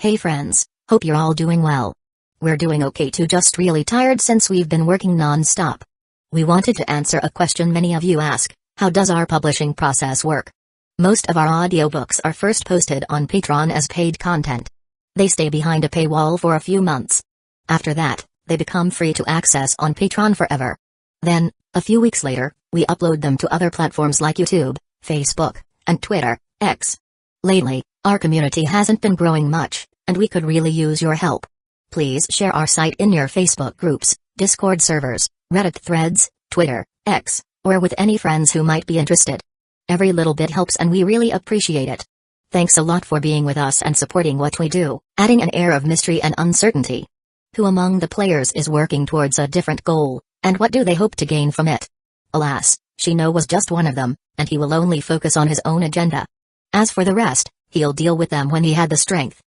Hey friends, hope you're all doing well. We're doing okay too, just really tired since we've been working non-stop. We wanted to answer a question many of you ask: how does our publishing process work? Most of our audiobooks are first posted on Patreon as paid content. They stay behind a paywall for a few months. After that, they become free to access on Patreon forever. Then, a few weeks later, we upload them to other platforms like YouTube, Facebook, and Twitter, X. Lately, our community hasn't been growing much, and we could really use your help. Please share our site in your Facebook groups, Discord servers, Reddit threads, Twitter, X, or with any friends who might be interested. Every little bit helps and we really appreciate it. Thanks a lot for being with us and supporting what we do, adding an air of mystery and uncertainty. Who among the players is working towards a different goal, and what do they hope to gain from it? Alas, Shino was just one of them, and he will only focus on his own agenda. As for the rest, he'll deal with them when he had the strength.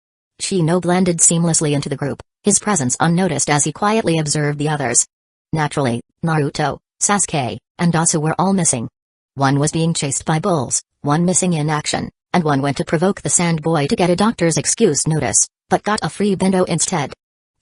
Shino blended seamlessly into the group, his presence unnoticed as he quietly observed the others. Naturally, Naruto, Sasuke, and Dasu were all missing. One was being chased by bulls, one missing in action, and one went to provoke the sand boy to get a doctor's excuse notice, but got a free bendo instead.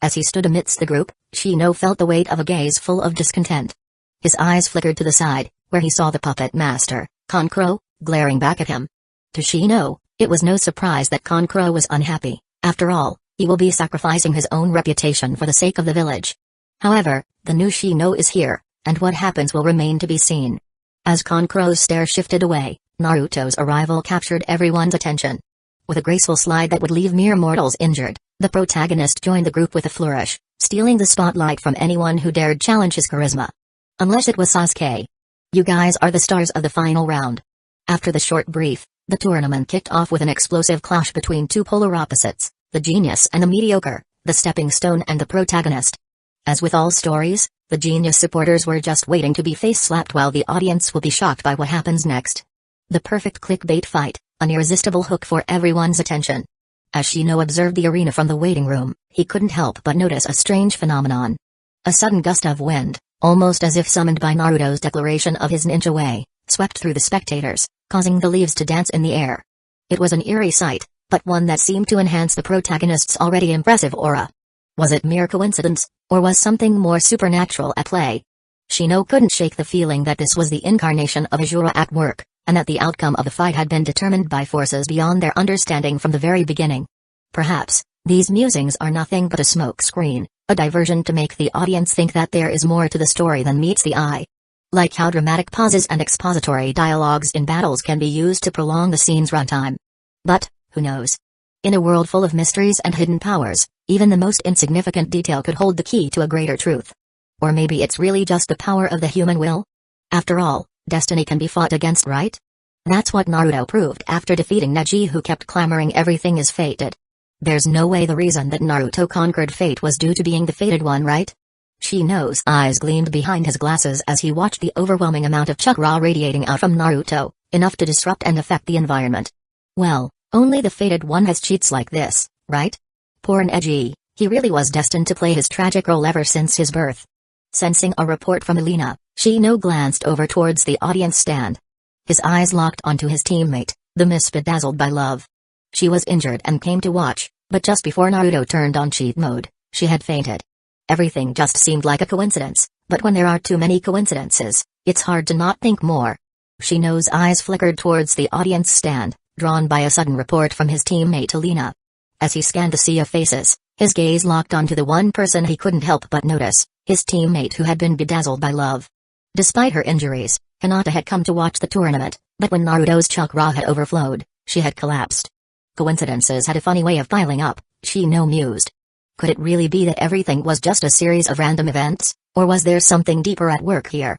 As he stood amidst the group, Shino felt the weight of a gaze full of discontent. His eyes flickered to the side, where he saw the puppet master, Kankuro, glaring back at him. To Shino, it was no surprise that Kankuro was unhappy. After all, he will be sacrificing his own reputation for the sake of the village. However, the new Shino is here, and what happens will remain to be seen. As Kankuro's stare shifted away, Naruto's arrival captured everyone's attention. With a graceful slide that would leave mere mortals injured, the protagonist joined the group with a flourish, stealing the spotlight from anyone who dared challenge his charisma. Unless it was Sasuke. You guys are the stars of the final round. After the short brief, the tournament kicked off with an explosive clash between two polar opposites, the genius and the mediocre, the stepping stone and the protagonist. As with all stories, the genius supporters were just waiting to be face-slapped while the audience will be shocked by what happens next. The perfect clickbait fight, an irresistible hook for everyone's attention. As Shino observed the arena from the waiting room, he couldn't help but notice a strange phenomenon. A sudden gust of wind, almost as if summoned by Naruto's declaration of his ninja way, swept through the spectators, causing the leaves to dance in the air. It was an eerie sight, but one that seemed to enhance the protagonist's already impressive aura. Was it mere coincidence, or was something more supernatural at play? Shino couldn't shake the feeling that this was the incarnation of Ajura at work, and that the outcome of the fight had been determined by forces beyond their understanding from the very beginning. Perhaps, these musings are nothing but a smoke screen, a diversion to make the audience think that there is more to the story than meets the eye. Like how dramatic pauses and expository dialogues in battles can be used to prolong the scene's runtime. But, who knows? In a world full of mysteries and hidden powers, even the most insignificant detail could hold the key to a greater truth. Or maybe it's really just the power of the human will? After all, destiny can be fought against, right? That's what Naruto proved after defeating Neji, who kept clamoring everything is fated. There's no way the reason that Naruto conquered fate was due to being the fated one, right? Shino's eyes gleamed behind his glasses as he watched the overwhelming amount of chakra radiating out from Naruto, enough to disrupt and affect the environment. Well, only the fated one has cheats like this, right? Poor Neji, he really was destined to play his tragic role ever since his birth. Sensing a report from Elena, Shino glanced over towards the audience stand. His eyes locked onto his teammate, the Miss Bedazzled by Love. She was injured and came to watch, but just before Naruto turned on cheat mode, she had fainted. Everything just seemed like a coincidence, but when there are too many coincidences, it's hard to not think more. Shino's eyes flickered towards the audience stand, drawn by a sudden report from his teammate Elena. As he scanned the sea of faces, his gaze locked onto the one person he couldn't help but notice, his teammate who had been bedazzled by love. Despite her injuries, Hinata had come to watch the tournament, but when Naruto's chakra had overflowed, she had collapsed. Coincidences had a funny way of piling up, Shino mused. Could it really be that everything was just a series of random events, or was there something deeper at work here?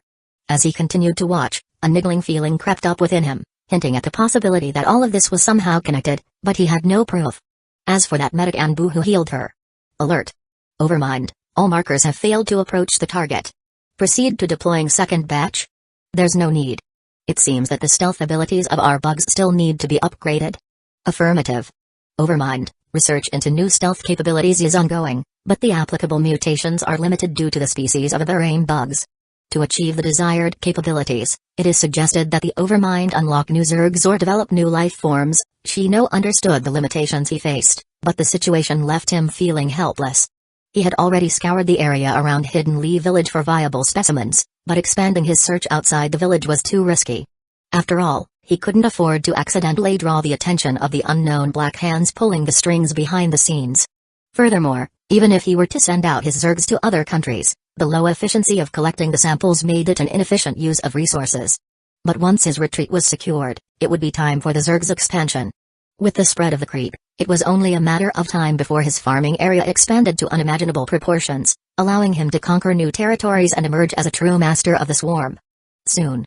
As he continued to watch, a niggling feeling crept up within him, hinting at the possibility that all of this was somehow connected, but he had no proof. As for that medic Anbu who healed her. Alert. Overmind, all markers have failed to approach the target. Proceed to deploying second batch? There's no need. It seems that the stealth abilities of our bugs still need to be upgraded. Affirmative. Overmind, research into new stealth capabilities is ongoing, but the applicable mutations are limited due to the species of the brain bugs. To achieve the desired capabilities, it is suggested that the Overmind unlock new Zergs or develop new life forms. Shino understood the limitations he faced, but the situation left him feeling helpless. He had already scoured the area around Hidden Lee village for viable specimens, but expanding his search outside the village was too risky. After all, he couldn't afford to accidentally draw the attention of the unknown black hands pulling the strings behind the scenes. Furthermore, even if he were to send out his Zergs to other countries, the low efficiency of collecting the samples made it an inefficient use of resources. But once his retreat was secured, it would be time for the Zerg's expansion. With the spread of the creep, it was only a matter of time before his farming area expanded to unimaginable proportions, allowing him to conquer new territories and emerge as a true master of the swarm. Soon.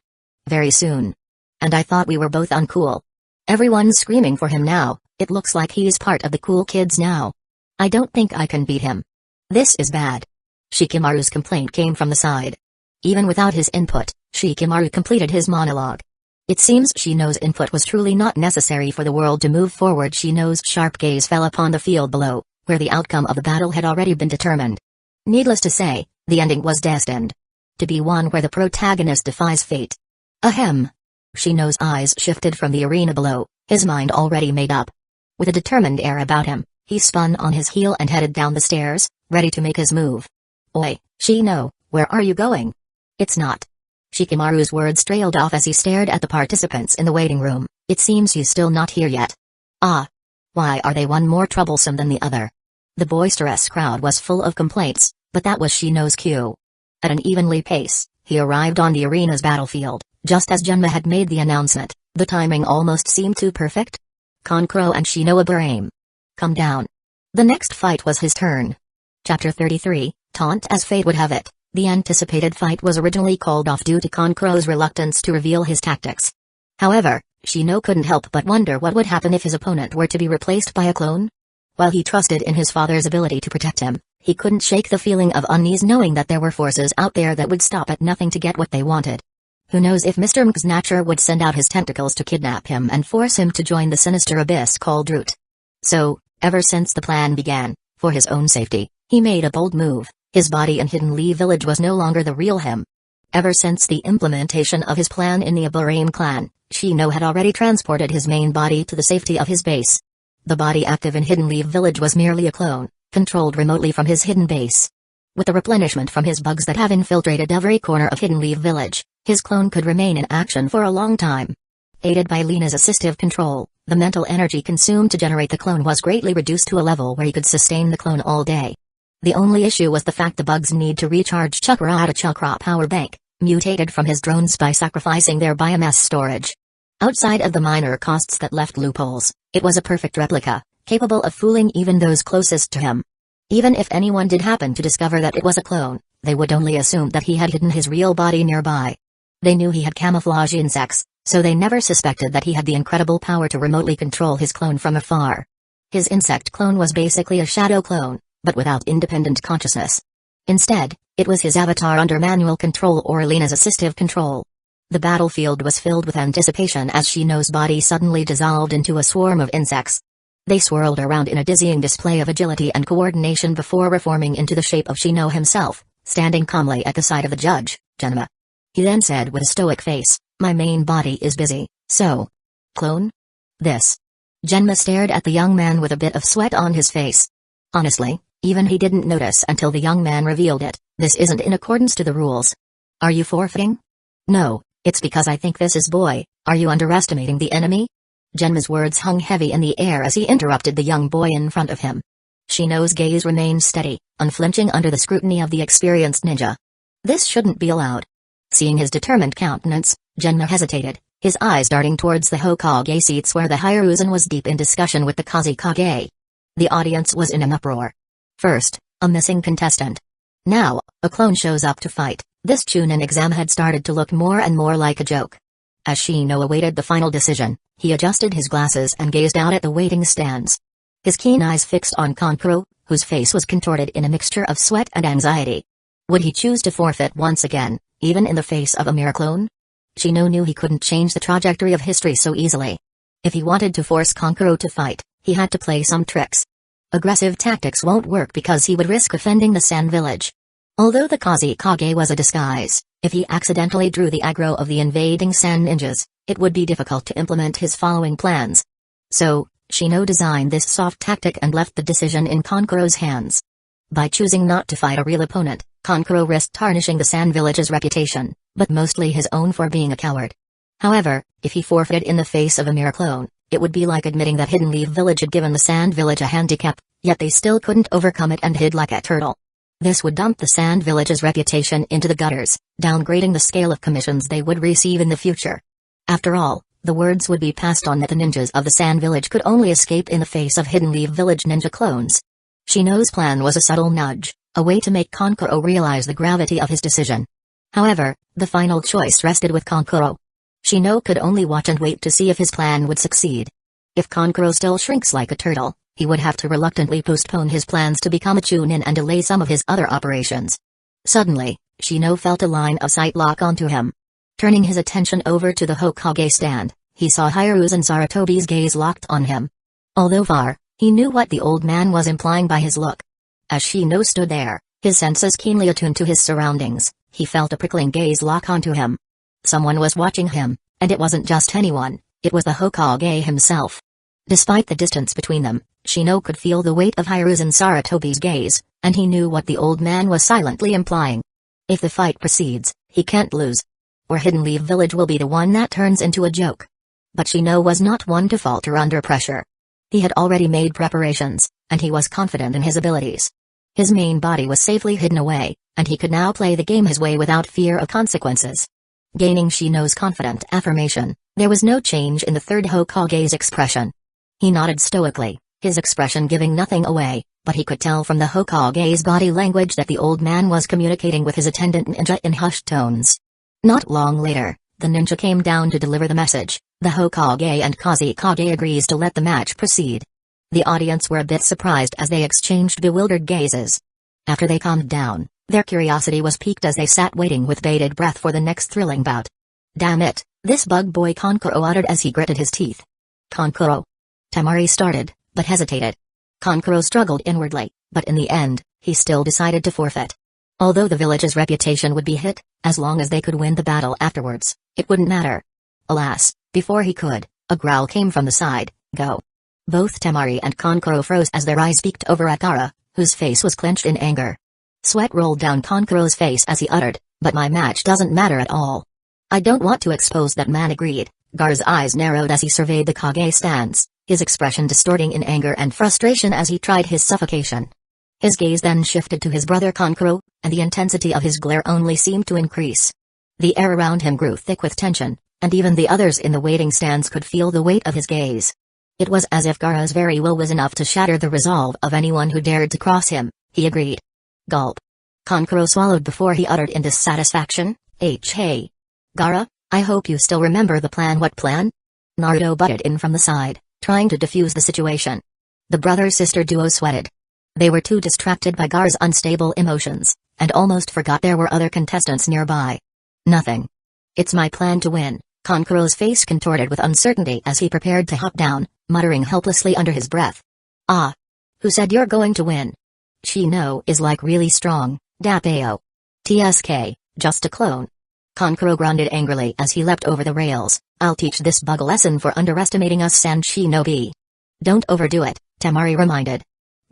Very soon. And I thought we were both uncool. Everyone's screaming for him now. It looks like he's part of the cool kids now. I don't think I can beat him. This is bad. Shikamaru's complaint came from the side. Even without his input, Shikamaru completed his monologue. It seems Shino's input was truly not necessary for the world to move forward. Shino's sharp gaze fell upon the field below, where the outcome of the battle had already been determined. Needless to say, the ending was destined to be one where the protagonist defies fate. Ahem. Shino's eyes shifted from the arena below, his mind already made up. With a determined air about him, he spun on his heel and headed down the stairs, ready to make his move. Oi, Shino, where are you going? It's not. Shikamaru's words trailed off as he stared at the participants in the waiting room. It seems he's still not here yet. Ah. Why are they one more troublesome than the other? The boisterous crowd was full of complaints, but that was Shino's cue. At an evenly pace, he arrived on the arena's battlefield, just as Genma had made the announcement. The timing almost seemed too perfect. Kankuro and Shino Abraham. Come down. The next fight was his turn. Chapter 33, Taunt. As fate would have it, the anticipated fight was originally called off due to Kankuro's reluctance to reveal his tactics. However, Shino couldn't help but wonder what would happen if his opponent were to be replaced by a clone. While he trusted in his father's ability to protect him, he couldn't shake the feeling of unease knowing that there were forces out there that would stop at nothing to get what they wanted. Who knows if Mr. Mgsnacher would send out his tentacles to kidnap him and force him to join the sinister abyss called Root. So, ever since the plan began, for his own safety, he made a bold move. His body in Hidden Lee village was no longer the real him. Ever since the implementation of his plan in the Abraham clan, Shino had already transported his main body to the safety of his base. The body active in Hidden Lee village was merely a clone, controlled remotely from his hidden base. With the replenishment from his bugs that have infiltrated every corner of Hidden Lee village, his clone could remain in action for a long time. Aided by Lena's assistive control, the mental energy consumed to generate the clone was greatly reduced to a level where he could sustain the clone all day. The only issue was the fact the bugs need to recharge chakra at a chakra power bank, mutated from his drones by sacrificing their biomass storage. Outside of the minor costs that left loopholes, it was a perfect replica, capable of fooling even those closest to him. Even if anyone did happen to discover that it was a clone, they would only assume that he had hidden his real body nearby. They knew he had camouflage insects, so they never suspected that he had the incredible power to remotely control his clone from afar. His insect clone was basically a shadow clone, but without independent consciousness. Instead, it was his avatar under manual control or Lena's assistive control. The battlefield was filled with anticipation as Shino's body suddenly dissolved into a swarm of insects. They swirled around in a dizzying display of agility and coordination before reforming into the shape of Shino himself, standing calmly at the side of the judge, Genma. He then said with a stoic face, "My main body is busy, so... clone? This." Genma stared at the young man with a bit of sweat on his face. Honestly, even he didn't notice until the young man revealed it. This isn't in accordance to the rules. Are you forfeiting? No, it's because I think this is boy. Are you underestimating the enemy? Genma's words hung heavy in the air as he interrupted the young boy in front of him. Shino's gaze remained steady, unflinching under the scrutiny of the experienced ninja. This shouldn't be allowed. Seeing his determined countenance, Genma hesitated, his eyes darting towards the Hokage seats where the Hiruzen was deep in discussion with the Kazekage. The audience was in an uproar. First, a missing contestant. Now, a clone shows up to fight. This Chunin exam had started to look more and more like a joke. As Shino awaited the final decision, he adjusted his glasses and gazed out at the waiting stands. His keen eyes fixed on Kankuro, whose face was contorted in a mixture of sweat and anxiety. Would he choose to forfeit once again, even in the face of a mere clone? Shino knew he couldn't change the trajectory of history so easily. If he wanted to force Kankuro to fight, he had to play some tricks. Aggressive tactics won't work because he would risk offending the Sand village. Although the Kazekage was a disguise, if he accidentally drew the aggro of the invading sand ninjas, it would be difficult to implement his following plans. So, Shino designed this soft tactic and left the decision in Konkuro's hands. By choosing not to fight a real opponent, Konkuro risked tarnishing the Sand Village's reputation, but mostly his own for being a coward. However, if he forfeited in the face of a mere clone, it would be like admitting that Hidden Leaf Village had given the Sand Village a handicap, yet they still couldn't overcome it and hid like a turtle. This would dump the Sand Village's reputation into the gutters, downgrading the scale of commissions they would receive in the future. After all, the words would be passed on that the ninjas of the Sand Village could only escape in the face of Hidden Leaf Village ninja clones. Shino's plan was a subtle nudge, a way to make Konkuro realize the gravity of his decision. However, the final choice rested with Konkuro. Shino could only watch and wait to see if his plan would succeed. If Konkuro still shrinks like a turtle, he would have to reluctantly postpone his plans to become a chunin and delay some of his other operations. Suddenly, Shino felt a line of sight lock onto him. Turning his attention over to the Hokage stand, he saw Hiru's and Sarutobi's gaze locked on him. Although far, he knew what the old man was implying by his look. As Shino stood there, his senses keenly attuned to his surroundings, he felt a prickling gaze lock onto him. Someone was watching him, and it wasn't just anyone, it was the Hokage himself. Despite the distance between them, Shino could feel the weight of Hiru's and Sarutobi's gaze, and he knew what the old man was silently implying. If the fight proceeds, he can't lose. Or Hidden Leaf Village will be the one that turns into a joke. But Shino was not one to falter under pressure. He had already made preparations, and he was confident in his abilities. His main body was safely hidden away, and he could now play the game his way without fear of consequences. Gaining Shino's confident affirmation, there was no change in the third Hokage's expression. He nodded stoically, his expression giving nothing away, but he could tell from the Hokage's body language that the old man was communicating with his attendant ninja in hushed tones. Not long later, the ninja came down to deliver the message. The Hokage and Kazekage agrees to let the match proceed. The audience were a bit surprised as they exchanged bewildered gazes. After they calmed down, their curiosity was piqued as they sat waiting with bated breath for the next thrilling bout. "Damn it, this bug boy," Konkuro uttered as he gritted his teeth. "Konkuro." Temari started, but hesitated. Konkuro struggled inwardly, but in the end, he still decided to forfeit. Although the village's reputation would be hit, as long as they could win the battle afterwards, it wouldn't matter. Alas, before he could, a growl came from the side. "Go." Both Temari and Konkuro froze as their eyes peeked over at Gaara, whose face was clenched in anger. Sweat rolled down Konkuro's face as he uttered, "But my match doesn't matter at all." "I don't want to expose that man," agreed. Gaara's eyes narrowed as he surveyed the Kage stance, his expression distorting in anger and frustration as he tried his suffocation. His gaze then shifted to his brother Konkuro, and the intensity of his glare only seemed to increase. The air around him grew thick with tension, and even the others in the waiting stands could feel the weight of his gaze. It was as if Gaara's very will was enough to shatter the resolve of anyone who dared to cross him. He agreed. Gulp. Konkuro swallowed before he uttered in dissatisfaction, "Hey. Gaara, I hope you still remember the plan." "What plan?" Naruto butted in from the side, trying to defuse the situation. The brother-sister duo sweated. They were too distracted by Gaara's unstable emotions, and almost forgot there were other contestants nearby. "Nothing. It's my plan to win." Konkuro's face contorted with uncertainty as he prepared to hop down, muttering helplessly under his breath. "Ah. Who said you're going to win?" "Shino is like really strong, Dapao. TSK, just a clone." Konkuro grunted angrily as he leapt over the rails. "I'll teach this bug a lesson for underestimating us Sand Shinobi." "Don't overdo it," Temari reminded.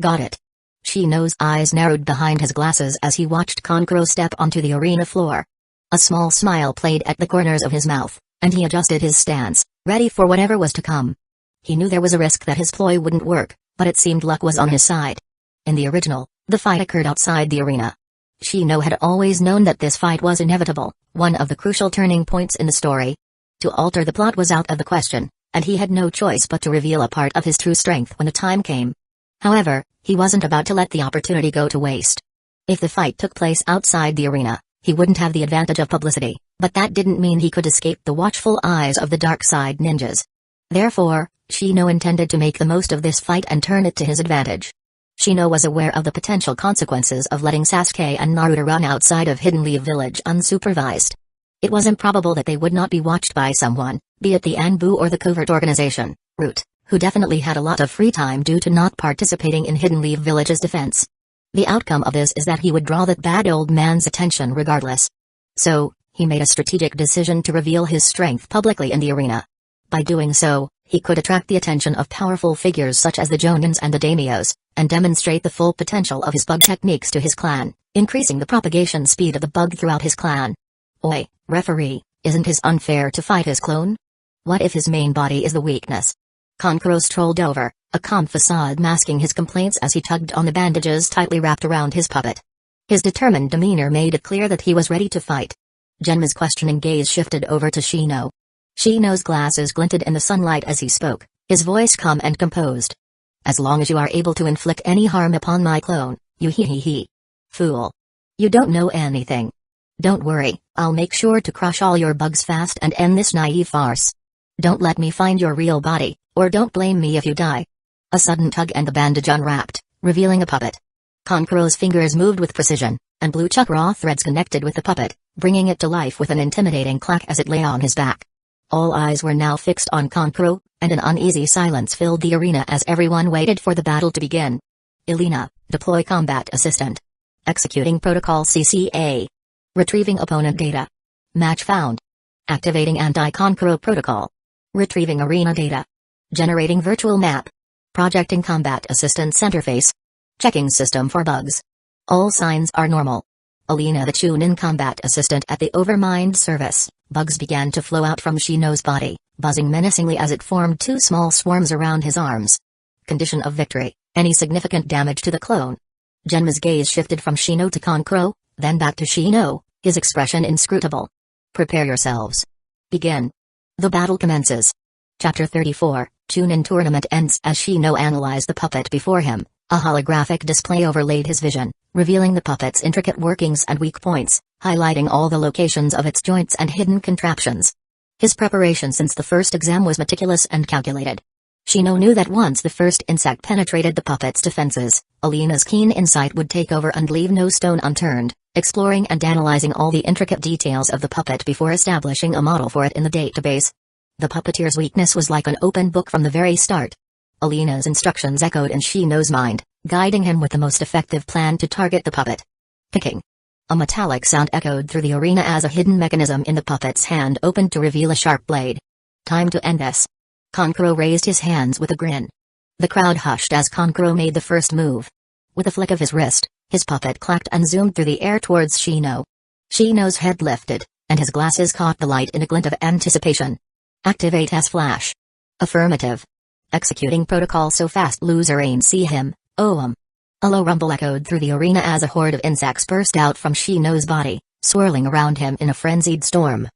"Got it." Shino's eyes narrowed behind his glasses as he watched Konkuro step onto the arena floor. A small smile played at the corners of his mouth, and he adjusted his stance, ready for whatever was to come. He knew there was a risk that his ploy wouldn't work, but it seemed luck was on his side. In the original, the fight occurred outside the arena. Shino had always known that this fight was inevitable, one of the crucial turning points in the story. To alter the plot was out of the question, and he had no choice but to reveal a part of his true strength when the time came. However, he wasn't about to let the opportunity go to waste. If the fight took place outside the arena, he wouldn't have the advantage of publicity, but that didn't mean he could escape the watchful eyes of the dark side ninjas. Therefore, Shino intended to make the most of this fight and turn it to his advantage. Shino was aware of the potential consequences of letting Sasuke and Naruto run outside of Hidden Leaf Village unsupervised. It was improbable that they would not be watched by someone, be it the Anbu or the covert organization, Root, who definitely had a lot of free time due to not participating in Hidden Leaf Village's defense. The outcome of this is that he would draw that bad old man's attention regardless. So, he made a strategic decision to reveal his strength publicly in the arena. By doing so, he could attract the attention of powerful figures such as the Jonins and the daimyos, and demonstrate the full potential of his bug techniques to his clan, increasing the propagation speed of the bug throughout his clan. Oi, referee, isn't it unfair to fight his clone? What if his main body is the weakness? Kankuro strolled over, a calm facade masking his complaints as he tugged on the bandages tightly wrapped around his puppet. His determined demeanor made it clear that he was ready to fight. Genma's questioning gaze shifted over to Shino. Shino's glasses glinted in the sunlight as he spoke, his voice calm and composed. As long as you are able to inflict any harm upon my clone, you hee. Fool. You don't know anything. Don't worry, I'll make sure to crush all your bugs fast and end this naive farce. Don't let me find your real body, or don't blame me if you die. A sudden tug and the bandage unwrapped, revealing a puppet. Kankuro's fingers moved with precision, and blue chakra threads connected with the puppet, bringing it to life with an intimidating clack as it lay on his back. All eyes were now fixed on Kankuro, and an uneasy silence filled the arena as everyone waited for the battle to begin. Elena, deploy combat assistant. Executing protocol CCA. Retrieving opponent data. Match found. Activating anti-Kankuro protocol. Retrieving arena data. Generating virtual map. Projecting combat assistant's interface. Checking system for bugs. All signs are normal. Elena the tune-in combat assistant at the Overmind service. Bugs began to flow out from Shino's body, buzzing menacingly as it formed two small swarms around his arms. Condition of victory, any significant damage to the clone. Genma's gaze shifted from Shino to Kankuro, then back to Shino, his expression inscrutable. Prepare yourselves. Begin. The battle commences. Chapter 34, Tune-in tournament ends as Shino analyzed the puppet before him. A holographic display overlaid his vision, revealing the puppet's intricate workings and weak points, highlighting all the locations of its joints and hidden contraptions. His preparation since the first exam was meticulous and calculated. Shino knew that once the first insect penetrated the puppet's defenses, Elena's keen insight would take over and leave no stone unturned, exploring and analyzing all the intricate details of the puppet before establishing a model for it in the database. The puppeteer's weakness was like an open book from the very start. Elena's instructions echoed in Shino's mind, guiding him with the most effective plan to target the puppet. Kicking. A metallic sound echoed through the arena as a hidden mechanism in the puppet's hand opened to reveal a sharp blade. Time to end this. Kankuro raised his hands with a grin. The crowd hushed as Kankuro made the first move. With a flick of his wrist, his puppet clacked and zoomed through the air towards Shino. Shino's head lifted, and his glasses caught the light in a glint of anticipation. Activate as flash. Affirmative. Executing protocol so fast loser ain't see him. A low rumble echoed through the arena as a horde of insects burst out from Shino's body, swirling around him in a frenzied storm.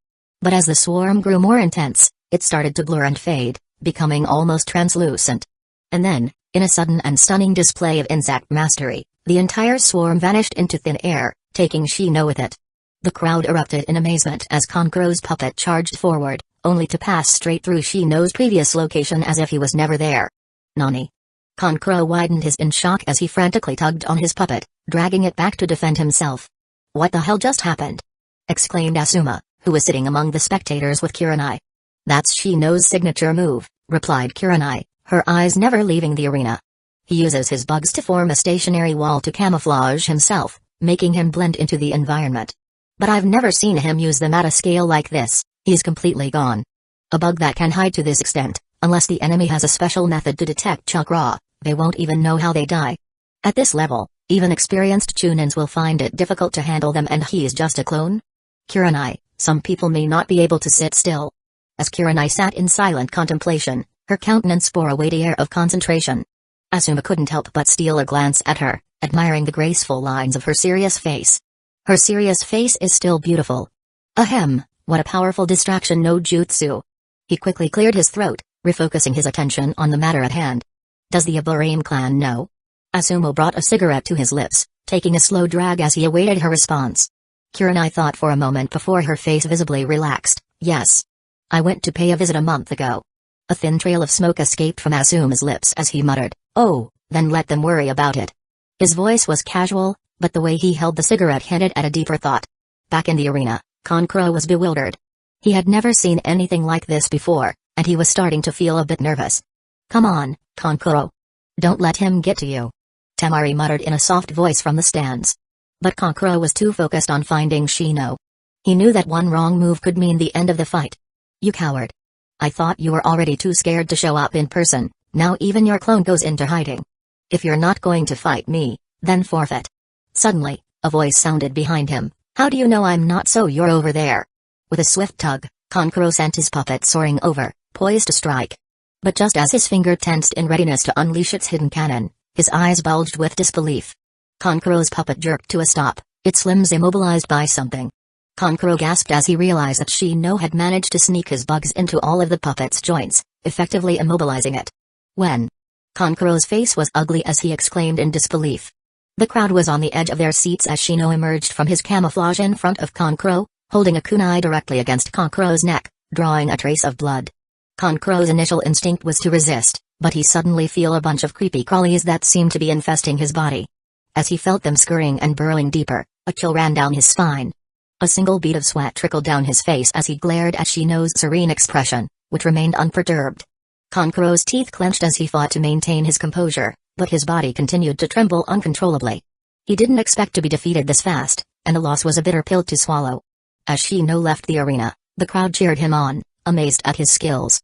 But as the swarm grew more intense, it started to blur and fade, becoming almost translucent. And then, in a sudden and stunning display of insect mastery, the entire swarm vanished into thin air, taking Shino with it. The crowd erupted in amazement as Kankuro's puppet charged forward, only to pass straight through Shino's previous location as if he was never there. Nani? Kankuro widened his in shock as he frantically tugged on his puppet, dragging it back to defend himself. What the hell just happened? Exclaimed Asuma, who was sitting among the spectators with Kurenai. That's Shino's signature move, replied Kurenai, her eyes never leaving the arena. He uses his bugs to form a stationary wall to camouflage himself, making him blend into the environment. But I've never seen him use them at a scale like this. He's completely gone. A bug that can hide to this extent, unless the enemy has a special method to detect chakra, they won't even know how they die. At this level, even experienced tunins will find it difficult to handle them, and he's just a clone? Kurenai, some people may not be able to sit still. As Kurenai sat in silent contemplation, her countenance bore a weighty air of concentration. Asuma couldn't help but steal a glance at her, admiring the graceful lines of her serious face. Her serious face is still beautiful. Ahem. What a powerful distraction no jutsu. He quickly cleared his throat, refocusing his attention on the matter at hand. Does the Aburame clan know? Asumo brought a cigarette to his lips, taking a slow drag as he awaited her response. Kurenai thought for a moment before her face visibly relaxed. Yes. I went to pay a visit a month ago. A thin trail of smoke escaped from Asuma's lips as he muttered, "Oh, then let them worry about it." His voice was casual, but the way he held the cigarette hinted at a deeper thought. Back in the arena, Kankuro was bewildered. He had never seen anything like this before, and he was starting to feel a bit nervous. Come on, Kankuro. Don't let him get to you. Temari muttered in a soft voice from the stands. But Kankuro was too focused on finding Shino. He knew that one wrong move could mean the end of the fight. You coward. I thought you were already too scared to show up in person, now even your clone goes into hiding. If you're not going to fight me, then forfeit. Suddenly, a voice sounded behind him. How do you know I'm not, so you're over there? With a swift tug, Kankuro sent his puppet soaring over, poised to strike. But just as his finger tensed in readiness to unleash its hidden cannon, his eyes bulged with disbelief. Kankuro's puppet jerked to a stop, its limbs immobilized by something. Kankuro gasped as he realized that Shino had managed to sneak his bugs into all of the puppet's joints, effectively immobilizing it. When? Kankuro's face was ugly as he exclaimed in disbelief. The crowd was on the edge of their seats as Shino emerged from his camouflage in front of Kankuro, holding a kunai directly against Kankuro's neck, drawing a trace of blood. Kankuro's initial instinct was to resist, but he suddenly felt a bunch of creepy crawlies that seemed to be infesting his body. As he felt them scurrying and burrowing deeper, a chill ran down his spine. A single bead of sweat trickled down his face as he glared at Shino's serene expression, which remained unperturbed. Kankuro's teeth clenched as he fought to maintain his composure, but his body continued to tremble uncontrollably. He didn't expect to be defeated this fast, and the loss was a bitter pill to swallow. As Shino left the arena, the crowd cheered him on, amazed at his skills.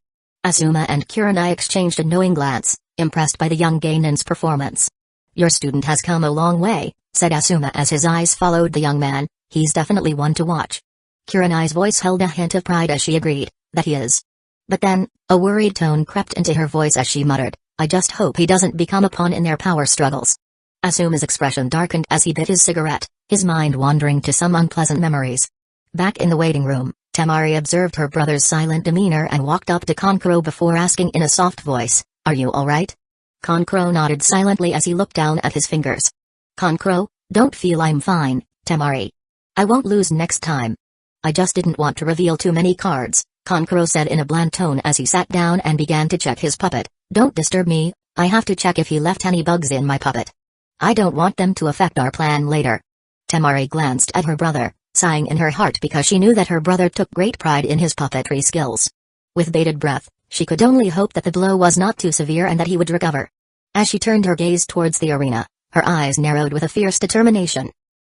Asuma and Kurenai exchanged a knowing glance, impressed by the young Geinin's performance. Your student has come a long way, said Asuma as his eyes followed the young man. He's definitely one to watch. Kurenai's voice held a hint of pride as she agreed, that he is. But then, a worried tone crept into her voice as she muttered, I just hope he doesn't become a pawn in their power struggles. Asuma's expression darkened as he bit his cigarette, his mind wandering to some unpleasant memories. Back in the waiting room, Temari observed her brother's silent demeanor and walked up to Kankuro before asking in a soft voice, Are you alright? Kankuro nodded silently as he looked down at his fingers. Kankuro, don't feel I'm fine, Temari. I won't lose next time. I just didn't want to reveal too many cards, Kankuro said in a bland tone as he sat down and began to check his puppet. Don't disturb me, I have to check if he left any bugs in my puppet. I don't want them to affect our plan later. Temari glanced at her brother, sighing in her heart because she knew that her brother took great pride in his puppetry skills. With bated breath, she could only hope that the blow was not too severe and that he would recover. As she turned her gaze towards the arena, her eyes narrowed with a fierce determination.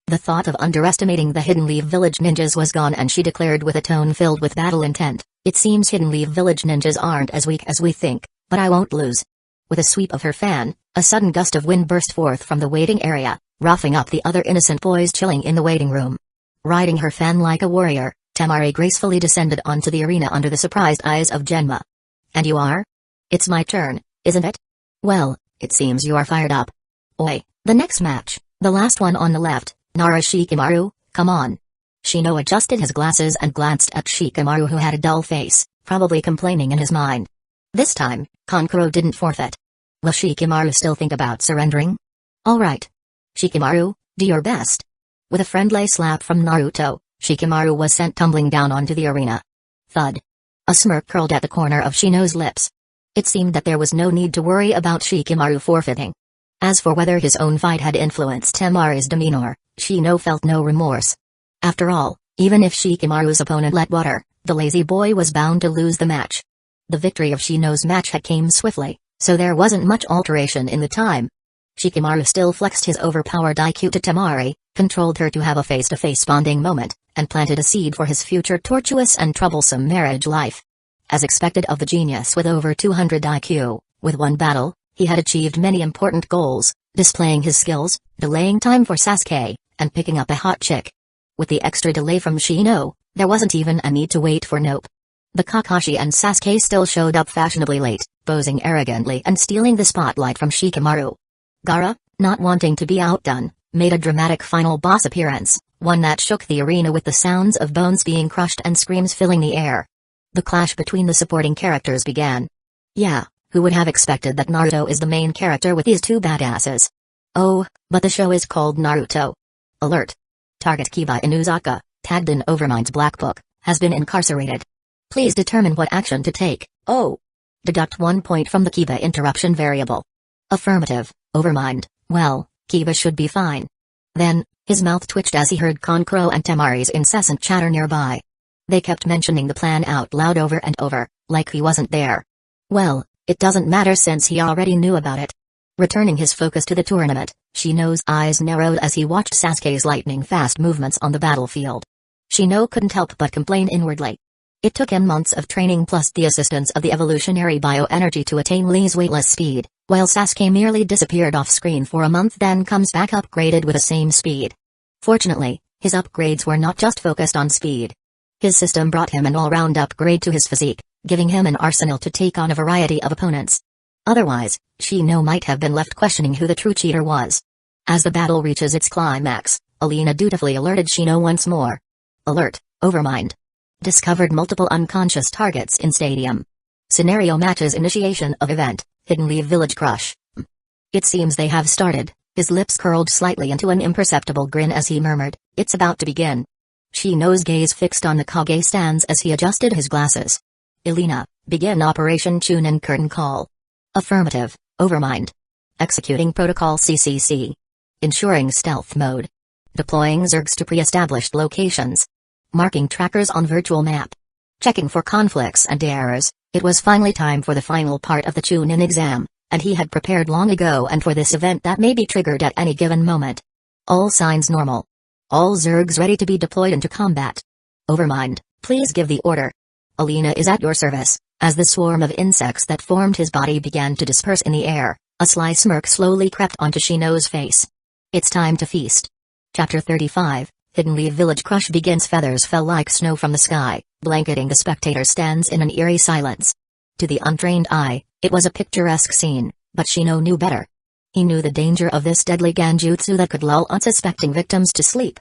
The thought of underestimating the Hidden Leaf Village ninjas was gone and she declared with a tone filled with battle intent, It seems Hidden Leaf Village ninjas aren't as weak as we think, but I won't lose. With a sweep of her fan, a sudden gust of wind burst forth from the waiting area, roughing up the other innocent boys chilling in the waiting room. Riding her fan like a warrior, Temari gracefully descended onto the arena under the surprised eyes of Genma. And you are? It's my turn, isn't it? Well, it seems you are fired up. Oi, the next match, the last one on the left, Nara Shikamaru, come on. Shino adjusted his glasses and glanced at Shikamaru who had a dull face, probably complaining in his mind. This time, Kankuro didn't forfeit. Will Shikamaru still think about surrendering? Alright. Shikamaru, do your best. With a friendly slap from Naruto, Shikamaru was sent tumbling down onto the arena. Thud. A smirk curled at the corner of Shino's lips. It seemed that there was no need to worry about Shikamaru forfeiting. As for whether his own fight had influenced Temari's demeanor, Shino felt no remorse. After all, even if Shikamaru's opponent let water, the lazy boy was bound to lose the match. The victory of Shino's match had came swiftly, so there wasn't much alteration in the time. Shikamaru still flexed his overpowered IQ to Temari, controlled her to have a face-to-face bonding moment, and planted a seed for his future tortuous and troublesome marriage life. As expected of the genius with over 200 IQ, with one battle, he had achieved many important goals, displaying his skills, delaying time for Sasuke, and picking up a hot chick. With the extra delay from Shino, there wasn't even a need to wait for Nope. The Kakashi and Sasuke still showed up fashionably late, posing arrogantly and stealing the spotlight from Shikamaru. Gaara, not wanting to be outdone, made a dramatic final boss appearance, one that shook the arena with the sounds of bones being crushed and screams filling the air. The clash between the supporting characters began. Yeah, who would have expected that Naruto is the main character with these two badasses? Oh, but the show is called Naruto. Alert. Target Kiba Inuzaka, tagged in Overmind's Black Book, has been incarcerated. Please determine what action to take. Oh. Deduct 1 point from the Kiba interruption variable. Affirmative, Overmind. Well, Kiba should be fine. Then, his mouth twitched as he heard Kankuro and Temari's incessant chatter nearby. They kept mentioning the plan out loud over and over, like he wasn't there. Well, it doesn't matter since he already knew about it. Returning his focus to the tournament, Shino's eyes narrowed as he watched Sasuke's lightning-fast movements on the battlefield. Shino couldn't help but complain inwardly. It took him months of training plus the assistance of the evolutionary bioenergy to attain Lee's weightless speed, while Sasuke merely disappeared off-screen for a month then comes back upgraded with the same speed. Fortunately, his upgrades were not just focused on speed. His system brought him an all-round upgrade to his physique, giving him an arsenal to take on a variety of opponents. Otherwise, Shino might have been left questioning who the true cheater was. As the battle reaches its climax, Alina dutifully alerted Shino once more. Alert, Overmind. Discovered multiple unconscious targets in stadium. Scenario matches initiation of event, Hidden Leaf Village Crush. It seems they have started. His lips curled slightly into an imperceptible grin as he murmured, "It's about to begin." Shino's gaze fixed on the Kage stands as he adjusted his glasses. Alina, begin Operation Chunin Curtain Call. Affirmative, Overmind. Executing Protocol CCC. Ensuring stealth mode. Deploying Zergs to pre-established locations. Marking trackers on virtual map. Checking for conflicts and errors. It was finally time for the final part of the Chunin exam, and he had prepared long ago and for this event that may be triggered at any given moment. All signs normal. All Zergs ready to be deployed into combat. Overmind, please give the order. Alina is at your service. As the swarm of insects that formed his body began to disperse in the air, a sly smirk slowly crept onto Shino's face. It's time to feast. Chapter 35, Hidden Leaf Village Crush begins. Feathers fell like snow from the sky, blanketing the spectator stands in an eerie silence. To the untrained eye, it was a picturesque scene, but Shino knew better. He knew the danger of this deadly genjutsu that could lull unsuspecting victims to sleep.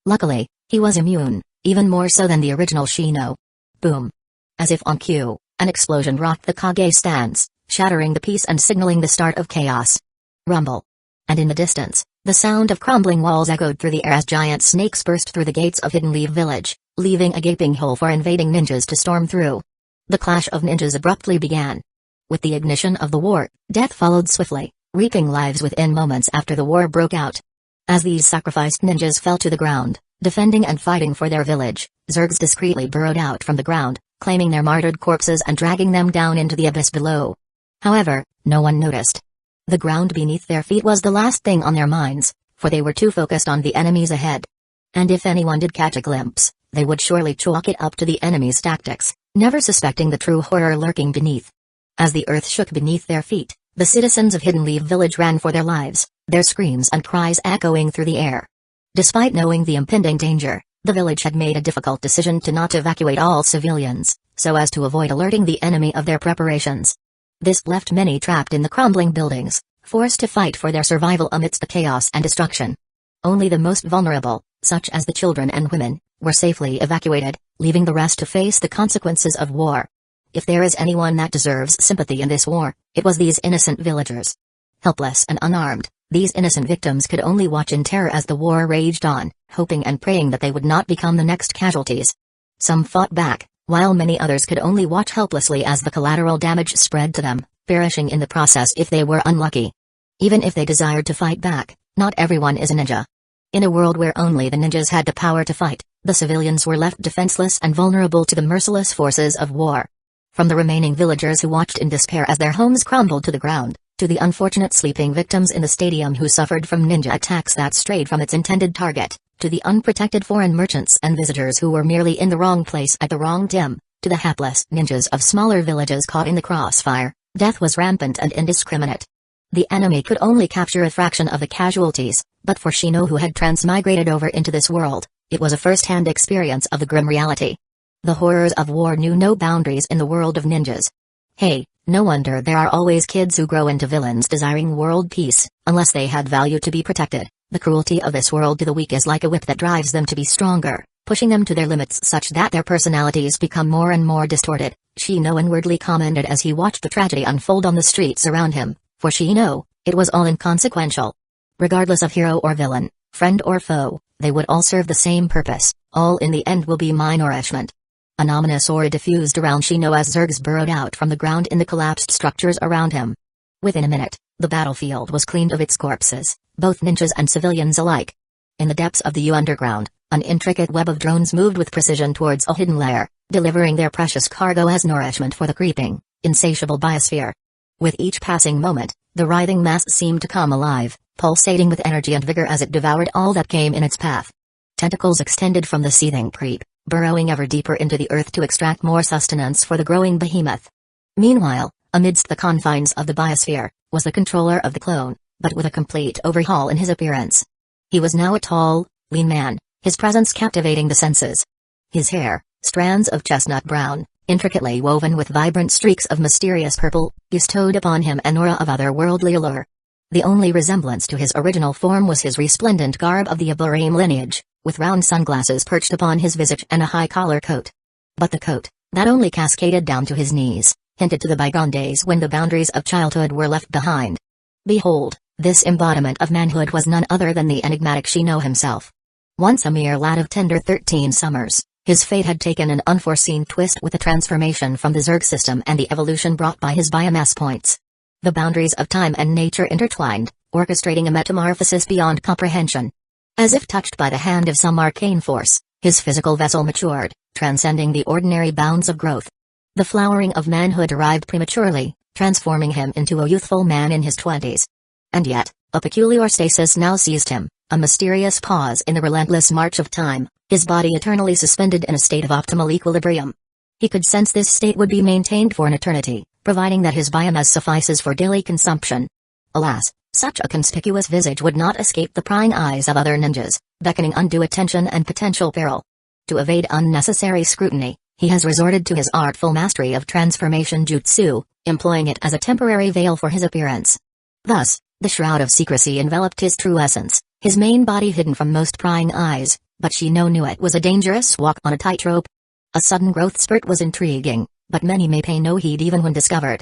Luckily, he was immune, even more so than the original Shino. Boom. As if on cue, an explosion rocked the Kage stands, shattering the peace and signaling the start of chaos. Rumble. And in the distance, the sound of crumbling walls echoed through the air as giant snakes burst through the gates of Hidden Leaf Village, leaving a gaping hole for invading ninjas to storm through. The clash of ninjas abruptly began. With the ignition of the war, death followed swiftly, reaping lives within moments after the war broke out. As these sacrificed ninjas fell to the ground, defending and fighting for their village, Zergs discreetly burrowed out from the ground, claiming their martyred corpses and dragging them down into the abyss below. However, no one noticed. The ground beneath their feet was the last thing on their minds, for they were too focused on the enemies ahead. And if anyone did catch a glimpse, they would surely chalk it up to the enemy's tactics, never suspecting the true horror lurking beneath. As the earth shook beneath their feet, the citizens of Hidden Leaf Village ran for their lives, their screams and cries echoing through the air. Despite knowing the impending danger, the village had made a difficult decision to not evacuate all civilians, so as to avoid alerting the enemy of their preparations. This left many trapped in the crumbling buildings, forced to fight for their survival amidst the chaos and destruction. Only the most vulnerable, such as the children and women, were safely evacuated, leaving the rest to face the consequences of war. If there is anyone that deserves sympathy in this war, it was these innocent villagers. Helpless and unarmed, these innocent victims could only watch in terror as the war raged on, hoping and praying that they would not become the next casualties. Some fought back, while many others could only watch helplessly as the collateral damage spread to them, perishing in the process if they were unlucky. Even if they desired to fight back, not everyone is a ninja. In a world where only the ninjas had the power to fight, the civilians were left defenseless and vulnerable to the merciless forces of war. From the remaining villagers who watched in despair as their homes crumbled to the ground, to the unfortunate sleeping victims in the stadium who suffered from ninja attacks that strayed from its intended target, to the unprotected foreign merchants and visitors who were merely in the wrong place at the wrong time, to the hapless ninjas of smaller villages caught in the crossfire, death was rampant and indiscriminate. The enemy could only capture a fraction of the casualties, but for Shino, who had transmigrated over into this world, it was a first-hand experience of the grim reality. The horrors of war knew no boundaries in the world of ninjas. Hey, no wonder there are always kids who grow into villains desiring world peace, unless they had value to be protected. The cruelty of this world to the weak is like a whip that drives them to be stronger, pushing them to their limits such that their personalities become more and more distorted, Shino inwardly commented as he watched the tragedy unfold on the streets around him. For Shino, it was all inconsequential. Regardless of hero or villain, friend or foe, they would all serve the same purpose, all in the end will be my nourishment. An ominous aura diffused around Shino as Zergs burrowed out from the ground in the collapsed structures around him. Within a minute, the battlefield was cleaned of its corpses, both ninjas and civilians alike. In the depths of the U underground, an intricate web of drones moved with precision towards a hidden lair, delivering their precious cargo as nourishment for the creeping, insatiable biosphere. With each passing moment, The writhing mass seemed to come alive, pulsating with energy and vigor as it devoured all that came in its path. Tentacles extended from the seething creep, burrowing ever deeper into the earth to extract more sustenance for the growing behemoth. Meanwhile, amidst the confines of the biosphere, was the controller of the clone, but with a complete overhaul in his appearance. He was now a tall, lean man, his presence captivating the senses. His hair, strands of chestnut brown, intricately woven with vibrant streaks of mysterious purple, bestowed upon him an aura of otherworldly allure. The only resemblance to his original form was his resplendent garb of the Abraham lineage, with round sunglasses perched upon his visage and a high collar coat. But the coat, that only cascaded down to his knees, hinted to the bygone days when the boundaries of childhood were left behind. Behold, this embodiment of manhood was none other than the enigmatic Shino himself. Once a mere lad of tender 13 summers, his fate had taken an unforeseen twist with the transformation from the Zerg system and the evolution brought by his biomass points. The boundaries of time and nature intertwined, orchestrating a metamorphosis beyond comprehension. As if touched by the hand of some arcane force, his physical vessel matured, transcending the ordinary bounds of growth. The flowering of manhood arrived prematurely, transforming him into a youthful man in his 20s. And yet, a peculiar stasis now seized him, a mysterious pause in the relentless march of time, his body eternally suspended in a state of optimal equilibrium. He could sense this state would be maintained for an eternity, providing that his biomass suffices for daily consumption. Alas, such a conspicuous visage would not escape the prying eyes of other ninjas, beckoning undue attention and potential peril. To evade unnecessary scrutiny, he has resorted to his artful mastery of transformation jutsu, employing it as a temporary veil for his appearance. Thus, the shroud of secrecy enveloped his true essence, his main body hidden from most prying eyes, but Shino knew it was a dangerous walk on a tightrope. A sudden growth spurt was intriguing, but many may pay no heed even when discovered.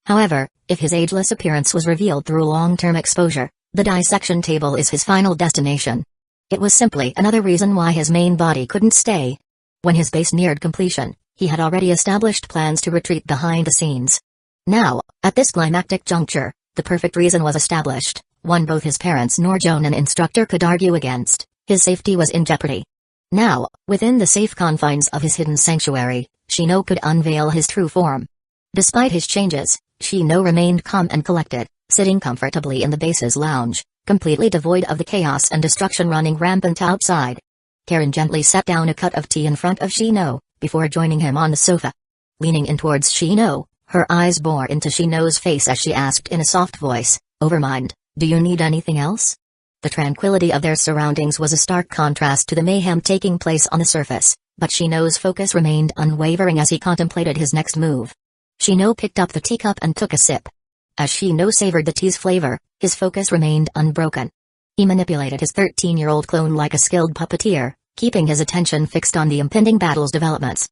However, if his ageless appearance was revealed through long-term exposure, the dissection table is his final destination. It was simply another reason why his main body couldn't stay. When his base neared completion, he had already established plans to retreat behind the scenes. Now, at this climactic juncture, the perfect reason was established, one both his parents nor Jonin instructor could argue against: his safety was in jeopardy. Now, within the safe confines of his hidden sanctuary, Shino could unveil his true form. Despite his changes, Shino remained calm and collected, sitting comfortably in the base's lounge, completely devoid of the chaos and destruction running rampant outside. Karen gently set down a cup of tea in front of Shino, before joining him on the sofa. Leaning in towards Shino, her eyes bore into Shino's face as she asked in a soft voice, "Overmind, do you need anything else?" The tranquility of their surroundings was a stark contrast to the mayhem taking place on the surface, but Shino's focus remained unwavering as he contemplated his next move. Shino picked up the teacup and took a sip. As Shino savored the tea's flavor, his focus remained unbroken. He manipulated his 13-year-old clone like a skilled puppeteer, keeping his attention fixed on the impending battle's developments.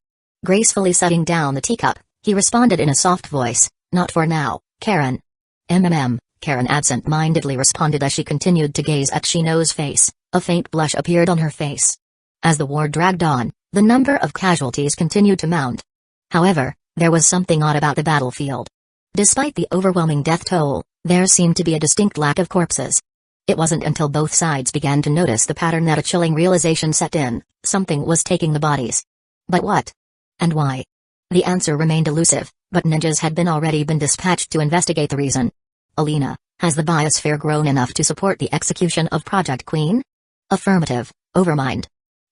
Gracefully setting down the teacup, he responded in a soft voice, "Not for now, Karen." Karen absent-mindedly responded as she continued to gaze at Shino's face. A faint blush appeared on her face. As the war dragged on, the number of casualties continued to mount. However, there was something odd about the battlefield. Despite the overwhelming death toll, there seemed to be a distinct lack of corpses. It wasn't until both sides began to notice the pattern that a chilling realization set in: something was taking the bodies. But what? And why? The answer remained elusive, but ninjas had already been dispatched to investigate the reason. "Alina, has the biosphere grown enough to support the execution of Project Queen?" "Affirmative, Overmind.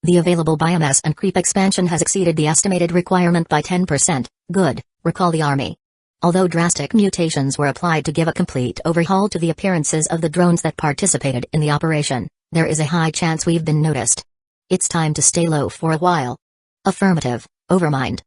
The available biomass and creep expansion has exceeded the estimated requirement by 10%. Good, recall the army." Although drastic mutations were applied to give a complete overhaul to the appearances of the drones that participated in the operation, there is a high chance we've been noticed. It's time to stay low for a while. "Affirmative, Overmind.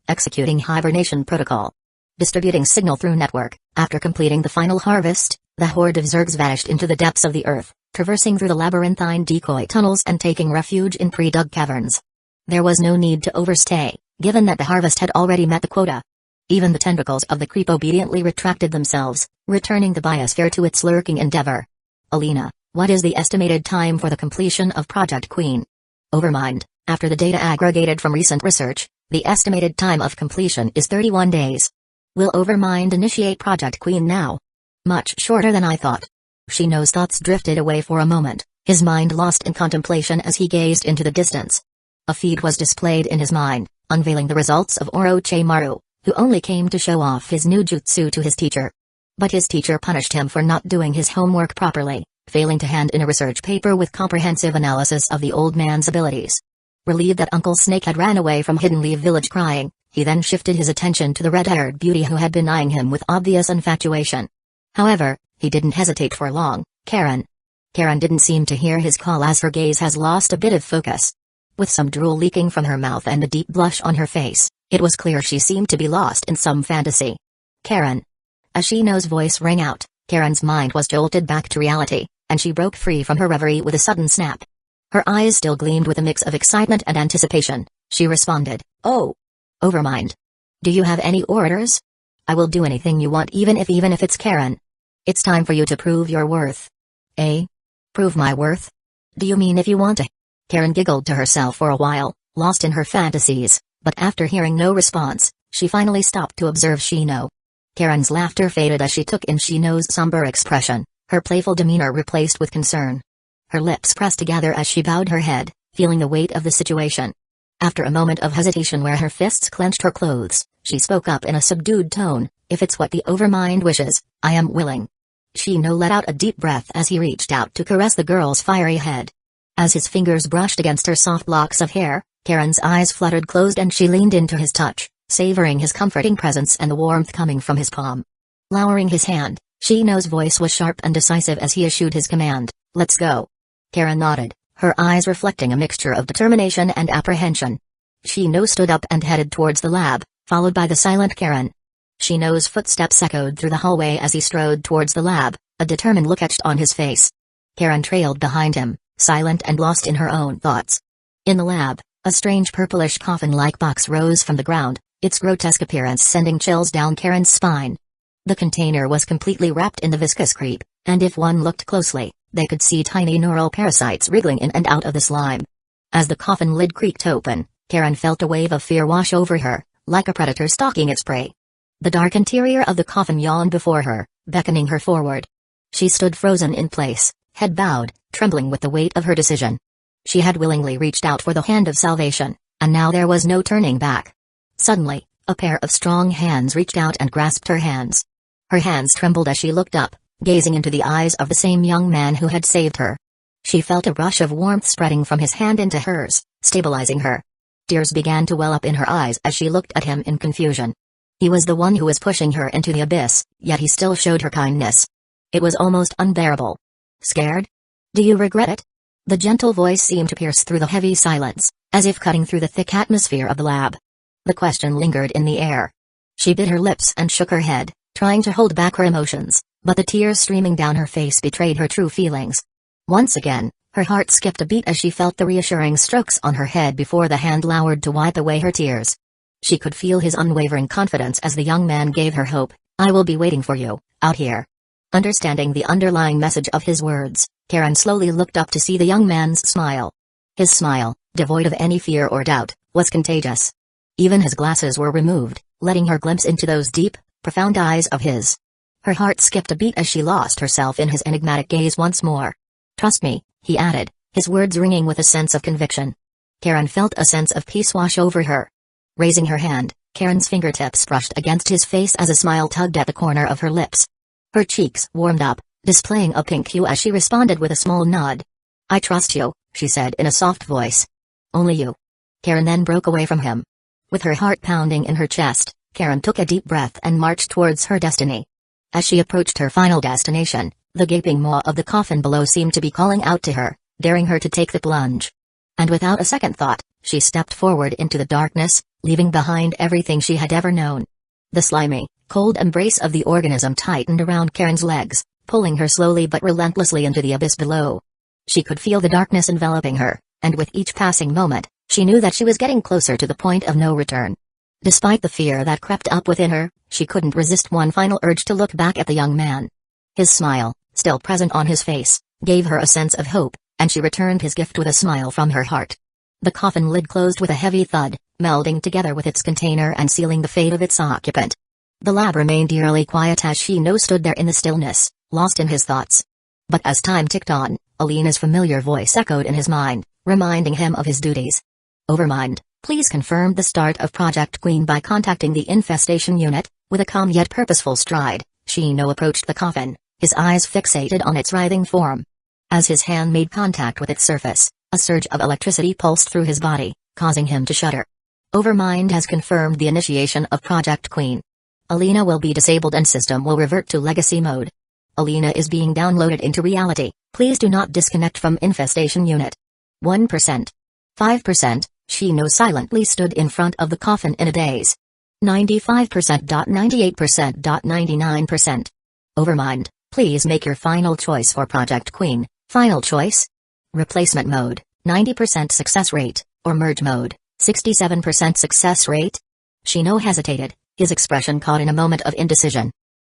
Executing hibernation protocol. Distributing signal through network." After completing the final harvest, the horde of Zergs vanished into the depths of the earth, traversing through the labyrinthine decoy tunnels and taking refuge in pre-dug caverns. There was no need to overstay, given that the harvest had already met the quota. Even the tentacles of the creep obediently retracted themselves, returning the biosphere to its lurking endeavor. "Alina, what is the estimated time for the completion of Project Queen?" "Overmind, after the data aggregated from recent research, the estimated time of completion is 31 days. Will Overmind initiate Project Queen now?" "Much shorter than I thought." Shino's thoughts drifted away for a moment, his mind lost in contemplation as he gazed into the distance. A feed was displayed in his mind, unveiling the results of Orochimaru, who only came to show off his new jutsu to his teacher. But his teacher punished him for not doing his homework properly, failing to hand in a research paper with comprehensive analysis of the old man's abilities. Relieved that Uncle Snake had ran away from Hidden Leaf Village crying, he then shifted his attention to the red-haired beauty who had been eyeing him with obvious infatuation. However, he didn't hesitate for long. Karen. Karen didn't seem to hear his call as her gaze has lost a bit of focus. With some drool leaking from her mouth and a deep blush on her face, it was clear she seemed to be lost in some fantasy. Karen. As Shino's voice rang out, Karen's mind was jolted back to reality, and she broke free from her reverie with a sudden snap. Her eyes still gleamed with a mix of excitement and anticipation. She responded, "Oh. Overmind. Do you have any orders? I will do anything you want even if it's Karen. It's time for you to prove your worth." "Eh? Prove my worth? Do you mean if you want to?" Karen giggled to herself for a while, lost in her fantasies, but after hearing no response, she finally stopped to observe Shino. Karen's laughter faded as she took in Shino's somber expression, her playful demeanor replaced with concern. Her lips pressed together as she bowed her head, feeling the weight of the situation. After a moment of hesitation where her fists clenched her clothes, she spoke up in a subdued tone, "If it's what the Overmind wishes, I am willing." Shino let out a deep breath as he reached out to caress the girl's fiery head. As his fingers brushed against her soft locks of hair, Karen's eyes fluttered closed and she leaned into his touch, savoring his comforting presence and the warmth coming from his palm. Lowering his hand, Shino's voice was sharp and decisive as he issued his command, "Let's go." Karen nodded, her eyes reflecting a mixture of determination and apprehension. Shino stood up and headed towards the lab, followed by the silent Karen. Shino's footsteps echoed through the hallway as he strode towards the lab, a determined look etched on his face. Karen trailed behind him, silent and lost in her own thoughts. In the lab, a strange purplish coffin-like box rose from the ground, its grotesque appearance sending chills down Karen's spine. The container was completely wrapped in the viscous creep, and if one looked closely, they could see tiny neural parasites wriggling in and out of the slime. As the coffin lid creaked open, Karen felt a wave of fear wash over her, like a predator stalking its prey. The dark interior of the coffin yawned before her, beckoning her forward. She stood frozen in place, head bowed, trembling with the weight of her decision. She had willingly reached out for the hand of salvation, and now there was no turning back. Suddenly, a pair of strong hands reached out and grasped her hands. Her hands trembled as she looked up, gazing into the eyes of the same young man who had saved her. She felt a rush of warmth spreading from his hand into hers, stabilizing her. Tears began to well up in her eyes as she looked at him in confusion. He was the one who was pushing her into the abyss, yet he still showed her kindness. It was almost unbearable. "Scared? Do you regret it?" The gentle voice seemed to pierce through the heavy silence, as if cutting through the thick atmosphere of the lab. The question lingered in the air. She bit her lips and shook her head, trying to hold back her emotions, but the tears streaming down her face betrayed her true feelings. Once again, her heart skipped a beat as she felt the reassuring strokes on her head before the hand lowered to wipe away her tears. She could feel his unwavering confidence as the young man gave her hope, "I will be waiting for you, out here." Understanding the underlying message of his words, Karen slowly looked up to see the young man's smile. His smile, devoid of any fear or doubt, was contagious. Even his glasses were removed, letting her glimpse into those deep, profound eyes of his. Her heart skipped a beat as she lost herself in his enigmatic gaze once more. "Trust me," he added, his words ringing with a sense of conviction. Karen felt a sense of peace wash over her. Raising her hand, Karen's fingertips brushed against his face as a smile tugged at the corner of her lips. Her cheeks warmed up, displaying a pink hue as she responded with a small nod. "I trust you," she said in a soft voice. "Only you." Karen then broke away from him. With her heart pounding in her chest, Karen took a deep breath and marched towards her destiny. As she approached her final destination, the gaping maw of the coffin below seemed to be calling out to her, daring her to take the plunge. And without a second thought, she stepped forward into the darkness, leaving behind everything she had ever known. The slimy, cold embrace of the organism tightened around Karen's legs, pulling her slowly but relentlessly into the abyss below. She could feel the darkness enveloping her, and with each passing moment, she knew that she was getting closer to the point of no return. Despite the fear that crept up within her, she couldn't resist one final urge to look back at the young man. His smile, still present on his face, gave her a sense of hope, and she returned his gift with a smile from her heart. The coffin lid closed with a heavy thud, melding together with its container and sealing the fate of its occupant. The lab remained eerily quiet as Shino stood there in the stillness, lost in his thoughts. But as time ticked on, Alina's familiar voice echoed in his mind, reminding him of his duties. "Overmind, please confirm the start of Project Queen by contacting the infestation unit." With a calm yet purposeful stride, Shino approached the coffin, his eyes fixated on its writhing form. As his hand made contact with its surface, a surge of electricity pulsed through his body, causing him to shudder. Overmind has confirmed the initiation of Project Queen. Alina will be disabled and system will revert to legacy mode. Alina is being downloaded into reality. Please do not disconnect from infestation unit. 1%. 5%. Shino silently stood in front of the coffin in a daze. 95%. 98%. 99%. Overmind, please make your final choice for Project Queen. Final choice? Replacement mode, 90% success rate, or merge mode, 67% success rate? Shino hesitated, his expression caught in a moment of indecision.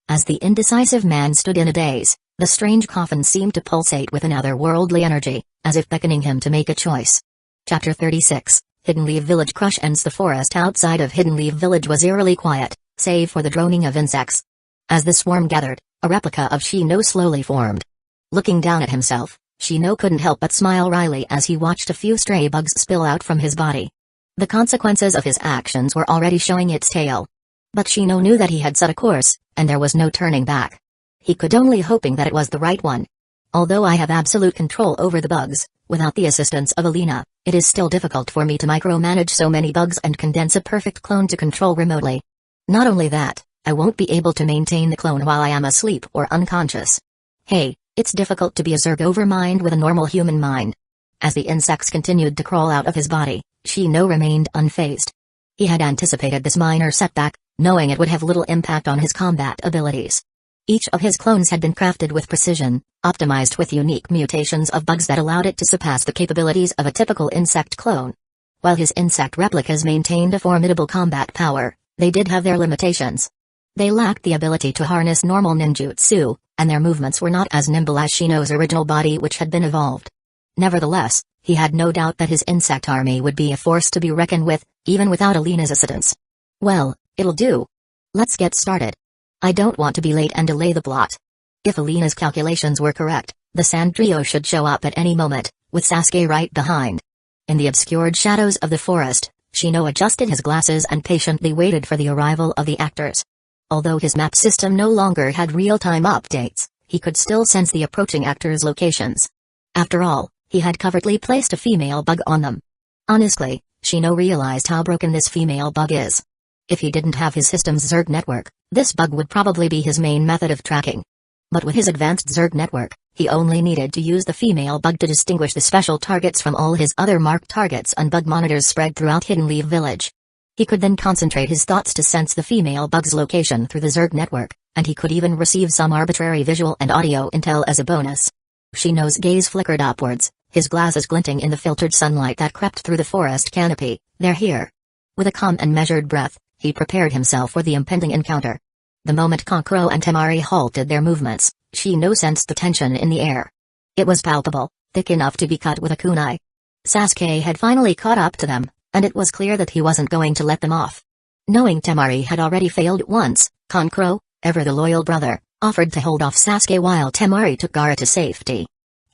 As the indecisive man stood in a daze, the strange coffin seemed to pulsate with an otherworldly energy, as if beckoning him to make a choice. Chapter 36, Hidden Leaf Village crush ends. The forest outside of Hidden Leaf Village was eerily quiet, save for the droning of insects. As the swarm gathered, a replica of Shino slowly formed. Looking down at himself, Shino couldn't help but smile wryly as he watched a few stray bugs spill out from his body. The consequences of his actions were already showing its tail. But Shino knew that he had set a course, and there was no turning back. He could only hoping that it was the right one. Although I have absolute control over the bugs, without the assistance of Alina, it is still difficult for me to micromanage so many bugs and condense a perfect clone to control remotely. Not only that, I won't be able to maintain the clone while I am asleep or unconscious. Hey, it's difficult to be a Zerg Overmind with a normal human mind. As the insects continued to crawl out of his body, Shino remained unfazed. He had anticipated this minor setback, knowing it would have little impact on his combat abilities. Each of his clones had been crafted with precision, optimized with unique mutations of bugs that allowed it to surpass the capabilities of a typical insect clone. While his insect replicas maintained a formidable combat power, they did have their limitations. They lacked the ability to harness normal ninjutsu, and their movements were not as nimble as Shino's original body, which had been evolved. Nevertheless, he had no doubt that his insect army would be a force to be reckoned with, even without Alina's assistance. Well, it'll do. Let's get started. I don't want to be late and delay the plot. If Alina's calculations were correct, the Sand Trio should show up at any moment, with Sasuke right behind. In the obscured shadows of the forest, Shino adjusted his glasses and patiently waited for the arrival of the actors. Although his map system no longer had real-time updates, he could still sense the approaching actors' locations. After all, he had covertly placed a female bug on them. Honestly, Shino realized how broken this female bug is. If he didn't have his system's Zerg network, this bug would probably be his main method of tracking. But with his advanced Zerg network, he only needed to use the female bug to distinguish the special targets from all his other marked targets and bug monitors spread throughout Hidden Leaf Village. He could then concentrate his thoughts to sense the female bug's location through the Zerg network, and he could even receive some arbitrary visual and audio intel as a bonus. Shino's gaze flickered upwards, his glasses glinting in the filtered sunlight that crept through the forest canopy. They're here. With a calm and measured breath, he prepared himself for the impending encounter. The moment Kankuro and Temari halted their movements, Shino sensed the tension in the air. It was palpable, thick enough to be cut with a kunai. Sasuke had finally caught up to them, and it was clear that he wasn't going to let them off. Knowing Temari had already failed once, Kankuro, ever the loyal brother, offered to hold off Sasuke while Temari took Gaara to safety.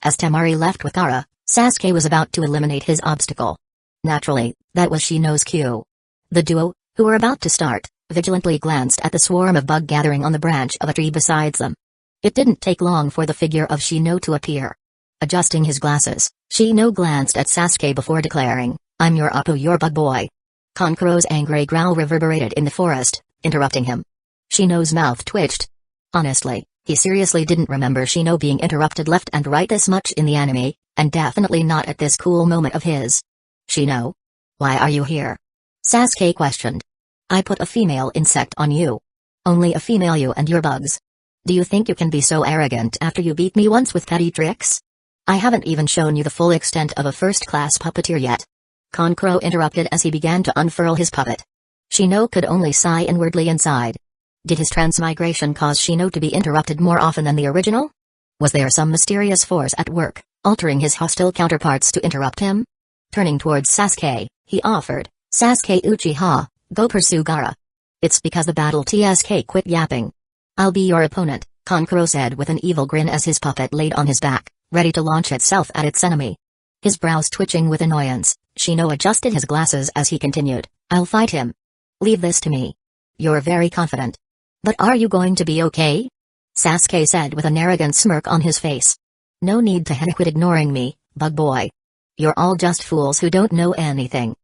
As Temari left with Gaara, Sasuke was about to eliminate his obstacle. Naturally, that was Shino's cue. The duo, who were about to start, vigilantly glanced at the swarm of bug gathering on the branch of a tree beside them. It didn't take long for the figure of Shino to appear. Adjusting his glasses, Shino glanced at Sasuke before declaring, "I'm your Appu, your bug boy." Kankuro's angry growl reverberated in the forest, interrupting him. Shino's mouth twitched. Honestly, he seriously didn't remember Shino being interrupted left and right this much in the anime, and definitely not at this cool moment of his. "Shino? Why are you here?" Sasuke questioned. "I put a female insect on you. Only a female, you and your bugs. Do you think you can be so arrogant after you beat me once with petty tricks? I haven't even shown you the full extent of a first-class puppeteer yet." Kankuro interrupted as he began to unfurl his puppet. Shino could only sigh inwardly inside. Did his transmigration cause Shino to be interrupted more often than the original? Was there some mysterious force at work, altering his hostile counterparts to interrupt him? Turning towards Sasuke, he offered, "Sasuke Uchiha, go pursue Gaara." "It's because the battle TSK quit yapping. I'll be your opponent," Kankuro said with an evil grin as his puppet laid on his back, ready to launch itself at its enemy. His brows twitching with annoyance, Shino adjusted his glasses as he continued, "I'll fight him. Leave this to me." "You're very confident. But are you going to be okay?" Sasuke said with an arrogant smirk on his face. No need to quit ignoring me, bug boy. You're all just fools who don't know anything.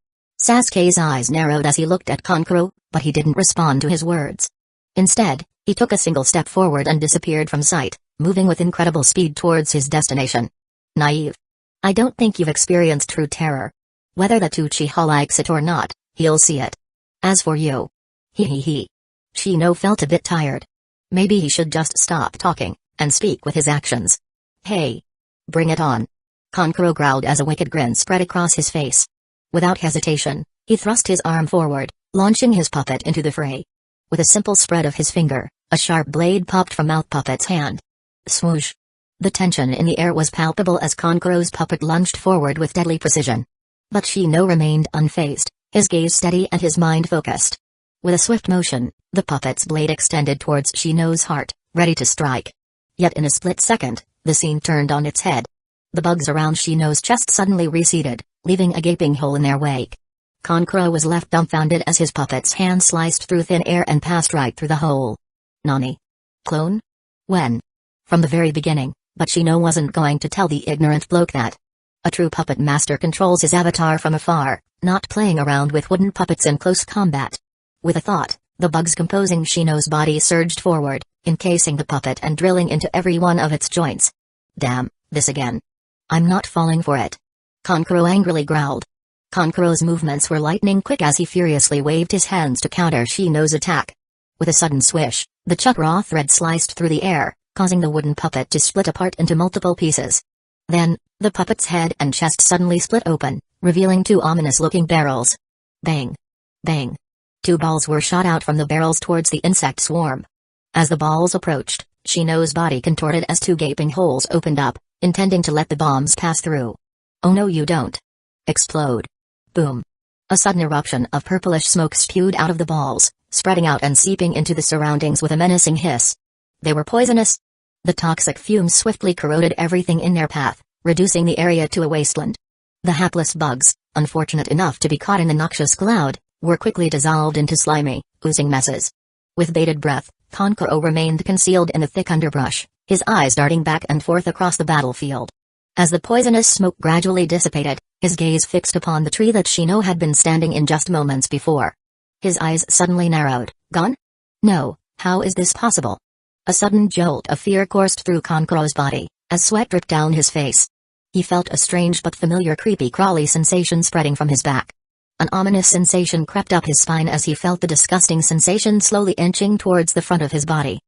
Sasuke's eyes narrowed as he looked at Kankuro, but he didn't respond to his words. Instead, he took a single step forward and disappeared from sight, moving with incredible speed towards his destination. Naive. I don't think you've experienced true terror. Whether the Uchiha likes it or not, he'll see it. As for you. He. Shino felt a bit tired. Maybe he should just stop talking, and speak with his actions. Hey. Bring it on. Kankuro growled as a wicked grin spread across his face. Without hesitation, he thrust his arm forward, launching his puppet into the fray. With a simple spread of his finger, a sharp blade popped from Mouth Puppet's hand. Swoosh. The tension in the air was palpable as Kankuro's puppet lunged forward with deadly precision. But Shino remained unfazed, his gaze steady and his mind focused. With a swift motion, the puppet's blade extended towards Shino's heart, ready to strike. Yet in a split second, the scene turned on its head. The bugs around Shino's chest suddenly receded, leaving a gaping hole in their wake. Kankuro was left dumbfounded as his puppet's hand sliced through thin air and passed right through the hole. Nani? Clone? When? From the very beginning, but Shino wasn't going to tell the ignorant bloke that. A true puppet master controls his avatar from afar, not playing around with wooden puppets in close combat. With a thought, the bugs composing Shino's body surged forward, encasing the puppet and drilling into every one of its joints. Damn, this again. I'm not falling for it. Kankuro angrily growled. Kankuro's movements were lightning quick as he furiously waved his hands to counter Shino's attack. With a sudden swish, the chakra thread sliced through the air, causing the wooden puppet to split apart into multiple pieces. Then, the puppet's head and chest suddenly split open, revealing two ominous-looking barrels. Bang! Bang! Two balls were shot out from the barrels towards the insect swarm. As the balls approached, Shino's body contorted as two gaping holes opened up, intending to let the bombs pass through. Oh no you don't. Explode. Boom. A sudden eruption of purplish smoke spewed out of the balls, spreading out and seeping into the surroundings with a menacing hiss. They were poisonous. The toxic fumes swiftly corroded everything in their path, reducing the area to a wasteland. The hapless bugs, unfortunate enough to be caught in the noxious cloud, were quickly dissolved into slimy, oozing messes. With bated breath, Kankuro remained concealed in the thick underbrush, his eyes darting back and forth across the battlefield. As the poisonous smoke gradually dissipated, his gaze fixed upon the tree that Shino had been standing in just moments before. His eyes suddenly narrowed. Gone? No, how is this possible? A sudden jolt of fear coursed through Kankuro's body, as sweat dripped down his face. He felt a strange but familiar creepy-crawly sensation spreading from his back. An ominous sensation crept up his spine as he felt the disgusting sensation slowly inching towards the front of his body.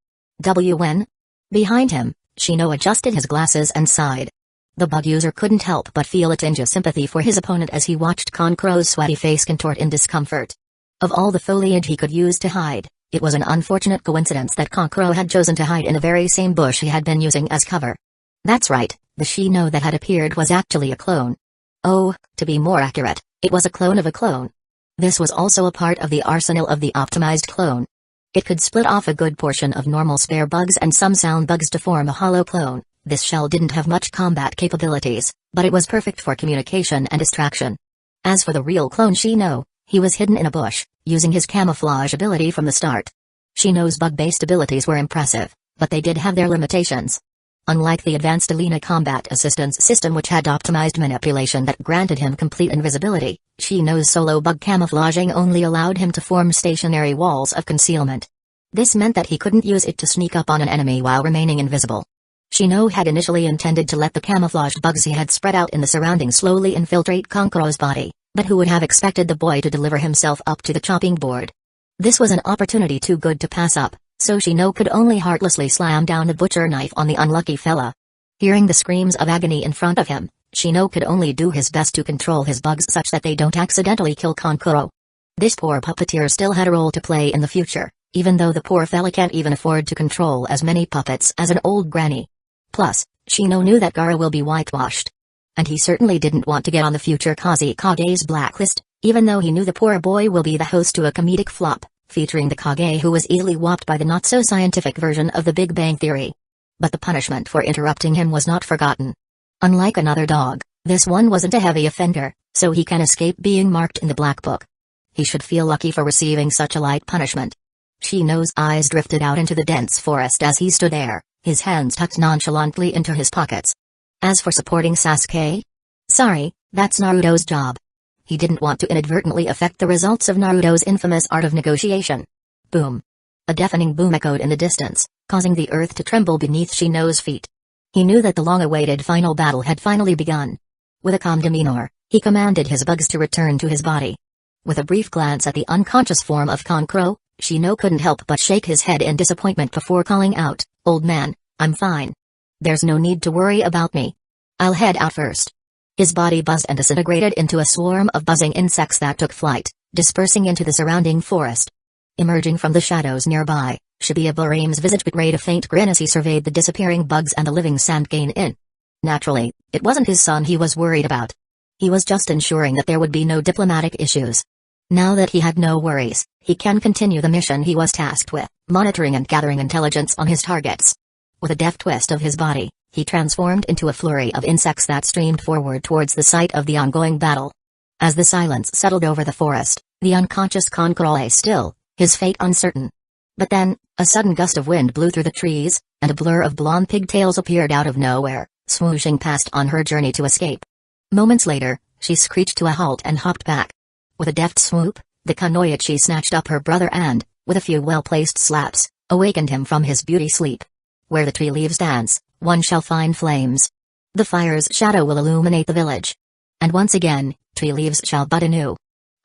When? Behind him, Shino adjusted his glasses and sighed. The bug user couldn't help but feel a tinge of sympathy for his opponent as he watched Kankuro's sweaty face contort in discomfort. Of all the foliage he could use to hide, it was an unfortunate coincidence that Kankuro had chosen to hide in the very same bush he had been using as cover. That's right, the Shino that had appeared was actually a clone. Oh, to be more accurate, it was a clone of a clone. This was also a part of the arsenal of the optimized clone. It could split off a good portion of normal spare bugs and some sound bugs to form a hollow clone. This shell didn't have much combat capabilities, but it was perfect for communication and distraction. As for the real clone Shino, he was hidden in a bush, using his camouflage ability from the start. Shino's bug-based abilities were impressive, but they did have their limitations. Unlike the advanced Alina combat assistance system which had optimized manipulation that granted him complete invisibility, Shino's solo bug camouflaging only allowed him to form stationary walls of concealment. This meant that he couldn't use it to sneak up on an enemy while remaining invisible. Shino had initially intended to let the camouflaged bugs he had spread out in the surroundings slowly infiltrate Kankuro's body, but who would have expected the boy to deliver himself up to the chopping board? This was an opportunity too good to pass up, so Shino could only heartlessly slam down the butcher knife on the unlucky fella. Hearing the screams of agony in front of him, Shino could only do his best to control his bugs such that they don't accidentally kill Kankuro. This poor puppeteer still had a role to play in the future, even though the poor fella can't even afford to control as many puppets as an old granny. Plus, Shino knew that Gaara will be whitewashed. And he certainly didn't want to get on the future Kazekage's blacklist, even though he knew the poor boy will be the host to a comedic flop, featuring the Kage who was easily whopped by the not-so-scientific version of the Big Bang Theory. But the punishment for interrupting him was not forgotten. Unlike another dog, this one wasn't a heavy offender, so he can escape being marked in the black book. He should feel lucky for receiving such a light punishment. Shino's eyes drifted out into the dense forest as he stood there, his hands tucked nonchalantly into his pockets. As for supporting Sasuke? Sorry, that's Naruto's job. He didn't want to inadvertently affect the results of Naruto's infamous art of negotiation. Boom. A deafening boom echoed in the distance, causing the earth to tremble beneath Shino's feet. He knew that the long-awaited final battle had finally begun. With a calm demeanor, he commanded his bugs to return to his body. With a brief glance at the unconscious form of Kankuro, Shino couldn't help but shake his head in disappointment before calling out, "Old man, I'm fine. There's no need to worry about me. I'll head out first." His body buzzed and disintegrated into a swarm of buzzing insects that took flight, dispersing into the surrounding forest. Emerging from the shadows nearby, Shibuya Barame's visage betrayed a faint grin as he surveyed the disappearing bugs and the living Sandgain in. Naturally, it wasn't his son he was worried about. He was just ensuring that there would be no diplomatic issues. Now that he had no worries, he can continue the mission he was tasked with, monitoring and gathering intelligence on his targets. With a deft twist of his body, he transformed into a flurry of insects that streamed forward towards the site of the ongoing battle. As the silence settled over the forest, the unconscious Kankuro lay still, his fate uncertain. But then, a sudden gust of wind blew through the trees, and a blur of blonde pigtails appeared out of nowhere, swooshing past on her journey to escape. Moments later, she screeched to a halt and hopped back. With a deft swoop, the Kunoichi snatched up her brother and, with a few well-placed slaps, awakened him from his beauty sleep. Where the tree leaves dance, one shall find flames. The fire's shadow will illuminate the village. And once again, tree leaves shall bud anew.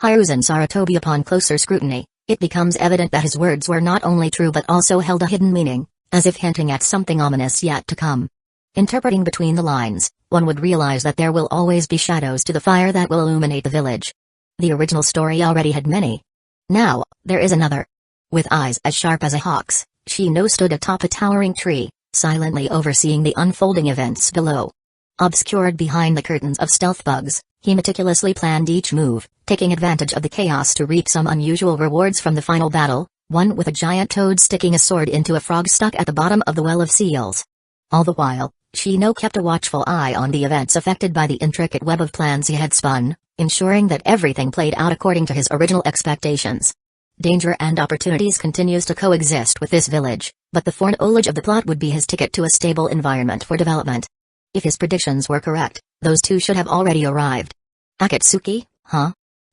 Hiruzen Sarutobi. Upon closer scrutiny, it becomes evident that his words were not only true but also held a hidden meaning, as if hinting at something ominous yet to come. Interpreting between the lines, one would realize that there will always be shadows to the fire that will illuminate the village. The original story already had many. Now, there is another. With eyes as sharp as a hawk's, Shino stood atop a towering tree, silently overseeing the unfolding events below. Obscured behind the curtains of stealth bugs, he meticulously planned each move, taking advantage of the chaos to reap some unusual rewards from the final battle, one with a giant toad sticking a sword into a frog stuck at the bottom of the well of seals. All the while, Shino kept a watchful eye on the events affected by the intricate web of plans he had spun, ensuring that everything played out according to his original expectations. Danger and opportunities continues to coexist with this village, but the foreknowledge of the plot would be his ticket to a stable environment for development. If his predictions were correct, those two should have already arrived. Akatsuki, huh?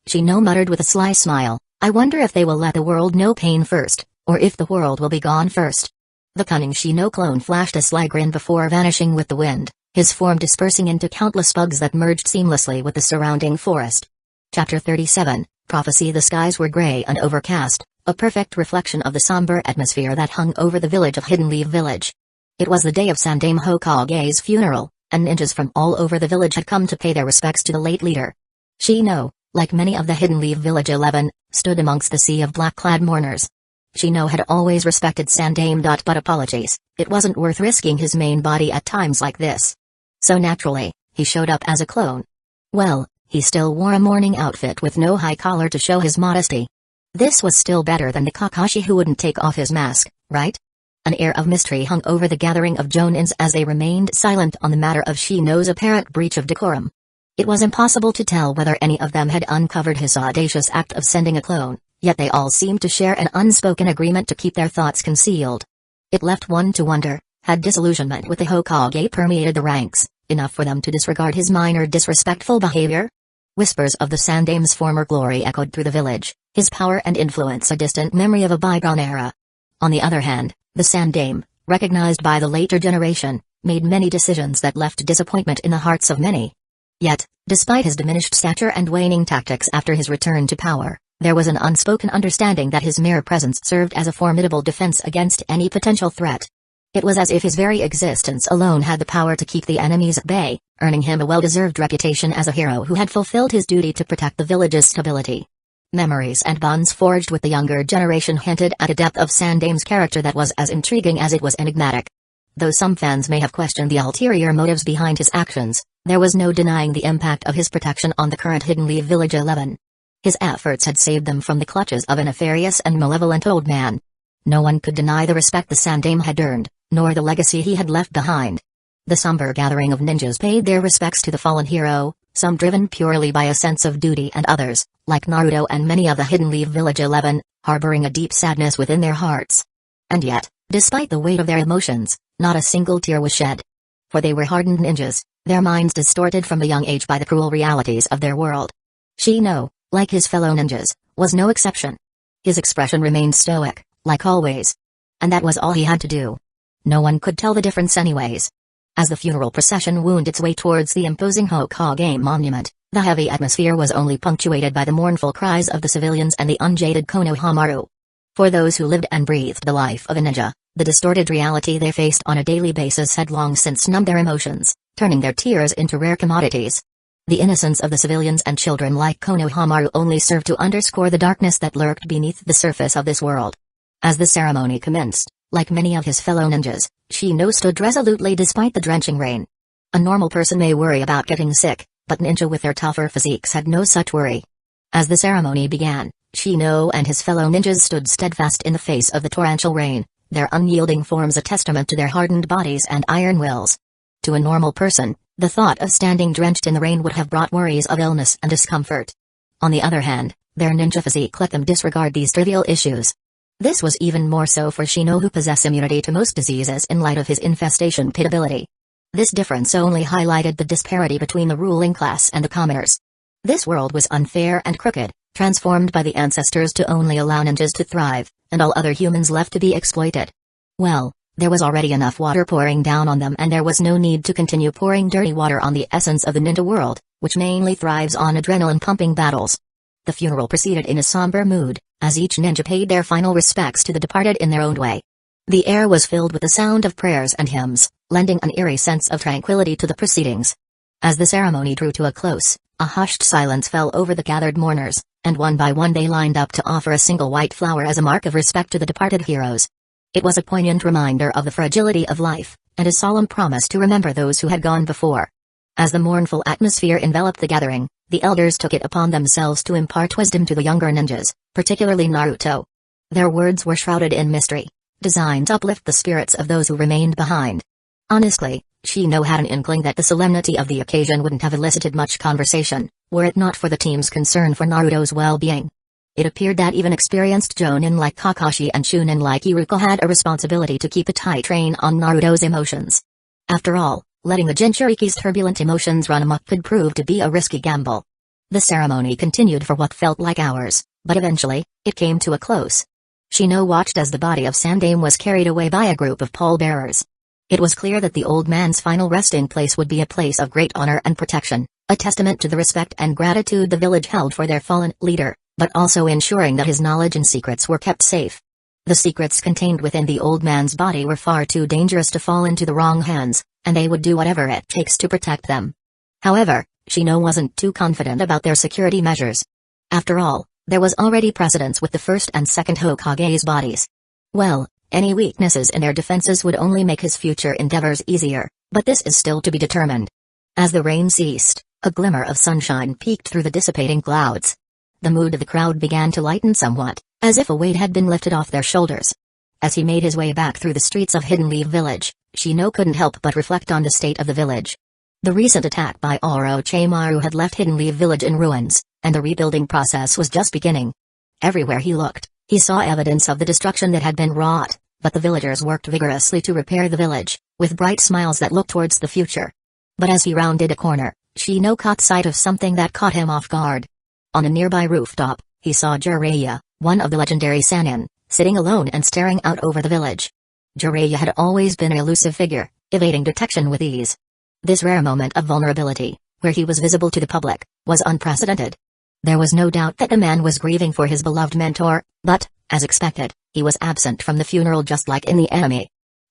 Shino muttered with a sly smile, I wonder if they will let the world know pain first, or if the world will be gone first. The cunning Shino clone flashed a sly grin before vanishing with the wind, his form dispersing into countless bugs that merged seamlessly with the surrounding forest. Chapter 37, Prophecy. The skies were gray and overcast, a perfect reflection of the somber atmosphere that hung over the village of Hidden Leaf Village. It was the day of Sandaime Hokage's funeral, and ninjas from all over the village had come to pay their respects to the late leader. Shino, like many of the Hidden Leaf Village 11, stood amongst the sea of black-clad mourners. Shino had always respected Sandaime. But apologies, it wasn't worth risking his main body at times like this. So naturally, he showed up as a clone. Well, he still wore a mourning outfit with no high collar to show his modesty. This was still better than the Kakashi who wouldn't take off his mask, right? An air of mystery hung over the gathering of Jonins as they remained silent on the matter of Shino's apparent breach of decorum. It was impossible to tell whether any of them had uncovered his audacious act of sending a clone, yet they all seemed to share an unspoken agreement to keep their thoughts concealed. It left one to wonder, had disillusionment with the Hokage permeated the ranks, enough for them to disregard his minor disrespectful behavior? Whispers of the Sandaime's former glory echoed through the village, his power and influence a distant memory of a bygone era. On the other hand, the Sandaime, recognized by the later generation, made many decisions that left disappointment in the hearts of many. Yet, despite his diminished stature and waning tactics after his return to power, there was an unspoken understanding that his mere presence served as a formidable defense against any potential threat. It was as if his very existence alone had the power to keep the enemies at bay, earning him a well-deserved reputation as a hero who had fulfilled his duty to protect the village's stability. Memories and bonds forged with the younger generation hinted at a depth of Sandaime's character that was as intriguing as it was enigmatic. Though some fans may have questioned the ulterior motives behind his actions, there was no denying the impact of his protection on the current Hidden Leaf Village 11. His efforts had saved them from the clutches of a nefarious and malevolent old man. No one could deny the respect the Sandaime had earned, nor the legacy he had left behind. The somber gathering of ninjas paid their respects to the fallen hero, some driven purely by a sense of duty and others, like Naruto and many of the Hidden Leaf Village 11, harboring a deep sadness within their hearts. And yet, despite the weight of their emotions, not a single tear was shed. For they were hardened ninjas, their minds distorted from a young age by the cruel realities of their world. Shino, like his fellow ninjas, was no exception. His expression remained stoic, like always. And that was all he had to do. No one could tell the difference anyways. As the funeral procession wound its way towards the imposing Hokage monument, the heavy atmosphere was only punctuated by the mournful cries of the civilians and the unjaded Konohamaru. For those who lived and breathed the life of a ninja, the distorted reality they faced on a daily basis had long since numbed their emotions, turning their tears into rare commodities. The innocence of the civilians and children like Konohamaru only served to underscore the darkness that lurked beneath the surface of this world. As the ceremony commenced, like many of his fellow ninjas, Shino stood resolutely despite the drenching rain. A normal person may worry about getting sick, but ninja with their tougher physiques had no such worry. As the ceremony began, Shino and his fellow ninjas stood steadfast in the face of the torrential rain, their unyielding forms a testament to their hardened bodies and iron wills. To a normal person, the thought of standing drenched in the rain would have brought worries of illness and discomfort. On the other hand, their ninja physique let them disregard these trivial issues. This was even more so for Shino, who possessed immunity to most diseases in light of his infestation pit ability. This difference only highlighted the disparity between the ruling class and the commoners. This world was unfair and crooked, transformed by the ancestors to only allow ninjas to thrive, and all other humans left to be exploited. Well, there was already enough water pouring down on them, and there was no need to continue pouring dirty water on the essence of the ninja world, which mainly thrives on adrenaline-pumping battles. The funeral proceeded in a somber mood, as each ninja paid their final respects to the departed in their own way. The air was filled with the sound of prayers and hymns, lending an eerie sense of tranquility to the proceedings. As the ceremony drew to a close, a hushed silence fell over the gathered mourners, and one by one they lined up to offer a single white flower as a mark of respect to the departed heroes. It was a poignant reminder of the fragility of life, and a solemn promise to remember those who had gone before. As the mournful atmosphere enveloped the gathering, the elders took it upon themselves to impart wisdom to the younger ninjas, particularly Naruto. Their words were shrouded in mystery, designed to uplift the spirits of those who remained behind. Honestly, Shino had an inkling that the solemnity of the occasion wouldn't have elicited much conversation, were it not for the team's concern for Naruto's well-being. It appeared that even experienced Jonin like Kakashi and Shunin like Iruko had a responsibility to keep a tight rein on Naruto's emotions. After all, letting the Jinchuriki's turbulent emotions run amok could prove to be a risky gamble. The ceremony continued for what felt like hours, but eventually, it came to a close. Shino watched as the body of Sandame was carried away by a group of pallbearers. It was clear that the old man's final resting place would be a place of great honor and protection, a testament to the respect and gratitude the village held for their fallen leader, but also ensuring that his knowledge and secrets were kept safe. The secrets contained within the old man's body were far too dangerous to fall into the wrong hands, and they would do whatever it takes to protect them. However, Shino wasn't too confident about their security measures. After all, there was already precedence with the first and second Hokage's bodies. Well, any weaknesses in their defenses would only make his future endeavors easier, but this is still to be determined. As the rain ceased, a glimmer of sunshine peeked through the dissipating clouds. The mood of the crowd began to lighten somewhat, as if a weight had been lifted off their shoulders. As he made his way back through the streets of Hidden Leaf Village, Shino couldn't help but reflect on the state of the village. The recent attack by Orochimaru had left Hidden Leaf Village in ruins, and the rebuilding process was just beginning. Everywhere he looked, he saw evidence of the destruction that had been wrought, but the villagers worked vigorously to repair the village, with bright smiles that looked towards the future. But as he rounded a corner, Shino caught sight of something that caught him off guard. On a nearby rooftop, he saw Jiraiya, one of the legendary Sannin, sitting alone and staring out over the village. Jiraiya had always been an elusive figure, evading detection with ease. This rare moment of vulnerability, where he was visible to the public, was unprecedented. There was no doubt that the man was grieving for his beloved mentor, but, as expected, he was absent from the funeral just like in the anime.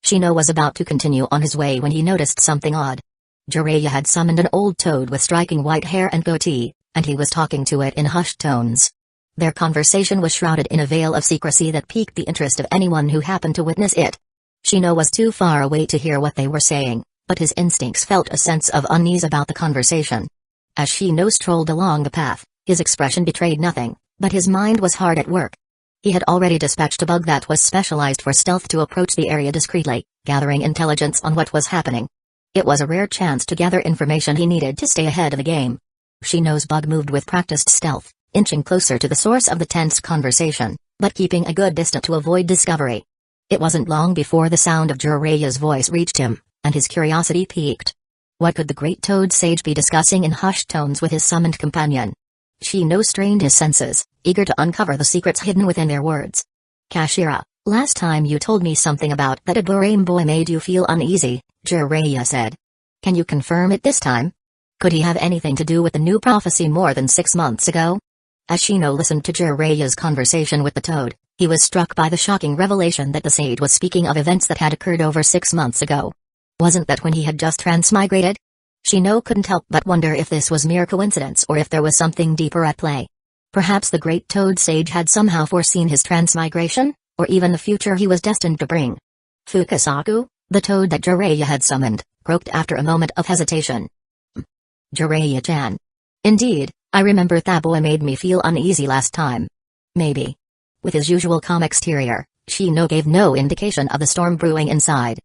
Shino was about to continue on his way when he noticed something odd. Jiraiya had summoned an old toad with striking white hair and goatee, and he was talking to it in hushed tones. Their conversation was shrouded in a veil of secrecy that piqued the interest of anyone who happened to witness it. Shino was too far away to hear what they were saying, but his instincts felt a sense of unease about the conversation. As Shino strolled along the path, his expression betrayed nothing, but his mind was hard at work. He had already dispatched a bug that was specialized for stealth to approach the area discreetly, gathering intelligence on what was happening. It was a rare chance to gather information he needed to stay ahead of the game. Shino's bug moved with practiced stealth, inching closer to the source of the tense conversation, but keeping a good distance to avoid discovery. It wasn't long before the sound of Jiraiya's voice reached him, and his curiosity piqued. What could the great toad sage be discussing in hushed tones with his summoned companion? Shino strained his senses, eager to uncover the secrets hidden within their words. Kashira, last time you told me something about that a Burame boy made you feel uneasy, Jiraiya said. Can you confirm it this time? Could he have anything to do with the new prophecy more than 6 months ago? As Shino listened to Jiraiya's conversation with the toad, he was struck by the shocking revelation that the sage was speaking of events that had occurred over 6 months ago. Wasn't that when he had just transmigrated? Shino couldn't help but wonder if this was mere coincidence or if there was something deeper at play. Perhaps the great toad sage had somehow foreseen his transmigration, or even the future he was destined to bring. Fukasaku, the toad that Jiraiya had summoned, croaked after a moment of hesitation. Jiraiya-chan. Indeed, I remember that boy made me feel uneasy last time. Maybe. With his usual calm exterior, Shino gave no indication of the storm brewing inside.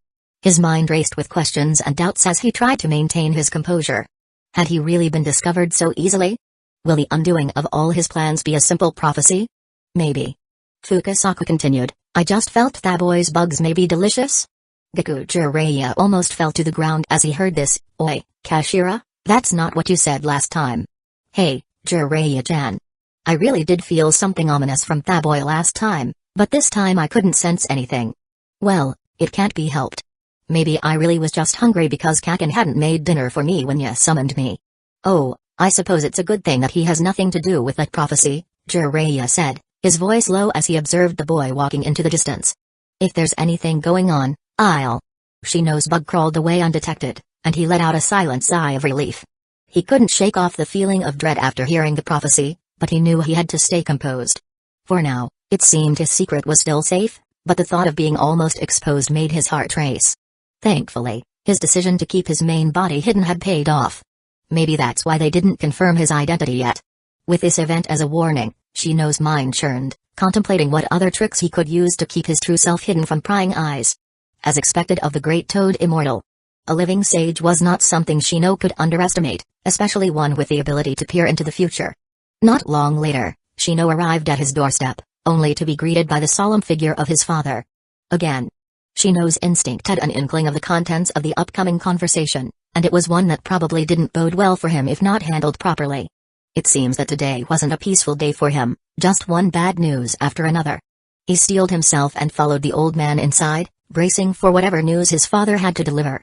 His mind raced with questions and doubts as he tried to maintain his composure. Had he really been discovered so easily? Will the undoing of all his plans be a simple prophecy? Maybe. Fukasaku continued, I just felt that boy's bugs may be delicious. Gaku Jiraiya almost fell to the ground as he heard this. Oi, Kashira, that's not what you said last time. Hey, Jiraiya-chan. I really did feel something ominous from that boy last time, but this time I couldn't sense anything. Well, it can't be helped. Maybe I really was just hungry because Kakin hadn't made dinner for me when you summoned me. Oh, I suppose it's a good thing that he has nothing to do with that prophecy, Jiraiya said, his voice low as he observed the boy walking into the distance. If there's anything going on, I'll... Shino's bug crawled away undetected, and he let out a silent sigh of relief. He couldn't shake off the feeling of dread after hearing the prophecy, but he knew he had to stay composed. For now, it seemed his secret was still safe, but the thought of being almost exposed made his heart race. Thankfully, his decision to keep his main body hidden had paid off. Maybe that's why they didn't confirm his identity yet. With this event as a warning, Shino's mind churned, contemplating what other tricks he could use to keep his true self hidden from prying eyes. As expected of the great toad immortal, a living sage was not something Shino could underestimate, especially one with the ability to peer into the future. Not long later, Shino arrived at his doorstep, only to be greeted by the solemn figure of his father. Again. Shino's instinct had an inkling of the contents of the upcoming conversation, and it was one that probably didn't bode well for him if not handled properly. It seems that today wasn't a peaceful day for him, just one bad news after another. He steeled himself and followed the old man inside, bracing for whatever news his father had to deliver.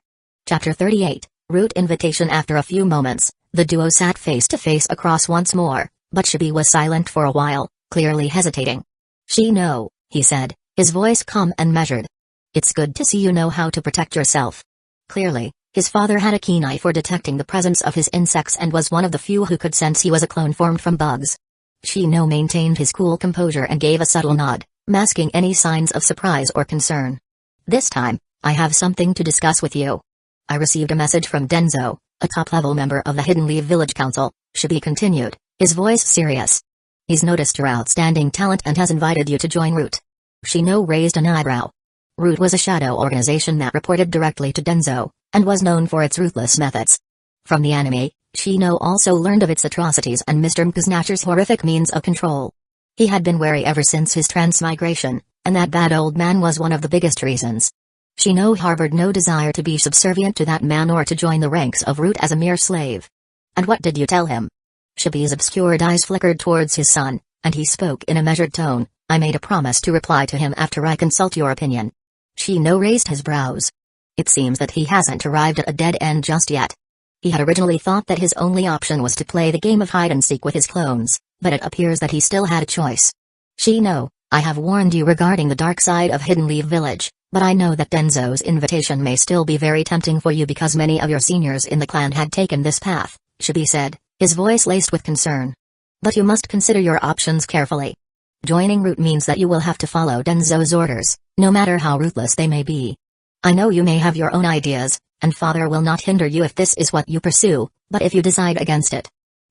Chapter 38, Root Invitation. After a few moments, the duo sat face to face across once more, but Shibi was silent for a while, clearly hesitating. Shino, he said, his voice calm and measured. It's good to see you know how to protect yourself. Clearly, his father had a keen eye for detecting the presence of his insects and was one of the few who could sense he was a clone formed from bugs. Shino maintained his cool composure and gave a subtle nod, masking any signs of surprise or concern. This time, I have something to discuss with you. I received a message from Denzo, a top-level member of the Hidden Leaf Village Council, Shibi continued, his voice serious. He's noticed your outstanding talent and has invited you to join Root. Shino raised an eyebrow. Root was a shadow organization that reported directly to Denzo, and was known for its ruthless methods. From the anime, Shino also learned of its atrocities and Mr. Mkuznatcher's horrific means of control. He had been wary ever since his transmigration, and that bad old man was one of the biggest reasons. Shino harbored no desire to be subservient to that man or to join the ranks of Root as a mere slave. And what did you tell him? Shibi's obscured eyes flickered towards his son, and he spoke in a measured tone. I made a promise to reply to him after I consult your opinion. Shino raised his brows. It seems that he hasn't arrived at a dead end just yet. He had originally thought that his only option was to play the game of hide-and-seek with his clones, but it appears that he still had a choice. Shino, I have warned you regarding the dark side of Hidden Leaf Village, but I know that Denzo's invitation may still be very tempting for you because many of your seniors in the clan had taken this path, Shibi said, his voice laced with concern. But you must consider your options carefully. Joining Root means that you will have to follow Denzo's orders, no matter how ruthless they may be. I know you may have your own ideas, and father will not hinder you if this is what you pursue, but if you decide against it.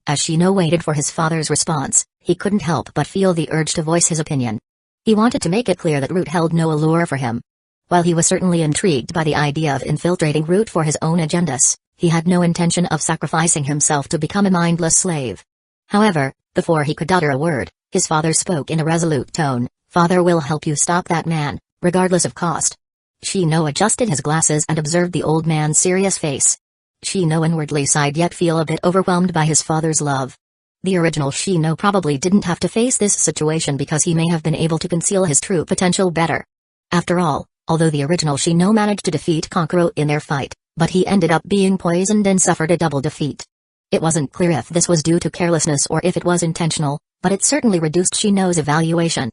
As Shino waited for his father's response, he couldn't help but feel the urge to voice his opinion. He wanted to make it clear that Root held no allure for him. While he was certainly intrigued by the idea of infiltrating Root for his own agendas, he had no intention of sacrificing himself to become a mindless slave. However, before he could utter a word, his father spoke in a resolute tone. "Father will help you stop that man, regardless of cost." Shino adjusted his glasses and observed the old man's serious face. Shino inwardly sighed yet feel a bit overwhelmed by his father's love. The original Shino probably didn't have to face this situation because he may have been able to conceal his true potential better. After all, although the original Shino managed to defeat Kankuro in their fight, but he ended up being poisoned and suffered a double defeat. It wasn't clear if this was due to carelessness or if it was intentional, but it certainly reduced Shino's evaluation.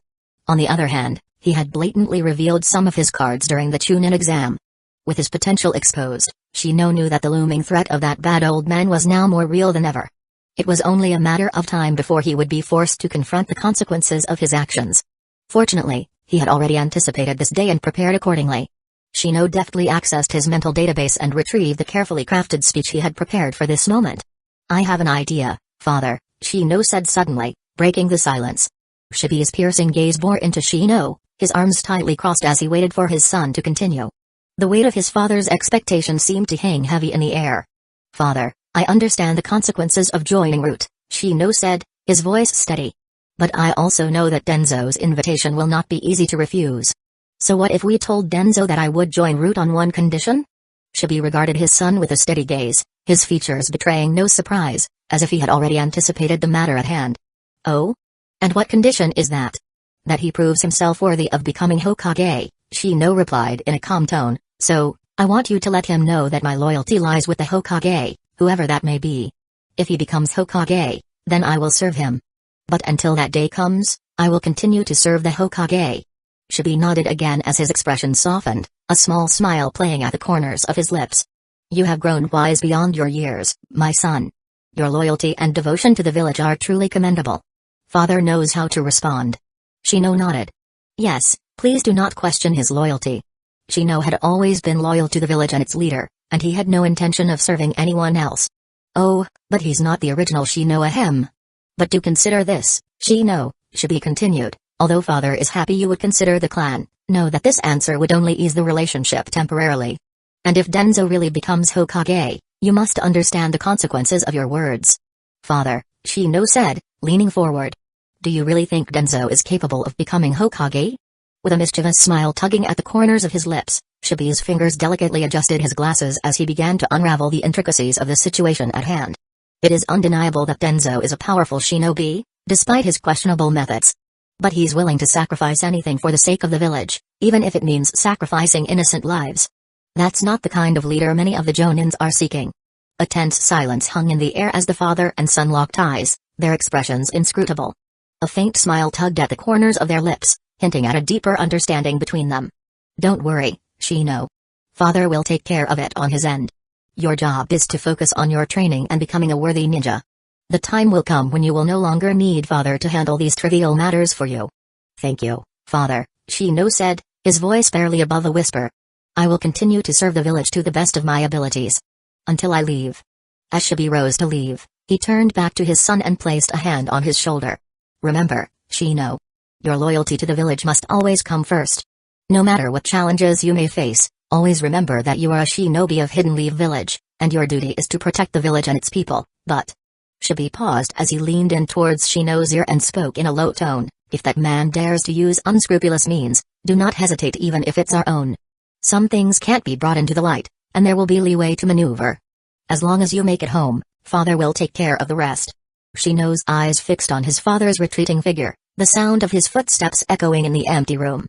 On the other hand, he had blatantly revealed some of his cards during the Chunin exam. With his potential exposed, Shino knew that the looming threat of that bad old man was now more real than ever. It was only a matter of time before he would be forced to confront the consequences of his actions. Fortunately, he had already anticipated this day and prepared accordingly. Shino deftly accessed his mental database and retrieved the carefully crafted speech he had prepared for this moment. "I have an idea, father," Shino said suddenly, breaking the silence. Shibi's piercing gaze bore into Shino, his arms tightly crossed as he waited for his son to continue. The weight of his father's expectation seemed to hang heavy in the air. "Father, I understand the consequences of joining Root," Shino said, his voice steady. "But I also know that Denzo's invitation will not be easy to refuse. So what if we told Denzo that I would join Root on one condition?" Shibi regarded his son with a steady gaze, his features betraying no surprise, as if he had already anticipated the matter at hand. "Oh? And what condition is that?" "That he proves himself worthy of becoming Hokage," Shino replied in a calm tone. "So, I want you to let him know that my loyalty lies with the Hokage, whoever that may be. If he becomes Hokage, then I will serve him. But until that day comes, I will continue to serve the Hokage." Shibi nodded again as his expression softened, a small smile playing at the corners of his lips. "You have grown wise beyond your years, my son. Your loyalty and devotion to the village are truly commendable." Father knows how to respond. Shino nodded. "Yes, please do not question his loyalty." Shino had always been loyal to the village and its leader, and he had no intention of serving anyone else. "Oh, but he's not the original Shino ahem. But do consider this, Shino," Shibi continued, "although father is happy you would consider the clan, know that this answer would only ease the relationship temporarily. And if Denzo really becomes Hokage, you must understand the consequences of your words." "Father," Shino said, leaning forward. "Do you really think Denzo is capable of becoming Hokage?" With a mischievous smile tugging at the corners of his lips, Shibi's fingers delicately adjusted his glasses as he began to unravel the intricacies of the situation at hand. "It is undeniable that Denzo is a powerful shinobi, despite his questionable methods. But he's willing to sacrifice anything for the sake of the village, even if it means sacrificing innocent lives. That's not the kind of leader many of the Jonins are seeking." A tense silence hung in the air as the father and son locked eyes, their expressions inscrutable. A faint smile tugged at the corners of their lips, hinting at a deeper understanding between them. "Don't worry, Shino. Father will take care of it on his end. Your job is to focus on your training and becoming a worthy ninja. The time will come when you will no longer need father to handle these trivial matters for you." "Thank you, father," Shino said, his voice barely above a whisper. "I will continue to serve the village to the best of my abilities. Until I leave." As Shibi rose to leave, he turned back to his son and placed a hand on his shoulder. "Remember, Shino. Your loyalty to the village must always come first. No matter what challenges you may face, always remember that you are a shinobi of Hidden Leaf Village, and your duty is to protect the village and its people, but—" Shibi paused as he leaned in towards Shino's ear and spoke in a low tone, "If that man dares to use unscrupulous means, do not hesitate even if it's our own. Some things can't be brought into the light, and there will be leeway to maneuver. As long as you make it home, father will take care of the rest." Shino's eyes fixed on his father's retreating figure, the sound of his footsteps echoing in the empty room.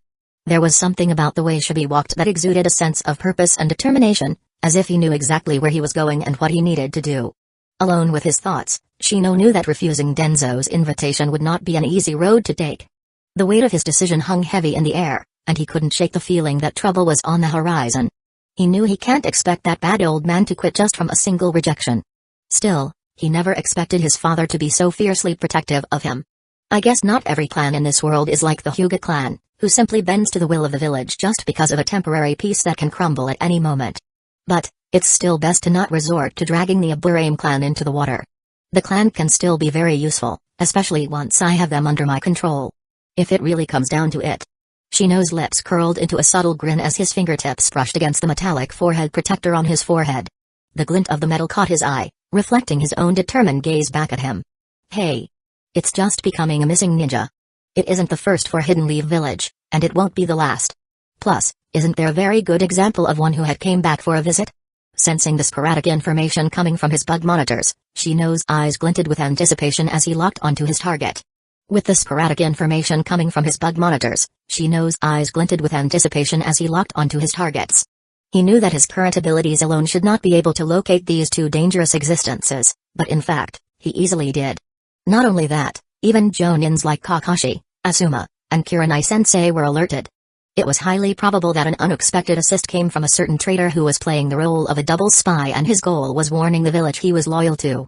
There was something about the way Shibi walked that exuded a sense of purpose and determination, as if he knew exactly where he was going and what he needed to do. Alone with his thoughts, Shino knew that refusing Denzo's invitation would not be an easy road to take. The weight of his decision hung heavy in the air, and he couldn't shake the feeling that trouble was on the horizon. He knew he can't expect that bad old man to quit just from a single rejection. Still, he never expected his father to be so fiercely protective of him. I guess not every clan in this world is like the Hyuga clan, who simply bends to the will of the village just because of a temporary peace that can crumble at any moment. But, it's still best to not resort to dragging the Aburame clan into the water. The clan can still be very useful, especially once I have them under my control. If it really comes down to it. Shino's lips curled into a subtle grin as his fingertips brushed against the metallic forehead protector on his forehead. The glint of the metal caught his eye, reflecting his own determined gaze back at him. Hey. It's just becoming a missing ninja. It isn't the first for Hidden Leaf Village, and it won't be the last. Plus, isn't there a very good example of one who had came back for a visit? Sensing the sporadic information coming from his bug monitors, Shino's eyes glinted with anticipation as he locked onto his target. With the sporadic information coming from his bug monitors, Shino's eyes glinted with anticipation as he locked onto his targets. He knew that his current abilities alone should not be able to locate these two dangerous existences, but in fact, he easily did. Not only that, even Jonins like Kakashi, Asuma, and Kurenai-sensei were alerted. It was highly probable that an unexpected assist came from a certain traitor who was playing the role of a double spy, and his goal was warning the village he was loyal to.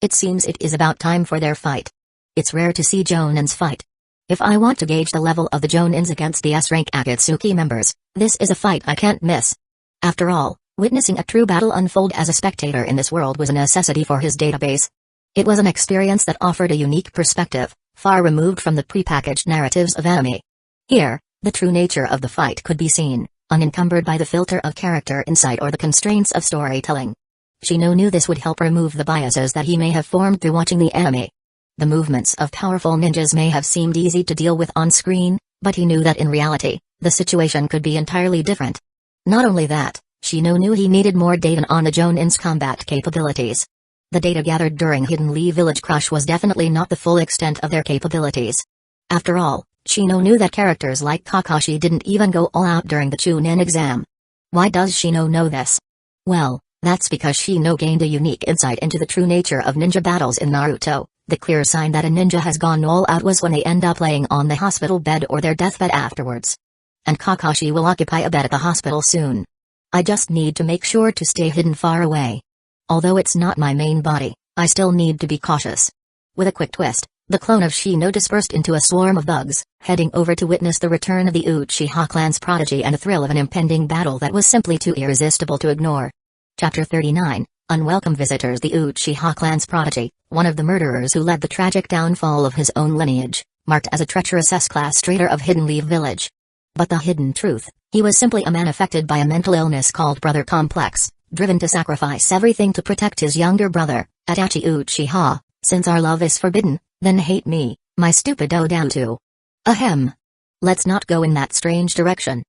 It seems it is about time for their fight. It's rare to see Jonins fight. If I want to gauge the level of the Jonins against the S-rank Akatsuki members, this is a fight I can't miss. After all, witnessing a true battle unfold as a spectator in this world was a necessity for his database. It was an experience that offered a unique perspective, far removed from the prepackaged narratives of anime. Here, the true nature of the fight could be seen, unencumbered by the filter of character insight or the constraints of storytelling. Shino knew this would help remove the biases that he may have formed through watching the anime. The movements of powerful ninjas may have seemed easy to deal with on screen, but he knew that in reality, the situation could be entirely different. Not only that, Shino knew he needed more data on the Jonin's combat capabilities. The data gathered during Hidden Leaf Village Crush was definitely not the full extent of their capabilities. After all, Shino knew that characters like Kakashi didn't even go all out during the Chunin exam. Why does Shino know this? Well, that's because Shino gained a unique insight into the true nature of ninja battles in Naruto. The clear sign that a ninja has gone all out was when they end up laying on the hospital bed or their deathbed afterwards. And Kakashi will occupy a bed at the hospital soon. I just need to make sure to stay hidden far away. Although it's not my main body, I still need to be cautious. With a quick twist, the clone of Shino dispersed into a swarm of bugs, heading over to witness the return of the Uchiha clan's prodigy and a thrill of an impending battle that was simply too irresistible to ignore. Chapter 39, Unwelcome Visitors. The Uchiha clan's prodigy, one of the murderers who led the tragic downfall of his own lineage, marked as a treacherous S-class traitor of Hidden Leaf Village. But the hidden truth, he was simply a man affected by a mental illness called brother complex, driven to sacrifice everything to protect his younger brother, Itachi Uchiha. Since our love is forbidden, then hate me, my stupid Odantu. Ahem. Let's not go in that strange direction.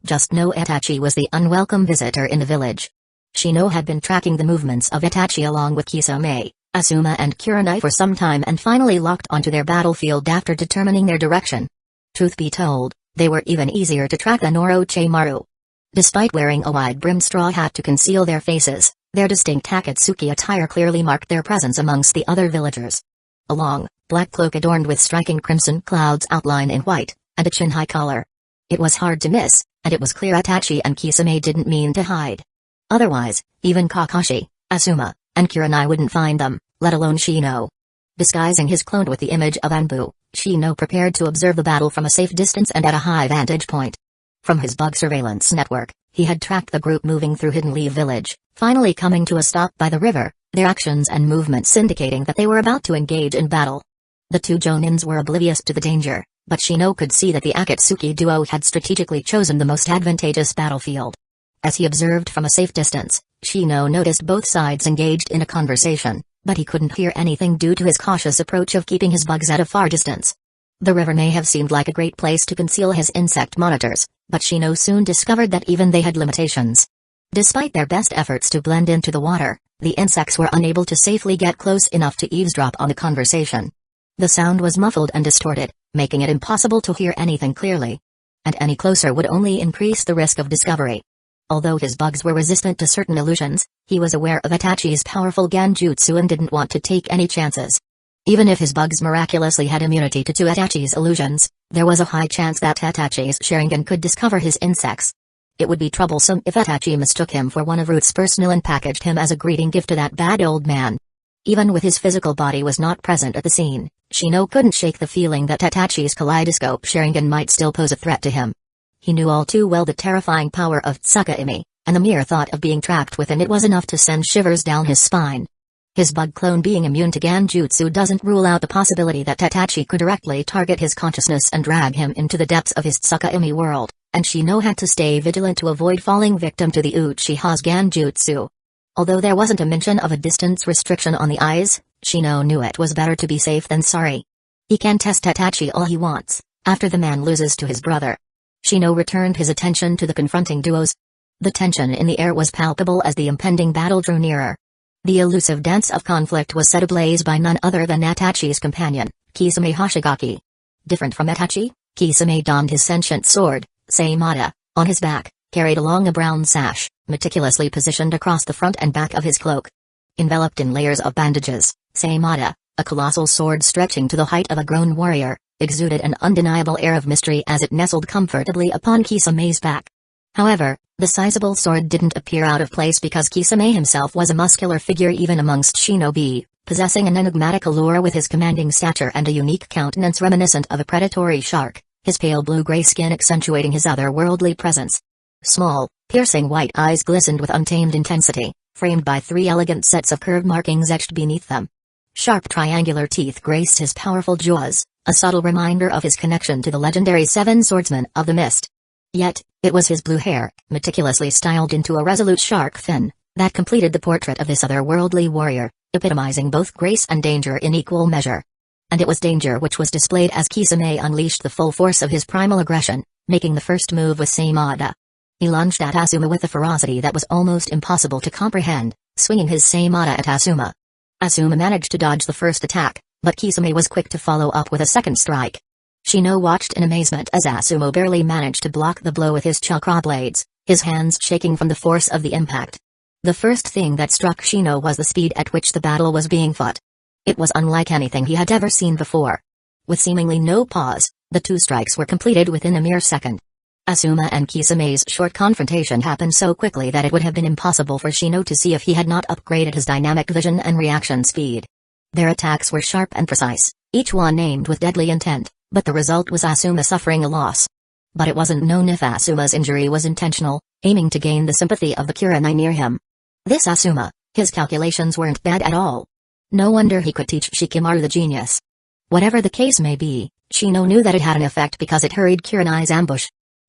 Just know Itachi was the unwelcome visitor in the village. Shino had been tracking the movements of Itachi along with Kisame, Asuma and Kurenai for some time and finally locked onto their battlefield after determining their direction. Truth be told, they were even easier to track than Orochimaru. Despite wearing a wide-brimmed straw hat to conceal their faces, their distinct Akatsuki attire clearly marked their presence amongst the other villagers. A long, black cloak adorned with striking crimson clouds outlined in white, and a chin-high collar. It was hard to miss, and it was clear Itachi and Kisame didn't mean to hide. Otherwise, even Kakashi, Asuma, and Kurenai wouldn't find them, let alone Shino. Disguising his clone with the image of Anbu, Shino prepared to observe the battle from a safe distance and at a high vantage point. From his bug surveillance network, he had tracked the group moving through Hidden Leaf Village, finally coming to a stop by the river, their actions and movements indicating that they were about to engage in battle. The two Jonins were oblivious to the danger, but Shino could see that the Akatsuki duo had strategically chosen the most advantageous battlefield. As he observed from a safe distance, Shino noticed both sides engaged in a conversation, but he couldn't hear anything due to his cautious approach of keeping his bugs at a far distance. The river may have seemed like a great place to conceal his insect monitors, but Shino soon discovered that even they had limitations. Despite their best efforts to blend into the water, the insects were unable to safely get close enough to eavesdrop on the conversation. The sound was muffled and distorted, making it impossible to hear anything clearly. And any closer would only increase the risk of discovery. Although his bugs were resistant to certain illusions, he was aware of Itachi's powerful Genjutsu and didn't want to take any chances. Even if his bugs miraculously had immunity to Itachi's illusions, there was a high chance that Itachi's Sharingan could discover his insects. It would be troublesome if Itachi mistook him for one of Root's personnel and packaged him as a greeting gift to that bad old man. Even with his physical body was not present at the scene, Shino couldn't shake the feeling that Itachi's kaleidoscope Sharingan might still pose a threat to him. He knew all too well the terrifying power of Tsukuyomi, and the mere thought of being trapped within it was enough to send shivers down his spine. His bug clone being immune to Genjutsu doesn't rule out the possibility that Tatachi could directly target his consciousness and drag him into the depths of his Tsukahime world, and Shino had to stay vigilant to avoid falling victim to the Uchiha's Genjutsu. Although there wasn't a mention of a distance restriction on the eyes, Shino knew it was better to be safe than sorry. He can test Tatachi all he wants, after the man loses to his brother. Shino returned his attention to the confronting duos. The tension in the air was palpable as the impending battle drew nearer. The elusive dance of conflict was set ablaze by none other than Itachi's companion, Kisame Hoshigaki. Different from Itachi, Kisame donned his sentient sword, Seimata, on his back, carried along a brown sash, meticulously positioned across the front and back of his cloak. Enveloped in layers of bandages, Seimata, a colossal sword stretching to the height of a grown warrior, exuded an undeniable air of mystery as it nestled comfortably upon Kisame's back. However, the sizable sword didn't appear out of place because Kisame himself was a muscular figure even amongst shinobi, possessing an enigmatic allure with his commanding stature and a unique countenance reminiscent of a predatory shark, his pale blue-gray skin accentuating his otherworldly presence. Small, piercing white eyes glistened with untamed intensity, framed by 3 elegant sets of curved markings etched beneath them. Sharp triangular teeth graced his powerful jaws, a subtle reminder of his connection to the legendary 7 swordsmen of the mist. Yet, it was his blue hair, meticulously styled into a resolute shark fin, that completed the portrait of this otherworldly warrior, epitomizing both grace and danger in equal measure. And it was danger which was displayed as Kisame unleashed the full force of his primal aggression, making the first move with Seimata. He lunged at Asuma with a ferocity that was almost impossible to comprehend, swinging his Seimata at Asuma. Asuma managed to dodge the first attack, but Kisame was quick to follow up with a second strike. Shino watched in amazement as Asuma barely managed to block the blow with his chakra blades, his hands shaking from the force of the impact. The first thing that struck Shino was the speed at which the battle was being fought. It was unlike anything he had ever seen before. With seemingly no pause, the 2 strikes were completed within a mere second. Asuma and Kisame's short confrontation happened so quickly that it would have been impossible for Shino to see if he had not upgraded his dynamic vision and reaction speed. Their attacks were sharp and precise, each one aimed with deadly intent, but the result was Asuma suffering a loss. But it wasn't known if Asuma's injury was intentional, aiming to gain the sympathy of the Kurenai near him. This Asuma, his calculations weren't bad at all. No wonder he could teach Shikamaru the genius. Whatever the case may be, Shino knew that it had an effect because it hurried Kurenai's ambush.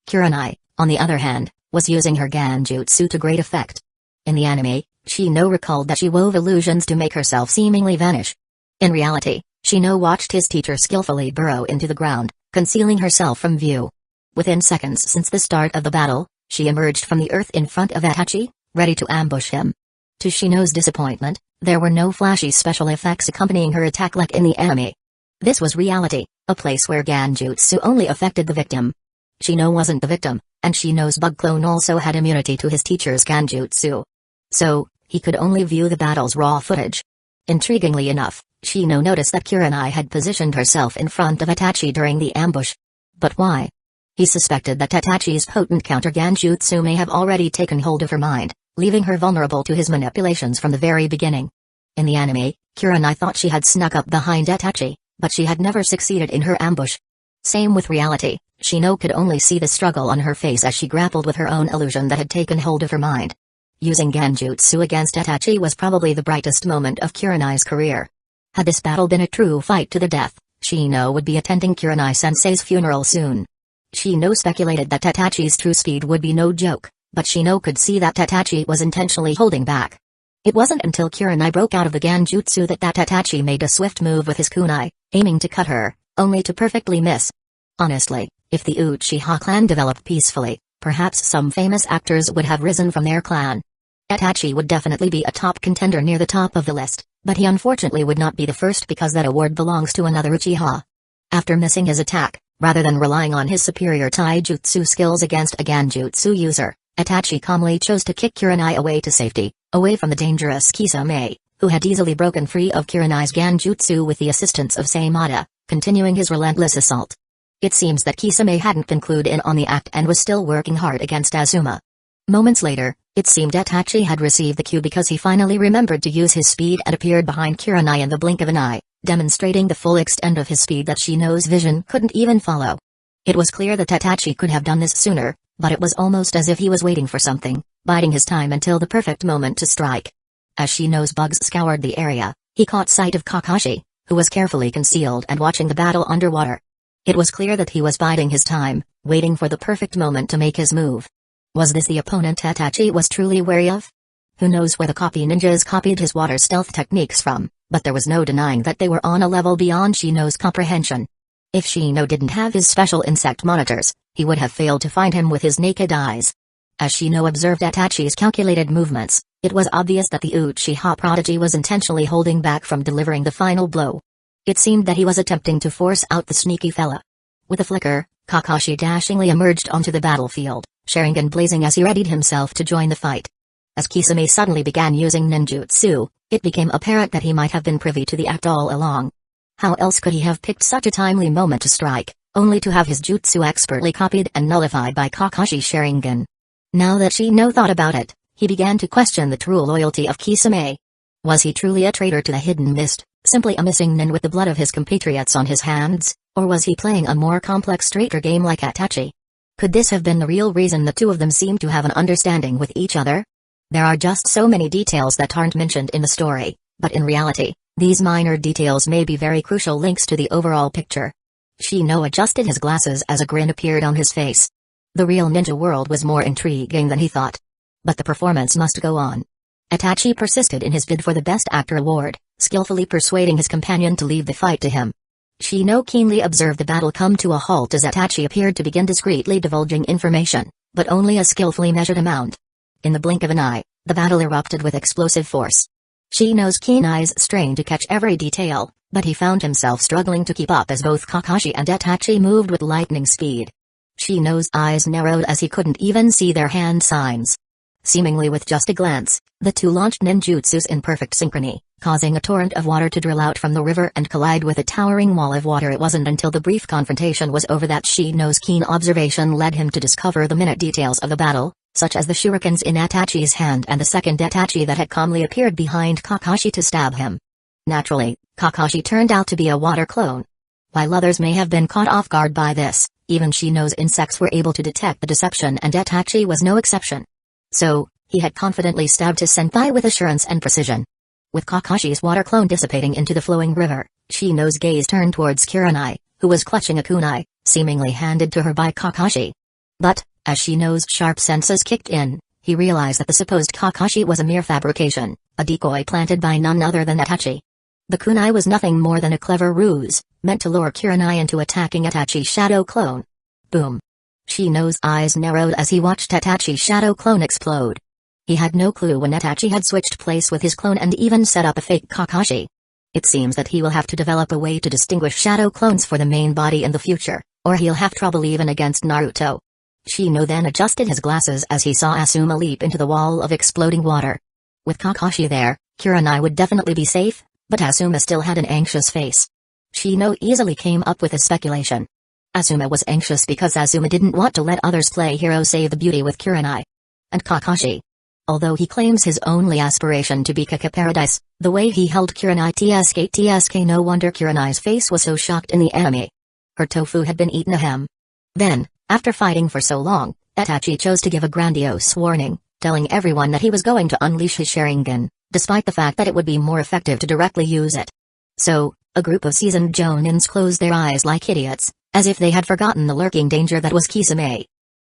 Kurenai, on the other hand, was using her Genjutsu to great effect. In the anime, Shino recalled that she wove illusions to make herself seemingly vanish. In reality, Shino watched his teacher skillfully burrow into the ground, concealing herself from view. Within seconds since the start of the battle, she emerged from the earth in front of Itachi, ready to ambush him. To Shino's disappointment, there were no flashy special effects accompanying her attack like in the anime. This was reality, a place where Genjutsu only affected the victim. Shino wasn't the victim, and Shino's bug clone also had immunity to his teacher's Genjutsu. So, he could only view the battle's raw footage. Intriguingly enough, Shino noticed that Kurenai had positioned herself in front of Itachi during the ambush. But why? He suspected that Itachi's potent counter-Genjutsu may have already taken hold of her mind, leaving her vulnerable to his manipulations from the very beginning. In the anime, Kurenai thought she had snuck up behind Itachi, but she had never succeeded in her ambush. Same with reality, Shino could only see the struggle on her face as she grappled with her own illusion that had taken hold of her mind. Using Genjutsu against Itachi was probably the brightest moment of Kurenai's career. Had this battle been a true fight to the death, Shino would be attending Kurenai-sensei's funeral soon. Shino speculated that Itachi's true speed would be no joke, but Shino could see that Itachi was intentionally holding back. It wasn't until Kurenai broke out of the Genjutsu that Itachi made a swift move with his kunai, aiming to cut her, only to perfectly miss. Honestly, if the Uchiha clan developed peacefully, perhaps some famous actors would have risen from their clan. Itachi would definitely be a top contender near the top of the list, but he unfortunately would not be the first because that award belongs to another Uchiha. After missing his attack, rather than relying on his superior taijutsu skills against a Genjutsu user, Itachi calmly chose to kick Kurenai away to safety, away from the dangerous Kisame, who had easily broken free of Kurenai's Genjutsu with the assistance of Seimata, continuing his relentless assault. It seems that Kisame hadn't been clued in on the act and was still working hard against Asuma. Moments later, it seemed Itachi had received the cue because he finally remembered to use his speed and appeared behind Kurenai in the blink of an eye, demonstrating the full extent of his speed that Shino's vision couldn't even follow. It was clear that Itachi could have done this sooner, but it was almost as if he was waiting for something, biding his time until the perfect moment to strike. As Shino's bugs scoured the area, he caught sight of Kakashi, who was carefully concealed and watching the battle underwater. It was clear that he was biding his time, waiting for the perfect moment to make his move. Was this the opponent Itachi was truly wary of? Who knows where the copy ninjas copied his water stealth techniques from, but there was no denying that they were on a level beyond Shino's comprehension. If Shino didn't have his special insect monitors, he would have failed to find him with his naked eyes. As Shino observed Itachi's calculated movements, it was obvious that the Uchiha prodigy was intentionally holding back from delivering the final blow. It seemed that he was attempting to force out the sneaky fella. With a flicker, Kakashi dashingly emerged onto the battlefield, Sharingan blazing as he readied himself to join the fight. As Kisame suddenly began using ninjutsu, it became apparent that he might have been privy to the act all along. How else could he have picked such a timely moment to strike, only to have his jutsu expertly copied and nullified by Kakashi's Sharingan? Now that Shino thought about it, he began to question the true loyalty of Kisame. Was he truly a traitor to the hidden mist, simply a missing nin with the blood of his compatriots on his hands, or was he playing a more complex traitor game like Itachi? Could this have been the real reason the two of them seemed to have an understanding with each other? There are just so many details that aren't mentioned in the story, but in reality, these minor details may be very crucial links to the overall picture. Shino adjusted his glasses as a grin appeared on his face. The real ninja world was more intriguing than he thought. But the performance must go on. Itachi persisted in his bid for the Best Actor award, skillfully persuading his companion to leave the fight to him. Shino keenly observed the battle come to a halt as Itachi appeared to begin discreetly divulging information, but only a skillfully measured amount. In the blink of an eye, the battle erupted with explosive force. Shino's keen eyes strained to catch every detail, but he found himself struggling to keep up as both Kakashi and Itachi moved with lightning speed. Shino's eyes narrowed as he couldn't even see their hand signs. Seemingly with just a glance, the two launched ninjutsus in perfect synchrony, causing a torrent of water to drill out from the river and collide with a towering wall of water. It wasn't until the brief confrontation was over that Shino's keen observation led him to discover the minute details of the battle, such as the shurikens in Itachi's hand and the second Itachi that had calmly appeared behind Kakashi to stab him. Naturally, Kakashi turned out to be a water clone. While others may have been caught off guard by this, even Shino's insects were able to detect the deception, and Itachi was no exception. So, he had confidently stabbed his senpai with assurance and precision. With Kakashi's water clone dissipating into the flowing river, Shino's gaze turned towards Kurenai, who was clutching a kunai, seemingly handed to her by Kakashi. But, as Shino's sharp senses kicked in, he realized that the supposed Kakashi was a mere fabrication, a decoy planted by none other than Itachi. The kunai was nothing more than a clever ruse, meant to lure Kurenai into attacking Itachi's shadow clone. Boom. Shino's eyes narrowed as he watched Itachi's shadow clone explode. He had no clue when Itachi had switched place with his clone and even set up a fake Kakashi. It seems that he will have to develop a way to distinguish shadow clones for the main body in the future, or he'll have trouble even against Naruto. Shino then adjusted his glasses as he saw Asuma leap into the wall of exploding water. With Kakashi there, Kurenai would definitely be safe, but Asuma still had an anxious face. Shino easily came up with a speculation. Asuma was anxious because Asuma didn't want to let others play hero save the beauty with Kurenai. And Kakashi. Although he claims his only aspiration to be Kaka Paradise, the way he held Kurenai tsk no wonder Kurenai's face was so shocked in the anime. Her tofu had been eaten ahem. Then, after fighting for so long, Itachi chose to give a grandiose warning, telling everyone that he was going to unleash his Sharingan, despite the fact that it would be more effective to directly use it. So, a group of seasoned jonins closed their eyes like idiots, as if they had forgotten the lurking danger that was Kisame.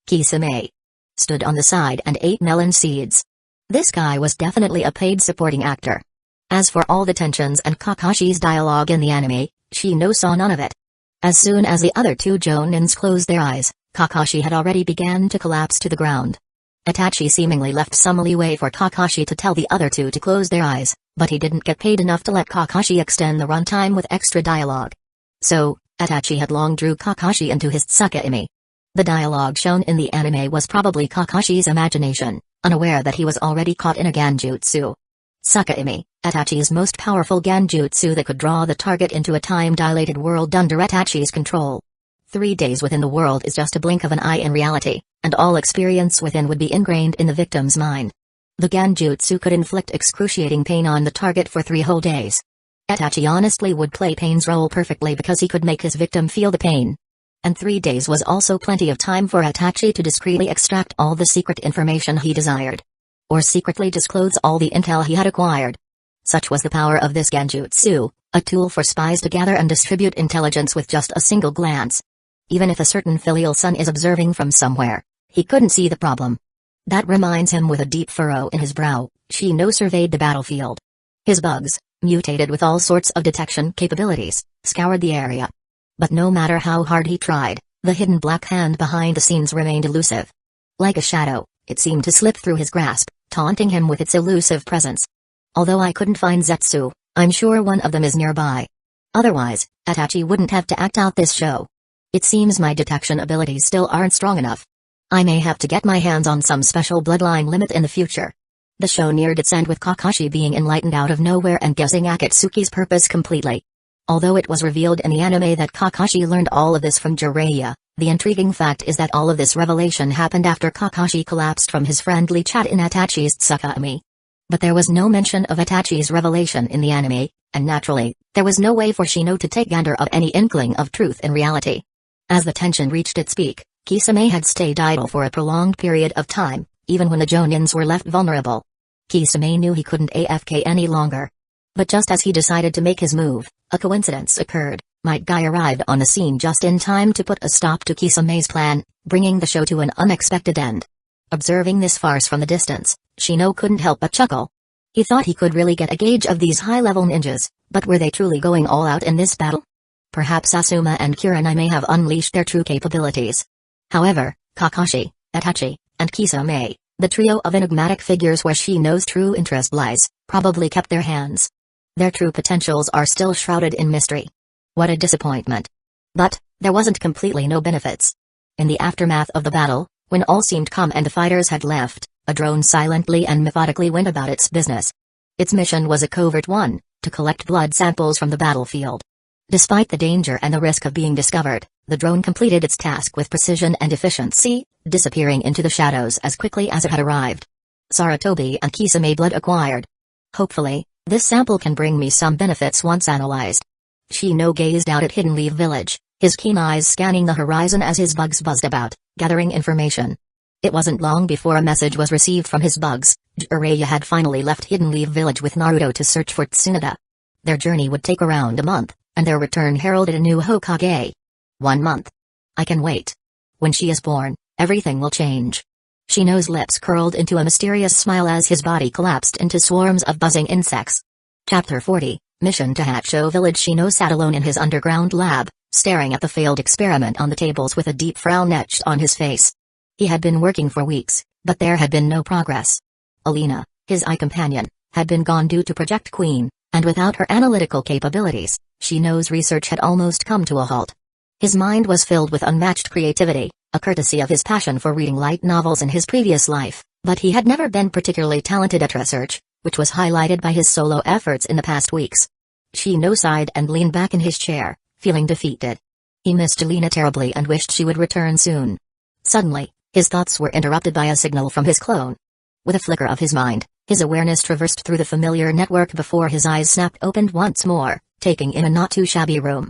Kisame stood on the side and ate melon seeds. This guy was definitely a paid supporting actor. As for all the tensions and Kakashi's dialogue in the anime, Shino saw none of it. As soon as the other two jonins closed their eyes, Kakashi had already began to collapse to the ground. Itachi seemingly left some leeway for Kakashi to tell the other two to close their eyes, but he didn't get paid enough to let Kakashi extend the runtime with extra dialogue. So, Itachi had long drew Kakashi into his Tsukaimi. The dialogue shown in the anime was probably Kakashi's imagination, unaware that he was already caught in a Genjutsu. Tsukaimi, Itachi's most powerful Genjutsu that could draw the target into a time-dilated world under Itachi's control. 3 days within the world is just a blink of an eye in reality, and all experience within would be ingrained in the victim's mind. The Genjutsu could inflict excruciating pain on the target for 3 whole days. Itachi honestly would play pain's role perfectly because he could make his victim feel the pain. And 3 days was also plenty of time for Itachi to discreetly extract all the secret information he desired. or secretly disclose all the intel he had acquired. Such was the power of this genjutsu, a tool for spies to gather and distribute intelligence with just a single glance. Even if a certain filial son is observing from somewhere, he couldn't see the problem. That reminds him. With a deep furrow in his brow, Shino surveyed the battlefield. His bugs, mutated with all sorts of detection capabilities, scoured the area. But no matter how hard he tried, the hidden black hand behind the scenes remained elusive. Like a shadow, it seemed to slip through his grasp, taunting him with its elusive presence. Although I couldn't find Zetsu, I'm sure one of them is nearby. Otherwise, Itachi wouldn't have to act out this show. It seems my detection abilities still aren't strong enough. I may have to get my hands on some special bloodline limit in the future. The show neared its end with Kakashi being enlightened out of nowhere and guessing Akatsuki's purpose completely. Although it was revealed in the anime that Kakashi learned all of this from Jiraiya, the intriguing fact is that all of this revelation happened after Kakashi collapsed from his friendly chat in Itachi's Tsukami. But there was no mention of Itachi's revelation in the anime, and naturally, there was no way for Shino to take gander of any inkling of truth in reality. As the tension reached its peak, Kisame had stayed idle for a prolonged period of time, even when the Jonins were left vulnerable. Kisame knew he couldn't AFK any longer. But just as he decided to make his move, a coincidence occurred. Might Guy arrived on the scene just in time to put a stop to Kisame's plan, bringing the show to an unexpected end. Observing this farce from the distance, Shino couldn't help but chuckle. He thought he could really get a gauge of these high-level ninjas, but were they truly going all out in this battle? Perhaps Asuma and Kurenai may have unleashed their true capabilities. However, Kakashi, Itachi, and Kisame, the trio of enigmatic figures where Shino's true interest lies, probably kept their hands. Their true potentials are still shrouded in mystery. What a disappointment. But, there wasn't completely no benefits. In the aftermath of the battle, when all seemed calm and the fighters had left, a drone silently and methodically went about its business. Its mission was a covert one, to collect blood samples from the battlefield. Despite the danger and the risk of being discovered, the drone completed its task with precision and efficiency, disappearing into the shadows as quickly as it had arrived. Sarutobi and Kisame blood acquired. Hopefully, this sample can bring me some benefits once analyzed. Shino gazed out at Hidden Leaf Village, his keen eyes scanning the horizon as his bugs buzzed about, gathering information. It wasn't long before a message was received from his bugs. Jiraiya had finally left Hidden Leaf Village with Naruto to search for Tsunade. Their journey would take around a month, and their return heralded a new Hokage. 1 month. I can wait. When she is born, everything will change. Shino's lips curled into a mysterious smile as his body collapsed into swarms of buzzing insects. Chapter 40, Mission to Hacho Village. Shino sat alone in his underground lab, staring at the failed experiment on the tables with a deep frown etched on his face. He had been working for weeks, but there had been no progress. Alina, his eye companion, had been gone due to Project Queen, and without her analytical capabilities, Shino's research had almost come to a halt. His mind was filled with unmatched creativity, a courtesy of his passion for reading light novels in his previous life, but he had never been particularly talented at research, which was highlighted by his solo efforts in the past weeks. Shino sighed and leaned back in his chair, feeling defeated. He missed Alina terribly and wished she would return soon. Suddenly, his thoughts were interrupted by a signal from his clone. With a flicker of his mind, his awareness traversed through the familiar network before his eyes snapped open once more, taking in a not-too-shabby room.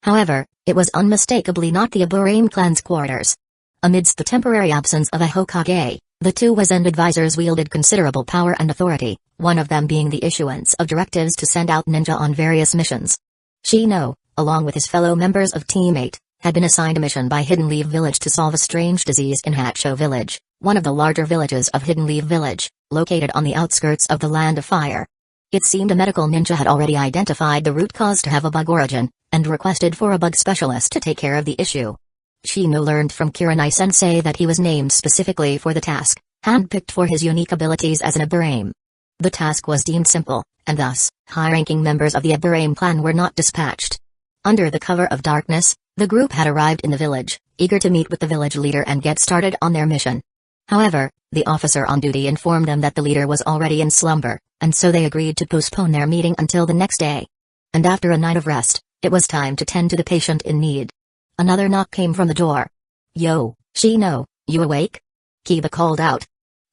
However, it was unmistakably not the Aburame clan's quarters. Amidst the temporary absence of a Hokage, the two Wizened advisors wielded considerable power and authority, one of them being the issuance of directives to send out ninja on various missions. Shino, along with his fellow members of Team 8, had been assigned a mission by Hidden Leaf Village to solve a strange disease in Hacho Village, one of the larger villages of Hidden Leaf Village, located on the outskirts of the Land of Fire. It seemed a medical ninja had already identified the root cause to have a bug origin, and requested for a bug specialist to take care of the issue. Shino learned from Kurenai-sensei that he was named specifically for the task, handpicked for his unique abilities as an Aburame. The task was deemed simple, and thus, high-ranking members of the Aburame clan were not dispatched. Under the cover of darkness, the group had arrived in the village, eager to meet with the village leader and get started on their mission. However, the officer on duty informed them that the leader was already in slumber, and so they agreed to postpone their meeting until the next day. And after a night of rest, it was time to tend to the patient in need. Another knock came from the door. "Yo, Shino, you awake?" Kiba called out.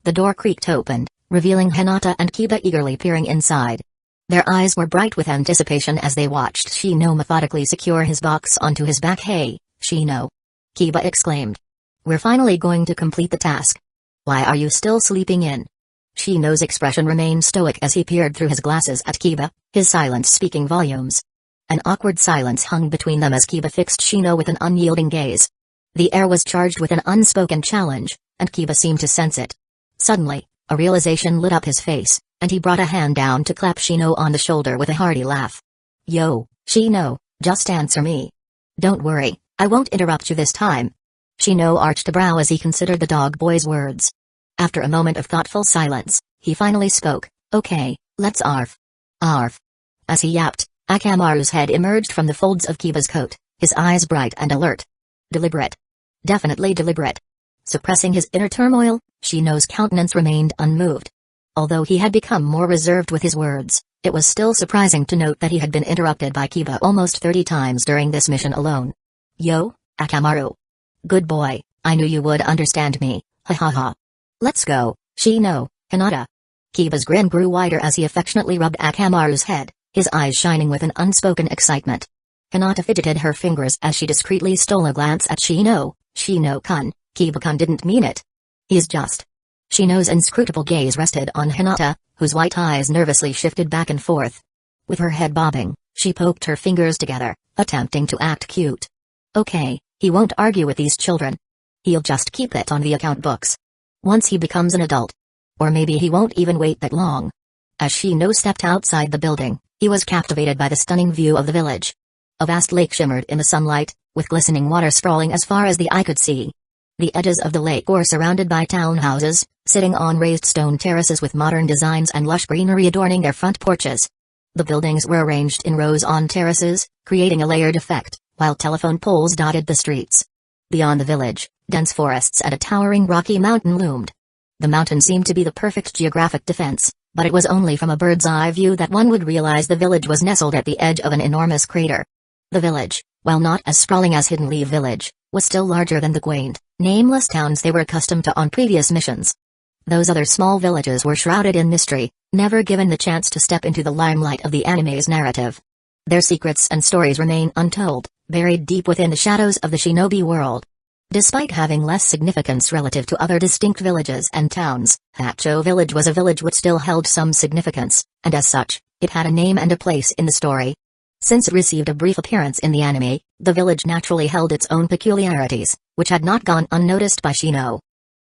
The door creaked open, revealing Hinata and Kiba eagerly peering inside. Their eyes were bright with anticipation as they watched Shino methodically secure his box onto his back. "Hey, Shino!" Kiba exclaimed. "We're finally going to complete the task. Why are you still sleeping in?" Shino's expression remained stoic as he peered through his glasses at Kiba, his silence speaking volumes. An awkward silence hung between them as Kiba fixed Shino with an unyielding gaze. The air was charged with an unspoken challenge, and Kiba seemed to sense it. Suddenly, a realization lit up his face, and he brought a hand down to clap Shino on the shoulder with a hearty laugh. "Yo, Shino, just answer me. Don't worry, I won't interrupt you this time." Shino arched a brow as he considered the dog boy's words. After a moment of thoughtful silence, he finally spoke, "Okay, let's arf." Arf. As he yapped, Akamaru's head emerged from the folds of Kiba's coat, his eyes bright and alert. Deliberate. Definitely deliberate. Suppressing his inner turmoil, Shino's countenance remained unmoved. Although he had become more reserved with his words, it was still surprising to note that he had been interrupted by Kiba almost 30 times during this mission alone. "Yo, Akamaru. Good boy, I knew you would understand me, ha ha ha. Let's go, Shino, Hinata." Kiba's grin grew wider as he affectionately rubbed Akamaru's head, his eyes shining with an unspoken excitement. Hinata fidgeted her fingers as she discreetly stole a glance at Shino. "Shino-kun, Kiba-kun didn't mean it. He's just..." Shino's inscrutable gaze rested on Hinata, whose white eyes nervously shifted back and forth. With her head bobbing, she poked her fingers together, attempting to act cute. "Okay, he won't argue with these children. He'll just keep it on the account books. Once he becomes an adult. Or maybe he won't even wait that long." As Shino stepped outside the building, he was captivated by the stunning view of the village. A vast lake shimmered in the sunlight, with glistening water sprawling as far as the eye could see. The edges of the lake were surrounded by townhouses, sitting on raised stone terraces with modern designs and lush greenery adorning their front porches. The buildings were arranged in rows on terraces, creating a layered effect, while telephone poles dotted the streets. Beyond the village, dense forests and a towering rocky mountain loomed. The mountain seemed to be the perfect geographic defense, but it was only from a bird's-eye view that one would realize the village was nestled at the edge of an enormous crater. The village, while not as sprawling as Hidden Leaf Village, was still larger than the quaint, nameless towns they were accustomed to on previous missions. Those other small villages were shrouded in mystery, never given the chance to step into the limelight of the anime's narrative. Their secrets and stories remain untold, buried deep within the shadows of the shinobi world. Despite having less significance relative to other distinct villages and towns, Hacho Village was a village which still held some significance, and as such, it had a name and a place in the story. Since it received a brief appearance in the anime, the village naturally held its own peculiarities, which had not gone unnoticed by Shino.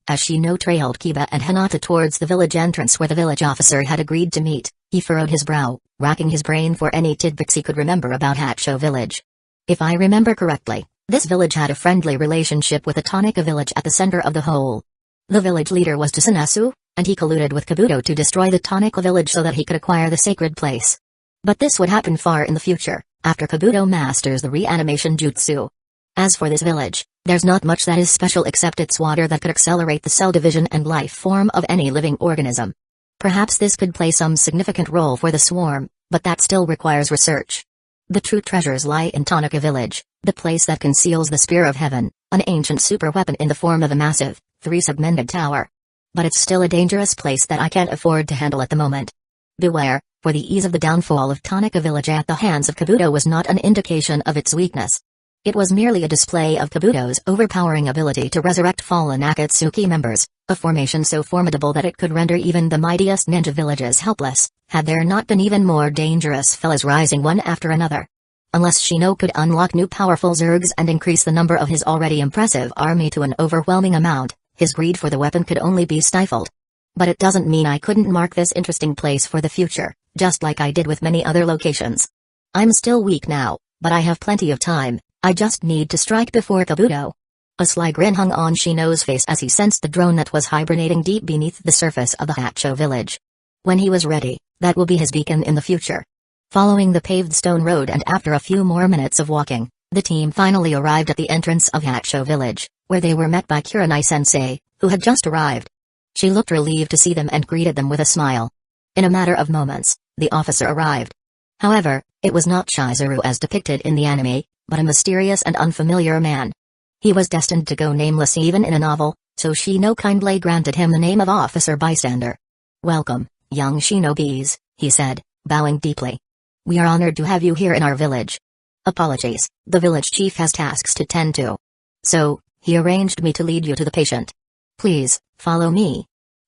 As Shino trailed Kiba and Hinata towards the village entrance where the village officer had agreed to meet, he furrowed his brow, racking his brain for any tidbits he could remember about Hacho Village. If I remember correctly, this village had a friendly relationship with the Tonika village at the center of the whole. The village leader was Tsunasu, and he colluded with Kabuto to destroy the Tonika village so that he could acquire the sacred place. But this would happen far in the future, after Kabuto masters the reanimation jutsu. As for this village, there's not much that is special except its water that could accelerate the cell division and life form of any living organism. Perhaps this could play some significant role for the swarm, but that still requires research. The true treasures lie in Tonika village, the place that conceals the Spear of Heaven, an ancient super weapon in the form of a massive, three-segmented tower. But it's still a dangerous place that I can't afford to handle at the moment. Beware, for the ease of the downfall of Tonika village at the hands of Kabuto was not an indication of its weakness. It was merely a display of Kabuto's overpowering ability to resurrect fallen Akatsuki members, a formation so formidable that it could render even the mightiest ninja villages helpless, had there not been even more dangerous fellas rising one after another. Unless Shino could unlock new powerful zergs and increase the number of his already impressive army to an overwhelming amount, his greed for the weapon could only be stifled. But it doesn't mean I couldn't mark this interesting place for the future, just like I did with many other locations. I'm still weak now, but I have plenty of time. I just need to strike before Kabuto. A sly grin hung on Shino's face as he sensed the drone that was hibernating deep beneath the surface of the Hacho village. When he was ready, that will be his beacon in the future. Following the paved stone road and after a few more minutes of walking, the team finally arrived at the entrance of Hacho village, where they were met by Kurenai-sensei, who had just arrived. She looked relieved to see them and greeted them with a smile. In a matter of moments, the officer arrived. However, it was not Chizuru as depicted in the anime, but a mysterious and unfamiliar man. He was destined to go nameless even in a novel, so Shino kindly granted him the name of Officer Bystander. "Welcome, young shinobis," he said, bowing deeply. "We are honored to have you here in our village. Apologies, the village chief has tasks to tend to. So, he arranged me to lead you to the patient. Please, follow me."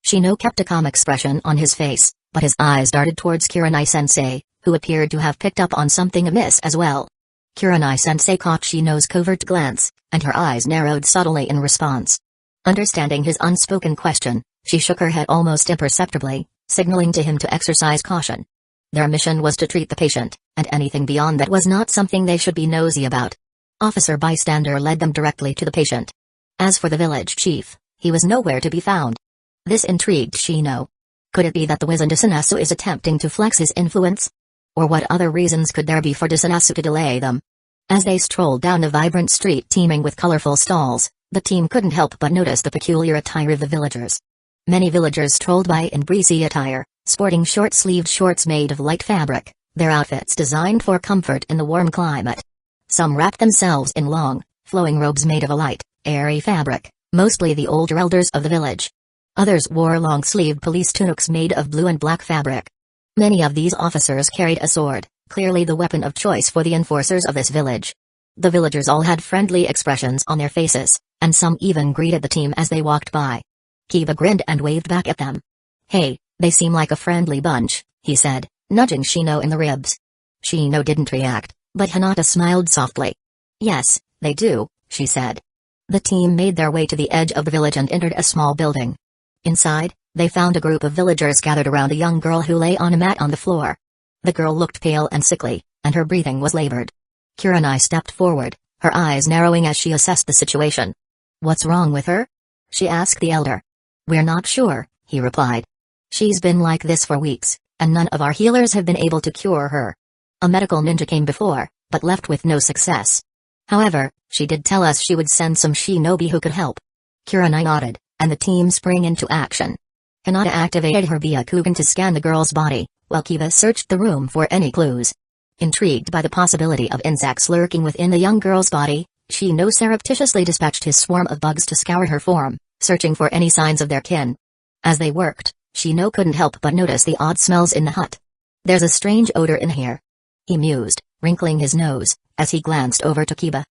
Shino kept a calm expression on his face, but his eyes darted towards Kurenai-sensei, who appeared to have picked up on something amiss as well. Kurenai-sensei caught Shino's covert glance, and her eyes narrowed subtly in response. Understanding his unspoken question, she shook her head almost imperceptibly, signaling to him to exercise caution. Their mission was to treat the patient, and anything beyond that was not something they should be nosy about. Officer Bystander led them directly to the patient. As for the village chief, he was nowhere to be found. This intrigued Shino. Could it be that the wizened Disanasu is attempting to flex his influence? Or what other reasons could there be for Disanasu to delay them? As they strolled down a vibrant street teeming with colorful stalls, the team couldn't help but notice the peculiar attire of the villagers. Many villagers strolled by in breezy attire, sporting short-sleeved shorts made of light fabric, their outfits designed for comfort in the warm climate. Some wrapped themselves in long, flowing robes made of a light, airy fabric, mostly the older elders of the village. Others wore long-sleeved police tunics made of blue and black fabric. Many of these officers carried a sword, clearly the weapon of choice for the enforcers of this village. The villagers all had friendly expressions on their faces, and some even greeted the team as they walked by. Kiba grinned and waved back at them. "Hey, they seem like a friendly bunch," he said, nudging Shino in the ribs. Shino didn't react, but Hinata smiled softly. "Yes, they do," she said. The team made their way to the edge of the village and entered a small building. Inside, they found a group of villagers gathered around a young girl who lay on a mat on the floor. The girl looked pale and sickly, and her breathing was labored. Kurenai stepped forward, her eyes narrowing as she assessed the situation. "What's wrong with her?" she asked the elder. "We're not sure," he replied. "She's been like this for weeks, and none of our healers have been able to cure her. A medical ninja came before, but left with no success. However, she did tell us she would send some shinobi who could help." Kurenai nodded, and the team sprang into action. Hinata activated her Byakugan to scan the girl's body, while Kiba searched the room for any clues. Intrigued by the possibility of insects lurking within the young girl's body, Shino surreptitiously dispatched his swarm of bugs to scour her form, searching for any signs of their kin. As they worked, Shino couldn't help but notice the odd smells in the hut. "There's a strange odor in here," he mused, wrinkling his nose, as he glanced over to Kiba.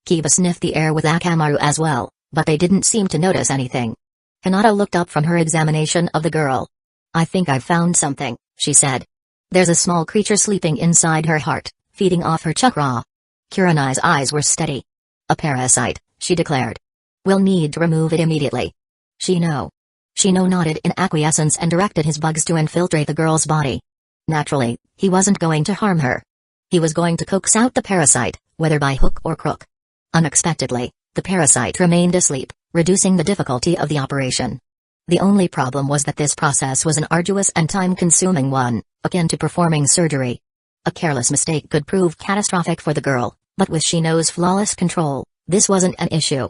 Kiba sniffed the air with Akamaru as well, but they didn't seem to notice anything. Hinata looked up from her examination of the girl. "I think I've found something," she said. "There's a small creature sleeping inside her heart, feeding off her chakra." Kurenai's eyes were steady. "A parasite," she declared. "We'll need to remove it immediately." Shino nodded in acquiescence and directed his bugs to infiltrate the girl's body. Naturally, he wasn't going to harm her. He was going to coax out the parasite, whether by hook or crook. Unexpectedly, the parasite remained asleep, reducing the difficulty of the operation. The only problem was that this process was an arduous and time-consuming one, akin to performing surgery. A careless mistake could prove catastrophic for the girl, but with Shino's flawless control, this wasn't an issue.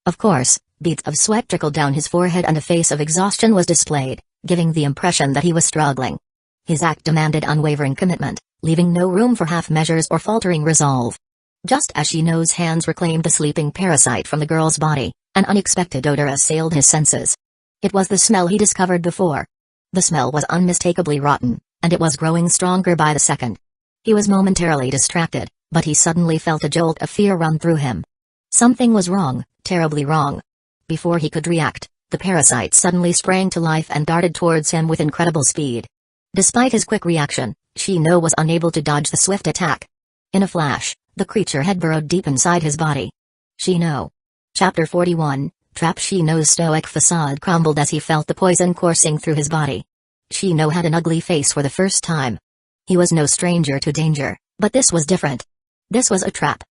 Of course, beads of sweat trickled down his forehead and a face of exhaustion was displayed, giving the impression that he was struggling. His act demanded unwavering commitment, leaving no room for half measures or faltering resolve. Just as Shino's hands reclaimed the sleeping parasite from the girl's body, an unexpected odor assailed his senses. It was the smell he discovered before. The smell was unmistakably rotten, and it was growing stronger by the second. He was momentarily distracted, but he suddenly felt a jolt of fear run through him. Something was wrong, terribly wrong. Before he could react, the parasite suddenly sprang to life and darted towards him with incredible speed. Despite his quick reaction, Shino was unable to dodge the swift attack. In a flash, the creature had burrowed deep inside his body. Shino. Chapter 41, Trap. Shino's stoic facade crumbled as he felt the poison coursing through his body. Shino had an ugly face for the first time. He was no stranger to danger, but this was different. This was a trap.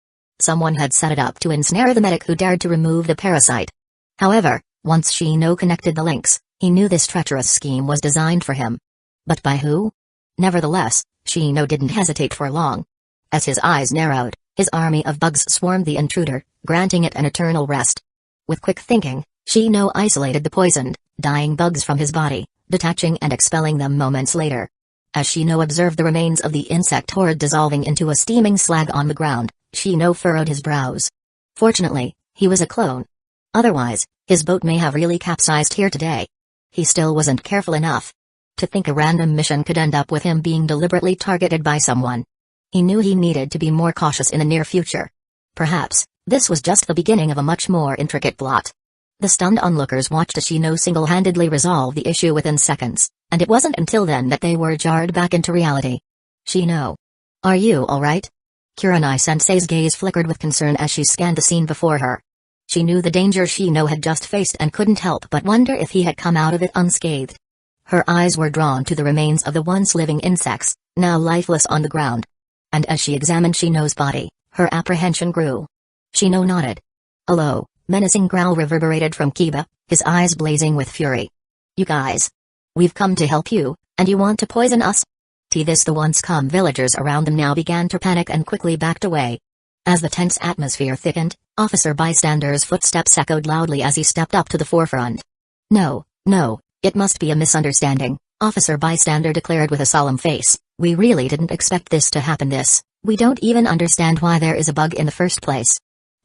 Someone had set it up to ensnare the medic who dared to remove the parasite. However, once Shino connected the links, he knew this treacherous scheme was designed for him. But by who? Nevertheless, Shino didn't hesitate for long. As his eyes narrowed, his army of bugs swarmed the intruder, granting it an eternal rest. With quick thinking, Shino isolated the poisoned, dying bugs from his body, detaching and expelling them moments later. As Shino observed the remains of the insect horde dissolving into a steaming slag on the ground, Shino furrowed his brows. Fortunately, he was a clone. Otherwise, his boat may have really capsized here today. He still wasn't careful enough. To think a random mission could end up with him being deliberately targeted by someone. He knew he needed to be more cautious in the near future. Perhaps, this was just the beginning of a much more intricate plot. The stunned onlookers watched Shino single-handedly resolve the issue within seconds, and it wasn't until then that they were jarred back into reality. Shino. Are you alright? Kurenai-sensei's gaze flickered with concern as she scanned the scene before her. She knew the danger Shino had just faced and couldn't help but wonder if he had come out of it unscathed. Her eyes were drawn to the remains of the once living insects, now lifeless on the ground. And as she examined Shino's body, her apprehension grew. Shino nodded. A low, menacing growl reverberated from Kiba, his eyes blazing with fury. You guys. We've come to help you, and you want to poison us? The once calm villagers around them now began to panic and quickly backed away. As the tense atmosphere thickened, Officer Bystander's footsteps echoed loudly as he stepped up to the forefront. No, it must be a misunderstanding, Officer Bystander declared with a solemn face. We really didn't expect this to happen. We don't even understand why there is a bug in the first place.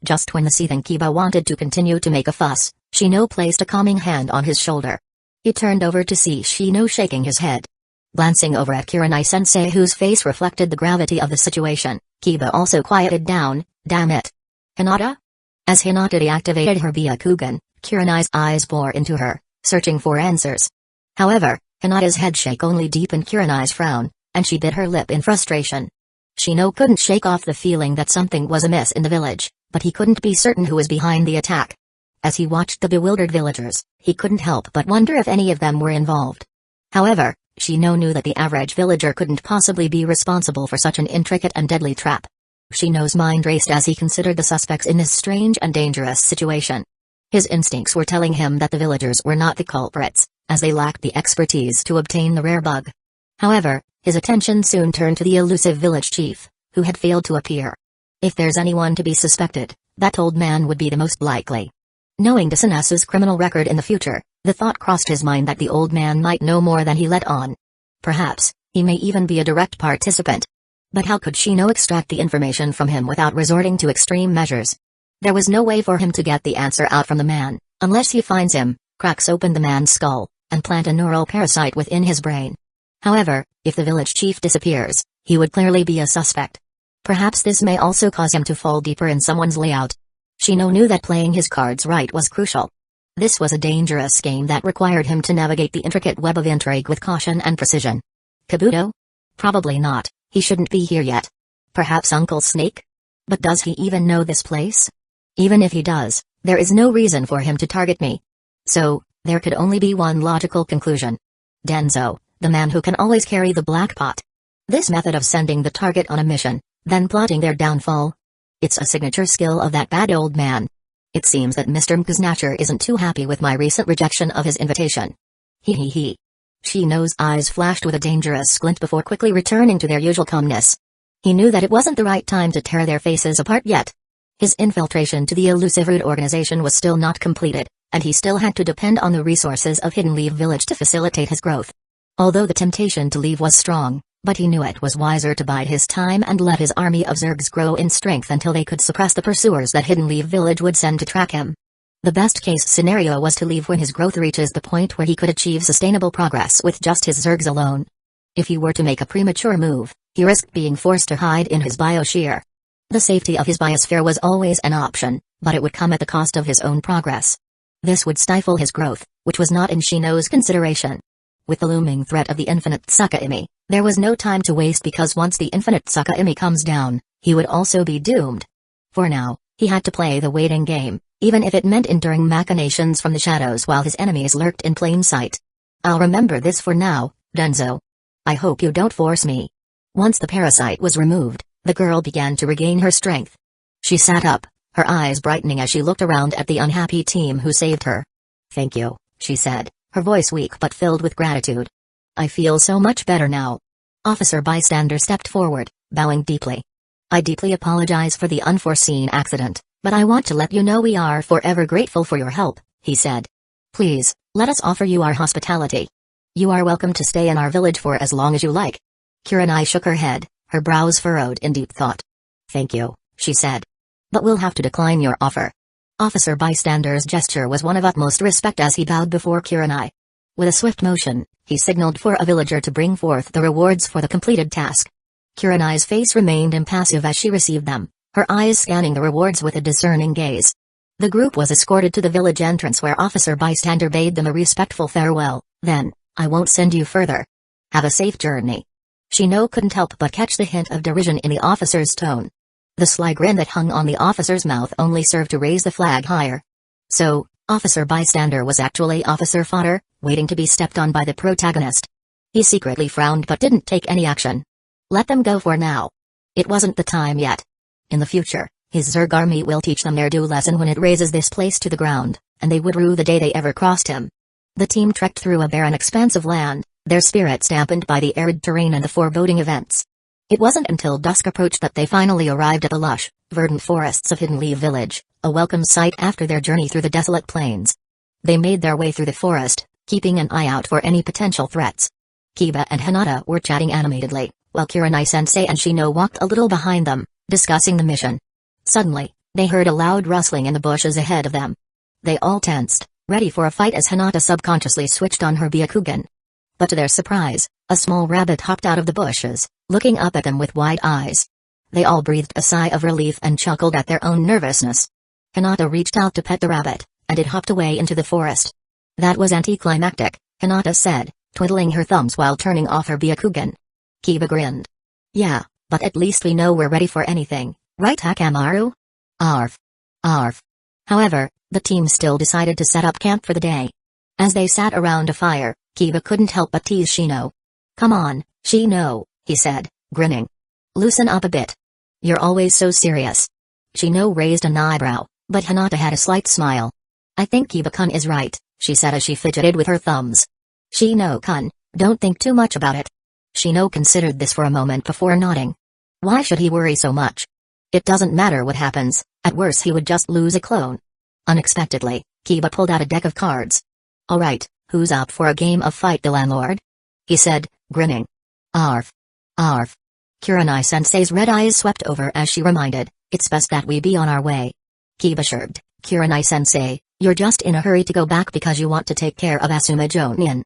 Just when the seething Kiba wanted to continue to make a fuss, Shino placed a calming hand on his shoulder. He turned over to see Shino shaking his head. Glancing over at Kurenai-sensei, whose face reflected the gravity of the situation, Kiba also quieted down. Damn it. Hinata? As Hinata deactivated her Byakugan, Kurenai's eyes bore into her, searching for answers. However, Hinata's headshake only deepened Kurenai's frown, and she bit her lip in frustration. Shino couldn't shake off the feeling that something was amiss in the village, but he couldn't be certain who was behind the attack. As he watched the bewildered villagers, he couldn't help but wonder if any of them were involved. However, Shino knew that the average villager couldn't possibly be responsible for such an intricate and deadly trap. Shino's mind raced as he considered the suspects in this strange and dangerous situation. His instincts were telling him that the villagers were not the culprits, as they lacked the expertise to obtain the rare bug. However, his attention soon turned to the elusive village chief, who had failed to appear. If there's anyone to be suspected, that old man would be the most likely. Knowing Desanesu's criminal record in the future, the thought crossed his mind that the old man might know more than he let on. Perhaps, he may even be a direct participant. But how could Shino extract the information from him without resorting to extreme measures? There was no way for him to get the answer out from the man, unless he finds him, cracks open the man's skull, and plant a neural parasite within his brain. However, if the village chief disappears, he would clearly be a suspect. Perhaps this may also cause him to fall deeper in someone's layout. Shino knew that playing his cards right was crucial. This was a dangerous game that required him to navigate the intricate web of intrigue with caution and precision. Kabuto? Probably not, he shouldn't be here yet. Perhaps Uncle Snake? But does he even know this place? Even if he does, there is no reason for him to target me. So, there could only be one logical conclusion. Denzo, the man who can always carry the black pot. This method of sending the target on a mission, then plotting their downfall. It's a signature skill of that bad old man. It seems that Mr. Mkuznacher isn't too happy with my recent rejection of his invitation. He. Shino's eyes flashed with a dangerous glint before quickly returning to their usual calmness. He knew that it wasn't the right time to tear their faces apart yet. His infiltration to the elusive Root organization was still not completed, and he still had to depend on the resources of Hidden Leaf Village to facilitate his growth. Although the temptation to leave was strong, but he knew it was wiser to bide his time and let his army of Zergs grow in strength until they could suppress the pursuers that Hidden Leaf Village would send to track him. The best-case scenario was to leave when his growth reaches the point where he could achieve sustainable progress with just his Zergs alone. If he were to make a premature move, he risked being forced to hide in his biosphere. The safety of his biosphere was always an option, but it would come at the cost of his own progress. This would stifle his growth, which was not in Shino's consideration. With the looming threat of the infinite Tsukaimi, there was no time to waste because once the infinite Tsukaimi comes down, he would also be doomed. For now, he had to play the waiting game, even if it meant enduring machinations from the shadows while his enemies lurked in plain sight. I'll remember this for now, Denzo. I hope you don't force me. Once the parasite was removed, the girl began to regain her strength. She sat up, her eyes brightening as she looked around at the unhappy team who saved her. Thank you, she said, her voice weak but filled with gratitude. I feel so much better now. Officer Bystander stepped forward, bowing deeply. I deeply apologize for the unforeseen accident, but I want to let you know we are forever grateful for your help, he said. Please, let us offer you our hospitality. You are welcome to stay in our village for as long as you like. Kurenai shook her head, her brows furrowed in deep thought. Thank you, she said. But we'll have to decline your offer. Officer Bystander's gesture was one of utmost respect as he bowed before Kurenai. With a swift motion, he signaled for a villager to bring forth the rewards for the completed task. Kurenai's face remained impassive as she received them, her eyes scanning the rewards with a discerning gaze. The group was escorted to the village entrance where Officer Bystander bade them a respectful farewell. Then, I won't send you further. Have a safe journey. Shino couldn't help but catch the hint of derision in the officer's tone. The sly grin that hung on the officer's mouth only served to raise the flag higher. So, Officer Bystander was actually officer fodder, waiting to be stepped on by the protagonist. He secretly frowned but didn't take any action. Let them go for now. It wasn't the time yet. In the future, his Zerg army will teach them their due lesson when it razes this place to the ground, and they would rue the day they ever crossed him. The team trekked through a barren expanse of land, their spirits dampened by the arid terrain and the foreboding events. It wasn't until dusk approached that they finally arrived at the lush, verdant forests of Hidden Leaf Village, a welcome sight after their journey through the desolate plains. They made their way through the forest, keeping an eye out for any potential threats. Kiba and Hinata were chatting animatedly, while Kurenai-sensei and Shino walked a little behind them, discussing the mission. Suddenly, they heard a loud rustling in the bushes ahead of them. They all tensed, ready for a fight as Hinata subconsciously switched on her Byakugan. But to their surprise, a small rabbit hopped out of the bushes, looking up at them with wide eyes. They all breathed a sigh of relief and chuckled at their own nervousness. Hinata reached out to pet the rabbit, and it hopped away into the forest. That was anticlimactic, Hinata said, twiddling her thumbs while turning off her Byakugan. Kiba grinned. Yeah, but at least we know we're ready for anything, right Hakamaru? Arf. Arf. However, the team still decided to set up camp for the day. As they sat around a fire, Kiba couldn't help but tease Shino. Come on, Shino, he said, grinning. Loosen up a bit. You're always so serious. Shino raised an eyebrow, but Hinata had a slight smile. I think Kiba-kun is right, she said as she fidgeted with her thumbs. Shino-kun, don't think too much about it. Shino considered this for a moment before nodding. Why should he worry so much? It doesn't matter what happens, at worst he would just lose a clone. Unexpectedly, Kiba pulled out a deck of cards. Alright, who's up for a game of Fight the Landlord? He said, grinning. Arf. Arf. Kurenai-sensei's red eyes swept over as she reminded, it's best that we be on our way. Kiba shrugged. Kurenai-sensei, you're just in a hurry to go back because you want to take care of Asuma Jonin.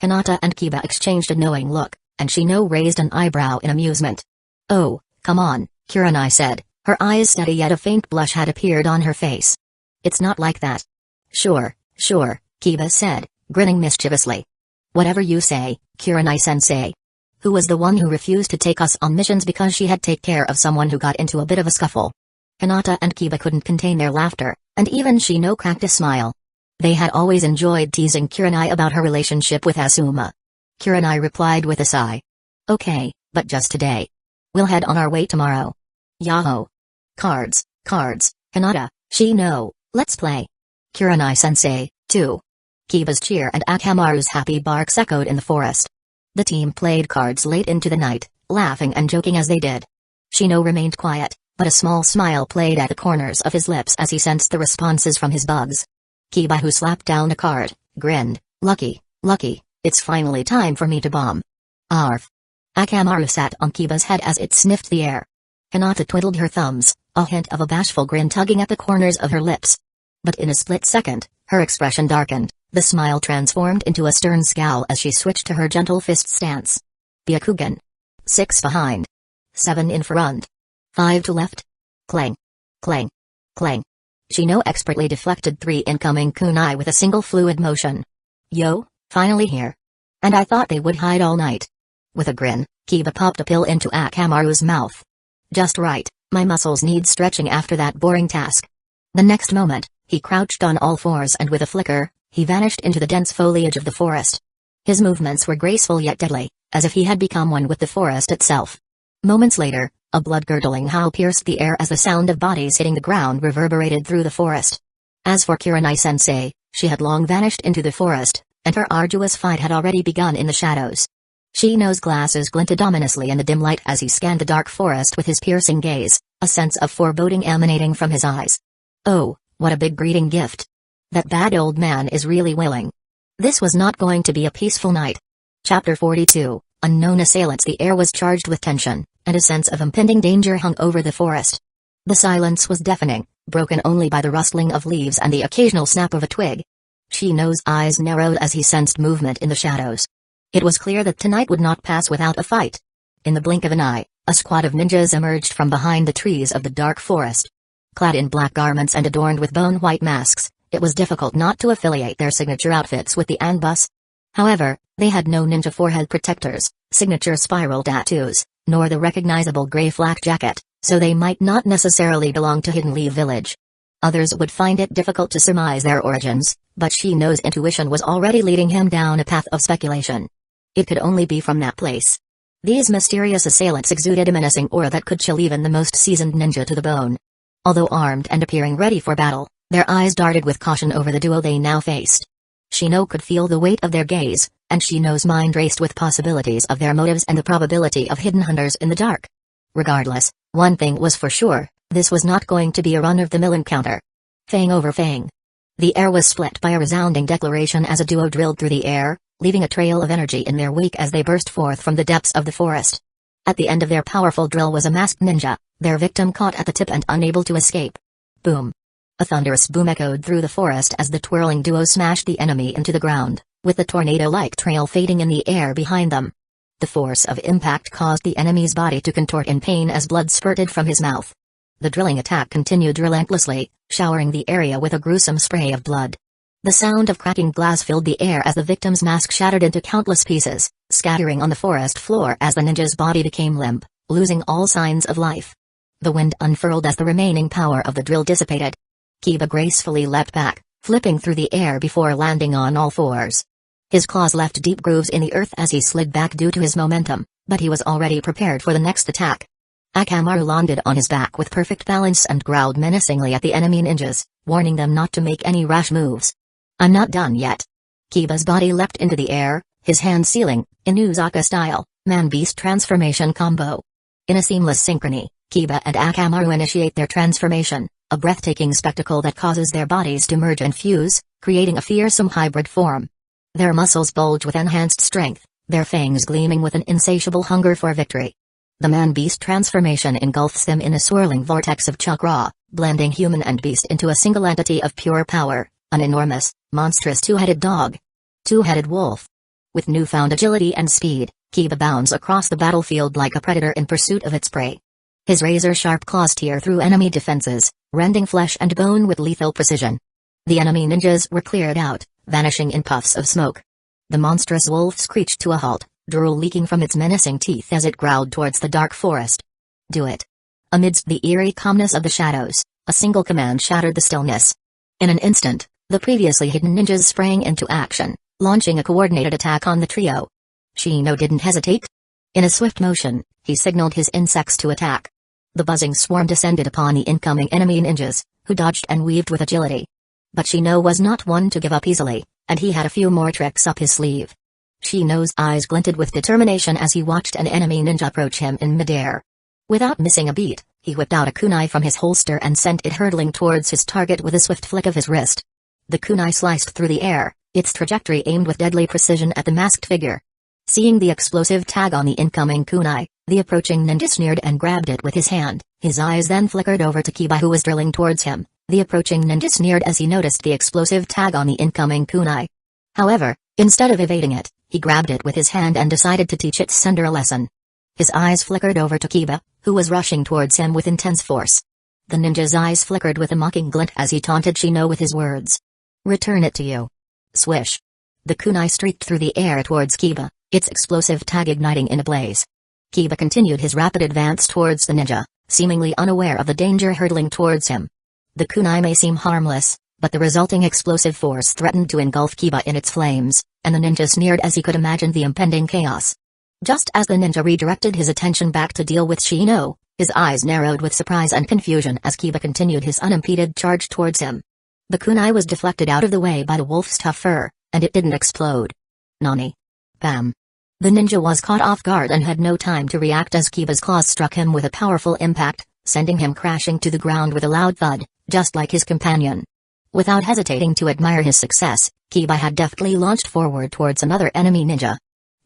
Hinata and Kiba exchanged a knowing look, and Shino raised an eyebrow in amusement. Oh, come on, Kurenai said, her eyes steady yet a faint blush had appeared on her face. It's not like that. Sure, Kiba said, grinning mischievously. Whatever you say, Kurenai-sensei. Who was the one who refused to take us on missions because she had take care of someone who got into a bit of a scuffle? Hinata and Kiba couldn't contain their laughter, and even Shino cracked a smile. They had always enjoyed teasing Kurenai about her relationship with Asuma. Kurenai replied with a sigh. Okay, but just today. We'll head on our way tomorrow. Yahoo! Cards, Hinata, Shino, let's play. Kurenai-sensei, too. Kiba's cheer and Akamaru's happy barks echoed in the forest. The team played cards late into the night, laughing and joking as they did. Shino remained quiet, but a small smile played at the corners of his lips as he sensed the responses from his bugs. Kiba, who slapped down a card, grinned. Lucky, it's finally time for me to bomb. Arf. Akamaru sat on Kiba's head as it sniffed the air. Hinata twiddled her thumbs, a hint of a bashful grin tugging at the corners of her lips. But in a split second, her expression darkened, the smile transformed into a stern scowl as she switched to her gentle fist stance. Byakugan. 6 behind. 7 in front. 5 to left. Clang. Clang. Clang. Shino expertly deflected 3 incoming kunai with a single fluid motion. Yo, finally here. And I thought they would hide all night. With a grin, Kiba popped a pill into Akamaru's mouth. Just right, my muscles need stretching after that boring task. The next moment, he crouched on all fours and with a flicker, he vanished into the dense foliage of the forest. His movements were graceful yet deadly, as if he had become one with the forest itself. Moments later, a blood-curdling howl pierced the air as the sound of bodies hitting the ground reverberated through the forest. As for Kurenai-sensei, she had long vanished into the forest, and her arduous fight had already begun in the shadows. Shino's glasses glinted ominously in the dim light as he scanned the dark forest with his piercing gaze, a sense of foreboding emanating from his eyes. Oh, what a big greeting gift. That bad old man is really willing. This was not going to be a peaceful night. Chapter 42, Unknown Assailants. The air was charged with tension, and a sense of impending danger hung over the forest. The silence was deafening, broken only by the rustling of leaves and the occasional snap of a twig. Shino's eyes narrowed as he sensed movement in the shadows. It was clear that tonight would not pass without a fight. In the blink of an eye, a squad of ninjas emerged from behind the trees of the dark forest. Clad in black garments and adorned with bone-white masks, it was difficult not to affiliate their signature outfits with the Anbus. However, they had no ninja forehead protectors, signature spiral tattoos, nor the recognizable gray flak jacket, so they might not necessarily belong to Hidden Leaf Village. Others would find it difficult to surmise their origins, but Shino's intuition was already leading him down a path of speculation. It could only be from that place. These mysterious assailants exuded a menacing aura that could chill even the most seasoned ninja to the bone. Although armed and appearing ready for battle, their eyes darted with caution over the duo they now faced. Shino could feel the weight of their gaze, and Shino's mind raced with possibilities of their motives and the probability of hidden hunters in the dark. Regardless, one thing was for sure, this was not going to be a run-of-the-mill encounter. Fang over fang. The air was split by a resounding declaration as a duo drilled through the air, leaving a trail of energy in their wake as they burst forth from the depths of the forest. At the end of their powerful drill was a masked ninja, their victim caught at the tip and unable to escape. Boom. A thunderous boom echoed through the forest as the twirling duo smashed the enemy into the ground, with the tornado-like trail fading in the air behind them. The force of impact caused the enemy's body to contort in pain as blood spurted from his mouth. The drilling attack continued relentlessly, showering the area with a gruesome spray of blood. The sound of cracking glass filled the air as the victim's mask shattered into countless pieces, scattering on the forest floor as the ninja's body became limp, losing all signs of life. The wind unfurled as the remaining power of the drill dissipated. Kiba gracefully leapt back, flipping through the air before landing on all fours. His claws left deep grooves in the earth as he slid back due to his momentum, but he was already prepared for the next attack. Akamaru landed on his back with perfect balance and growled menacingly at the enemy ninjas, warning them not to make any rash moves. "I'm not done yet." Kiba's body leapt into the air, his hand sealing, Inuzaka style, man-beast transformation combo. In a seamless synchrony, Kiba and Akamaru initiate their transformation, a breathtaking spectacle that causes their bodies to merge and fuse, creating a fearsome hybrid form. Their muscles bulge with enhanced strength, their fangs gleaming with an insatiable hunger for victory. The man-beast transformation engulfs them in a swirling vortex of chakra, blending human and beast into a single entity of pure power, an enormous, monstrous two-headed dog. Two-headed wolf. With newfound agility and speed, Kiba bounds across the battlefield like a predator in pursuit of its prey. His razor-sharp claws tear through enemy defenses, rending flesh and bone with lethal precision. The enemy ninjas were cleared out, vanishing in puffs of smoke. The monstrous wolf screeched to a halt, drool leaking from its menacing teeth as it growled towards the dark forest. "Do it." Amidst the eerie calmness of the shadows, a single command shattered the stillness. In an instant, the previously hidden ninjas sprang into action, launching a coordinated attack on the trio. Shino didn't hesitate. In a swift motion, he signaled his insects to attack. The buzzing swarm descended upon the incoming enemy ninjas, who dodged and weaved with agility. But Shino was not one to give up easily, and he had a few more tricks up his sleeve. Shino's eyes glinted with determination as he watched an enemy ninja approach him in midair. Without missing a beat, he whipped out a kunai from his holster and sent it hurtling towards his target with a swift flick of his wrist. The kunai sliced through the air, its trajectory aimed with deadly precision at the masked figure. Seeing the explosive tag on the incoming kunai, the approaching ninja sneered and grabbed it with his hand. His eyes then flickered over to Kiba, who was drilling towards him. The approaching ninja sneered as he noticed the explosive tag on the incoming kunai. However, instead of evading it, he grabbed it with his hand and decided to teach its sender a lesson. His eyes flickered over to Kiba, who was rushing towards him with intense force. The ninja's eyes flickered with a mocking glint as he taunted Shino with his words. "Return it to you." Swish. The kunai streaked through the air towards Kiba, its explosive tag igniting in a blaze. Kiba continued his rapid advance towards the ninja, seemingly unaware of the danger hurtling towards him. The kunai may seem harmless, but the resulting explosive force threatened to engulf Kiba in its flames, and the ninja sneered as he could imagine the impending chaos. Just as the ninja redirected his attention back to deal with Shino, his eyes narrowed with surprise and confusion as Kiba continued his unimpeded charge towards him. The kunai was deflected out of the way by the wolf's tough fur, and it didn't explode. Nani? Bam. The ninja was caught off guard and had no time to react as Kiba's claws struck him with a powerful impact, sending him crashing to the ground with a loud thud, just like his companion. Without hesitating to admire his success, Kiba had deftly launched forward towards another enemy ninja.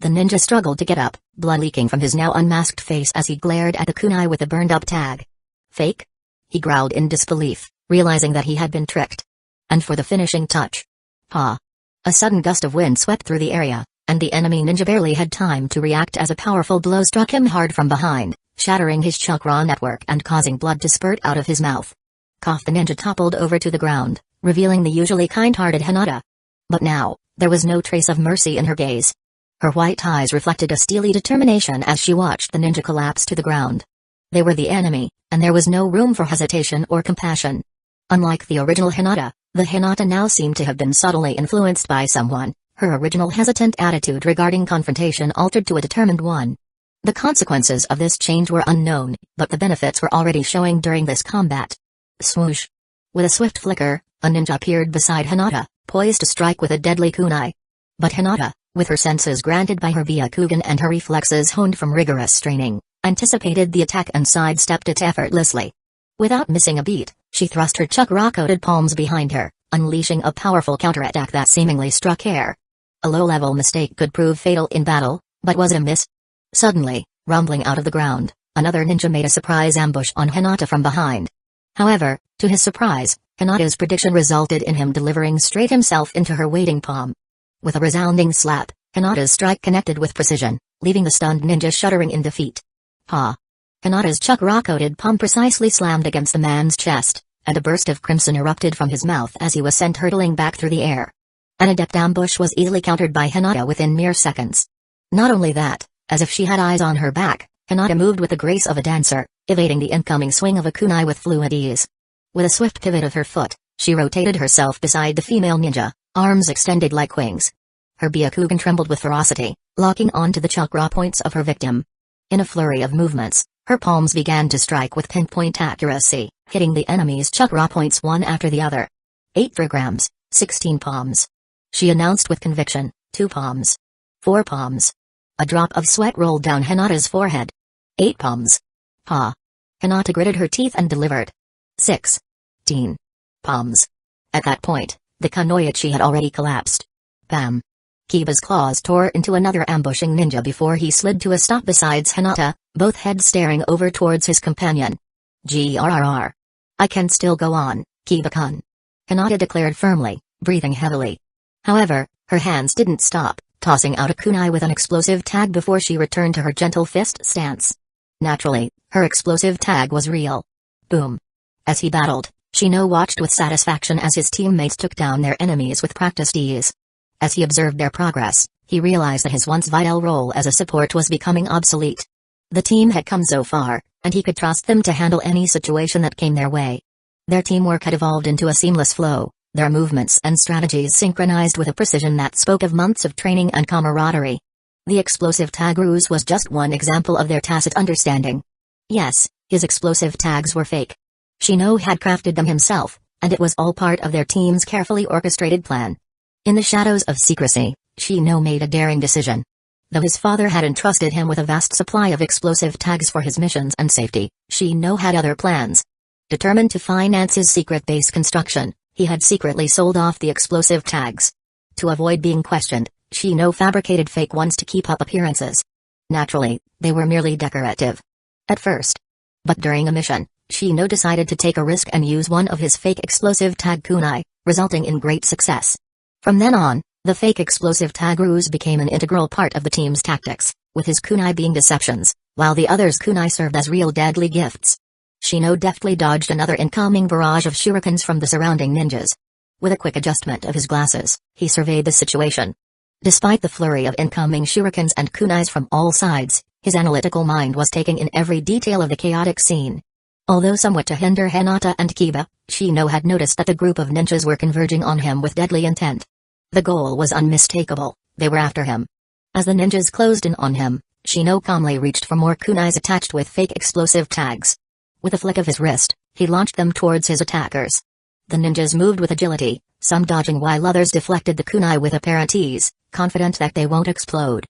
The ninja struggled to get up, blood leaking from his now unmasked face as he glared at the kunai with a burned-up tag. "Fake?" he growled in disbelief, realizing that he had been tricked. And for the finishing touch. Ha! A sudden gust of wind swept through the area, and the enemy ninja barely had time to react as a powerful blow struck him hard from behind, shattering his chakra network and causing blood to spurt out of his mouth. Cough, the ninja toppled over to the ground, revealing the usually kind-hearted Hinata. But now, there was no trace of mercy in her gaze. Her white eyes reflected a steely determination as she watched the ninja collapse to the ground. They were the enemy, and there was no room for hesitation or compassion. Unlike the original Hinata, the Hinata now seemed to have been subtly influenced by someone. Her original hesitant attitude regarding confrontation altered to a determined one. The consequences of this change were unknown, but the benefits were already showing during this combat. Swoosh! With a swift flicker, a ninja appeared beside Hinata, poised to strike with a deadly kunai. But Hinata, with her senses granted by her Byakugan and her reflexes honed from rigorous training, anticipated the attack and sidestepped it effortlessly. Without missing a beat, she thrust her chakra-coated palms behind her, unleashing a powerful counterattack that seemingly struck air. A low-level mistake could prove fatal in battle, but was it a miss? Suddenly, rumbling out of the ground, another ninja made a surprise ambush on Hinata from behind. However, to his surprise, Hinata's prediction resulted in him delivering straight himself into her waiting palm. With a resounding slap, Hinata's strike connected with precision, leaving the stunned ninja shuddering in defeat. Ha! Hinata's chakra-coated palm precisely slammed against the man's chest, and a burst of crimson erupted from his mouth as he was sent hurtling back through the air. An adept ambush was easily countered by Hinata within mere seconds. Not only that, as if she had eyes on her back, Hinata moved with the grace of a dancer, evading the incoming swing of a kunai with fluid ease. With a swift pivot of her foot, she rotated herself beside the female ninja, arms extended like wings. Her Byakugan trembled with ferocity, locking onto the chakra points of her victim. In a flurry of movements, her palms began to strike with pinpoint accuracy, hitting the enemy's chakra points one after the other. 8 trigrams, 16 palms. She announced with conviction, 2 palms. 4 palms. A drop of sweat rolled down Hinata's forehead. 8 palms. Ha! Hinata gritted her teeth and delivered. 16 palms. At that point, the kunoichi had already collapsed. Bam! Kiba's claws tore into another ambushing ninja before he slid to a stop beside Hinata, both heads staring over towards his companion. Grrr. I can still go on, Kiba-kun. Hinata declared firmly, breathing heavily. However, her hands didn't stop, tossing out a kunai with an explosive tag before she returned to her gentle fist stance. Naturally, her explosive tag was real. Boom. As he battled, Shino watched with satisfaction as his teammates took down their enemies with practiced ease. As he observed their progress, he realized that his once vital role as a support was becoming obsolete. The team had come so far, and he could trust them to handle any situation that came their way. Their teamwork had evolved into a seamless flow, their movements and strategies synchronized with a precision that spoke of months of training and camaraderie. The explosive tag ruse was just one example of their tacit understanding. Yes, his explosive tags were fake. Shino had crafted them himself, and it was all part of their team's carefully orchestrated plan. In the shadows of secrecy, Shino made a daring decision. Though his father had entrusted him with a vast supply of explosive tags for his missions and safety, Shino had other plans. Determined to finance his secret base construction, he had secretly sold off the explosive tags. To avoid being questioned, Shino fabricated fake ones to keep up appearances. Naturally, they were merely decorative. At first. But during a mission, Shino decided to take a risk and use one of his fake explosive tag kunai, resulting in great success. From then on, the fake explosive tag ruse became an integral part of the team's tactics, with his kunai being deceptions, while the others' kunai served as real deadly gifts. Shino deftly dodged another incoming barrage of shurikens from the surrounding ninjas. With a quick adjustment of his glasses, he surveyed the situation. Despite the flurry of incoming shurikens and kunais from all sides, his analytical mind was taking in every detail of the chaotic scene. Although somewhat to hinder Hinata and Kiba, Shino had noticed that the group of ninjas were converging on him with deadly intent. The goal was unmistakable, they were after him. As the ninjas closed in on him, Shino calmly reached for more kunais attached with fake explosive tags. With a flick of his wrist, he launched them towards his attackers. The ninjas moved with agility, some dodging while others deflected the kunai with apparent ease, confident that they won't explode.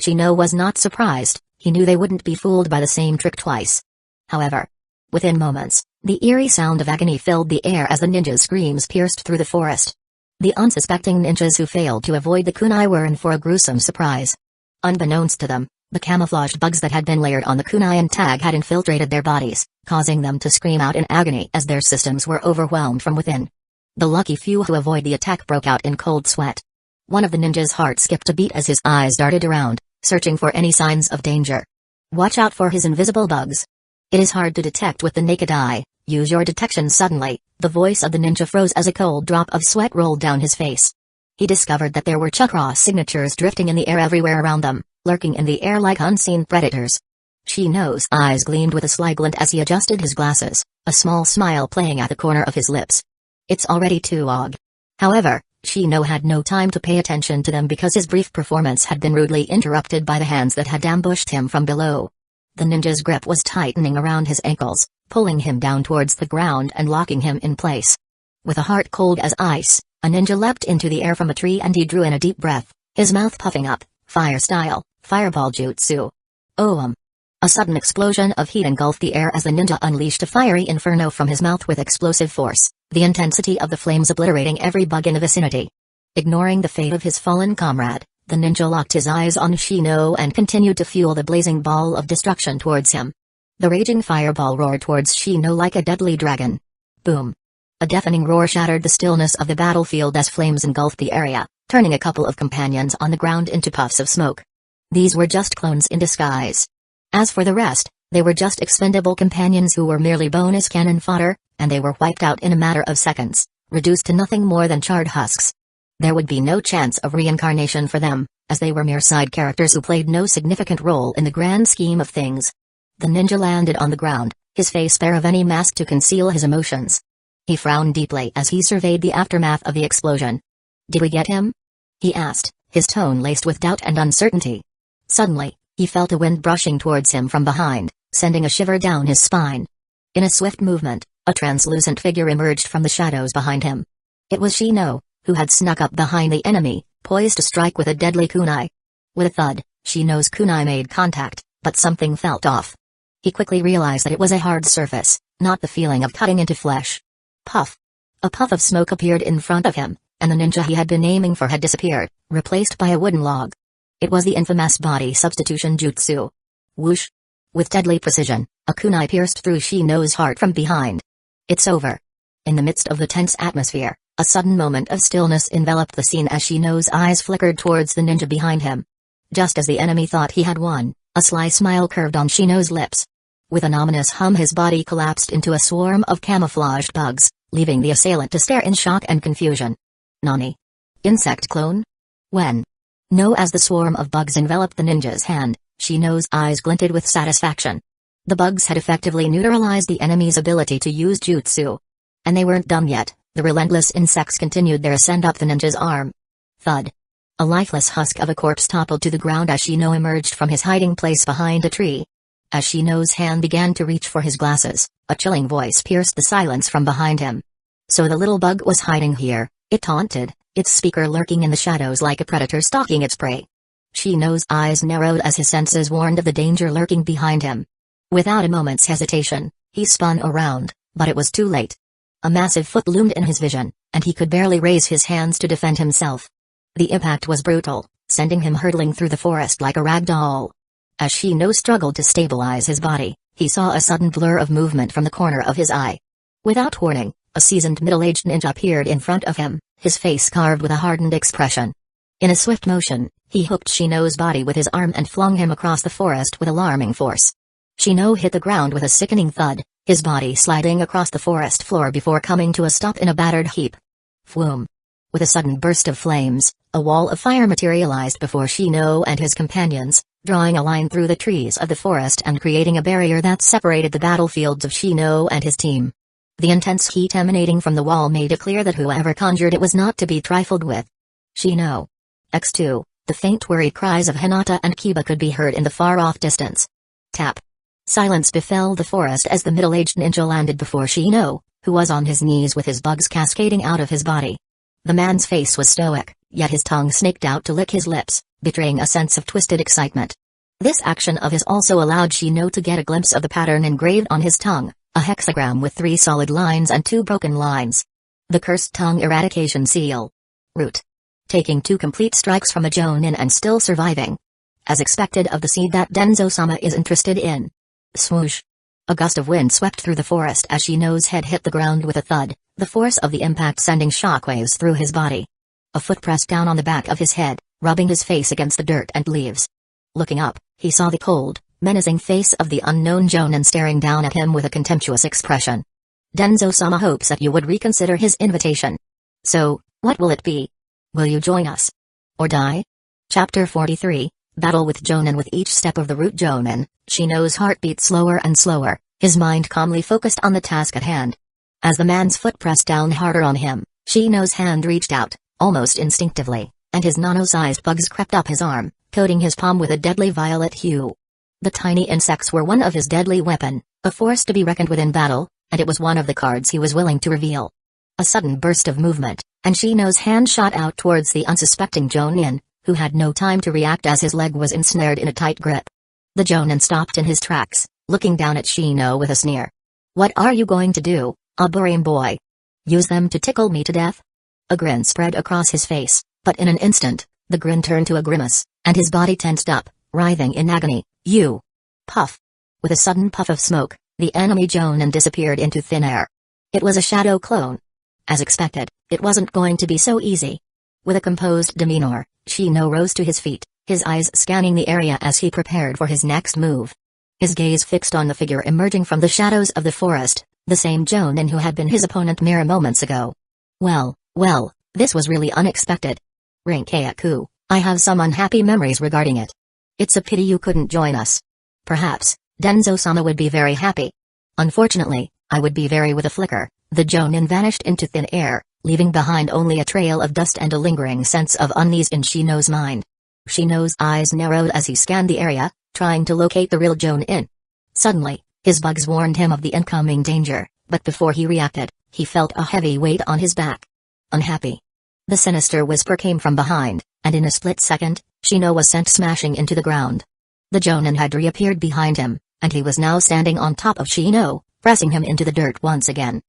Shino was not surprised, he knew they wouldn't be fooled by the same trick twice. However, within moments, the eerie sound of agony filled the air as the ninjas' screams pierced through the forest. The unsuspecting ninjas who failed to avoid the kunai were in for a gruesome surprise. Unbeknownst to them, the camouflaged bugs that had been layered on the kunai and tag had infiltrated their bodies, causing them to scream out in agony as their systems were overwhelmed from within. The lucky few who avoided the attack broke out in cold sweat. One of the ninjas' heart skipped a beat as his eyes darted around, searching for any signs of danger. Watch out for his invisible bugs. It is hard to detect with the naked eye, Use your detection. Suddenly, the voice of the ninja froze as a cold drop of sweat rolled down his face. He discovered that there were chakra signatures drifting in the air everywhere around them, lurking in the air like unseen predators. Shino's eyes gleamed with a sly glint as he adjusted his glasses, a small smile playing at the corner of his lips. It's already too long. However, Shino had no time to pay attention to them because his brief performance had been rudely interrupted by the hands that had ambushed him from below. The ninja's grip was tightening around his ankles, pulling him down towards the ground and locking him in place. With a heart cold as ice, a ninja leapt into the air from a tree and he drew in a deep breath, his mouth puffing up, fire style, fireball jutsu. Oh. A sudden explosion of heat engulfed the air as the ninja unleashed a fiery inferno from his mouth with explosive force, the intensity of the flames obliterating every bug in the vicinity. Ignoring the fate of his fallen comrade, the ninja locked his eyes on Shino and continued to fuel the blazing ball of destruction towards him. The raging fireball roared towards Shino like a deadly dragon. Boom. A deafening roar shattered the stillness of the battlefield as flames engulfed the area, turning a couple of companions on the ground into puffs of smoke. These were just clones in disguise. As for the rest, they were just expendable companions who were merely bonus cannon fodder, and they were wiped out in a matter of seconds, reduced to nothing more than charred husks. There would be no chance of reincarnation for them, as they were mere side characters who played no significant role in the grand scheme of things. The ninja landed on the ground, his face bare of any mask to conceal his emotions. He frowned deeply as he surveyed the aftermath of the explosion. "Did we get him?" he asked, his tone laced with doubt and uncertainty. Suddenly, he felt a wind brushing towards him from behind, sending a shiver down his spine. In a swift movement, a translucent figure emerged from the shadows behind him. It was Shino, who had snuck up behind the enemy, poised to strike with a deadly kunai. With a thud, Shino's kunai made contact, but something felt off. He quickly realized that it was a hard surface, not the feeling of cutting into flesh. Puff. A puff of smoke appeared in front of him, and the ninja he had been aiming for had disappeared, replaced by a wooden log. It was the infamous body substitution jutsu. Whoosh. With deadly precision, a kunai pierced through Shino's heart from behind. It's over. In the midst of the tense atmosphere, a sudden moment of stillness enveloped the scene as Shino's eyes flickered towards the ninja behind him. Just as the enemy thought he had won, a sly smile curved on Shino's lips. With an ominous hum, his body collapsed into a swarm of camouflaged bugs, leaving the assailant to stare in shock and confusion. Nani? Insect clone? When? No, as the swarm of bugs enveloped the ninja's hand, Shino's eyes glinted with satisfaction. The bugs had effectively neutralized the enemy's ability to use jutsu. And they weren't done yet. The relentless insects continued their ascent up the ninja's arm. Thud. A lifeless husk of a corpse toppled to the ground as Shino emerged from his hiding place behind a tree. As Shino's hand began to reach for his glasses, a chilling voice pierced the silence from behind him. So the little bug was hiding here, it taunted, its speaker lurking in the shadows like a predator stalking its prey. Shino's eyes narrowed as his senses warned of the danger lurking behind him. Without a moment's hesitation, he spun around, but it was too late. A massive foot loomed in his vision, and he could barely raise his hands to defend himself. The impact was brutal, sending him hurtling through the forest like a rag doll. As Shino struggled to stabilize his body, he saw a sudden blur of movement from the corner of his eye. Without warning, a seasoned middle-aged ninja appeared in front of him, his face carved with a hardened expression. In a swift motion, he hooked Shino's body with his arm and flung him across the forest with alarming force. Shino hit the ground with a sickening thud, his body sliding across the forest floor before coming to a stop in a battered heap. Fwoom. With a sudden burst of flames, a wall of fire materialized before Shino and his companions, drawing a line through the trees of the forest and creating a barrier that separated the battlefields of Shino and his team. The intense heat emanating from the wall made it clear that whoever conjured it was not to be trifled with. Shino. X2, the faint worried cries of Hinata and Kiba could be heard in the far-off distance. Tap. Silence befell the forest as the middle-aged ninja landed before Shino, who was on his knees with his bugs cascading out of his body. The man's face was stoic, yet his tongue snaked out to lick his lips, betraying a sense of twisted excitement. This action of his also allowed Shino to get a glimpse of the pattern engraved on his tongue, a hexagram with 3 solid lines and 2 broken lines. The cursed tongue eradication seal. Root. Taking 2 complete strikes from a jonin and still surviving. As expected of the seed that Denzo-sama is interested in. Swoosh. A gust of wind swept through the forest as Shino's head hit the ground with a thud, the force of the impact sending shockwaves through his body. A foot pressed down on the back of his head, rubbing his face against the dirt and leaves. Looking up, he saw the cold, menacing face of the unknown jonin staring down at him with a contemptuous expression. Denzo-sama hopes that you would reconsider his invitation. So, what will it be? Will you join us? Or die? Chapter 43, Battle with Jonin. With each step of the route Jonin, Shino's heart beat slower and slower, his mind calmly focused on the task at hand. As the man's foot pressed down harder on him, Shino's hand reached out, almost instinctively, and his nano-sized bugs crept up his arm, coating his palm with a deadly violet hue. The tiny insects were one of his deadly weapon, a force to be reckoned with in battle, and it was one of the cards he was willing to reveal. A sudden burst of movement, and Shino's hand shot out towards the unsuspecting Jonin, who had no time to react as his leg was ensnared in a tight grip. The Jonin stopped in his tracks, looking down at Shino with a sneer. "What are you going to do, Aburim boy? Use them to tickle me to death?" A grin spread across his face, but in an instant, the grin turned to a grimace, and his body tensed up, writhing in agony. "You!" Puff! With a sudden puff of smoke, the enemy Jonin disappeared into thin air. It was a shadow clone. As expected, it wasn't going to be so easy. With a composed demeanor, Shino rose to his feet, his eyes scanning the area as he prepared for his next move. His gaze fixed on the figure emerging from the shadows of the forest, the same Jonin who had been his opponent mere moments ago. Well, this was really unexpected. Rinkaku, I have some unhappy memories regarding it. It's a pity you couldn't join us. Perhaps, Denzo-sama would be very happy. Unfortunately, I would be very. With a flicker, the Jonin vanished into thin air, leaving behind only a trail of dust and a lingering sense of unease in Shino's mind. Shino's eyes narrowed as he scanned the area, trying to locate the real Jonin. Suddenly, his bugs warned him of the incoming danger, but before he reacted, he felt a heavy weight on his back. Unhappy. The sinister whisper came from behind, and in a split second, Shino was sent smashing into the ground. The Jonin had reappeared behind him, and he was now standing on top of Shino, pressing him into the dirt once again.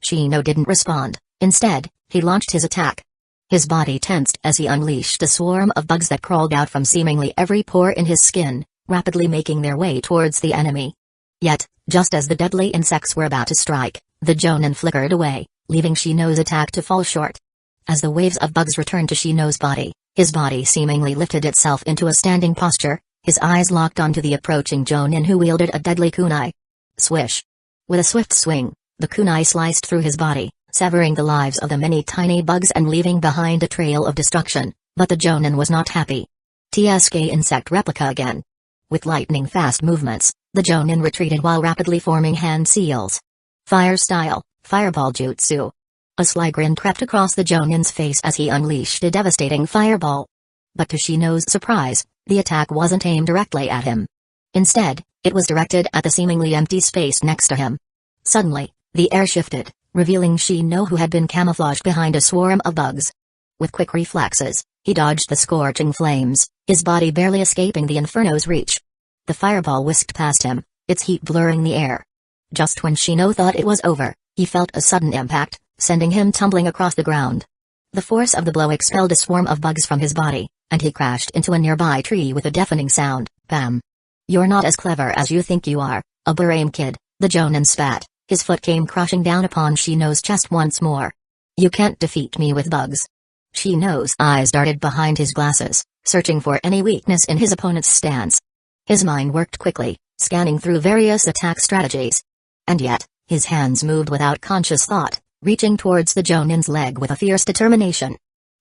Shino didn't respond. Instead, he launched his attack. His body tensed as he unleashed a swarm of bugs that crawled out from seemingly every pore in his skin, rapidly making their way towards the enemy. Yet, just as the deadly insects were about to strike, the Jonin flickered away, leaving Shino's attack to fall short. As the waves of bugs returned to Shino's body, his body seemingly lifted itself into a standing posture, his eyes locked onto the approaching Jonin who wielded a deadly kunai. Swish! With a swift swing, the kunai sliced through his body, severing the lives of the many tiny bugs and leaving behind a trail of destruction, but the Jonin was not happy. Tsk insect replica again. With lightning-fast movements, the Jonin retreated while rapidly forming hand seals. Fire style, fireball jutsu. A sly grin crept across the Jonin's face as he unleashed a devastating fireball. But to Shino's surprise, the attack wasn't aimed directly at him. Instead, it was directed at the seemingly empty space next to him. Suddenly, the air shifted, revealing Shino who had been camouflaged behind a swarm of bugs. With quick reflexes, he dodged the scorching flames, his body barely escaping the inferno's reach. The fireball whisked past him, its heat blurring the air. Just when Shino thought it was over, he felt a sudden impact, sending him tumbling across the ground. The force of the blow expelled a swarm of bugs from his body, and he crashed into a nearby tree with a deafening sound. Bam! "You're not as clever as you think you are, Aburim kid," the Jonin spat. His foot came crashing down upon Shino's chest once more. "You can't defeat me with bugs." Shino's eyes darted behind his glasses, searching for any weakness in his opponent's stance. His mind worked quickly, scanning through various attack strategies. And yet, his hands moved without conscious thought, reaching towards the Jonin's leg with a fierce determination.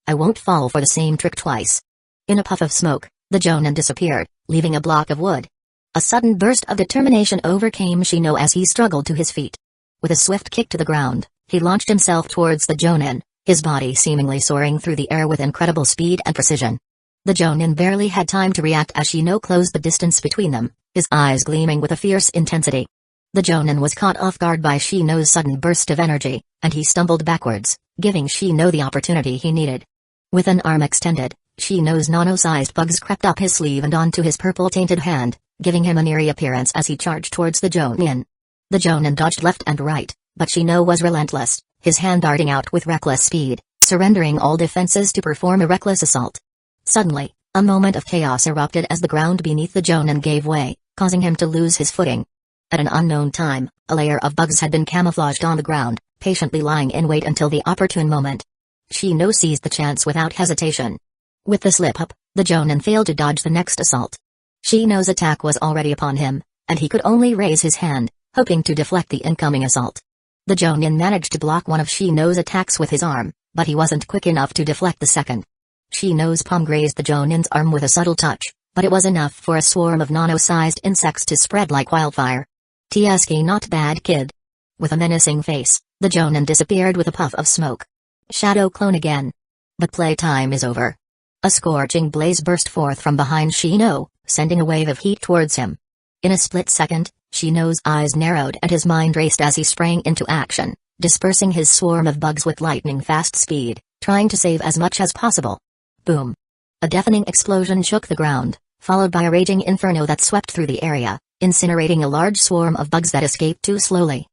"I won't fall for the same trick twice." In a puff of smoke, the Jonin disappeared, leaving a block of wood. A sudden burst of determination overcame Shino as he struggled to his feet. With a swift kick to the ground, he launched himself towards the Jonin, his body seemingly soaring through the air with incredible speed and precision. The Jonin barely had time to react as Shino closed the distance between them, his eyes gleaming with a fierce intensity. The Jonin was caught off guard by Shino's sudden burst of energy, and he stumbled backwards, giving Shino the opportunity he needed. With an arm extended, Shino's nano-sized bugs crept up his sleeve and onto his purple-tainted hand, giving him an eerie appearance as he charged towards the Jonin. The Jonin dodged left and right, but Shino was relentless, his hand darting out with reckless speed, surrendering all defenses to perform a reckless assault. Suddenly, a moment of chaos erupted as the ground beneath the Jonin gave way, causing him to lose his footing. At an unknown time, a layer of bugs had been camouflaged on the ground, patiently lying in wait until the opportune moment. Shino seized the chance without hesitation. With the slip-up, the Jonin failed to dodge the next assault. Shino's attack was already upon him, and he could only raise his hand, hoping to deflect the incoming assault. The Jonin managed to block one of Shino's attacks with his arm, but he wasn't quick enough to deflect the second. Shino's palm grazed the Jonin's arm with a subtle touch, but it was enough for a swarm of nano-sized insects to spread like wildfire. TSK not bad kid. With a menacing face, the Jonin disappeared with a puff of smoke. Shadow clone again. But playtime is over. A scorching blaze burst forth from behind Shino, sending a wave of heat towards him. In a split second, Shino's eyes narrowed and his mind raced as he sprang into action, dispersing his swarm of bugs with lightning-fast speed, trying to save as much as possible. Boom! A deafening explosion shook the ground, followed by a raging inferno that swept through the area, incinerating a large swarm of bugs that escaped too slowly.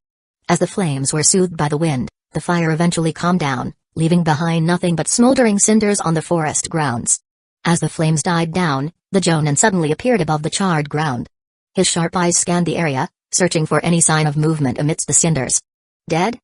As the flames were soothed by the wind, the fire eventually calmed down, leaving behind nothing but smoldering cinders on the forest grounds. As the flames died down, the Jonin suddenly appeared above the charred ground. His sharp eyes scanned the area, searching for any sign of movement amidst the cinders. Dead?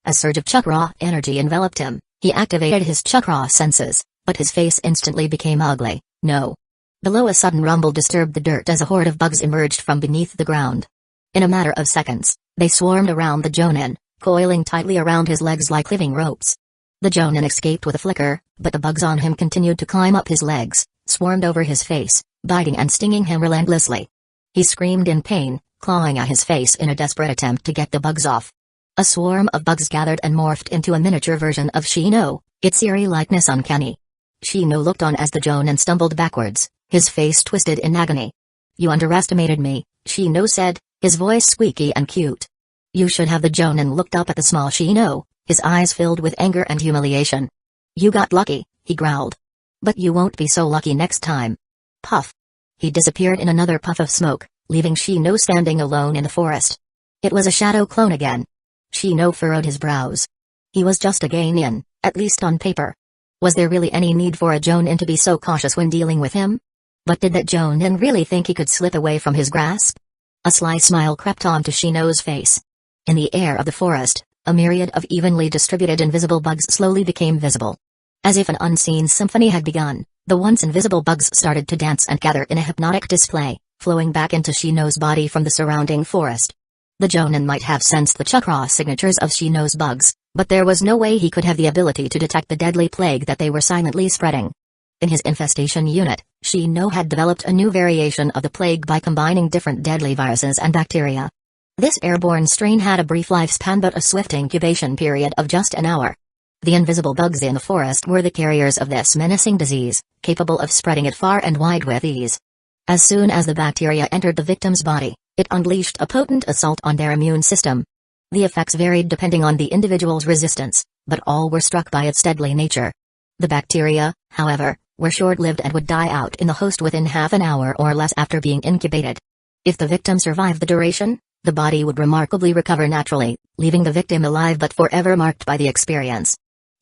A surge of chakra energy enveloped him. He activated his chakra senses, but his face instantly became ugly. No. Below, a sudden rumble disturbed the dirt as a horde of bugs emerged from beneath the ground. In a matter of seconds, they swarmed around the Jonin, coiling tightly around his legs like living ropes. The Jonin escaped with a flicker, but the bugs on him continued to climb up his legs, swarmed over his face, biting and stinging him relentlessly. He screamed in pain, clawing at his face in a desperate attempt to get the bugs off. A swarm of bugs gathered and morphed into a miniature version of Shino, its eerie likeness uncanny. Shino looked on as the Jonin stumbled backwards, his face twisted in agony. "You underestimated me," Shino said, his voice squeaky and cute. "You should have." The Jonin looked up at the small Shino, his eyes filled with anger and humiliation. "You got lucky," he growled. "But you won't be so lucky next time." Puff. He disappeared in another puff of smoke, leaving Shino standing alone in the forest. It was a shadow clone again. Shino furrowed his brows. He was just a Genin, at least on paper. Was there really any need for a Jonin to be so cautious when dealing with him? But did that Jonin really think he could slip away from his grasp? A sly smile crept onto Shino's face. In the air of the forest, a myriad of evenly distributed invisible bugs slowly became visible. As if an unseen symphony had begun, the once invisible bugs started to dance and gather in a hypnotic display, flowing back into Shino's body from the surrounding forest. The Jonin might have sensed the chakra signatures of Shino's bugs, but there was no way he could have the ability to detect the deadly plague that they were silently spreading. In his infestation unit, Shino had developed a new variation of the plague by combining different deadly viruses and bacteria. This airborne strain had a brief lifespan but a swift incubation period of just an hour. The invisible bugs in the forest were the carriers of this menacing disease, capable of spreading it far and wide with ease. As soon as the bacteria entered the victim's body, it unleashed a potent assault on their immune system. The effects varied depending on the individual's resistance, but all were struck by its deadly nature. The bacteria, however, were short-lived and would die out in the host within half an hour or less after being incubated. If the victim survived the duration, the body would remarkably recover naturally, leaving the victim alive but forever marked by the experience.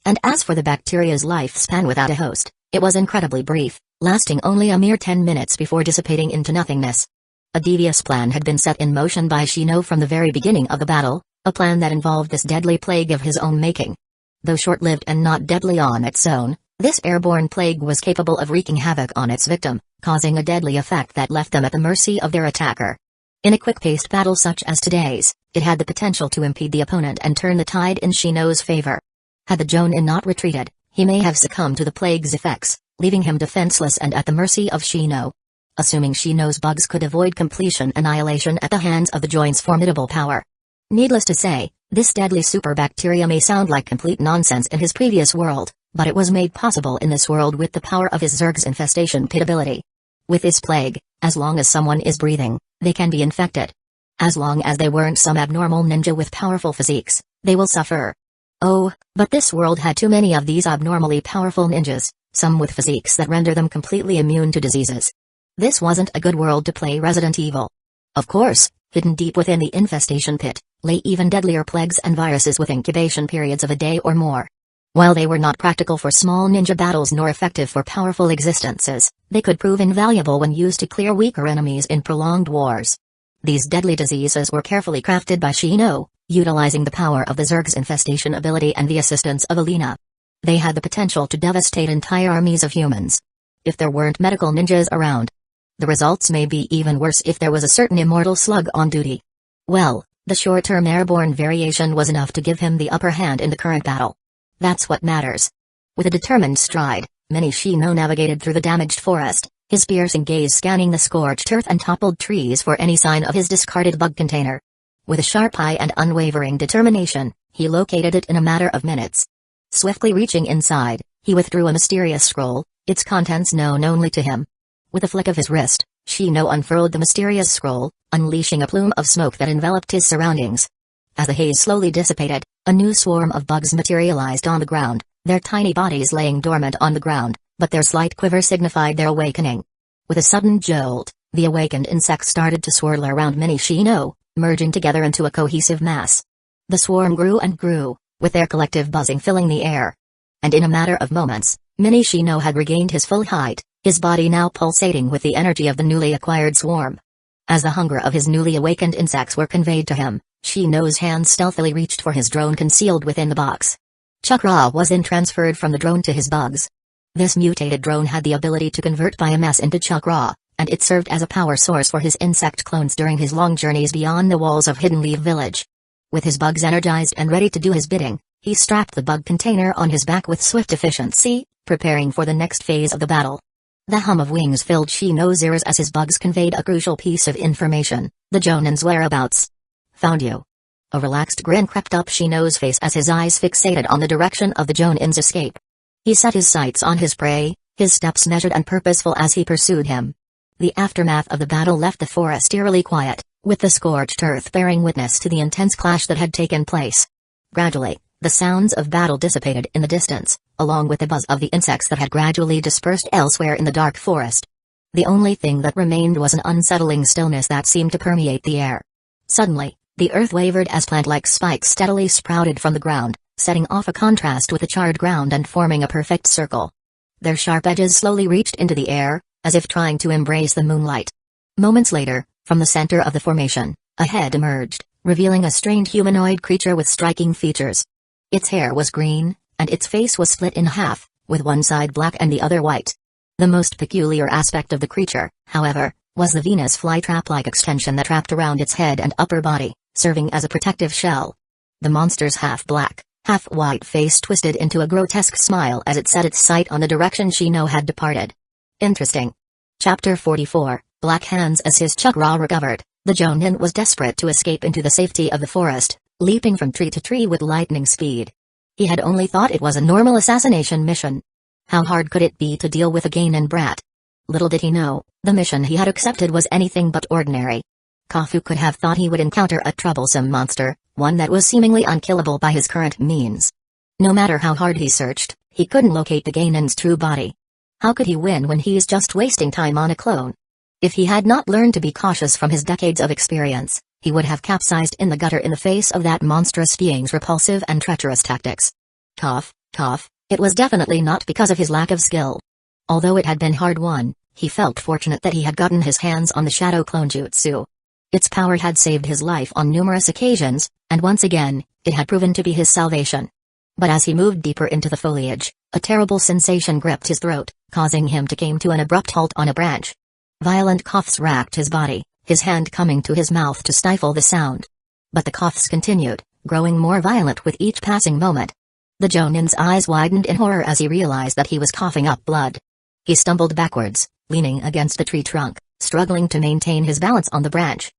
And as for the bacteria's lifespan without a host, it was incredibly brief, lasting only a mere 10 minutes before dissipating into nothingness. A devious plan had been set in motion by Shino from the very beginning of the battle, a plan that involved this deadly plague of his own making. Though short-lived and not deadly on its own, this airborne plague was capable of wreaking havoc on its victim, causing a deadly effect that left them at the mercy of their attacker. In a quick-paced battle such as today's, it had the potential to impede the opponent and turn the tide in Shino's favor. Had the Jonin not retreated, he may have succumbed to the plague's effects, leaving him defenseless and at the mercy of Shino. Assuming Shino's bugs could avoid completion annihilation at the hands of the Join's formidable power. Needless to say, this deadly superbacteria may sound like complete nonsense in his previous world, but it was made possible in this world with the power of his Zerg's infestation pit ability. With this plague, as long as someone is breathing, they can be infected. As long as they weren't some abnormal ninja with powerful physiques, they will suffer. Oh, but this world had too many of these abnormally powerful ninjas, some with physiques that render them completely immune to diseases. This wasn't a good world to play Resident Evil. Of course, hidden deep within the infestation pit, lay even deadlier plagues and viruses with incubation periods of a day or more. While they were not practical for small ninja battles nor effective for powerful existences, they could prove invaluable when used to clear weaker enemies in prolonged wars. These deadly diseases were carefully crafted by Shino, utilizing the power of the Zerg's infestation ability and the assistance of Alina. They had the potential to devastate entire armies of humans. If there weren't medical ninjas around, the results may be even worse if there was a certain immortal slug on duty. Well, The short-term airborne variation was enough to give him the upper hand in the current battle. That's what matters. With a determined stride, Shino navigated through the damaged forest, his piercing gaze scanning the scorched earth and toppled trees for any sign of his discarded bug container. With a sharp eye and unwavering determination, he located it in a matter of minutes. Swiftly reaching inside, he withdrew a mysterious scroll, its contents known only to him. With a flick of his wrist, Shino unfurled the mysterious scroll, unleashing a plume of smoke that enveloped his surroundings. As the haze slowly dissipated, a new swarm of bugs materialized on the ground, their tiny bodies laying dormant on the ground, but their slight quiver signified their awakening. With a sudden jolt, the awakened insects started to swirl around Shino, merging together into a cohesive mass. The swarm grew and grew, with their collective buzzing filling the air. And in a matter of moments, Shino had regained his full height, his body now pulsating with the energy of the newly acquired swarm. As the hunger of his newly awakened insects were conveyed to him, Shino's hands stealthily reached for his drone concealed within the box. Chakra was then transferred from the drone to his bugs. This mutated drone had the ability to convert biomass into chakra, and it served as a power source for his insect clones during his long journeys beyond the walls of Hidden Leaf Village. With his bugs energized and ready to do his bidding, he strapped the bug container on his back with swift efficiency, preparing for the next phase of the battle. The hum of wings filled Shino's ears as his bugs conveyed a crucial piece of information: the Jonin's whereabouts. Found you. A relaxed grin crept up Shino's face as his eyes fixated on the direction of the Jonin's escape. He set his sights on his prey, his steps measured and purposeful as he pursued him. The aftermath of the battle left the forest eerily quiet, with the scorched earth bearing witness to the intense clash that had taken place. Gradually, the sounds of battle dissipated in the distance, along with the buzz of the insects that had gradually dispersed elsewhere in the dark forest. The only thing that remained was an unsettling stillness that seemed to permeate the air. Suddenly, the earth wavered as plant-like spikes steadily sprouted from the ground, setting off a contrast with the charred ground and forming a perfect circle. Their sharp edges slowly reached into the air, as if trying to embrace the moonlight. Moments later, from the center of the formation, a head emerged, revealing a strange humanoid creature with striking features. Its hair was green, and its face was split in half, with one side black and the other white. The most peculiar aspect of the creature, however, was the Venus flytrap-like extension that wrapped around its head and upper body, serving as a protective shell. The monster's half-black, half-white face twisted into a grotesque smile as it set its sight on the direction Shino had departed. Interesting. Chapter 44, Black Hands. As his chakra recovered, the Jonin was desperate to escape into the safety of the forest, leaping from tree to tree with lightning speed. He had only thought it was a normal assassination mission. How hard could it be to deal with a Ganon brat? Little did he know, the mission he had accepted was anything but ordinary. Kafu could have thought he would encounter a troublesome monster, one that was seemingly unkillable by his current means. No matter how hard he searched, he couldn't locate the Ganon's true body. How could he win when he's just wasting time on a clone? If he had not learned to be cautious from his decades of experience, he would have capsized in the gutter in the face of that monstrous being's repulsive and treacherous tactics. Cough, cough, it was definitely not because of his lack of skill. Although it had been hard-won, he felt fortunate that he had gotten his hands on the Shadow Clone Jutsu. Its power had saved his life on numerous occasions, and once again, it had proven to be his salvation. But as he moved deeper into the foliage, a terrible sensation gripped his throat, causing him to come to an abrupt halt on a branch. Violent coughs racked his body, his hand coming to his mouth to stifle the sound. But the coughs continued, growing more violent with each passing moment. The Jonin's eyes widened in horror as he realized that he was coughing up blood. He stumbled backwards, leaning against the tree trunk, struggling to maintain his balance on the branch.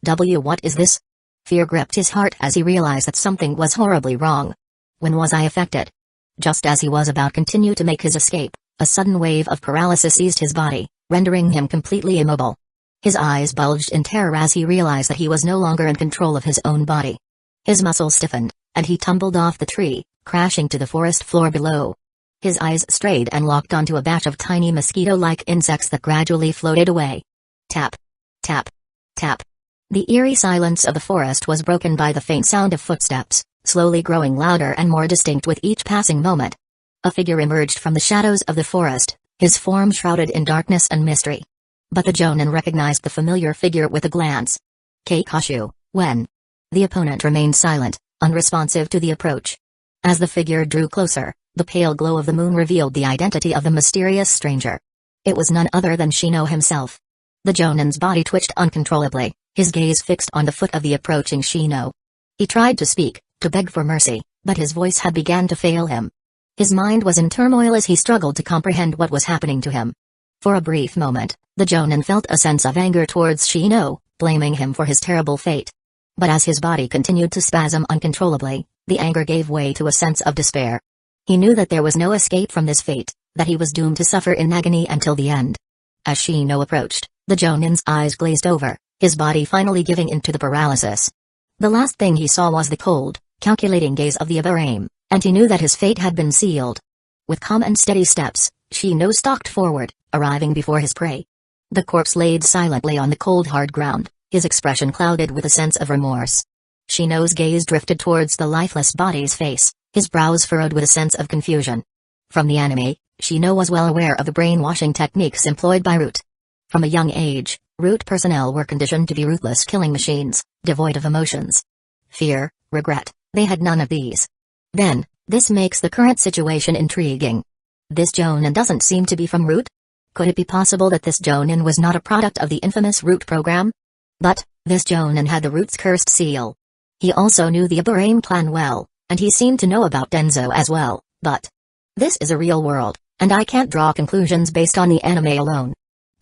What is this? Fear gripped his heart as he realized that something was horribly wrong. When was I affected? Just as he was about to continue to make his escape, a sudden wave of paralysis seized his body, rendering him completely immobile. His eyes bulged in terror as he realized that he was no longer in control of his own body. His muscles stiffened, and he tumbled off the tree, crashing to the forest floor below. His eyes strayed and locked onto a batch of tiny mosquito-like insects that gradually floated away. Tap. Tap. Tap. The eerie silence of the forest was broken by the faint sound of footsteps, slowly growing louder and more distinct with each passing moment. A figure emerged from the shadows of the forest, his form shrouded in darkness and mystery. But the Jonin recognized the familiar figure with a glance. Keikashu, when? The opponent remained silent, unresponsive to the approach. As the figure drew closer, the pale glow of the moon revealed the identity of the mysterious stranger. It was none other than Shino himself. The Jonin's body twitched uncontrollably, his gaze fixed on the foot of the approaching Shino. He tried to speak, to beg for mercy, but his voice had begun to fail him. His mind was in turmoil as he struggled to comprehend what was happening to him. For a brief moment, the Jonin felt a sense of anger towards Shino, blaming him for his terrible fate. But as his body continued to spasm uncontrollably, the anger gave way to a sense of despair. He knew that there was no escape from this fate, that he was doomed to suffer in agony until the end. As Shino approached, the Jonin's eyes glazed over, his body finally giving in to the paralysis. The last thing he saw was the cold, calculating gaze of the Abraham, and he knew that his fate had been sealed. With calm and steady steps, Shino stalked forward, arriving before his prey. The corpse laid silently on the cold hard ground, his expression clouded with a sense of remorse. Shino's gaze drifted towards the lifeless body's face, his brows furrowed with a sense of confusion. From the anime, Shino was well aware of the brainwashing techniques employed by Root. From a young age, Root personnel were conditioned to be ruthless killing machines, devoid of emotions. Fear, regret, they had none of these. Then, this makes the current situation intriguing. This Jonin doesn't seem to be from Root? Could it be possible that this Jonin was not a product of the infamous Root program? But, this Jonin had the Root's cursed seal. He also knew the Abraham clan well, and he seemed to know about Denzo as well, but this is a real world, and I can't draw conclusions based on the anime alone.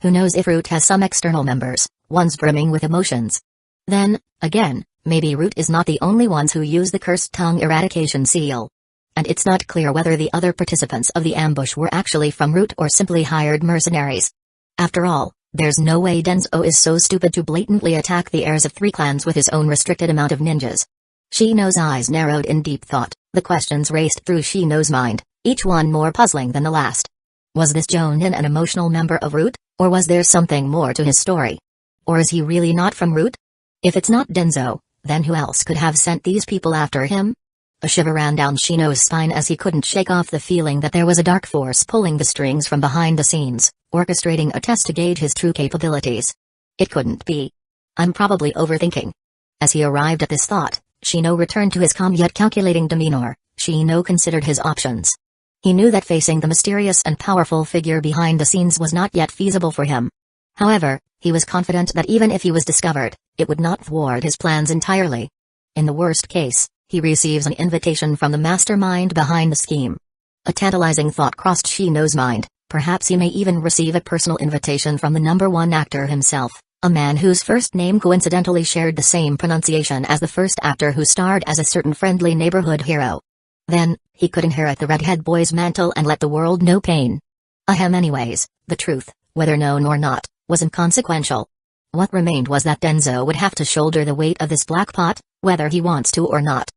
Who knows if Root has some external members, ones brimming with emotions. Then, again, maybe Root is not the only ones who use the cursed tongue eradication seal. And it's not clear whether the other participants of the ambush were actually from Root or simply hired mercenaries. After all, there's no way Denzo is so stupid to blatantly attack the heirs of 3 clans with his own restricted amount of ninjas. Shino's eyes narrowed in deep thought, the questions raced through Shino's mind, each one more puzzling than the last. Was this Jonin an emotional member of Root, or was there something more to his story? Or is he really not from Root? If it's not Denzo, then who else could have sent these people after him? A shiver ran down Shino's spine as he couldn't shake off the feeling that there was a dark force pulling the strings from behind the scenes, orchestrating a test to gauge his true capabilities. It couldn't be. I'm probably overthinking. As he arrived at this thought, Shino returned to his calm yet calculating demeanor. Shino considered his options. He knew that facing the mysterious and powerful figure behind the scenes was not yet feasible for him. However, he was confident that even if he was discovered, it would not thwart his plans entirely. In the worst case, he receives an invitation from the mastermind behind the scheme. A tantalizing thought crossed Shino's mind, perhaps he may even receive a personal invitation from the #1 actor himself, a man whose first name coincidentally shared the same pronunciation as the first actor who starred as a certain friendly neighborhood hero. Then, he could inherit the redhead boy's mantle and let the world know pain. Anyways, the truth, whether known or not, was inconsequential. What remained was that Denzo would have to shoulder the weight of this black pot, whether he wants to or not.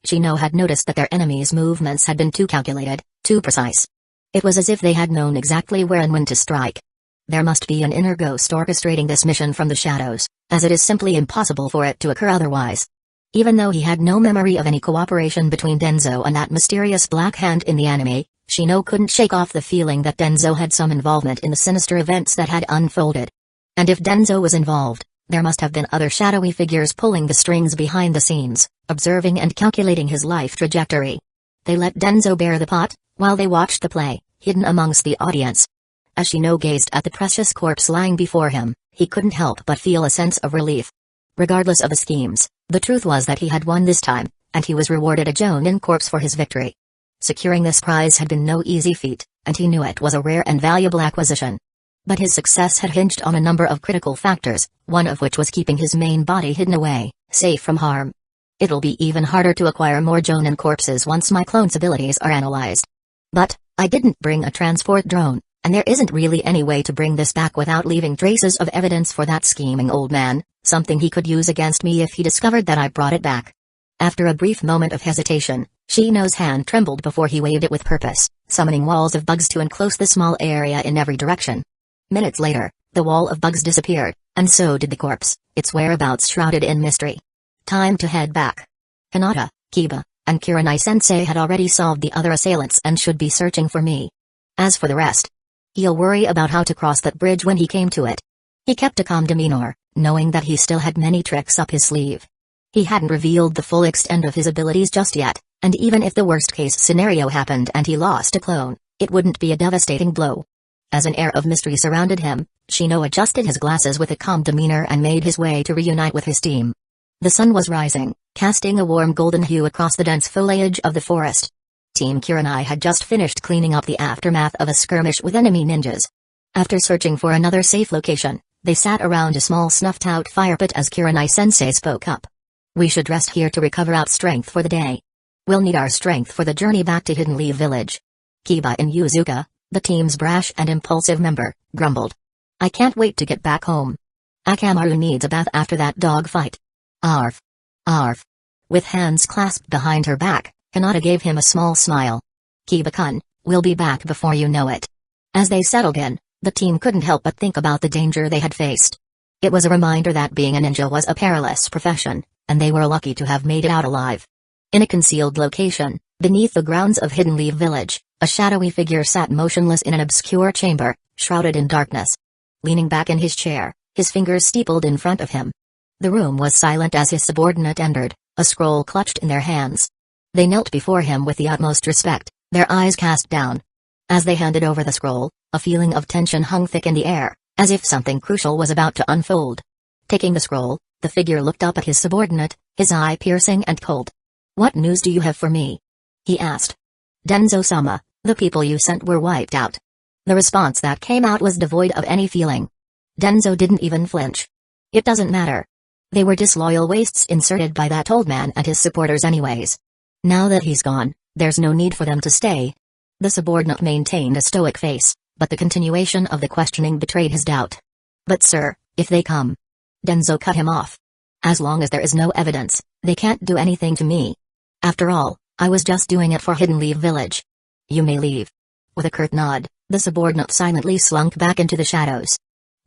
Shino had noticed that their enemies' movements had been too calculated, too precise. It was as if they had known exactly where and when to strike. There must be an inner ghost orchestrating this mission from the shadows, as it is simply impossible for it to occur otherwise. Even though he had no memory of any cooperation between Denzo and that mysterious black hand in the anime, Shino couldn't shake off the feeling that Denzo had some involvement in the sinister events that had unfolded. And if Denzo was involved, there must have been other shadowy figures pulling the strings behind the scenes, observing and calculating his life trajectory. They let Denzo bear the pot, while they watched the play, hidden amongst the audience. As Shino gazed at the precious corpse lying before him, he couldn't help but feel a sense of relief. Regardless of the schemes, the truth was that he had won this time, and he was rewarded a Jonin corpse for his victory. Securing this prize had been no easy feat, and he knew it was a rare and valuable acquisition. But his success had hinged on a number of critical factors, one of which was keeping his main body hidden away, safe from harm. It'll be even harder to acquire more Jonin corpses once my clone's abilities are analyzed. But, I didn't bring a transport drone, and there isn't really any way to bring this back without leaving traces of evidence for that scheming old man, something he could use against me if he discovered that I brought it back. After a brief moment of hesitation, Shino's hand trembled before he waved it with purpose, summoning walls of bugs to enclose the small area in every direction. Minutes later, the wall of bugs disappeared, and so did the corpse, its whereabouts shrouded in mystery. Time to head back. Hinata, Kiba, and Kurenai-sensei had already solved the other assailants and should be searching for me. As for the rest, he'll worry about how to cross that bridge when he came to it. He kept a calm demeanor, knowing that he still had many tricks up his sleeve. He hadn't revealed the full extent of his abilities just yet, and even if the worst-case scenario happened and he lost a clone, it wouldn't be a devastating blow. As an air of mystery surrounded him, Shino adjusted his glasses with a calm demeanor and made his way to reunite with his team. The sun was rising, casting a warm golden hue across the dense foliage of the forest. Team Kurenai had just finished cleaning up the aftermath of a skirmish with enemy ninjas. After searching for another safe location, they sat around a small snuffed-out fire pit as Kurenai-sensei spoke up. "We should rest here to recover our strength for the day. We'll need our strength for the journey back to Hidden Leaf Village." Kiba Inuzuka, the team's brash and impulsive member, grumbled. "I can't wait to get back home. Akamaru needs a bath after that dog fight." Arf. Arf. With hands clasped behind her back, Hinata gave him a small smile. "Kiba-kun, we'll be back before you know it." As they settled in, the team couldn't help but think about the danger they had faced. It was a reminder that being a ninja was a perilous profession, and they were lucky to have made it out alive. In a concealed location, beneath the grounds of Hidden Leaf Village, a shadowy figure sat motionless in an obscure chamber, shrouded in darkness. Leaning back in his chair, his fingers steepled in front of him. The room was silent as his subordinate entered, a scroll clutched in their hands. They knelt before him with the utmost respect, their eyes cast down. As they handed over the scroll, a feeling of tension hung thick in the air, as if something crucial was about to unfold. Taking the scroll, the figure looked up at his subordinate, his eye piercing and cold. "What news do you have for me?" he asked. "Denzo-sama, the people you sent were wiped out." The response that came out was devoid of any feeling. Denzo didn't even flinch. "It doesn't matter. They were disloyal wastes inserted by that old man and his supporters anyways. Now that he's gone, there's no need for them to stay." The subordinate maintained a stoic face, but the continuation of the questioning betrayed his doubt. "But sir, if they come..." Denzo cut him off. "As long as there is no evidence, they can't do anything to me. After all, I was just doing it for Hidden Leaf Village. You may leave." With a curt nod, the subordinate silently slunk back into the shadows.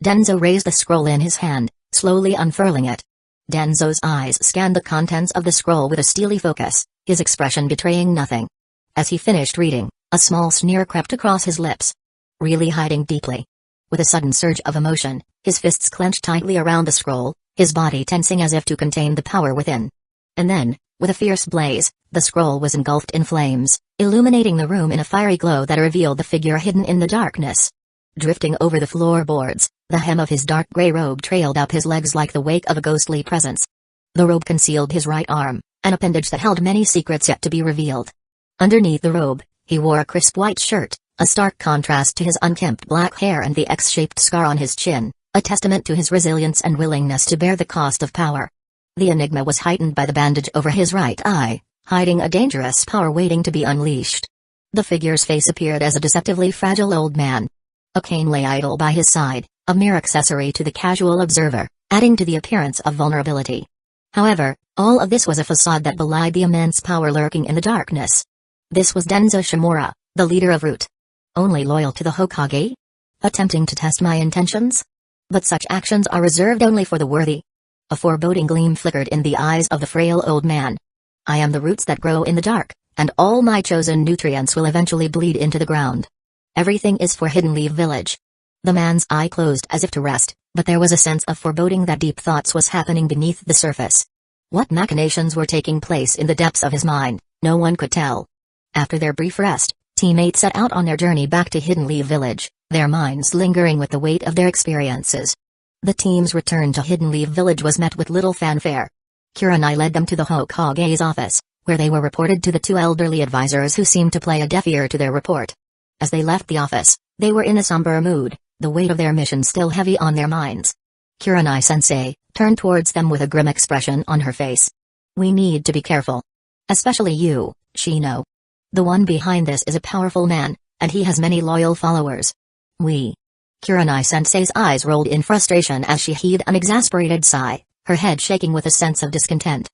Denzo raised the scroll in his hand, slowly unfurling it. Denzo's eyes scanned the contents of the scroll with a steely focus, his expression betraying nothing. As he finished reading, a small sneer crept across his lips. Really hiding deeply. With a sudden surge of emotion, his fists clenched tightly around the scroll, his body tensing as if to contain the power within. And then, with a fierce blaze, the scroll was engulfed in flames, illuminating the room in a fiery glow that revealed the figure hidden in the darkness. Drifting over the floorboards, the hem of his dark gray robe trailed up his legs like the wake of a ghostly presence. The robe concealed his right arm, an appendage that held many secrets yet to be revealed. Underneath the robe, he wore a crisp white shirt, a stark contrast to his unkempt black hair and the X-shaped scar on his chin, a testament to his resilience and willingness to bear the cost of power. The enigma was heightened by the bandage over his right eye, hiding a dangerous power waiting to be unleashed. The figure's face appeared as a deceptively fragile old man. A cane lay idle by his side, a mere accessory to the casual observer, adding to the appearance of vulnerability. However, all of this was a facade that belied the immense power lurking in the darkness. This was Denzo Shimura, the leader of Root. Only loyal to the Hokage? Attempting to test my intentions? But such actions are reserved only for the worthy. A foreboding gleam flickered in the eyes of the frail old man. "I am the roots that grow in the dark, and all my chosen nutrients will eventually bleed into the ground. Everything is for Hidden Leaf Village." The man's eye closed as if to rest, but there was a sense of foreboding that deep thoughts was happening beneath the surface. What machinations were taking place in the depths of his mind, no one could tell. After their brief rest, teammates set out on their journey back to Hidden Leaf Village, their minds lingering with the weight of their experiences. The team's return to Hidden Leaf Village was met with little fanfare. Kurenai led them to the Hokage's office, where they were reported to the two elderly advisors who seemed to play a deaf ear to their report. As they left the office, they were in a somber mood, the weight of their mission still heavy on their minds. Kurenai-sensei turned towards them with a grim expression on her face. "We need to be careful. Especially you, Shino. The one behind this is a powerful man, and he has many loyal followers. Kurenai-sensei's eyes rolled in frustration as she heaved an exasperated sigh, her head shaking with a sense of discontent.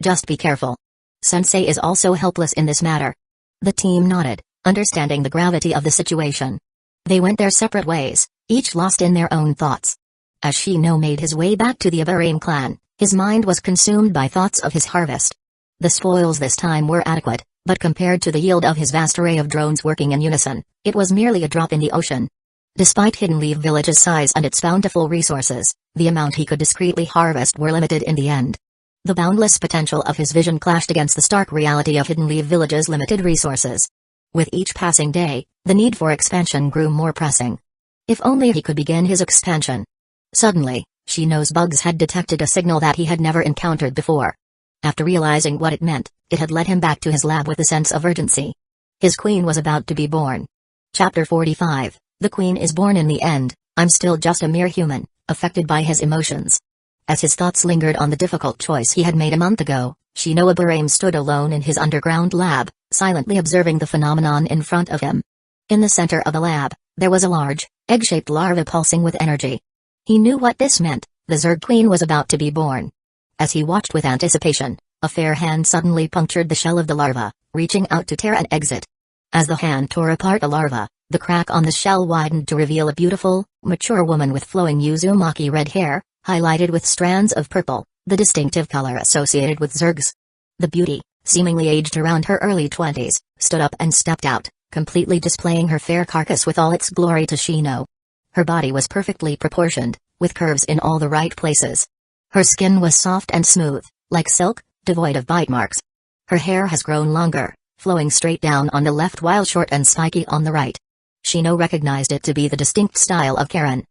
"Just be careful. Sensei is also helpless in this matter." The team nodded, understanding the gravity of the situation. They went their separate ways, each lost in their own thoughts. As Shino made his way back to the Avarane clan, his mind was consumed by thoughts of his harvest. The spoils this time were adequate, but compared to the yield of his vast array of drones working in unison, it was merely a drop in the ocean. Despite Hidden Leaf Village's size and its bountiful resources, the amount he could discreetly harvest were limited in the end. The boundless potential of his vision clashed against the stark reality of Hidden Leaf Village's limited resources. With each passing day, the need for expansion grew more pressing. If only he could begin his expansion. Suddenly, Shino's bugs had detected a signal that he had never encountered before. After realizing what it meant, it had led him back to his lab with a sense of urgency. His queen was about to be born. Chapter 45, The Queen is Born in the End. I'm still just a mere human, affected by his emotions. As his thoughts lingered on the difficult choice he had made a month ago, Shino Aburame stood alone in his underground lab, silently observing the phenomenon in front of him. In the center of the lab, there was a large, egg-shaped larva pulsing with energy. He knew what this meant: the Zerg Queen was about to be born. As he watched with anticipation, a fair hand suddenly punctured the shell of the larva, reaching out to tear an exit. As the hand tore apart the larva, the crack on the shell widened to reveal a beautiful, mature woman with flowing Uzumaki red hair, highlighted with strands of purple, the distinctive color associated with Zergs. The beauty, seemingly aged around her early 20s, stood up and stepped out, completely displaying her fair carcass with all its glory to Shino. Her body was perfectly proportioned, with curves in all the right places. Her skin was soft and smooth, like silk, devoid of bite marks. Her hair has grown longer, flowing straight down on the left while short and spiky on the right. Shino recognized it to be the distinct style of Karen.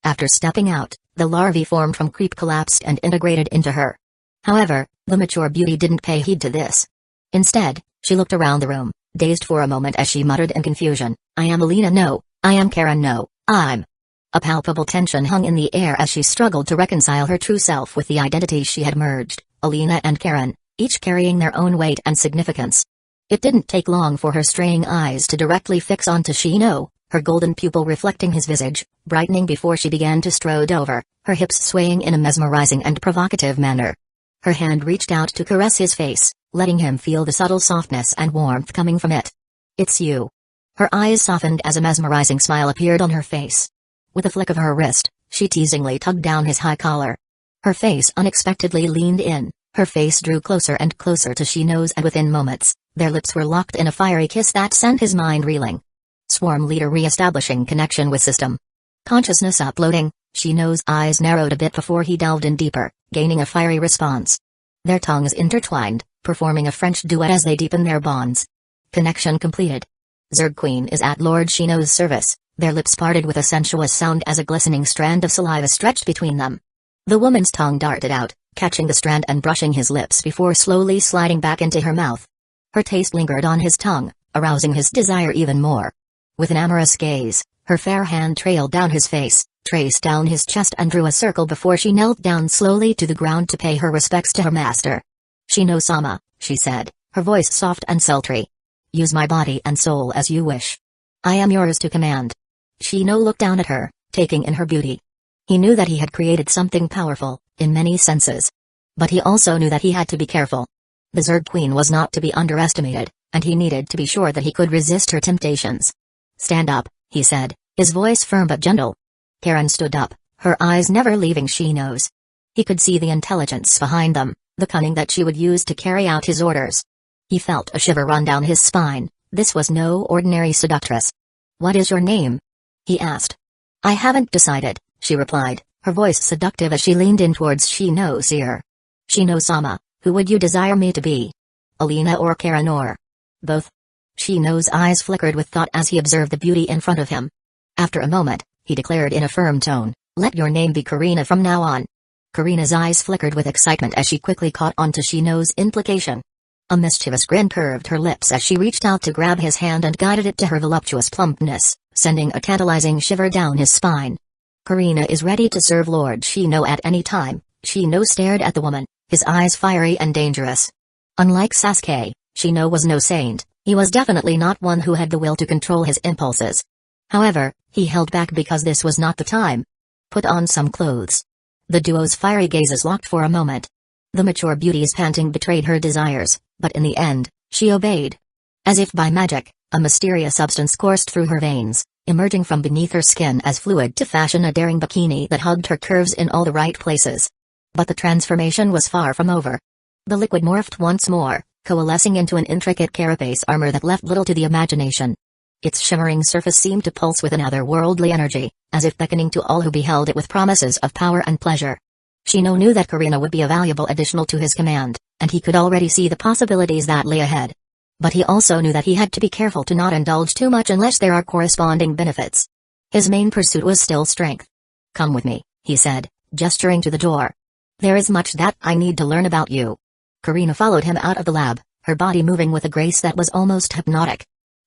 After stepping out, the larvae formed from creep collapsed and integrated into her. However, the mature beauty didn't pay heed to this. Instead, she looked around the room, dazed for a moment as she muttered in confusion, "I am Alina, no, I am Karen, no, I'm..." A palpable tension hung in the air as she struggled to reconcile her true self with the identities she had merged, Alina and Karen, each carrying their own weight and significance. It didn't take long for her straying eyes to directly fix onto Shino, her golden pupil reflecting his visage, brightening before she began to strode over, her hips swaying in a mesmerizing and provocative manner. Her hand reached out to caress his face, letting him feel the subtle softness and warmth coming from it. "It's you." Her eyes softened as a mesmerizing smile appeared on her face. With a flick of her wrist, she teasingly tugged down his high collar. Her face unexpectedly leaned in, her face drew closer and closer to Shino's, and within moments, their lips were locked in a fiery kiss that sent his mind reeling. Swarm leader re-establishing connection with system. Consciousness uploading. Shino's eyes narrowed a bit before he delved in deeper, gaining a fiery response. Their tongues intertwined, performing a French duet as they deepened their bonds. Connection completed. Zerg Queen is at Lord Shino's service. Their lips parted with a sensuous sound as a glistening strand of saliva stretched between them. The woman's tongue darted out, catching the strand and brushing his lips before slowly sliding back into her mouth. Her taste lingered on his tongue, arousing his desire even more. With an amorous gaze, her fair hand trailed down his face, traced down his chest and drew a circle before she knelt down slowly to the ground to pay her respects to her master. "Shino-sama," she said, her voice soft and sultry. "Use my body and soul as you wish. I am yours to command." Shino looked down at her, taking in her beauty. He knew that he had created something powerful, in many senses. But he also knew that he had to be careful. The Zerg Queen was not to be underestimated, and he needed to be sure that he could resist her temptations. "Stand up," he said, his voice firm but gentle. Karen stood up, her eyes never leaving Shino's. He could see the intelligence behind them, the cunning that she would use to carry out his orders. He felt a shiver run down his spine. This was no ordinary seductress. "What is your name?" he asked. "I haven't decided," she replied, her voice seductive as she leaned in towards Shino's ear. "Shino-sama, who would you desire me to be? Alina or Karen or both?" Shino's eyes flickered with thought as he observed the beauty in front of him. After a moment, he declared in a firm tone, "Let your name be Karina from now on." Karina's eyes flickered with excitement as she quickly caught on to Shino's implication. A mischievous grin curved her lips as she reached out to grab his hand and guided it to her voluptuous plumpness, sending a tantalizing shiver down his spine. "Karina is ready to serve Lord Shino at any time." Shino stared at the woman, his eyes fiery and dangerous. Unlike Sasuke, Shino was no saint. He was definitely not one who had the will to control his impulses. However, he held back because this was not the time. "Put on some clothes." The duo's fiery gazes locked for a moment. The mature beauty's panting betrayed her desires, but in the end, she obeyed. As if by magic, a mysterious substance coursed through her veins, emerging from beneath her skin as fluid to fashion a daring bikini that hugged her curves in all the right places. But the transformation was far from over. The liquid morphed once more, coalescing into an intricate carapace armor that left little to the imagination. Its shimmering surface seemed to pulse with an otherworldly energy, as if beckoning to all who beheld it with promises of power and pleasure. Shino knew that Karina would be a valuable additional to his command, and he could already see the possibilities that lay ahead. But he also knew that he had to be careful to not indulge too much unless there are corresponding benefits. His main pursuit was still strength. "Come with me," he said, gesturing to the door. "There is much that I need to learn about you." Karina followed him out of the lab, her body moving with a grace that was almost hypnotic.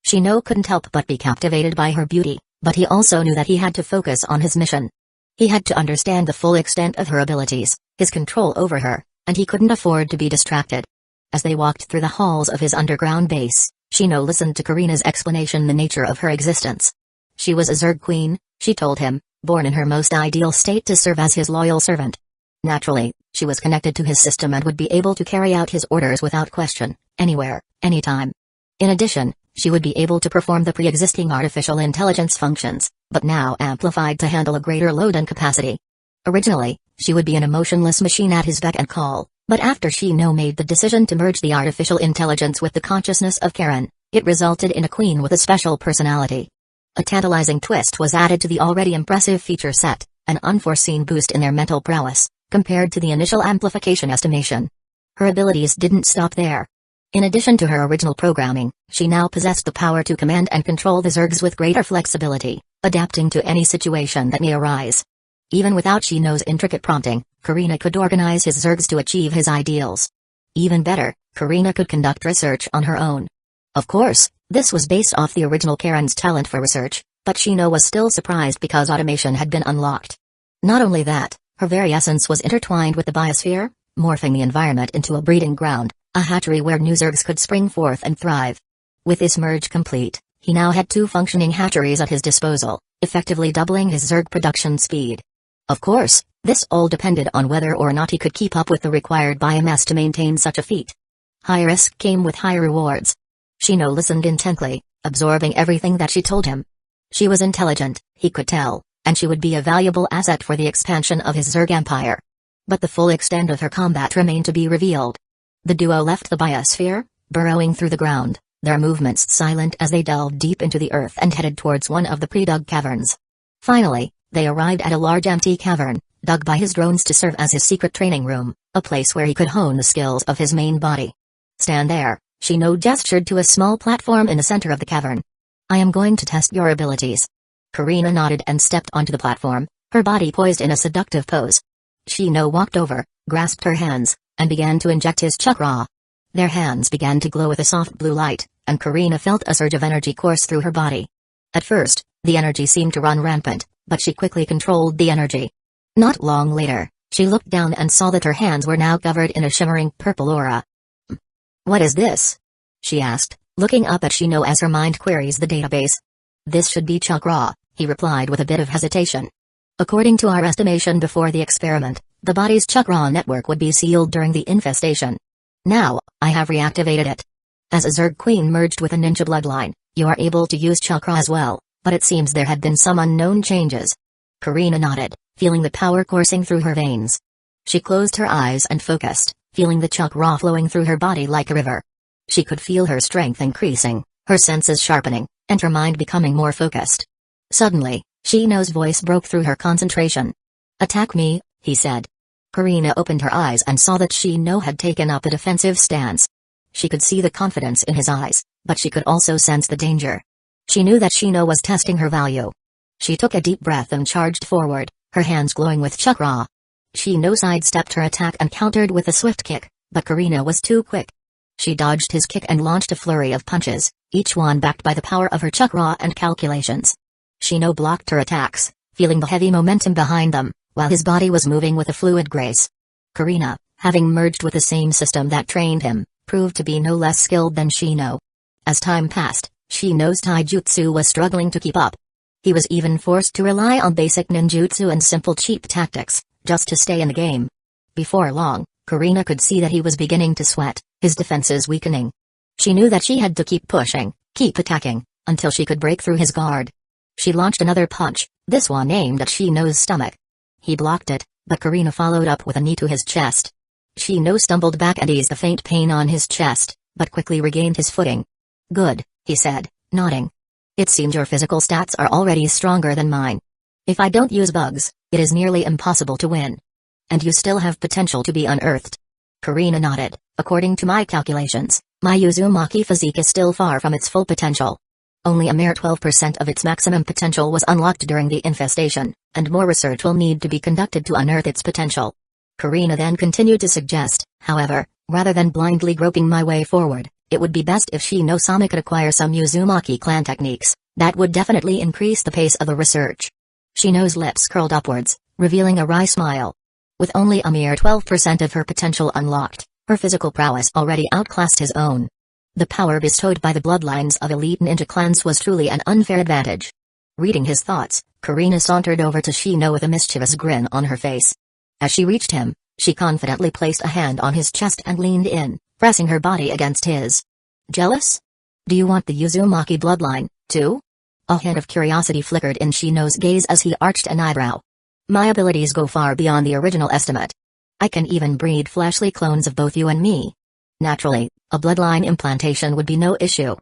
Shino couldn't help but be captivated by her beauty, but he also knew that he had to focus on his mission. He had to understand the full extent of her abilities, his control over her, and he couldn't afford to be distracted. As they walked through the halls of his underground base, Shino listened to Karina's explanation the nature of her existence. She was a Zerg queen, she told him, born in her most ideal state to serve as his loyal servant. Naturally, she was connected to his system and would be able to carry out his orders without question, anywhere, anytime. In addition, she would be able to perform the pre-existing artificial intelligence functions, but now amplified to handle a greater load and capacity. Originally, she would be an emotionless machine at his beck and call, but after Shino made the decision to merge the artificial intelligence with the consciousness of Karen, it resulted in a queen with a special personality. A tantalizing twist was added to the already impressive feature set, an unforeseen boost in their mental prowess, compared to the initial amplification estimation. Her abilities didn't stop there. In addition to her original programming, she now possessed the power to command and control the Zergs with greater flexibility, adapting to any situation that may arise. Even without Shino's intricate prompting, Karina could organize his Zergs to achieve his ideals. Even better, Karina could conduct research on her own. Of course, this was based off the original Karen's talent for research, but Shino was still surprised because automation had been unlocked. Not only that, her very essence was intertwined with the biosphere, morphing the environment into a breeding ground, a hatchery where new Zergs could spring forth and thrive. With this merge complete, he now had 2 functioning hatcheries at his disposal, effectively doubling his Zerg production speed. Of course, this all depended on whether or not he could keep up with the required biomass to maintain such a feat. High risk came with high rewards. Shino listened intently, absorbing everything that she told him. She was intelligent, he could tell, and she would be a valuable asset for the expansion of his Zerg empire. But the full extent of her combat remained to be revealed. The duo left the biosphere, burrowing through the ground, their movements silent as they delved deep into the earth and headed towards one of the pre-dug caverns. Finally, they arrived at a large empty cavern, dug by his drones to serve as his secret training room, a place where he could hone the skills of his main body. "Stand there," Shino gestured to a small platform in the center of the cavern. "I am going to test your abilities." Karina nodded and stepped onto the platform, her body poised in a seductive pose. Shino walked over, grasped her hands, and began to inject his chakra. Their hands began to glow with a soft blue light, and Karina felt a surge of energy course through her body. At first, the energy seemed to run rampant, but she quickly controlled the energy. Not long later, she looked down and saw that her hands were now covered in a shimmering purple aura. "What is this?" she asked, looking up at Shino as her mind queries the database. "This should be chakra," he replied with a bit of hesitation. "According to our estimation before the experiment, the body's chakra network would be sealed during the infestation. Now, I have reactivated it. As a Zerg queen merged with a ninja bloodline, you are able to use chakra as well, but it seems there had been some unknown changes." Karina nodded, feeling the power coursing through her veins. She closed her eyes and focused, feeling the chakra flowing through her body like a river. She could feel her strength increasing, her senses sharpening, and her mind becoming more focused. Suddenly, Shino's voice broke through her concentration. "Attack me," he said. Karina opened her eyes and saw that Shino had taken up a defensive stance. She could see the confidence in his eyes, but she could also sense the danger. She knew that Shino was testing her value. She took a deep breath and charged forward, her hands glowing with chakra. Shino sidestepped her attack and countered with a swift kick, but Karina was too quick. She dodged his kick and launched a flurry of punches, each one backed by the power of her chakra and calculations. Shino blocked her attacks, feeling the heavy momentum behind them, while his body was moving with a fluid grace. Karina, having merged with the same system that trained him, proved to be no less skilled than Shino. As time passed, Shino's taijutsu was struggling to keep up. He was even forced to rely on basic ninjutsu and simple cheap tactics, just to stay in the game. Before long, Karina could see that he was beginning to sweat, his defenses weakening. She knew that she had to keep pushing, keep attacking, until she could break through his guard. She launched another punch, this one aimed at Shino's stomach. He blocked it, but Karina followed up with a knee to his chest. Shino stumbled back and eased the faint pain on his chest, but quickly regained his footing. "Good," he said, nodding. "It seems your physical stats are already stronger than mine. If I don't use bugs, it is nearly impossible to win. And you still have potential to be unearthed." Karina nodded. "According to my calculations, my Uzumaki physique is still far from its full potential." Only a mere 12% of its maximum potential was unlocked during the infestation, and more research will need to be conducted to unearth its potential. Karina then continued to suggest, however, rather than blindly groping my way forward, it would be best if Shino-sama could acquire some Uzumaki clan techniques. That would definitely increase the pace of the research. Shino's lips curled upwards, revealing a wry smile. With only a mere 12% of her potential unlocked, her physical prowess already outclassed his own. The power bestowed by the bloodlines of elite ninja clans was truly an unfair advantage. Reading his thoughts, Karina sauntered over to Shino with a mischievous grin on her face. As she reached him, she confidently placed a hand on his chest and leaned in, pressing her body against his. Jealous? Do you want the Uzumaki bloodline, too? A hint of curiosity flickered in Shino's gaze as he arched an eyebrow. My abilities go far beyond the original estimate. I can even breed fleshly clones of both you and me. Naturally, a bloodline implantation would be no issue.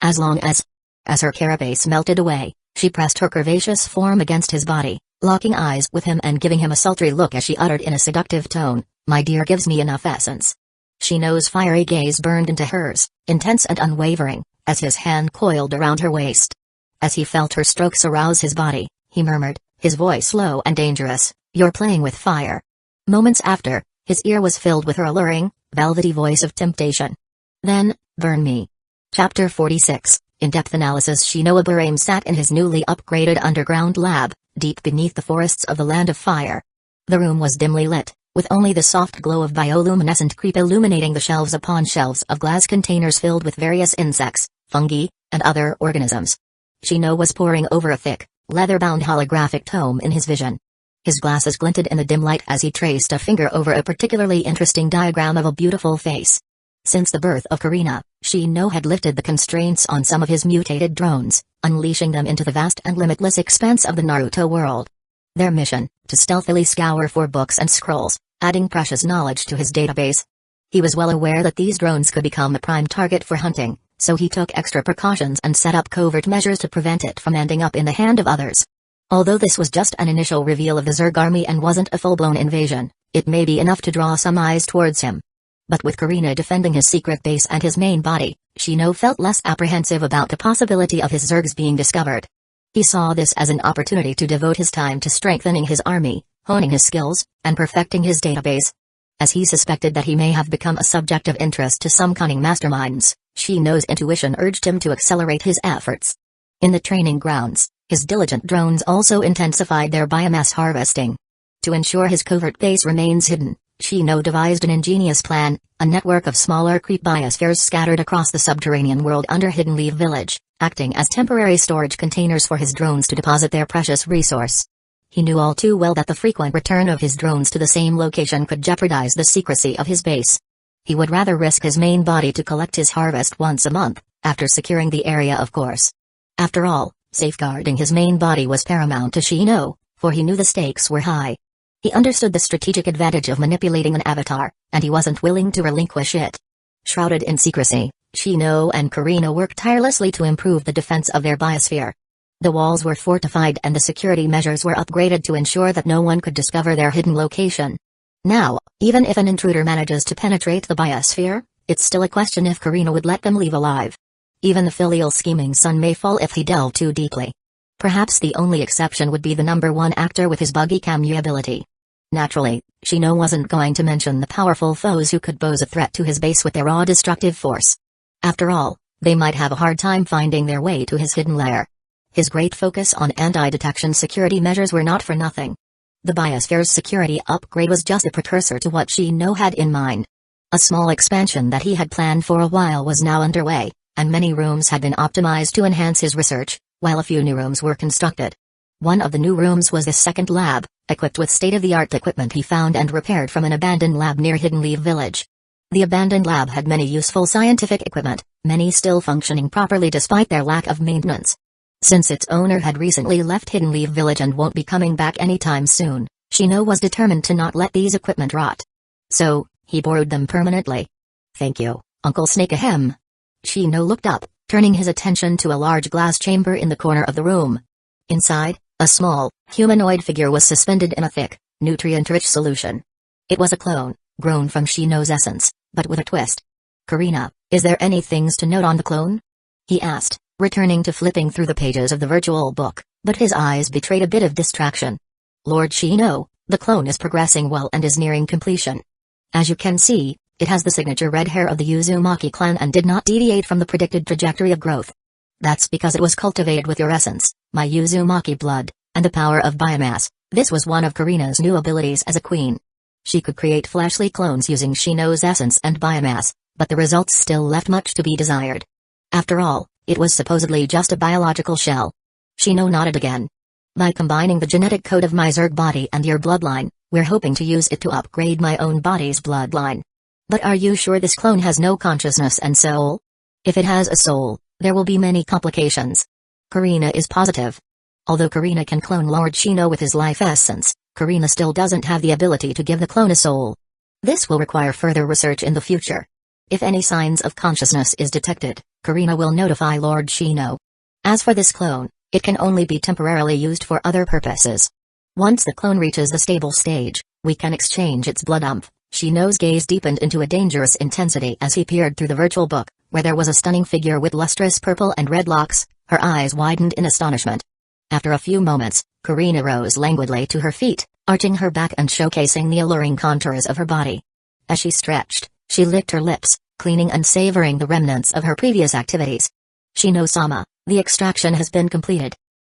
As long as her carapace melted away, she pressed her curvaceous form against his body, locking eyes with him and giving him a sultry look as she uttered in a seductive tone, "My dear gives me enough essence." Shino's fiery gaze burned into hers, intense and unwavering, as his hand coiled around her waist. As he felt her strokes arouse his body, he murmured, his voice low and dangerous, "You're playing with fire." Moments after, his ear was filled with her alluring, velvety voice of temptation. Then, burn me. Chapter 46, In-Depth Analysis. Shino Aburame sat in his newly upgraded underground lab, deep beneath the forests of the Land of Fire. The room was dimly lit, with only the soft glow of bioluminescent creep illuminating the shelves upon shelves of glass containers filled with various insects, fungi, and other organisms. Shino was poring over a thick, leather-bound holographic tome in his vision. His glasses glinted in the dim light as he traced a finger over a particularly interesting diagram of a beautiful face. Since the birth of Karina, Shino had lifted the constraints on some of his mutated drones, unleashing them into the vast and limitless expanse of the Naruto world. Their mission, to stealthily scour for books and scrolls, adding precious knowledge to his database. He was well aware that these drones could become a prime target for hunting, so he took extra precautions and set up covert measures to prevent it from ending up in the hand of others. Although this was just an initial reveal of the Zerg army and wasn't a full-blown invasion, it may be enough to draw some eyes towards him. But with Karina defending his secret base and his main body, Shino felt less apprehensive about the possibility of his Zergs being discovered. He saw this as an opportunity to devote his time to strengthening his army, honing his skills, and perfecting his database. As he suspected that he may have become a subject of interest to some cunning masterminds, Shino's intuition urged him to accelerate his efforts. In the training grounds, his diligent drones also intensified their biomass harvesting. To ensure his covert base remains hidden, Shino devised an ingenious plan, a network of smaller creep biospheres scattered across the subterranean world under Hidden Leaf Village, acting as temporary storage containers for his drones to deposit their precious resource. He knew all too well that the frequent return of his drones to the same location could jeopardize the secrecy of his base. He would rather risk his main body to collect his harvest once a month, after securing the area of course. After all, safeguarding his main body was paramount to Shino, for he knew the stakes were high. He understood the strategic advantage of manipulating an avatar, and he wasn't willing to relinquish it. Shrouded in secrecy, Shino and Karina worked tirelessly to improve the defense of their biosphere. The walls were fortified and the security measures were upgraded to ensure that no one could discover their hidden location. Now, even if an intruder manages to penetrate the biosphere, it's still a question if Karina would let them leave alive. Even the filial scheming son may fall if he delved too deeply. Perhaps the only exception would be the number one actor with his buggy Kamui ability. Naturally, Shino wasn't going to mention the powerful foes who could pose a threat to his base with their raw destructive force. After all, they might have a hard time finding their way to his hidden lair. His great focus on anti-detection security measures were not for nothing. The biosphere's security upgrade was just a precursor to what Shino had in mind. A small expansion that he had planned for a while was now underway, and many rooms had been optimized to enhance his research, while a few new rooms were constructed. One of the new rooms was the second lab, equipped with state-of-the-art equipment he found and repaired from an abandoned lab near Hidden Leaf Village. The abandoned lab had many useful scientific equipment, many still functioning properly despite their lack of maintenance. Since its owner had recently left Hidden Leaf Village and won't be coming back anytime soon, Shino was determined to not let these equipment rot. So, he borrowed them permanently. "Thank you, Uncle Snake Ahem." Shino looked up, turning his attention to a large glass chamber in the corner of the room. Inside, a small, humanoid figure was suspended in a thick, nutrient-rich solution. It was a clone, grown from Shino's essence, but with a twist. "Karina, is there any things to note on the clone?" he asked, returning to flipping through the pages of the virtual book, but his eyes betrayed a bit of distraction. Lord Shino, the clone is progressing well and is nearing completion. As you can see, it has the signature red hair of the Uzumaki clan and did not deviate from the predicted trajectory of growth. That's because it was cultivated with your essence, my Uzumaki blood, and the power of biomass. This was one of Karina's new abilities as a queen. She could create fleshly clones using Shino's essence and biomass, but the results still left much to be desired. After all, it was supposedly just a biological shell. Shino nodded again. By combining the genetic code of my Zerg body and your bloodline, we're hoping to use it to upgrade my own body's bloodline. But are you sure this clone has no consciousness and soul? If it has a soul, there will be many complications. Karina is positive. Although Karina can clone Lord Shino with his life essence, Karina still doesn't have the ability to give the clone a soul. This will require further research in the future. If any signs of consciousness is detected, Karina will notify Lord Shino. As for this clone, it can only be temporarily used for other purposes. Once the clone reaches a stable stage, we can exchange its blood umph. Shino's gaze deepened into a dangerous intensity as he peered through the virtual book, where there was a stunning figure with lustrous purple and red locks. Her eyes widened in astonishment. After a few moments, Karina rose languidly to her feet, arching her back and showcasing the alluring contours of her body. As she stretched, she licked her lips, cleaning and savoring the remnants of her previous activities. Shino-sama, the extraction has been completed.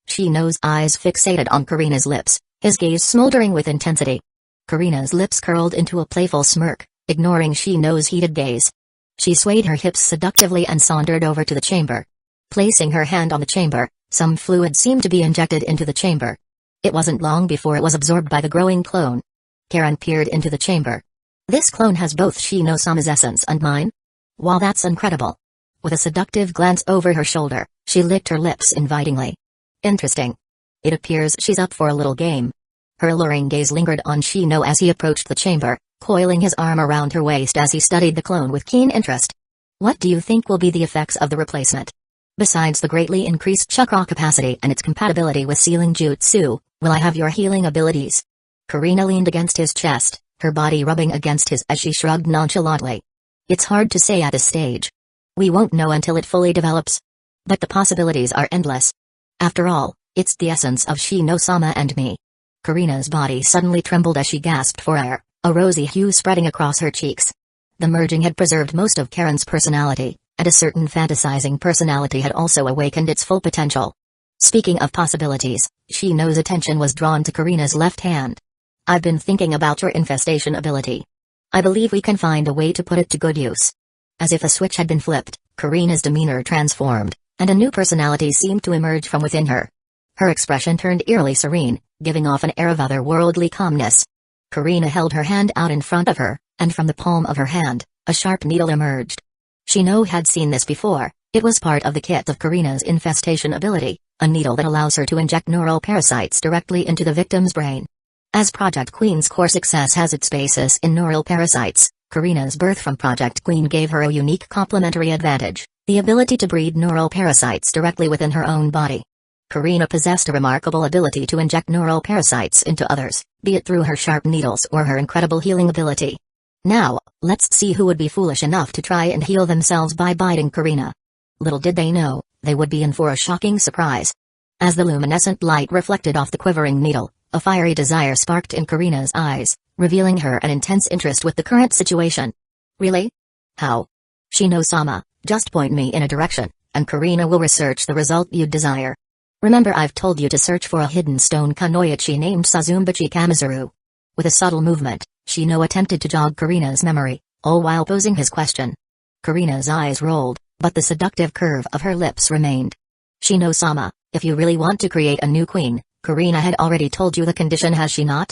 Shino's eyes fixated on Karina's lips, his gaze smoldering with intensity. Karina's lips curled into a playful smirk, ignoring Shino's heated gaze. She swayed her hips seductively and sauntered over to the chamber. Placing her hand on the chamber, some fluid seemed to be injected into the chamber. It wasn't long before it was absorbed by the growing clone. Karen peered into the chamber. This clone has both Shino-sama's essence and mine? Wow, that's incredible. With a seductive glance over her shoulder, she licked her lips invitingly. Interesting. It appears she's up for a little game. Her alluring gaze lingered on Shino as he approached the chamber, coiling his arm around her waist as he studied the clone with keen interest. What do you think will be the effects of the replacement? Besides the greatly increased chakra capacity and its compatibility with sealing jutsu, will I have your healing abilities? Karina leaned against his chest, her body rubbing against his as she shrugged nonchalantly. It's hard to say at this stage. We won't know until it fully develops. But the possibilities are endless. After all, it's the essence of Shino-sama and me. Karina's body suddenly trembled as she gasped for air, a rosy hue spreading across her cheeks. The merging had preserved most of Karen's personality, and a certain fantasizing personality had also awakened its full potential. Speaking of possibilities, Shino's attention was drawn to Karina's left hand. I've been thinking about your infestation ability. I believe we can find a way to put it to good use. As if a switch had been flipped, Karina's demeanor transformed, and a new personality seemed to emerge from within her. Her expression turned eerily serene, giving off an air of otherworldly calmness. Karina held her hand out in front of her, and from the palm of her hand, a sharp needle emerged. Shino had seen this before. It was part of the kit of Karina's infestation ability, a needle that allows her to inject neural parasites directly into the victim's brain. As Project Queen's core success has its basis in neural parasites, Karina's birth from Project Queen gave her a unique complementary advantage, the ability to breed neural parasites directly within her own body. Karina possessed a remarkable ability to inject neural parasites into others, be it through her sharp needles or her incredible healing ability. Now, let's see who would be foolish enough to try and heal themselves by biting Karina. Little did they know, they would be in for a shocking surprise. As the luminescent light reflected off the quivering needle, a fiery desire sparked in Karina's eyes, revealing her an intense interest with the current situation. Really? How? Shino-sama, just point me in a direction, and Karina will research the result you desire. Remember, I've told you to search for a hidden stone kunoichi named Sazumbachi Kamizuru. With a subtle movement, Shino attempted to jog Karina's memory, all while posing his question. Karina's eyes rolled, but the seductive curve of her lips remained. Shino-sama, if you really want to create a new queen, Karina had already told you the condition, has she not?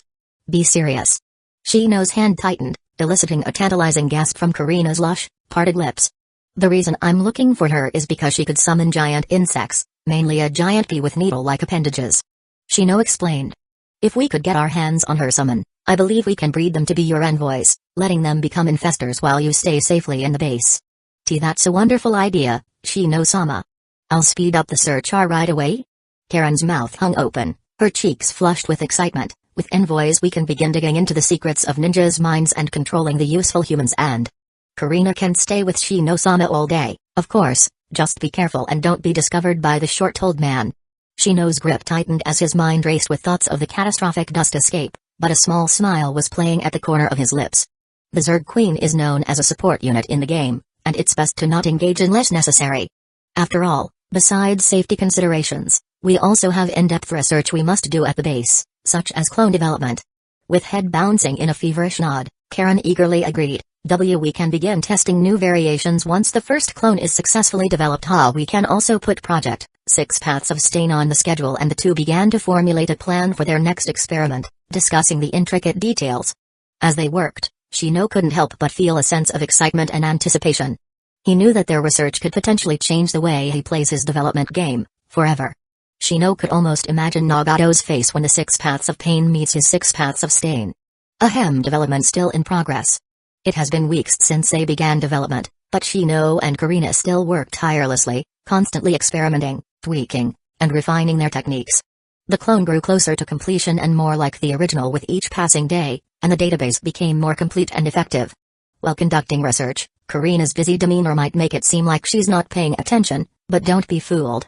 Be serious. Shino's hand tightened, eliciting a tantalizing gasp from Karina's lush, parted lips. The reason I'm looking for her is because she could summon giant insects, mainly a giant bee with needle-like appendages. Shino explained. If we could get our hands on her summon, I believe we can breed them to be your envoys, letting them become infestors while you stay safely in the base. That's a wonderful idea, Shino-sama. I'll speed up the search right away. Karen's mouth hung open, her cheeks flushed with excitement. With envoys we can begin digging into the secrets of ninjas' minds and controlling the useful humans, and Karina can stay with Shino-sama all day, of course, Just be careful and don't be discovered by the short old man. Shino's grip tightened as his mind raced with thoughts of the catastrophic dust escape, but a small smile was playing at the corner of his lips. The Zerg Queen is known as a support unit in the game, and it's best to not engage unless necessary. After all, besides safety considerations, we also have in-depth research we must do at the base, such as clone development. With head bouncing in a feverish nod, Karen eagerly agreed. We can begin testing new variations once the first clone is successfully developed. We can also put Project 6 Paths of Stain on the schedule, and the two began to formulate a plan for their next experiment, discussing the intricate details. As they worked, Shino couldn't help but feel a sense of excitement and anticipation. He knew that their research could potentially change the way he plays his development game, forever. Shino could almost imagine Nagato's face when the 6 Paths of Pain meets his 6 Paths of Stain. Development still in progress. It has been weeks since they began development, but Shino and Karina still work tirelessly, constantly experimenting, tweaking, and refining their techniques. The clone grew closer to completion and more like the original with each passing day, and the database became more complete and effective. While conducting research, Karina's busy demeanor might make it seem like she's not paying attention, but don't be fooled.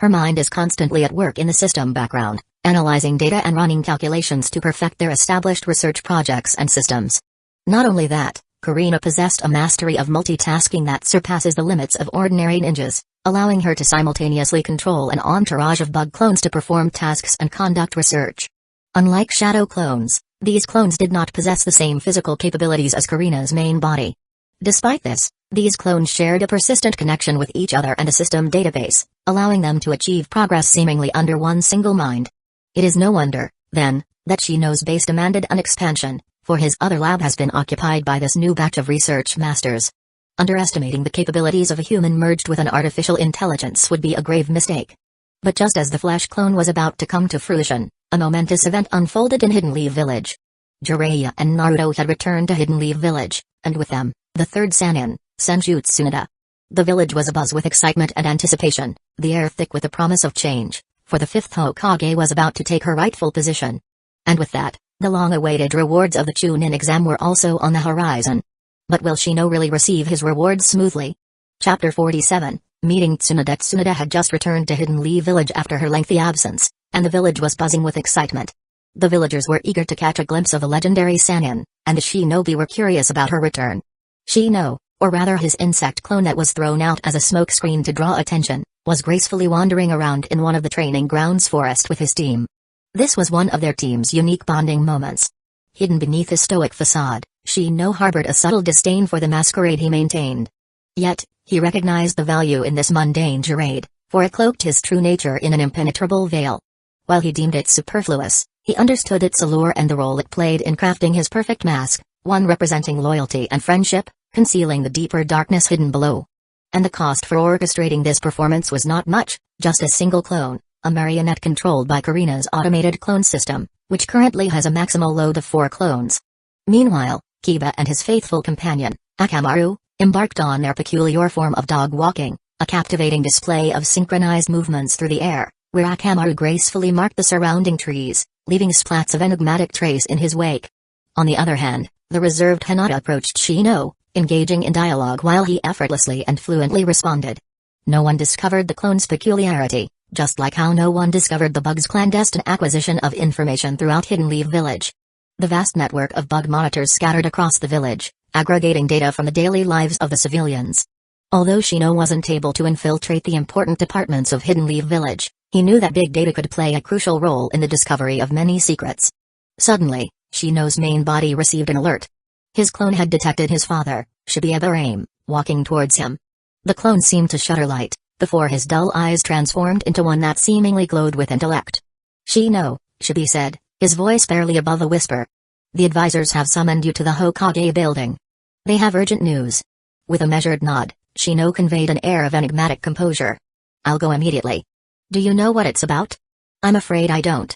Her mind is constantly at work in the system background, analyzing data and running calculations to perfect their established research projects and systems. Not only that, Karina possessed a mastery of multitasking that surpasses the limits of ordinary ninjas, allowing her to simultaneously control an entourage of bug clones to perform tasks and conduct research. Unlike shadow clones, these clones did not possess the same physical capabilities as Karina's main body. Despite this, these clones shared a persistent connection with each other and a system database, allowing them to achieve progress seemingly under one single mind. It is no wonder, then, that Shino's base demanded an expansion, for his other lab has been occupied by this new batch of research masters. Underestimating the capabilities of a human merged with an artificial intelligence would be a grave mistake. But just as the flesh clone was about to come to fruition, a momentous event unfolded in Hidden Leaf Village. Jiraiya and Naruto had returned to Hidden Leaf Village, and with them, the third Sannin, Senjutsu Tsunade. The village was abuzz with excitement and anticipation, the air thick with the promise of change, for the fifth Hokage was about to take her rightful position. And with that, the long-awaited rewards of the Chunin exam were also on the horizon. But will Shino really receive his rewards smoothly? Chapter 47, Meeting Tsunade. Tsunade had just returned to Hidden Leaf Village after her lengthy absence, and the village was buzzing with excitement. The villagers were eager to catch a glimpse of a legendary Sannin, and the shinobi were curious about her return. Shino, or rather his insect clone that was thrown out as a smokescreen to draw attention, was gracefully wandering around in one of the training grounds forest with his team. This was one of their team's unique bonding moments. Hidden beneath his stoic facade, Shino harbored a subtle disdain for the masquerade he maintained. Yet, he recognized the value in this mundane charade, for it cloaked his true nature in an impenetrable veil. While he deemed it superfluous, he understood its allure and the role it played in crafting his perfect mask, one representing loyalty and friendship, concealing the deeper darkness hidden below. And the cost for orchestrating this performance was not much, just a single clone, a marionette controlled by Karina's automated clone system, which currently has a maximal load of 4 clones. Meanwhile, Kiba and his faithful companion, Akamaru, embarked on their peculiar form of dog walking, a captivating display of synchronized movements through the air, where Akamaru gracefully marked the surrounding trees, leaving splats of enigmatic trace in his wake. On the other hand, the reserved Hinata approached Shino, engaging in dialogue while he effortlessly and fluently responded. No one discovered the clone's peculiarity, just like how no one discovered the bug's clandestine acquisition of information throughout Hidden Leaf Village. The vast network of bug monitors scattered across the village, aggregating data from the daily lives of the civilians. Although Shino wasn't able to infiltrate the important departments of Hidden Leaf Village, he knew that big data could play a crucial role in the discovery of many secrets. Suddenly, Shino's main body received an alert. His clone had detected his father, Shibuya Barame, walking towards him. The clone seemed to shudder light, before his dull eyes transformed into one that seemingly glowed with intellect. Shino, Shibuya said, his voice barely above a whisper. The advisors have summoned you to the Hokage building. They have urgent news. With a measured nod, Shino conveyed an air of enigmatic composure. I'll go immediately. Do you know what it's about? I'm afraid I don't.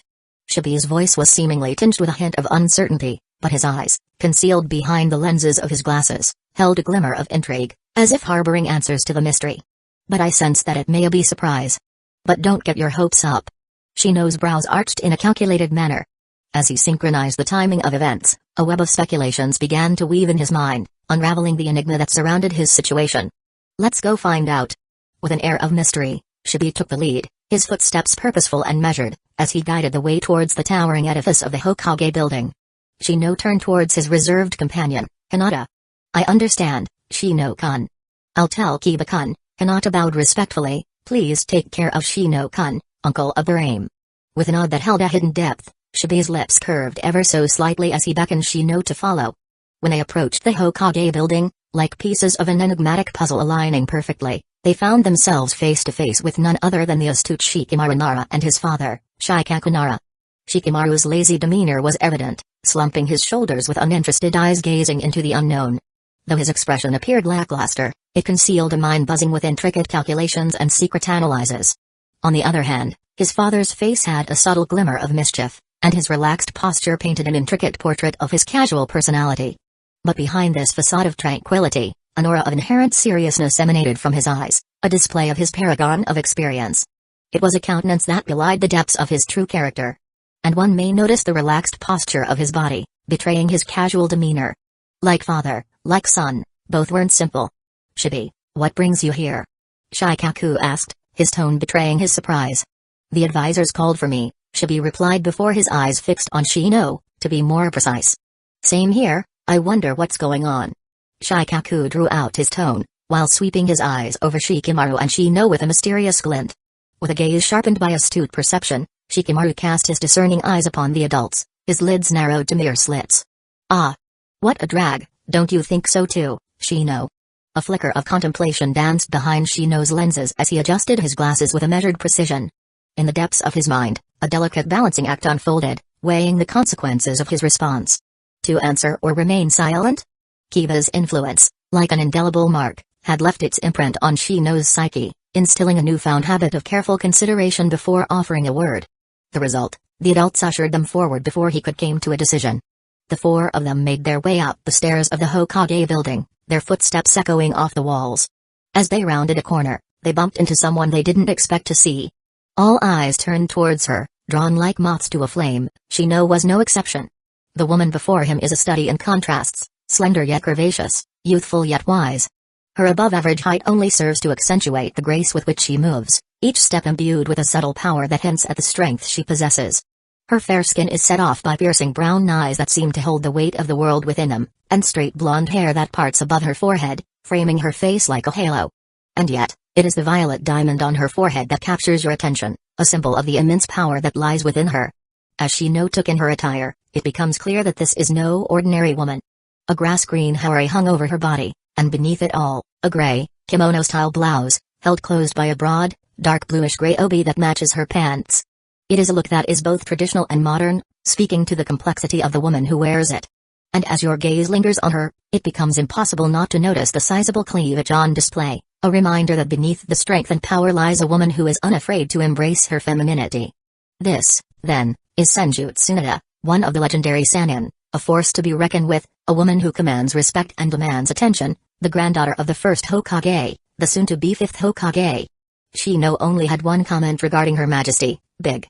Shibuya's voice was seemingly tinged with a hint of uncertainty, but his eyes, concealed behind the lenses of his glasses, held a glimmer of intrigue, as if harboring answers to the mystery. But I sense that it may be a surprise. But don't get your hopes up. Shino's brows arched in a calculated manner. As he synchronized the timing of events, a web of speculations began to weave in his mind, unraveling the enigma that surrounded his situation. Let's go find out. With an air of mystery, Shibi took the lead, his footsteps purposeful and measured, as he guided the way towards the towering edifice of the Hokage building. Shino turned towards his reserved companion, Hinata. I understand, Shino-kun. I'll tell Kiba-kun. Hinata bowed respectfully. Please take care of Shino-kun, Uncle Abraham. With a nod that held a hidden depth, Shibi's lips curved ever so slightly as he beckoned Shino to follow. When they approached the Hokage building, like pieces of an enigmatic puzzle aligning perfectly, they found themselves face to face with none other than the astute Shikamaru Nara and his father, Shikaku Nara. Shikamaru's lazy demeanor was evident, slumping his shoulders with uninterested eyes gazing into the unknown. Though his expression appeared lackluster, it concealed a mind buzzing with intricate calculations and secret analyses. On the other hand, his father's face had a subtle glimmer of mischief, and his relaxed posture painted an intricate portrait of his casual personality. But behind this facade of tranquility, an aura of inherent seriousness emanated from his eyes, a display of his paragon of experience. It was a countenance that belied the depths of his true character. And one may notice the relaxed posture of his body, betraying his casual demeanor. Like father, like son, both weren't simple. Shibi, what brings you here? Shikaku asked, his tone betraying his surprise. The advisors called for me, Shibi replied before his eyes fixed on Shino, to be more precise. Same here, I wonder what's going on. Shikaku drew out his tone, while sweeping his eyes over Shikamaru and Shino with a mysterious glint. With a gaze sharpened by astute perception, Shikamaru cast his discerning eyes upon the adults, his lids narrowed to mere slits. Ah! What a drag, don't you think so too, Shino? A flicker of contemplation danced behind Shino's lenses as he adjusted his glasses with a measured precision. In the depths of his mind, a delicate balancing act unfolded, weighing the consequences of his response. To answer or remain silent? Kiba's influence, like an indelible mark, had left its imprint on Shino's psyche, instilling a newfound habit of careful consideration before offering a word. The result, the adults ushered them forward before he could come to a decision. The four of them made their way up the stairs of the Hokage building, their footsteps echoing off the walls. As they rounded a corner, they bumped into someone they didn't expect to see. All eyes turned towards her, drawn like moths to a flame. Shino was no exception. The woman before him is a study in contrasts, slender yet curvaceous, youthful yet wise. Her above-average height only serves to accentuate the grace with which she moves, each step imbued with a subtle power that hints at the strength she possesses. Her fair skin is set off by piercing brown eyes that seem to hold the weight of the world within them, and straight blonde hair that parts above her forehead, framing her face like a halo. And yet, it is the violet diamond on her forehead that captures your attention, a symbol of the immense power that lies within her. As Shino took in her attire, it becomes clear that this is no ordinary woman. A grass-green houri hung over her body, and beneath it all, a gray, kimono-style blouse, held closed by a broad, dark bluish-gray obi that matches her pants. It is a look that is both traditional and modern, speaking to the complexity of the woman who wears it. And as your gaze lingers on her, it becomes impossible not to notice the sizable cleavage on display, a reminder that beneath the strength and power lies a woman who is unafraid to embrace her femininity. This, then, is Senju Tsunade, one of the legendary Sannin, a force to be reckoned with, a woman who commands respect and demands attention, the granddaughter of the first Hokage, the soon-to-be fifth Hokage. Shino only had one comment regarding Her Majesty: big.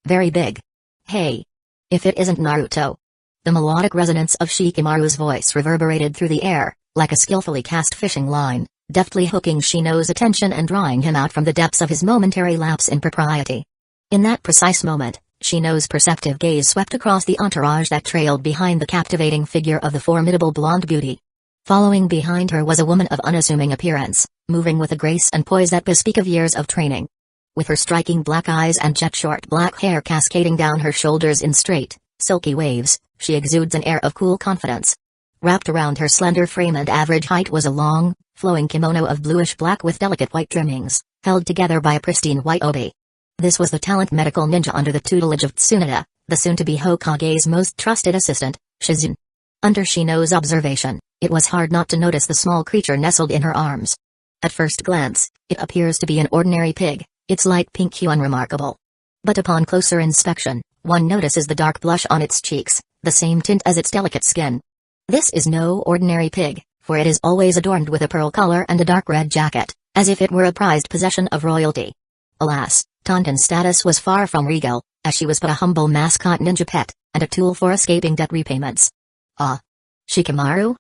Very big. Hey. If it isn't Naruto. The melodic resonance of Shikamaru's voice reverberated through the air, like a skillfully cast fishing line, deftly hooking Shino's attention and drawing him out from the depths of his momentary lapse in propriety. In that precise moment, Shino's perceptive gaze swept across the entourage that trailed behind the captivating figure of the formidable blonde beauty. Following behind her was a woman of unassuming appearance, moving with a grace and poise that bespeak of years of training. With her striking black eyes and jet-short black hair cascading down her shoulders in straight, silky waves, she exudes an air of cool confidence. Wrapped around her slender frame and average height was a long, flowing kimono of bluish-black with delicate white trimmings, held together by a pristine white obi. This was the talent medical ninja under the tutelage of Tsunade, the soon-to-be Hokage's most trusted assistant, Shizune. Under Shino's observation, it was hard not to notice the small creature nestled in her arms. At first glance, it appears to be an ordinary pig, its light pink hue unremarkable. But upon closer inspection, one notices the dark blush on its cheeks, the same tint as its delicate skin. This is no ordinary pig, for it is always adorned with a pearl collar and a dark red jacket, as if it were a prized possession of royalty. Alas, Tonton's status was far from regal, as she was but a humble mascot ninja pet, and a tool for escaping debt repayments. Ah. Shikamaru?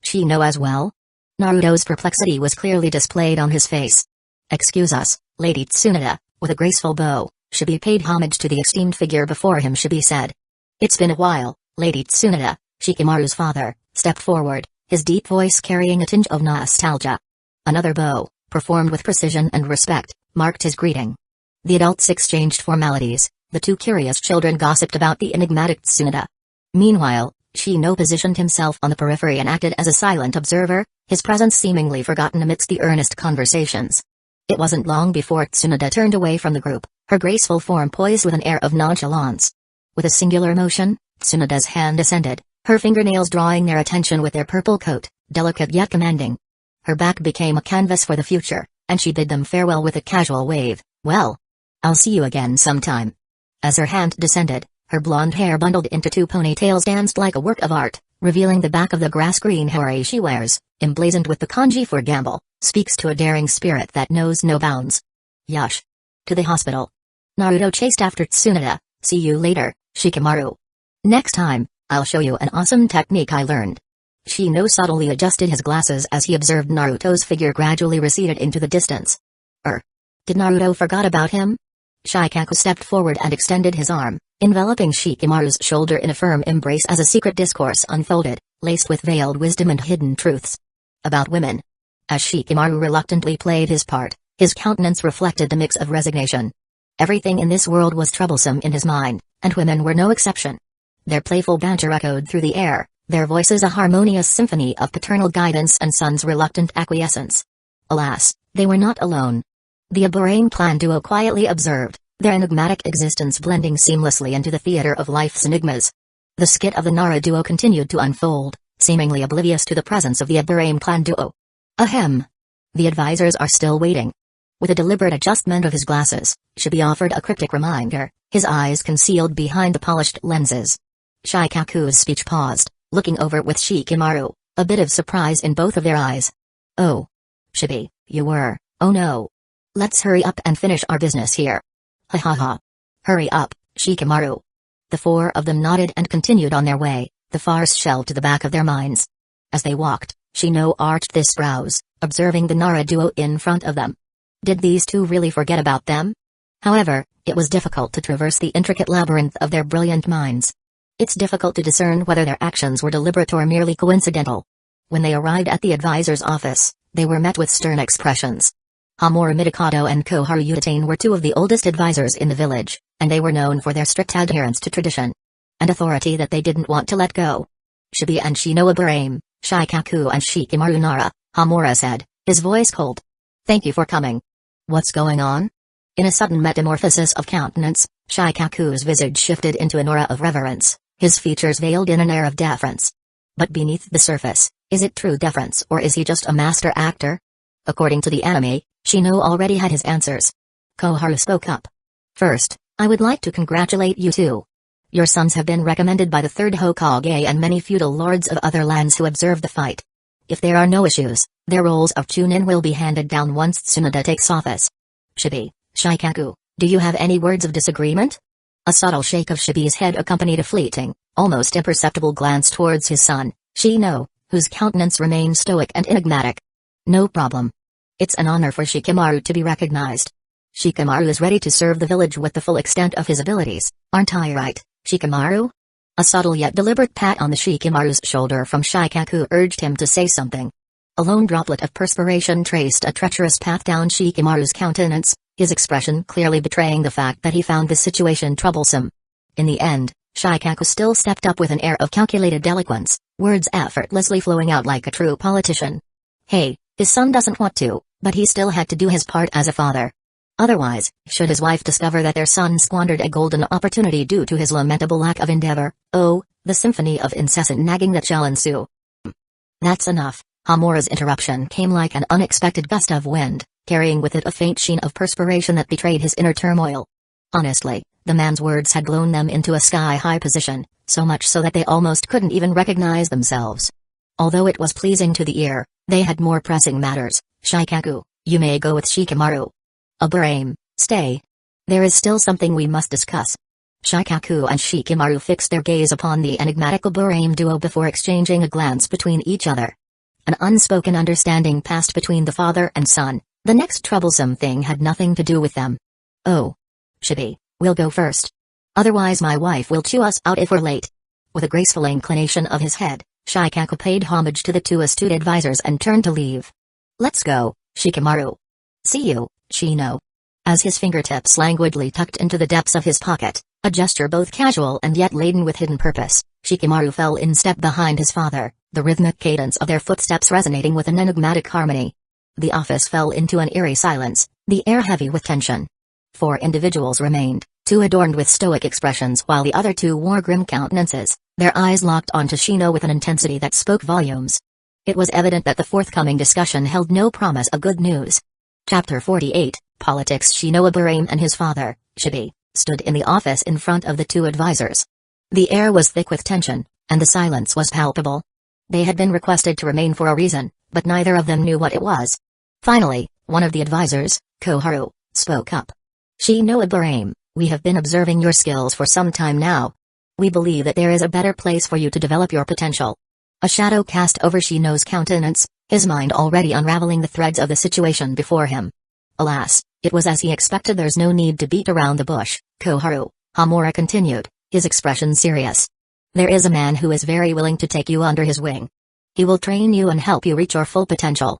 Shino as well? Naruto's perplexity was clearly displayed on his face. Excuse us, Lady Tsunade." With a graceful bow, Shibi paid homage to the esteemed figure before him. Shibi said, "It's been a while, Lady Tsunade." Shikamaru's father stepped forward, his deep voice carrying a tinge of nostalgia. Another bow, performed with precision and respect, marked his greeting. The adults exchanged formalities, the two curious children gossiped about the enigmatic Tsunade. Meanwhile, Shino positioned himself on the periphery and acted as a silent observer, his presence seemingly forgotten amidst the earnest conversations. It wasn't long before Tsunade turned away from the group, her graceful form poised with an air of nonchalance. With a singular motion, Tsunade's hand descended, her fingernails drawing their attention with their purple coat, delicate yet commanding. Her back became a canvas for the future, and she bid them farewell with a casual wave. "Well, I'll see you again sometime." As her hand descended, her blonde hair bundled into two ponytails danced like a work of art, revealing the back of the grass-green hair she wears, emblazoned with the kanji for gamble, speaks to a daring spirit that knows no bounds. Yush. To the hospital. Naruto chased after Tsunade. "See you later, Shikamaru. Next time, I'll show you an awesome technique I learned." Shino subtly adjusted his glasses as he observed Naruto's figure gradually receded into the distance. Did Naruto forgot about him? Shikaku stepped forward and extended his arm, enveloping Shikamaru's shoulder in a firm embrace as a secret discourse unfolded, laced with veiled wisdom and hidden truths. About women. As Shikamaru reluctantly played his part, his countenance reflected a mix of resignation. Everything in this world was troublesome in his mind, and women were no exception. Their playful banter echoed through the air, their voices a harmonious symphony of paternal guidance and son's reluctant acquiescence. Alas, they were not alone. The Aburame clan duo quietly observed, their enigmatic existence blending seamlessly into the theater of life's enigmas. The skit of the Nara duo continued to unfold, seemingly oblivious to the presence of the Aburame clan duo. Ahem. The advisors are still waiting. With a deliberate adjustment of his glasses, Shibi offered a cryptic reminder, his eyes concealed behind the polished lenses. Shikaku's speech paused, looking over with Shikamaru, a bit of surprise in both of their eyes. "Oh. Shibi, you were, oh no. Let's hurry up and finish our business here." "Ha ha ha. Hurry up, Shikamaru." The four of them nodded and continued on their way, the farce shelved to the back of their minds. As they walked, Shino arched his brows, observing the Nara duo in front of them. Did these two really forget about them? However, it was difficult to traverse the intricate labyrinth of their brilliant minds. It's difficult to discern whether their actions were deliberate or merely coincidental. When they arrived at the advisor's office, they were met with stern expressions. Hamura Midokado and Koharu Utatane were two of the oldest advisors in the village, and they were known for their strict adherence to tradition and authority that they didn't want to let go. "Shibi and Shino Aburame, Shikaku and Shikamaru Nara," Hamura said, his voice cold. "Thank you for coming. What's going on?" In a sudden metamorphosis of countenance, Shikaku's visage shifted into an aura of reverence, his features veiled in an air of deference. But beneath the surface, is it true deference or is he just a master actor? According to the anime, Shino already had his answers. Koharu spoke up. "First, I would like to congratulate you two. Your sons have been recommended by the third Hokage and many feudal lords of other lands who observe the fight. If there are no issues, their roles of Chunin will be handed down once Tsunade takes office." "Shibi, Shikaku, do you have any words of disagreement?" A subtle shake of Shibi's head accompanied a fleeting, almost imperceptible glance towards his son, Shino, whose countenance remained stoic and enigmatic. "No problem. It's an honor for Shikamaru to be recognized. Shikamaru is ready to serve the village with the full extent of his abilities, aren't I right, Shikamaru?" A subtle yet deliberate pat on the Shikamaru's shoulder from Shikaku urged him to say something. A lone droplet of perspiration traced a treacherous path down Shikamaru's countenance, his expression clearly betraying the fact that he found the situation troublesome. In the end, Shikaku still stepped up with an air of calculated eloquence, words effortlessly flowing out like a true politician. Hey, his son doesn't want to, but he still had to do his part as a father. Otherwise, should his wife discover that their son squandered a golden opportunity due to his lamentable lack of endeavor, oh, the symphony of incessant nagging that shall ensue. That's enough. Hamura's interruption came like an unexpected gust of wind, carrying with it a faint sheen of perspiration that betrayed his inner turmoil. Honestly, the man's words had blown them into a sky-high position, so much so that they almost couldn't even recognize themselves. Although it was pleasing to the ear, they had more pressing matters. "Shikaku, you may go with Shikamaru. Aburame, stay. There is still something we must discuss." Shikaku and Shikamaru fixed their gaze upon the enigmatic Aburame duo before exchanging a glance between each other. An unspoken understanding passed between the father and son, The next troublesome thing had nothing to do with them. "Oh. Shibi, we'll go first. Otherwise my wife will chew us out if we're late." With a graceful inclination of his head, Shikaku paid homage to the two astute advisors and turned to leave. "Let's go, Shikamaru. See you, Shino." As his fingertips languidly tucked into the depths of his pocket, a gesture both casual and yet laden with hidden purpose, Shikamaru fell in step behind his father, the rhythmic cadence of their footsteps resonating with an enigmatic harmony. The office fell into an eerie silence, the air heavy with tension. 4 individuals remained, 2 adorned with stoic expressions while the other 2 wore grim countenances, their eyes locked onto Shino with an intensity that spoke volumes. It was evident that the forthcoming discussion held no promise of good news. Chapter 48, Politics. Shino Ibrahim and his father, Shibi, stood in the office in front of the 2 advisors. The air was thick with tension, and the silence was palpable. They had been requested to remain for a reason, but neither of them knew what it was. Finally, one of the advisors, Koharu, spoke up. "Shino Ibrahim, we have been observing your skills for some time now. We believe that there is a better place for you to develop your potential." A shadow cast over Shino's countenance, his mind already unraveling the threads of the situation before him. Alas, it was as he expected. "There's no need to beat around the bush, Koharu," Hamura continued, his expression serious. "There is a man who is very willing to take you under his wing. He will train you and help you reach your full potential.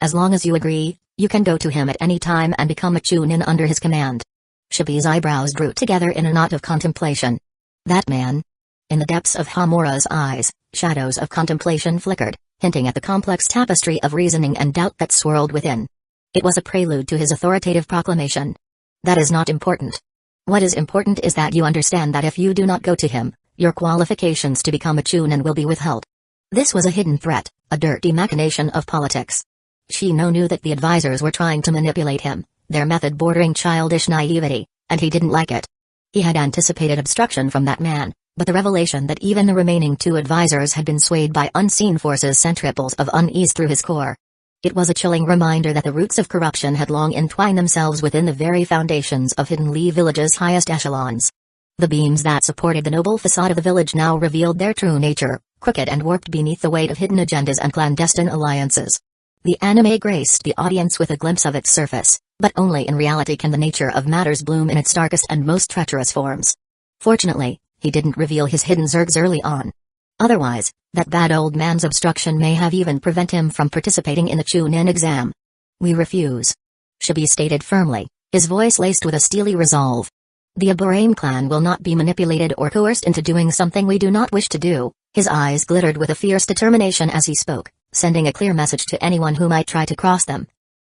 As long as you agree, you can go to him at any time and become a chunin under his command." Shibi's eyebrows drew together in a knot of contemplation. That man? In the depths of Hamura's eyes, shadows of contemplation flickered, hinting at the complex tapestry of reasoning and doubt that swirled within. It was a prelude to his authoritative proclamation. "That is not important. What is important is that you understand that if you do not go to him, your qualifications to become a chunin will be withheld." This was a hidden threat, a dirty machination of politics. Shino knew that the advisors were trying to manipulate him, their method bordering childish naivety, and he didn't like it. He had anticipated obstruction from that man, but the revelation that even the remaining 2 advisors had been swayed by unseen forces sent ripples of unease through his core. It was a chilling reminder that the roots of corruption had long entwined themselves within the very foundations of Hidden Lee Village's highest echelons. The beams that supported the noble facade of the village now revealed their true nature, crooked and warped beneath the weight of hidden agendas and clandestine alliances. The anime graced the audience with a glimpse of its surface, but only in reality can the nature of matters bloom in its darkest and most treacherous forms. Fortunately, he didn't reveal his hidden zergs early on. Otherwise, that bad old man's obstruction may have even prevented him from participating in the Chunin exam. "We refuse," Shibi stated firmly, his voice laced with a steely resolve. "The Ibrahim clan will not be manipulated or coerced into doing something we do not wish to do." His eyes glittered with a fierce determination as he spoke, sending a clear message to anyone who might try to cross them.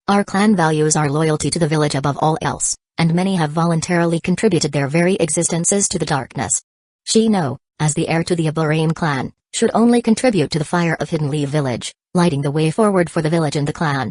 "Our clan values our loyalty to the village above all else, and many have voluntarily contributed their very existences to the darkness. Shino, as the heir to the Ibrahim clan, should only contribute to the fire of Hidden Lee Village, lighting the way forward for the village and the clan.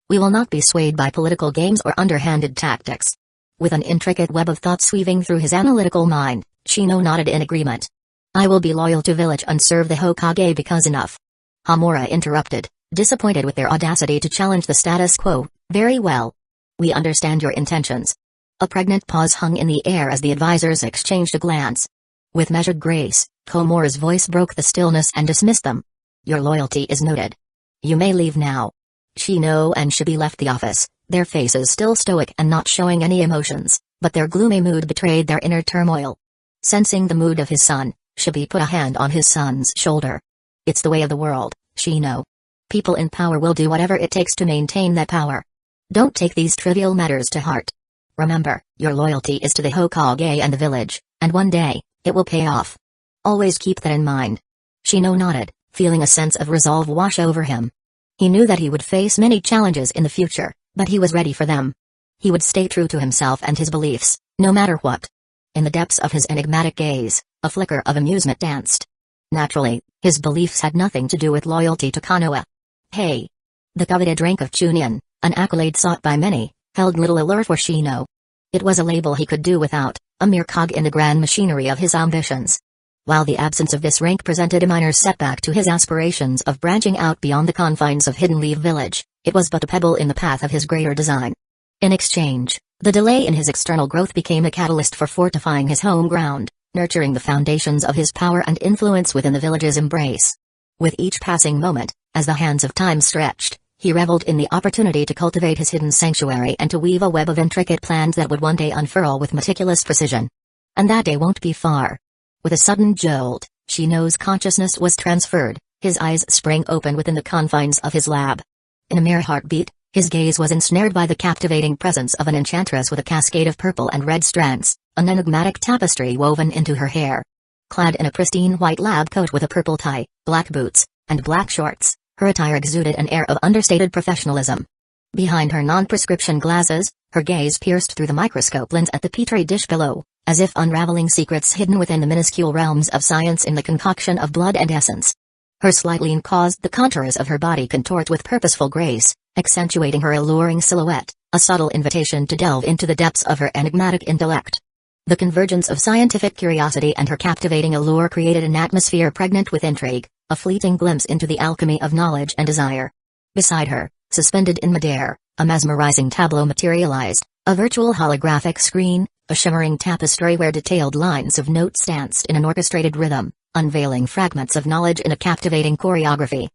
We will not be swayed by political games or underhanded tactics." With an intricate web of thoughts weaving through his analytical mind, Shino nodded in agreement. "I will be loyal to village and serve the Hokage because enough." Hamura interrupted, disappointed with their audacity to challenge the status quo. "Very well. We understand your intentions." A pregnant pause hung in the air as the advisors exchanged a glance. With measured grace, Komura's voice broke the stillness and dismissed them. "Your loyalty is noted. You may leave now." Shino and Shibi left the office, their faces still stoic and not showing any emotions, but their gloomy mood betrayed their inner turmoil. Sensing the mood of his son, Shibi put a hand on his son's shoulder. "It's the way of the world, Shino. People in power will do whatever it takes to maintain that power. Don't take these trivial matters to heart. Remember, your loyalty is to the Hokage and the village, and one day, it will pay off. Always keep that in mind." Shino nodded, feeling a sense of resolve wash over him. He knew that he would face many challenges in the future, but he was ready for them. He would stay true to himself and his beliefs, no matter what. In the depths of his enigmatic gaze, a flicker of amusement danced. Naturally, his beliefs had nothing to do with loyalty to Konoha. Hey! The coveted rank of Chunin, an accolade sought by many, held little allure for Shino. It was a label he could do without, a mere cog in the grand machinery of his ambitions. While the absence of this rank presented a minor setback to his aspirations of branching out beyond the confines of Hidden Lee Village, it was but a pebble in the path of his greater design. In exchange, the delay in his external growth became a catalyst for fortifying his home ground, nurturing the foundations of his power and influence within the village's embrace. With each passing moment, as the hands of time stretched, He reveled in the opportunity to cultivate his hidden sanctuary and to weave a web of intricate plans that would one day unfurl with meticulous precision. And that day won't be far. With a sudden jolt, Shino's consciousness was transferred, his eyes sprang open within the confines of his lab. In a mere heartbeat, his gaze was ensnared by the captivating presence of an enchantress with a cascade of purple and red strands, an enigmatic tapestry woven into her hair. Clad in a pristine white lab coat with a purple tie, black boots, and black shorts, her attire exuded an air of understated professionalism. Behind her non-prescription glasses, her gaze pierced through the microscope lens at the petri dish below, as if unraveling secrets hidden within the minuscule realms of science in the concoction of blood and essence. Her slight lean caused the contours of her body contort with purposeful grace, accentuating her alluring silhouette, a subtle invitation to delve into the depths of her enigmatic intellect. The convergence of scientific curiosity and her captivating allure created an atmosphere pregnant with intrigue, a fleeting glimpse into the alchemy of knowledge and desire. Beside her, suspended in midair, a mesmerizing tableau materialized, a virtual holographic screen, a shimmering tapestry where detailed lines of notes danced in an orchestrated rhythm, unveiling fragments of knowledge in a captivating choreography.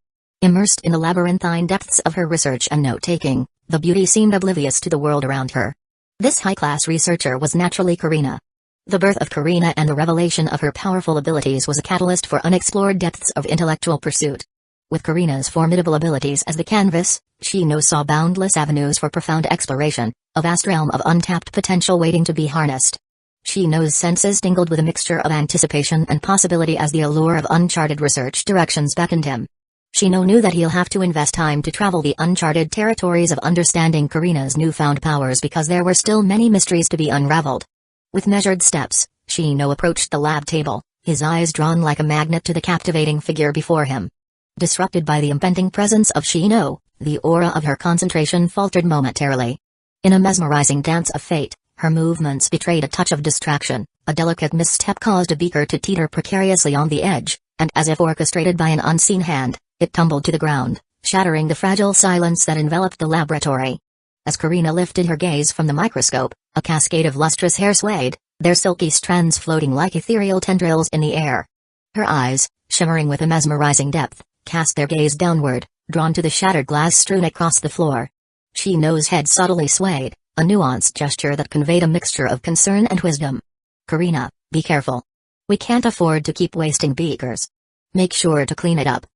Immersed in the labyrinthine depths of her research and note-taking, the beauty seemed oblivious to the world around her. This high-class researcher was naturally Karina. The birth of Karina and the revelation of her powerful abilities was a catalyst for unexplored depths of intellectual pursuit. With Karina's formidable abilities as the canvas, Shino saw boundless avenues for profound exploration, a vast realm of untapped potential waiting to be harnessed. Shino's senses tingled with a mixture of anticipation and possibility as the allure of uncharted research directions beckoned him. Shino knew that he'll have to invest time to travel the uncharted territories of understanding Karina's newfound powers because there were still many mysteries to be unraveled. With measured steps, Shino approached the lab table, his eyes drawn like a magnet to the captivating figure before him. Disrupted by the impending presence of Shino, the aura of her concentration faltered momentarily. In a mesmerizing dance of fate, her movements betrayed a touch of distraction, a delicate misstep caused a beaker to teeter precariously on the edge, and as if orchestrated by an unseen hand, it tumbled to the ground, shattering the fragile silence that enveloped the laboratory. As Karina lifted her gaze from the microscope, a cascade of lustrous hair swayed, their silky strands floating like ethereal tendrils in the air. Her eyes, shimmering with a mesmerizing depth, cast their gaze downward, drawn to the shattered glass strewn across the floor. Shino's head subtly swayed, a nuanced gesture that conveyed a mixture of concern and wisdom. "Karina, be careful. We can't afford to keep wasting beakers. Make sure to clean it up."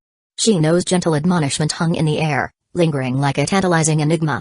Shino's gentle admonishment hung in the air, lingering like a tantalizing enigma.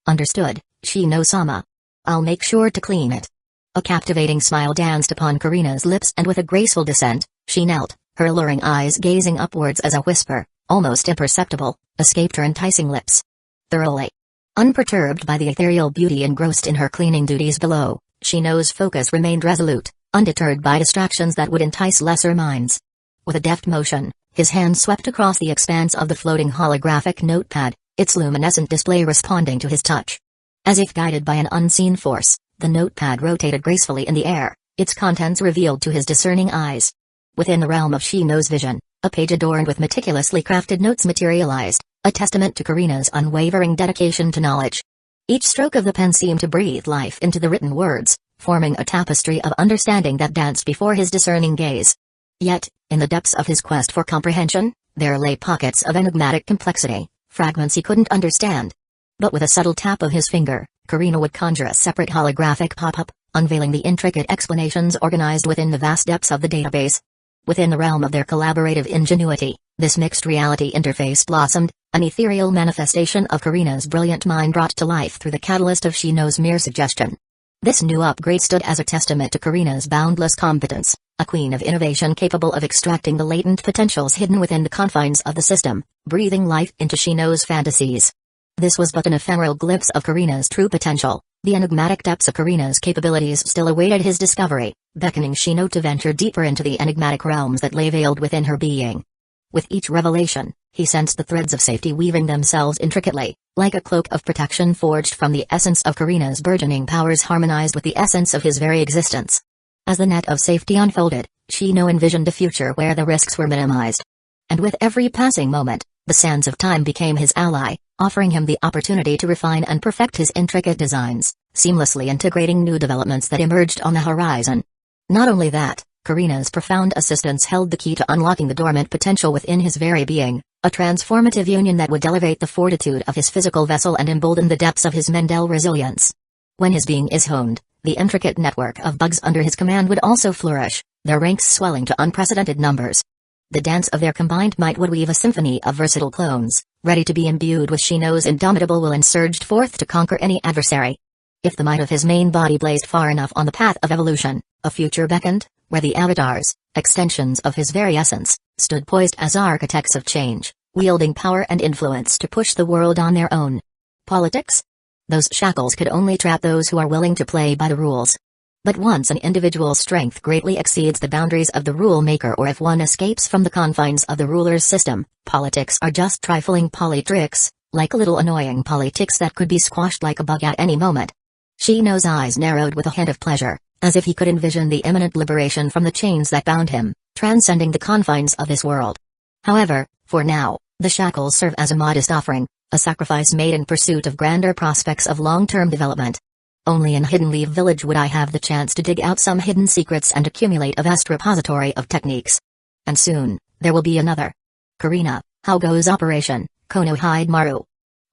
"Understood, Shino-sama. I'll make sure to clean it." A captivating smile danced upon Karina's lips and with a graceful descent, she knelt, her alluring eyes gazing upwards as a whisper, almost imperceptible, escaped her enticing lips. Thoroughly unperturbed by the ethereal beauty engrossed in her cleaning duties below, Shino's focus remained resolute, undeterred by distractions that would entice lesser minds. With a deft motion, his hand swept across the expanse of the floating holographic notepad, its luminescent display responding to his touch. As if guided by an unseen force, the notepad rotated gracefully in the air, its contents revealed to his discerning eyes. Within the realm of Shino's vision, a page adorned with meticulously crafted notes materialized, a testament to Karina's unwavering dedication to knowledge. Each stroke of the pen seemed to breathe life into the written words, forming a tapestry of understanding that danced before his discerning gaze. Yet, in the depths of his quest for comprehension, there lay pockets of enigmatic complexity, fragments he couldn't understand. But with a subtle tap of his finger, Karina would conjure a separate holographic pop-up, unveiling the intricate explanations organized within the vast depths of the database. Within the realm of their collaborative ingenuity, this mixed reality interface blossomed, an ethereal manifestation of Karina's brilliant mind brought to life through the catalyst of Shino's mere suggestion. This new upgrade stood as a testament to Karina's boundless competence, a queen of innovation capable of extracting the latent potentials hidden within the confines of the system, breathing life into Shino's fantasies. This was but an ephemeral glimpse of Karina's true potential. The enigmatic depths of Karina's capabilities still awaited his discovery, beckoning Shino to venture deeper into the enigmatic realms that lay veiled within her being. With each revelation, he sensed the threads of safety weaving themselves intricately, like a cloak of protection forged from the essence of Karina's burgeoning powers harmonized with the essence of his very existence. As the net of safety unfolded, Shino envisioned a future where the risks were minimized. And with every passing moment, the sands of time became his ally, offering him the opportunity to refine and perfect his intricate designs, seamlessly integrating new developments that emerged on the horizon. Not only that, Karina's profound assistance held the key to unlocking the dormant potential within his very being, A transformative union that would elevate the fortitude of his physical vessel and embolden the depths of his mental resilience. When his being is honed, the intricate network of bugs under his command would also flourish, their ranks swelling to unprecedented numbers. The dance of their combined might would weave a symphony of versatile clones, ready to be imbued with Shino's indomitable will and surged forth to conquer any adversary. If the might of his main body blazed far enough on the path of evolution, a future beckoned, where the avatars, extensions of his very essence, stood poised as architects of change, wielding power and influence to push the world on their own. Politics? Those shackles could only trap those who are willing to play by the rules. But once an individual's strength greatly exceeds the boundaries of the rule maker, or if one escapes from the confines of the ruler's system, politics are just trifling tricks, like little annoying politics that could be squashed like a bug at any moment. Shino's eyes narrowed with a hint of pleasure, as if he could envision the imminent liberation from the chains that bound him, transcending the confines of this world. However, for now, the shackles serve as a modest offering, a sacrifice made in pursuit of grander prospects of long-term development. Only in Hidden Leaf Village would I have the chance to dig out some hidden secrets and accumulate a vast repository of techniques. And soon, there will be another. Karina, how goes Operation Konohide Maru?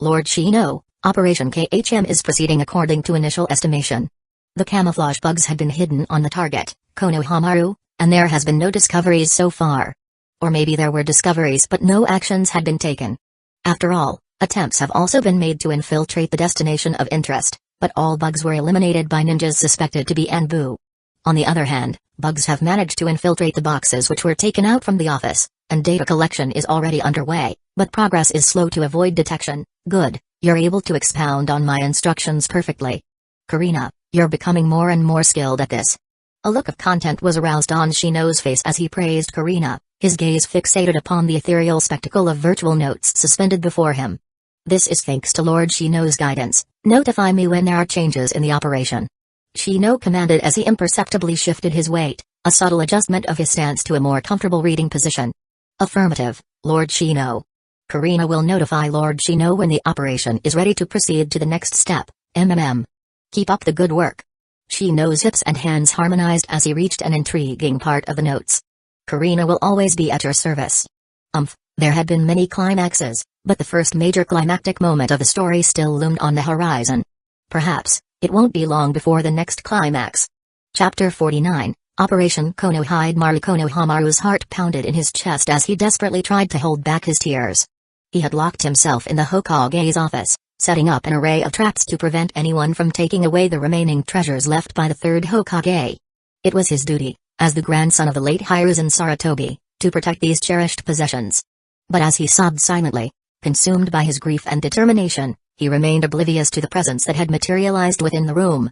Lord Shino, Operation KHM is proceeding according to initial estimation. The camouflage bugs had been hidden on the target, Konohamaru, and there has been no discoveries so far. Or maybe there were discoveries but no actions had been taken. After all, attempts have also been made to infiltrate the destination of interest, but all bugs were eliminated by ninjas suspected to be Anbu. On the other hand, bugs have managed to infiltrate the boxes which were taken out from the office, and data collection is already underway, but progress is slow to avoid detection. Good, you're able to expound on my instructions perfectly. Karina, you're becoming more and more skilled at this. A look of content was aroused on Shino's face as he praised Karina, his gaze fixated upon the ethereal spectacle of virtual notes suspended before him. This is thanks to Lord Shino's guidance. Notify me when there are changes in the operation. Shino commanded as he imperceptibly shifted his weight, a subtle adjustment of his stance to a more comfortable reading position. Affirmative, Lord Shino. Karina will notify Lord Shino when the operation is ready to proceed to the next step. Keep up the good work. Shino's hips and hands harmonized as he reached an intriguing part of the notes. Karina will always be at your service. There had been many climaxes, but the first major climactic moment of the story still loomed on the horizon. Perhaps, it won't be long before the next climax. Chapter 49, Operation Konohide Maru. Konohamaru's heart pounded in his chest as he desperately tried to hold back his tears. He had locked himself in the Hokage's office, setting up an array of traps to prevent anyone from taking away the remaining treasures left by the third Hokage. It was his duty, as the grandson of the late Hiruzen Saratobi, to protect these cherished possessions. But as he sobbed silently, consumed by his grief and determination, he remained oblivious to the presence that had materialized within the room.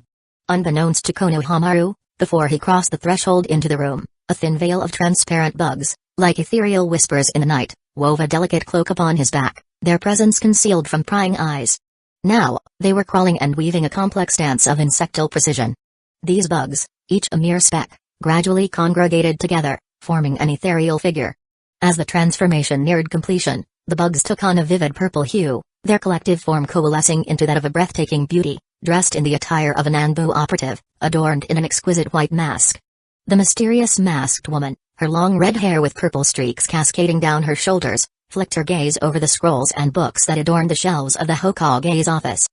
Unbeknownst to Konohamaru, before he crossed the threshold into the room, a thin veil of transparent bugs, like ethereal whispers in the night, wove a delicate cloak upon his back, their presence concealed from prying eyes. Now, they were crawling and weaving a complex dance of insectal precision. These bugs, each a mere speck, gradually congregated together, forming an ethereal figure. As the transformation neared completion, the bugs took on a vivid purple hue, their collective form coalescing into that of a breathtaking beauty, dressed in the attire of an Anbu operative, adorned in an exquisite white mask. The mysterious masked woman, her long red hair with purple streaks cascading down her shoulders, flicked her gaze over the scrolls and books that adorned the shelves of the Hokage's office.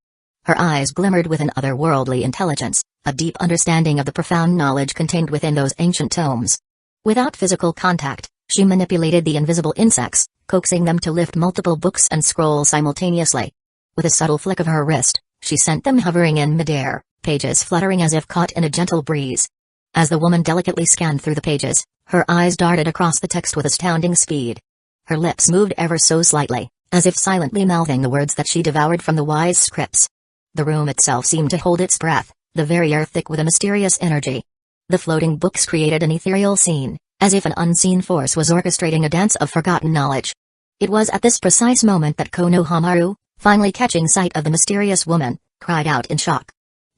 Her eyes glimmered with an otherworldly intelligence, a deep understanding of the profound knowledge contained within those ancient tomes. Without physical contact, she manipulated the invisible insects, coaxing them to lift multiple books and scrolls simultaneously. With a subtle flick of her wrist, she sent them hovering in midair, pages fluttering as if caught in a gentle breeze. As the woman delicately scanned through the pages, her eyes darted across the text with astounding speed. Her lips moved ever so slightly, as if silently mouthing the words that she devoured from the wise scripts. The room itself seemed to hold its breath, the very air thick with a mysterious energy. The floating books created an ethereal scene, as if an unseen force was orchestrating a dance of forgotten knowledge. It was at this precise moment that Konohamaru, finally catching sight of the mysterious woman, cried out in shock.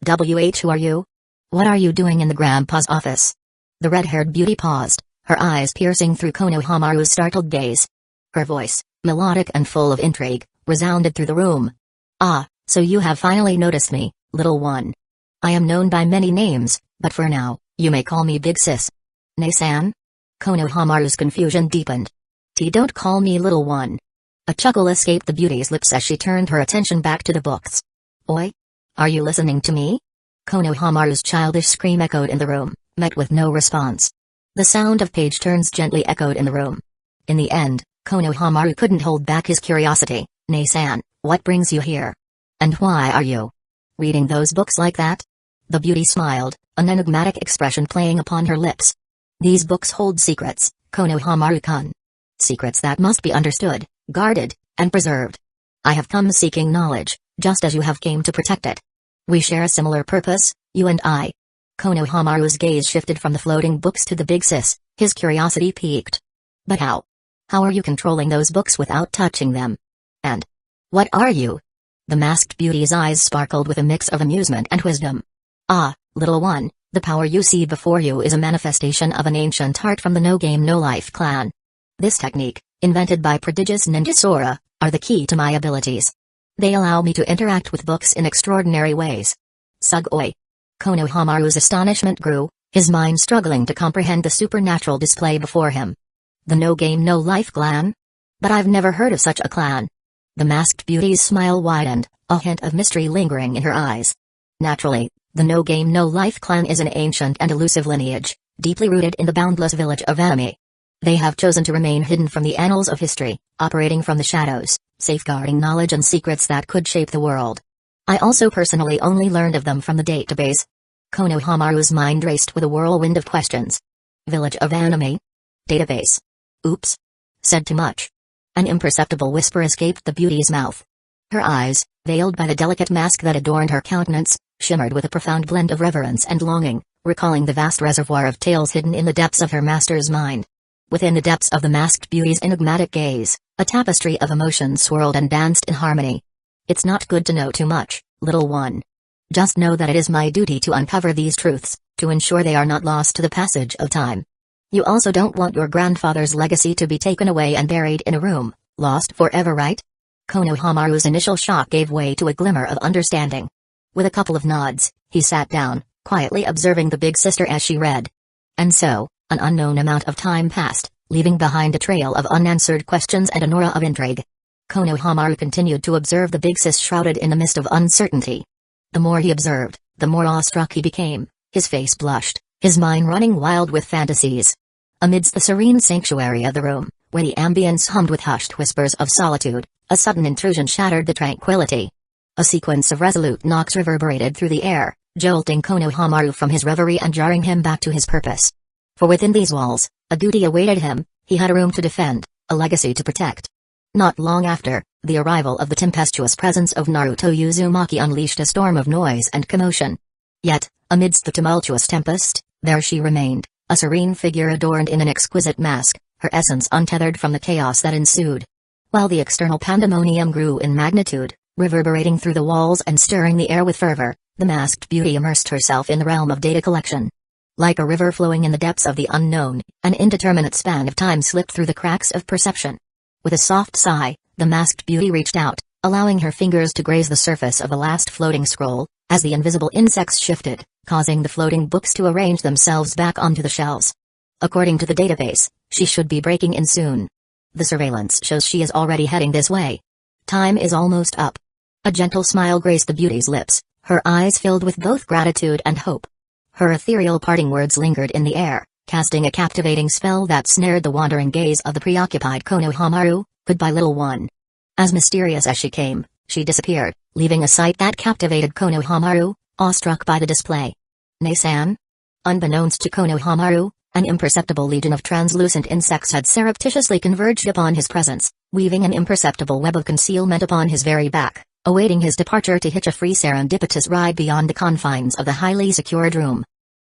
Who are you? What are you doing in the grandpa's office? The red-haired beauty paused, her eyes piercing through Konohamaru's startled gaze. Her voice, melodic and full of intrigue, resounded through the room. Ah, so you have finally noticed me, little one. I am known by many names, but for now, you may call me Big Sis. Nei-san? Konohamaru's confusion deepened. Don't call me little one. A chuckle escaped the beauty's lips as she turned her attention back to the books. Oi? Are you listening to me? Konohamaru's childish scream echoed in the room, met with no response. The sound of page turns gently echoed in the room. In the end, Konohamaru couldn't hold back his curiosity. "Nei-san, what brings you here? And why are you reading those books like that?" The beauty smiled, an enigmatic expression playing upon her lips. "These books hold secrets, Konohamaru-kun. Secrets that must be understood, guarded, and preserved. I have come seeking knowledge, just as you have came to protect it. We share a similar purpose, you and I." Konohamaru's gaze shifted from the floating books to the big sis, his curiosity piqued. "But how? How are you controlling those books without touching them? And what are you?" The masked beauty's eyes sparkled with a mix of amusement and wisdom. "Ah, little one, the power you see before you is a manifestation of an ancient art from the No Game No Life clan. This technique, invented by prodigious ninja Sora, are the key to my abilities. They allow me to interact with books in extraordinary ways." "Sugoi." Konohamaru's astonishment grew, his mind struggling to comprehend the supernatural display before him. "The No Game No Life clan? But I've never heard of such a clan." The masked beauty's smile widened, a hint of mystery lingering in her eyes. "Naturally, the No Game No Life clan is an ancient and elusive lineage, deeply rooted in the boundless village of anime. They have chosen to remain hidden from the annals of history, operating from the shadows, safeguarding knowledge and secrets that could shape the world. I also personally only learned of them from the database." Konohamaru's mind raced with a whirlwind of questions. "Village of anime? Database? Oops. Said too much." An imperceptible whisper escaped the beauty's mouth. Her eyes, veiled by the delicate mask that adorned her countenance, shimmered with a profound blend of reverence and longing, recalling the vast reservoir of tales hidden in the depths of her master's mind. Within the depths of the masked beauty's enigmatic gaze, a tapestry of emotions swirled and danced in harmony. "It's not good to know too much, little one. Just know that it is my duty to uncover these truths, to ensure they are not lost to the passage of time. You also don't want your grandfather's legacy to be taken away and buried in a room, lost forever, right?" Konohamaru's initial shock gave way to a glimmer of understanding. With a couple of nods, he sat down, quietly observing the big sister as she read. And so, an unknown amount of time passed, leaving behind a trail of unanswered questions and an aura of intrigue. Konohamaru continued to observe the big sis shrouded in a mist of uncertainty. The more he observed, the more awestruck he became, his face blushed, his mind running wild with fantasies. Amidst the serene sanctuary of the room, where the ambience hummed with hushed whispers of solitude, a sudden intrusion shattered the tranquility. A sequence of resolute knocks reverberated through the air, jolting Konohamaru from his reverie and jarring him back to his purpose. For within these walls, a duty awaited him, he had a room to defend, a legacy to protect. Not long after, the arrival of the tempestuous presence of Naruto Uzumaki unleashed a storm of noise and commotion. Yet, amidst the tumultuous tempest, there she remained, a serene figure adorned in an exquisite mask, her essence untethered from the chaos that ensued. While the external pandemonium grew in magnitude, reverberating through the walls and stirring the air with fervor, the masked beauty immersed herself in the realm of data collection. Like a river flowing in the depths of the unknown, an indeterminate span of time slipped through the cracks of perception. With a soft sigh, the masked beauty reached out, allowing her fingers to graze the surface of the last floating scroll, as the invisible insects shifted, causing the floating books to arrange themselves back onto the shelves. According to the database, she should be breaking in soon. The surveillance shows she is already heading this way. Time is almost up. A gentle smile graced the beauty's lips, her eyes filled with both gratitude and hope. Her ethereal parting words lingered in the air, casting a captivating spell that snared the wandering gaze of the preoccupied Konohamaru. "Goodbye, little one." As mysterious as she came, she disappeared, leaving a sight that captivated Konohamaru, awestruck by the display. "Nei-san?" Unbeknownst to Konohamaru, an imperceptible legion of translucent insects had surreptitiously converged upon his presence, weaving an imperceptible web of concealment upon his very back, awaiting his departure to hitch a free serendipitous ride beyond the confines of the highly secured room.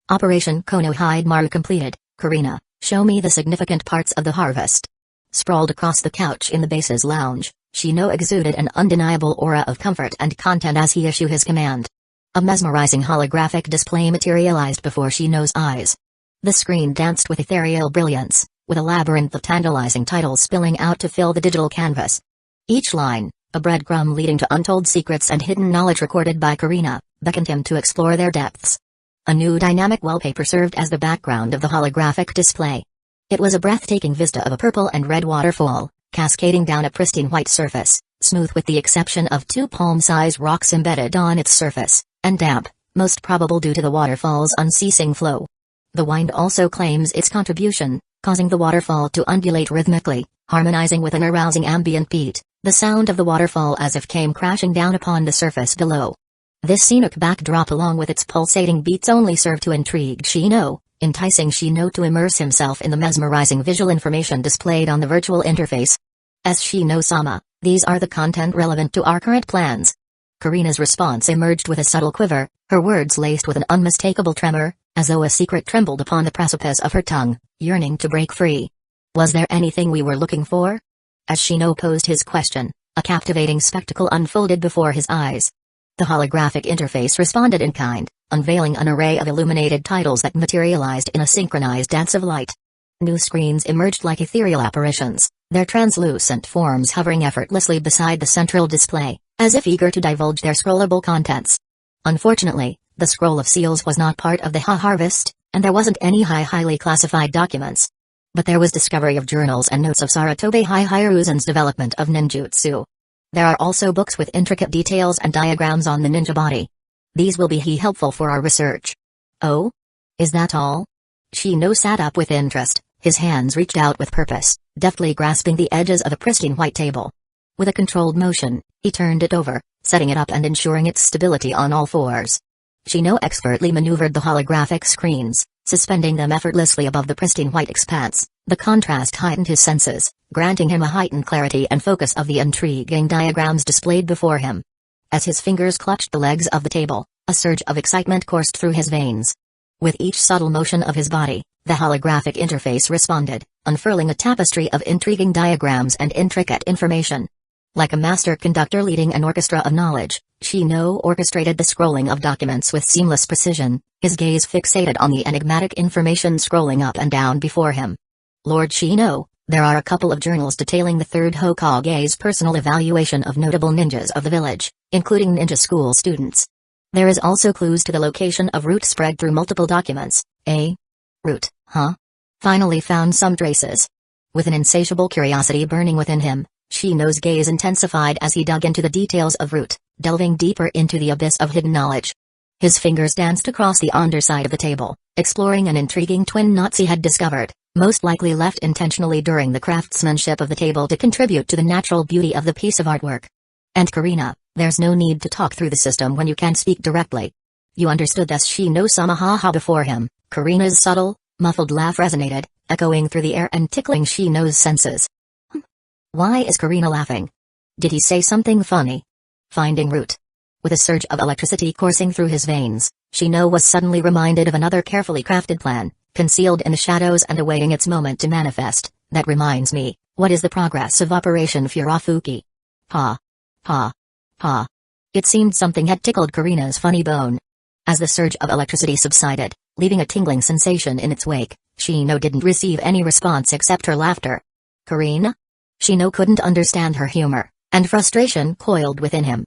Operation Konohamaru completed. "Karina, show me the significant parts of the harvest." Sprawled across the couch in the base's lounge, Shino exuded an undeniable aura of comfort and content as he issued his command. A mesmerizing holographic display materialized before Shino's eyes. The screen danced with ethereal brilliance, with a labyrinth of tantalizing titles spilling out to fill the digital canvas. Each line, a breadcrumb leading to untold secrets and hidden knowledge recorded by Karina, beckoned him to explore their depths. A new dynamic wallpaper served as the background of the holographic display. It was a breathtaking vista of a purple and red waterfall, cascading down a pristine white surface, smooth with the exception of 2 palm-sized rocks embedded on its surface, and damp, most probable due to the waterfall's unceasing flow. The wind also claims its contribution, causing the waterfall to undulate rhythmically, harmonizing with an arousing ambient beat, the sound of the waterfall as if came crashing down upon the surface below. This scenic backdrop along with its pulsating beats only served to intrigue Shino, enticing Shino to immerse himself in the mesmerizing visual information displayed on the virtual interface. As Shino-sama, these are the content relevant to our current plans. Karina's response emerged with a subtle quiver, her words laced with an unmistakable tremor, as though a secret trembled upon the precipice of her tongue, yearning to break free. Was there anything we were looking for? As Shino posed his question, a captivating spectacle unfolded before his eyes. The holographic interface responded in kind, unveiling an array of illuminated titles that materialized in a synchronized dance of light. New screens emerged like ethereal apparitions, their translucent forms hovering effortlessly beside the central display, as if eager to divulge their scrollable contents. Unfortunately, the scroll of seals was not part of the harvest, and there wasn't any highly classified documents. But there was discovery of journals and notes of Sarutobi Hiruzen's development of ninjutsu. There are also books with intricate details and diagrams on the ninja body. These will be helpful for our research. Oh? Is that all? Shino sat up with interest, his hands reached out with purpose, deftly grasping the edges of a pristine white table. With a controlled motion, he turned it over, setting it up and ensuring its stability on all fours. Shino expertly maneuvered the holographic screens, suspending them effortlessly above the pristine white expanse. The contrast heightened his senses, granting him a heightened clarity and focus of the intriguing diagrams displayed before him. As his fingers clutched the legs of the table, a surge of excitement coursed through his veins. With each subtle motion of his body, the holographic interface responded, unfurling a tapestry of intriguing diagrams and intricate information. Like a master conductor leading an orchestra of knowledge, Shino orchestrated the scrolling of documents with seamless precision, his gaze fixated on the enigmatic information scrolling up and down before him. Lord Shino, there are a couple of journals detailing the third Hokage's personal evaluation of notable ninjas of the village, including ninja school students. There is also clues to the location of Root spread through multiple documents. Root, huh? Finally found some traces. With an insatiable curiosity burning within him, Shino's gaze intensified as he dug into the details of Root, delving deeper into the abyss of hidden knowledge. His fingers danced across the underside of the table, exploring an intriguing twin knots he had discovered, most likely left intentionally during the craftsmanship of the table to contribute to the natural beauty of the piece of artwork. And Karina, there's no need to talk through the system when you can speak directly. You understood as Shino-sama haha before him. Karina's subtle, muffled laugh resonated, echoing through the air and tickling Shino's senses. Why is Karina laughing? Did he say something funny? Finding Root. With a surge of electricity coursing through his veins, Shino was suddenly reminded of another carefully crafted plan, concealed in the shadows and awaiting its moment to manifest. That reminds me, what is the progress of Operation Furafuki? Ha. It seemed something had tickled Karina's funny bone. As the surge of electricity subsided, leaving a tingling sensation in its wake, Shino didn't receive any response except her laughter. Karina? Shino couldn't understand her humor, and frustration coiled within him.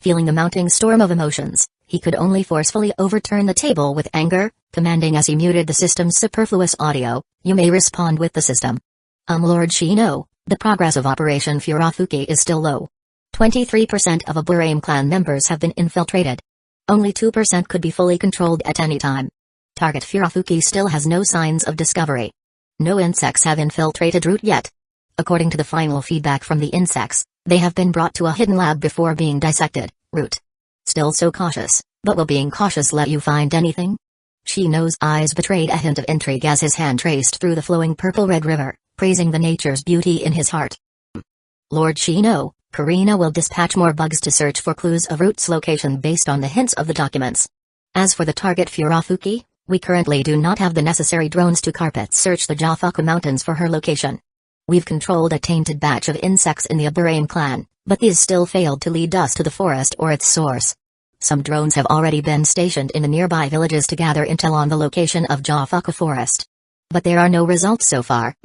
Feeling the mounting storm of emotions, he could only forcefully overturn the table with anger, commanding as he muted the system's superfluous audio, "You may respond with the system." Lord Shino, the progress of Operation Furafuki is still low. 23% of Aburame clan members have been infiltrated. Only 2% could be fully controlled at any time. Target Furafuki still has no signs of discovery. No insects have infiltrated Root yet. According to the final feedback from the insects, they have been brought to a hidden lab before being dissected. Root. Still so cautious, but will being cautious let you find anything? Shino's eyes betrayed a hint of intrigue as his hand traced through the flowing purple-red river, praising the nature's beauty in his heart. Lord Shino, Karina will dispatch more bugs to search for clues of Root's location based on the hints of the documents. As for the target Furafuki, we currently do not have the necessary drones to carpet search the Jafuku Mountains for her location. We've controlled a tainted batch of insects in the Aburame clan, but these still failed to lead us to the forest or its source. Some drones have already been stationed in the nearby villages to gather intel on the location of Jafuku Forest. But there are no results so far.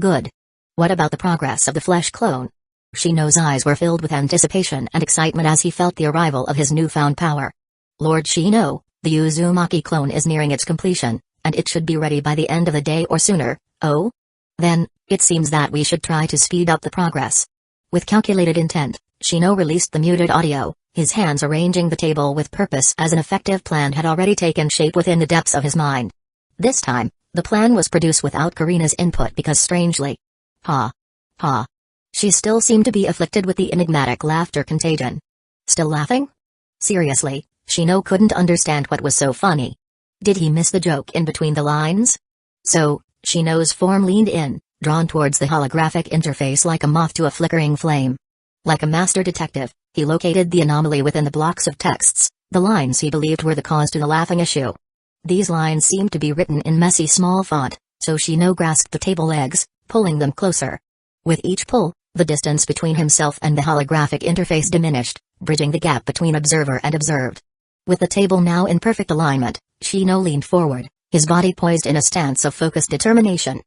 Good. What about the progress of the flesh clone? Shino's eyes were filled with anticipation and excitement as he felt the arrival of his newfound power. Lord Shino, the Uzumaki clone is nearing its completion, and it should be ready by the end of the day or sooner. Oh? Then, it seems that we should try to speed up the progress. With calculated intent, Shino released the muted audio, his hands arranging the table with purpose as an effective plan had already taken shape within the depths of his mind. This time, the plan was produced without Karina's input because strangely. Ha. Ha. She still seemed to be afflicted with the enigmatic laughter contagion. Still laughing? Seriously, Shino couldn't understand what was so funny. Did he miss the joke in between the lines? So, Shino's form leaned in, drawn towards the holographic interface like a moth to a flickering flame. Like a master detective, he located the anomaly within the blocks of texts, the lines he believed were the cause to the laughing issue. These lines seemed to be written in messy small font, so Shino grasped the table legs, pulling them closer. With each pull, the distance between himself and the holographic interface diminished, bridging the gap between observer and observed. With the table now in perfect alignment, Shino leaned forward, his body poised in a stance of focused determination.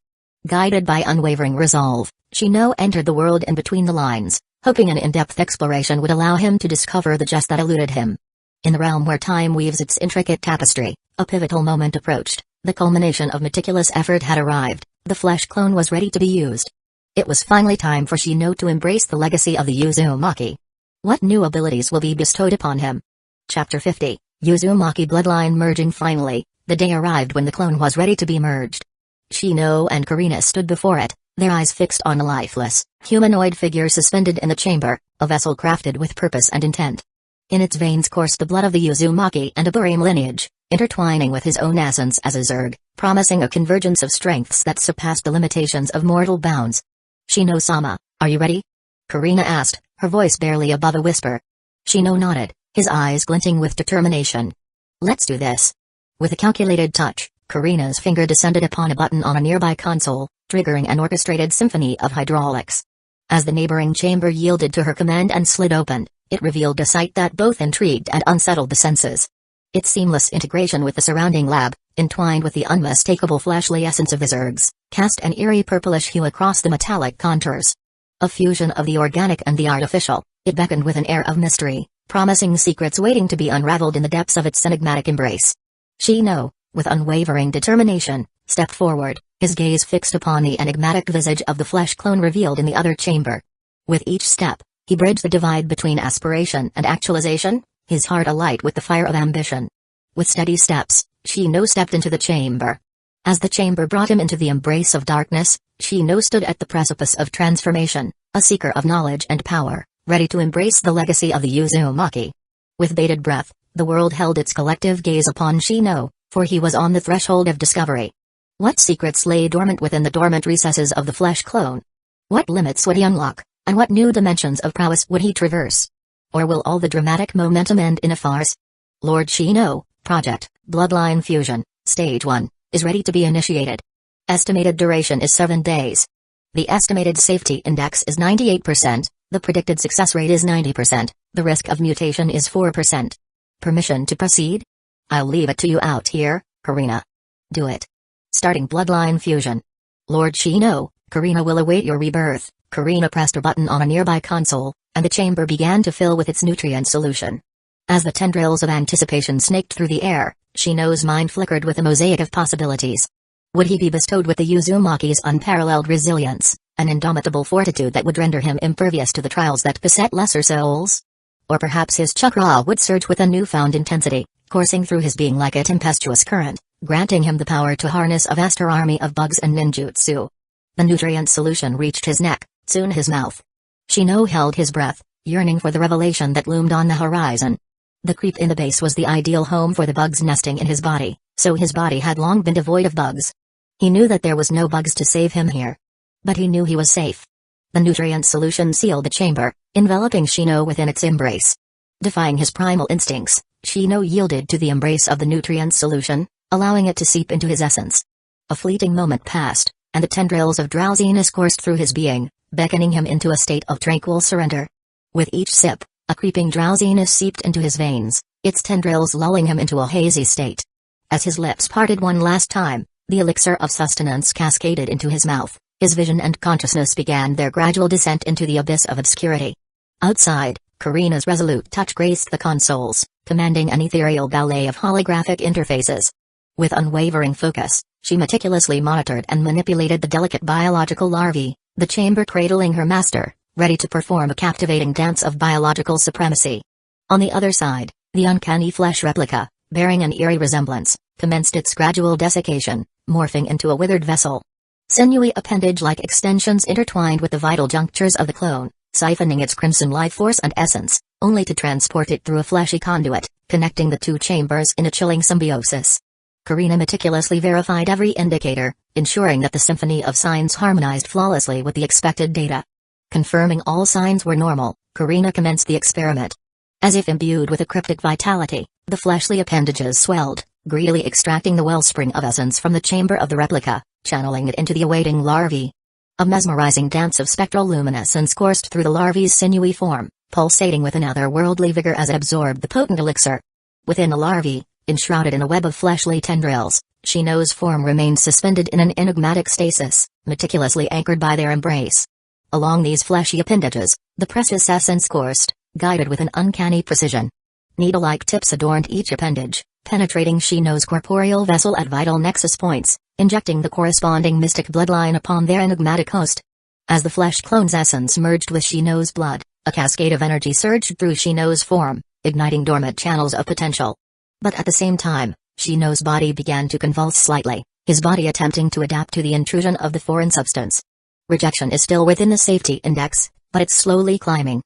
Guided by unwavering resolve, Shino entered the world in between the lines, hoping an in-depth exploration would allow him to discover the gist that eluded him. In the realm where time weaves its intricate tapestry, a pivotal moment approached, the culmination of meticulous effort had arrived, the flesh clone was ready to be used. It was finally time for Shino to embrace the legacy of the Uzumaki. What new abilities will be bestowed upon him? Chapter 50, Uzumaki Bloodline Merging. Finally, the day arrived when the clone was ready to be merged. Shino and Karina stood before it, their eyes fixed on a lifeless, humanoid figure suspended in the chamber, a vessel crafted with purpose and intent. In its veins coursed the blood of the Uzumaki and a Burim lineage, intertwining with his own essence as a Zerg, promising a convergence of strengths that surpassed the limitations of mortal bounds. Shino-sama, are you ready? Karina asked, her voice barely above a whisper. Shino nodded, his eyes glinting with determination. Let's do this. With a calculated touch, Karina's finger descended upon a button on a nearby console, triggering an orchestrated symphony of hydraulics. As the neighboring chamber yielded to her command and slid open, it revealed a sight that both intrigued and unsettled the senses. Its seamless integration with the surrounding lab, entwined with the unmistakable fleshly essence of the Zergs, cast an eerie purplish hue across the metallic contours. A fusion of the organic and the artificial, it beckoned with an air of mystery, promising secrets waiting to be unraveled in the depths of its enigmatic embrace. Shino, with unwavering determination, stepped forward, his gaze fixed upon the enigmatic visage of the flesh clone revealed in the other chamber. With each step, he bridged the divide between aspiration and actualization, his heart alight with the fire of ambition. With steady steps, Shino stepped into the chamber. As the chamber brought him into the embrace of darkness, Shino stood at the precipice of transformation, a seeker of knowledge and power, ready to embrace the legacy of the Uzumaki. With bated breath, the world held its collective gaze upon Shino, for he was on the threshold of discovery. What secrets lay dormant within the dormant recesses of the flesh clone? What limits would he unlock, and what new dimensions of prowess would he traverse? Or will all the dramatic momentum end in a farce? Lord Shino, Project, Bloodline Fusion, Stage 1, is ready to be initiated. Estimated duration is 7 days. The estimated safety index is 98%, the predicted success rate is 90%, the risk of mutation is 4%. Permission to proceed? I'll leave it to you out here, Karina. Do it. Starting Bloodline Fusion. Lord Shino, Karina will await your rebirth. Karina pressed a button on a nearby console, and the chamber began to fill with its nutrient solution. As the tendrils of anticipation snaked through the air, Shino's mind flickered with a mosaic of possibilities. Would he be bestowed with the Uzumaki's unparalleled resilience, an indomitable fortitude that would render him impervious to the trials that beset lesser souls? Or perhaps his chakra would surge with a newfound intensity, coursing through his being like a tempestuous current, granting him the power to harness a vaster army of bugs and ninjutsu. The nutrient solution reached his neck, soon his mouth. Shino held his breath, yearning for the revelation that loomed on the horizon. The creep in the base was the ideal home for the bugs nesting in his body, so his body had long been devoid of bugs. He knew that there was no bugs to save him here. But he knew he was safe. The nutrient solution sealed the chamber, enveloping Shino within its embrace. Defying his primal instincts, Shino yielded to the embrace of the nutrient solution, allowing it to seep into his essence. A fleeting moment passed, and the tendrils of drowsiness coursed through his being, beckoning him into a state of tranquil surrender. With each sip, a creeping drowsiness seeped into his veins, its tendrils lulling him into a hazy state. As his lips parted one last time, the elixir of sustenance cascaded into his mouth, his vision and consciousness began their gradual descent into the abyss of obscurity. Outside, Karina's resolute touch graced the consoles, commanding an ethereal ballet of holographic interfaces. With unwavering focus, She meticulously monitored and manipulated the delicate biological larvae, the chamber cradling her master, ready to perform a captivating dance of biological supremacy. On the other side, the uncanny flesh replica, bearing an eerie resemblance, commenced its gradual desiccation, morphing into a withered vessel. Sinewy appendage-like extensions intertwined with the vital junctures of the clone, siphoning its crimson life force and essence, only to transport it through a fleshy conduit, connecting the two chambers in a chilling symbiosis. Karina meticulously verified every indicator, ensuring that the symphony of signs harmonized flawlessly with the expected data. Confirming all signs were normal, Karina commenced the experiment. As if imbued with a cryptic vitality, the fleshly appendages swelled, greedily extracting the wellspring of essence from the chamber of the replica, channeling it into the awaiting larvae. A mesmerizing dance of spectral luminescence coursed through the larvae's sinewy form, pulsating with an otherworldly vigor as it absorbed the potent elixir. Within the larvae, enshrouded in a web of fleshly tendrils, Shino's form remained suspended in an enigmatic stasis, meticulously anchored by their embrace. Along these fleshy appendages, the precious essence coursed, guided with an uncanny precision. Needle-like tips adorned each appendage, penetrating Shino's corporeal vessel at vital nexus points, injecting the corresponding mystic bloodline upon their enigmatic host. As the flesh clone's essence merged with Shino's blood, a cascade of energy surged through Shino's form, igniting dormant channels of potential. But at the same time, Shino's body began to convulse slightly, his body attempting to adapt to the intrusion of the foreign substance. Rejection is still within the safety index, but it's slowly climbing.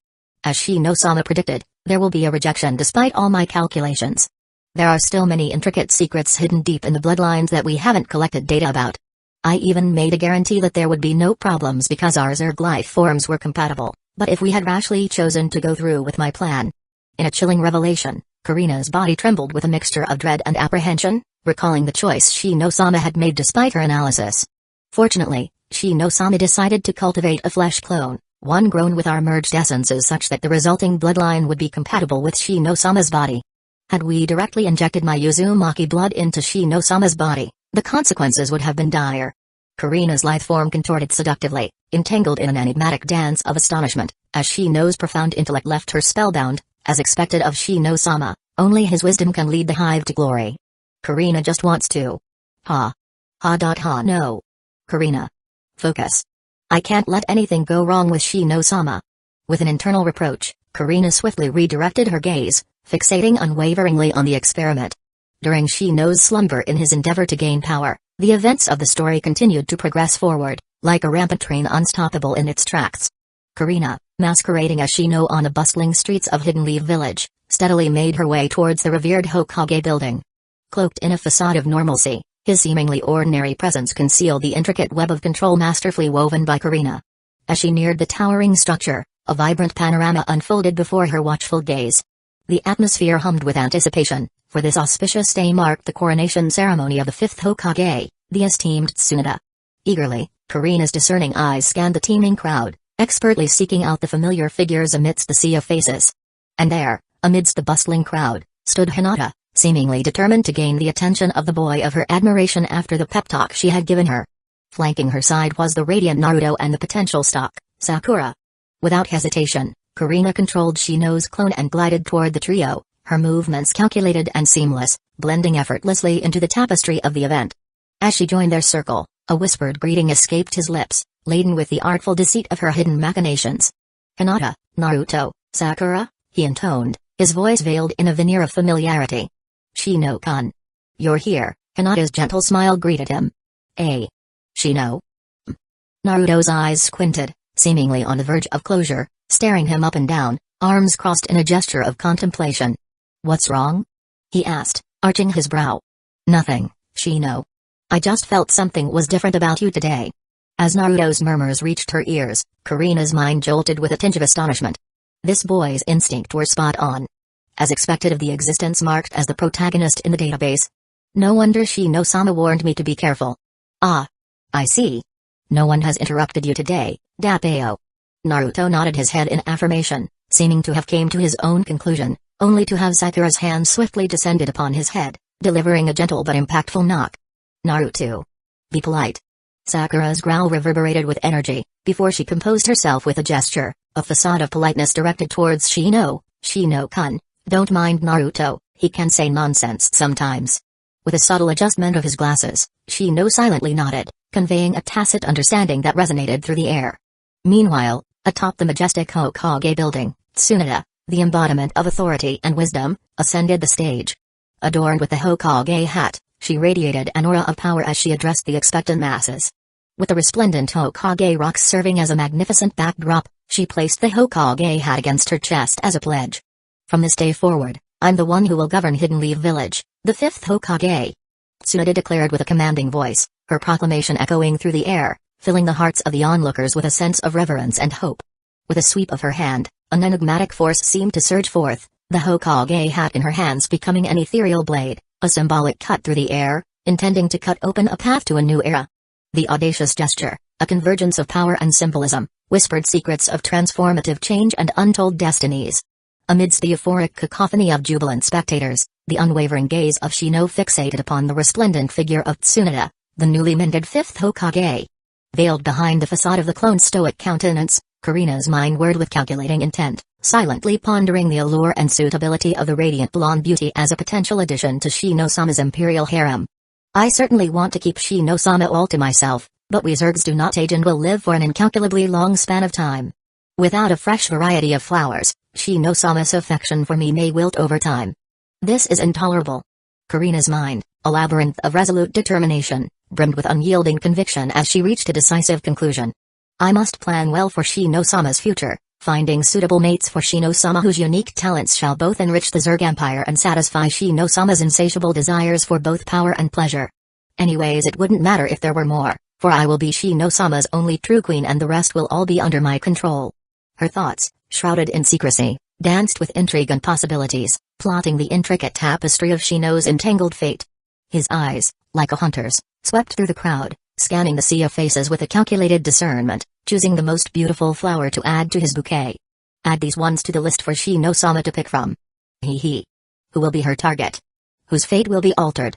As Shino-sama predicted, there will be a rejection despite all my calculations. There are still many intricate secrets hidden deep in the bloodlines that we haven't collected data about. I even made a guarantee that there would be no problems because our Zerg life forms were compatible, but if we had rashly chosen to go through with my plan. In a chilling revelation, Karina's body trembled with a mixture of dread and apprehension, recalling the choice Shino-sama had made despite her analysis. Fortunately, Shino-sama decided to cultivate a flesh clone, one grown with our merged essences such that the resulting bloodline would be compatible with Shino-sama's body. Had we directly injected my Uzumaki blood into Shino-sama's body, the consequences would have been dire. Karina's lithe form contorted seductively, entangled in an enigmatic dance of astonishment, as Shino's profound intellect left her spellbound. As expected of Shino-sama, only his wisdom can lead the hive to glory. Karina just wants to. Ha. No. Karina. Focus. I can't let anything go wrong with Shino-sama. With an internal reproach, Karina swiftly redirected her gaze, fixating unwaveringly on the experiment. During Shino's slumber in his endeavor to gain power, the events of the story continued to progress forward, like a rampant train unstoppable in its tracks. Karina, masquerading as Shino on the bustling streets of Hidden Leaf Village, steadily made her way towards the revered Hokage building. Cloaked in a facade of normalcy, his seemingly ordinary presence concealed the intricate web of control masterfully woven by Karina. As she neared the towering structure, a vibrant panorama unfolded before her watchful gaze. The atmosphere hummed with anticipation, for this auspicious day marked the coronation ceremony of the fifth Hokage, the esteemed Tsunade. Eagerly, Karina's discerning eyes scanned the teeming crowd, expertly seeking out the familiar figures amidst the sea of faces. And there, amidst the bustling crowd, stood Hinata, seemingly determined to gain the attention of the boy of her admiration after the pep talk she had given her. Flanking her side was the radiant Naruto and the potential stalk, Sakura. Without hesitation, Karina controlled Shino's clone and glided toward the trio, her movements calculated and seamless, blending effortlessly into the tapestry of the event. As she joined their circle, a whispered greeting escaped his lips, laden with the artful deceit of her hidden machinations. Hinata, Naruto, Sakura, he intoned, his voice veiled in a veneer of familiarity. Shino-kun. You're here, Hinata's gentle smile greeted him. Shino? Naruto's eyes squinted, seemingly on the verge of closure, staring him up and down, arms crossed in a gesture of contemplation. What's wrong? He asked, arching his brow. Nothing, Shino. I just felt something was different about you today. As Naruto's murmurs reached her ears, Karina's mind jolted with a tinge of astonishment. This boy's instinct were spot on. As expected of the existence marked as the protagonist in the database. No wonder Shino-sama warned me to be careful. Ah. I see. No one has interrupted you today, Dappeo. Naruto nodded his head in affirmation, seeming to have came to his own conclusion, only to have Sakura's hand swiftly descended upon his head, delivering a gentle but impactful knock. Naruto. Be polite. Sakura's growl reverberated with energy, before she composed herself with a gesture, a facade of politeness directed towards Shino. Shino-kun, don't mind Naruto, he can say nonsense sometimes. With a subtle adjustment of his glasses, Shino silently nodded, conveying a tacit understanding that resonated through the air. Meanwhile, atop the majestic Hokage building, Tsunade, the embodiment of authority and wisdom, ascended the stage. Adorned with the Hokage hat, she radiated an aura of power as she addressed the expectant masses. With the resplendent Hokage rocks serving as a magnificent backdrop, she placed the Hokage hat against her chest as a pledge. From this day forward, I'm the one who will govern Hidden Leaf Village, the 5th Hokage. Tsunade declared with a commanding voice, her proclamation echoing through the air, filling the hearts of the onlookers with a sense of reverence and hope. With a sweep of her hand, an enigmatic force seemed to surge forth, the Hokage hat in her hands becoming an ethereal blade, a symbolic cut through the air, intending to cut open a path to a new era. The audacious gesture, a convergence of power and symbolism, whispered secrets of transformative change and untold destinies. Amidst the euphoric cacophony of jubilant spectators, the unwavering gaze of Shino fixated upon the resplendent figure of Tsunade, the newly minted 5th Hokage. Veiled behind the facade of the clone's stoic countenance, Karina's mind whirred with calculating intent, silently pondering the allure and suitability of the radiant blonde beauty as a potential addition to Shino-sama's imperial harem. I certainly want to keep Shino-sama all to myself, but we Zergs do not age and will live for an incalculably long span of time. Without a fresh variety of flowers, Shino-sama's affection for me may wilt over time. This is intolerable. Karina's mind, a labyrinth of resolute determination, brimmed with unyielding conviction as she reached a decisive conclusion. I must plan well for Shino-sama's future, finding suitable mates for Shino-sama whose unique talents shall both enrich the Zerg Empire and satisfy Shino-sama's insatiable desires for both power and pleasure. Anyways, it wouldn't matter if there were more, for I will be Shino-sama's only true queen and the rest will all be under my control. Her thoughts, shrouded in secrecy, danced with intrigue and possibilities, plotting the intricate tapestry of Shino's entangled fate. His eyes, like a hunter's, swept through the crowd, scanning the sea of faces with a calculated discernment, choosing the most beautiful flower to add to his bouquet. Add these ones to the list for Shino-sama to pick from. He. Who will be her target? Whose fate will be altered?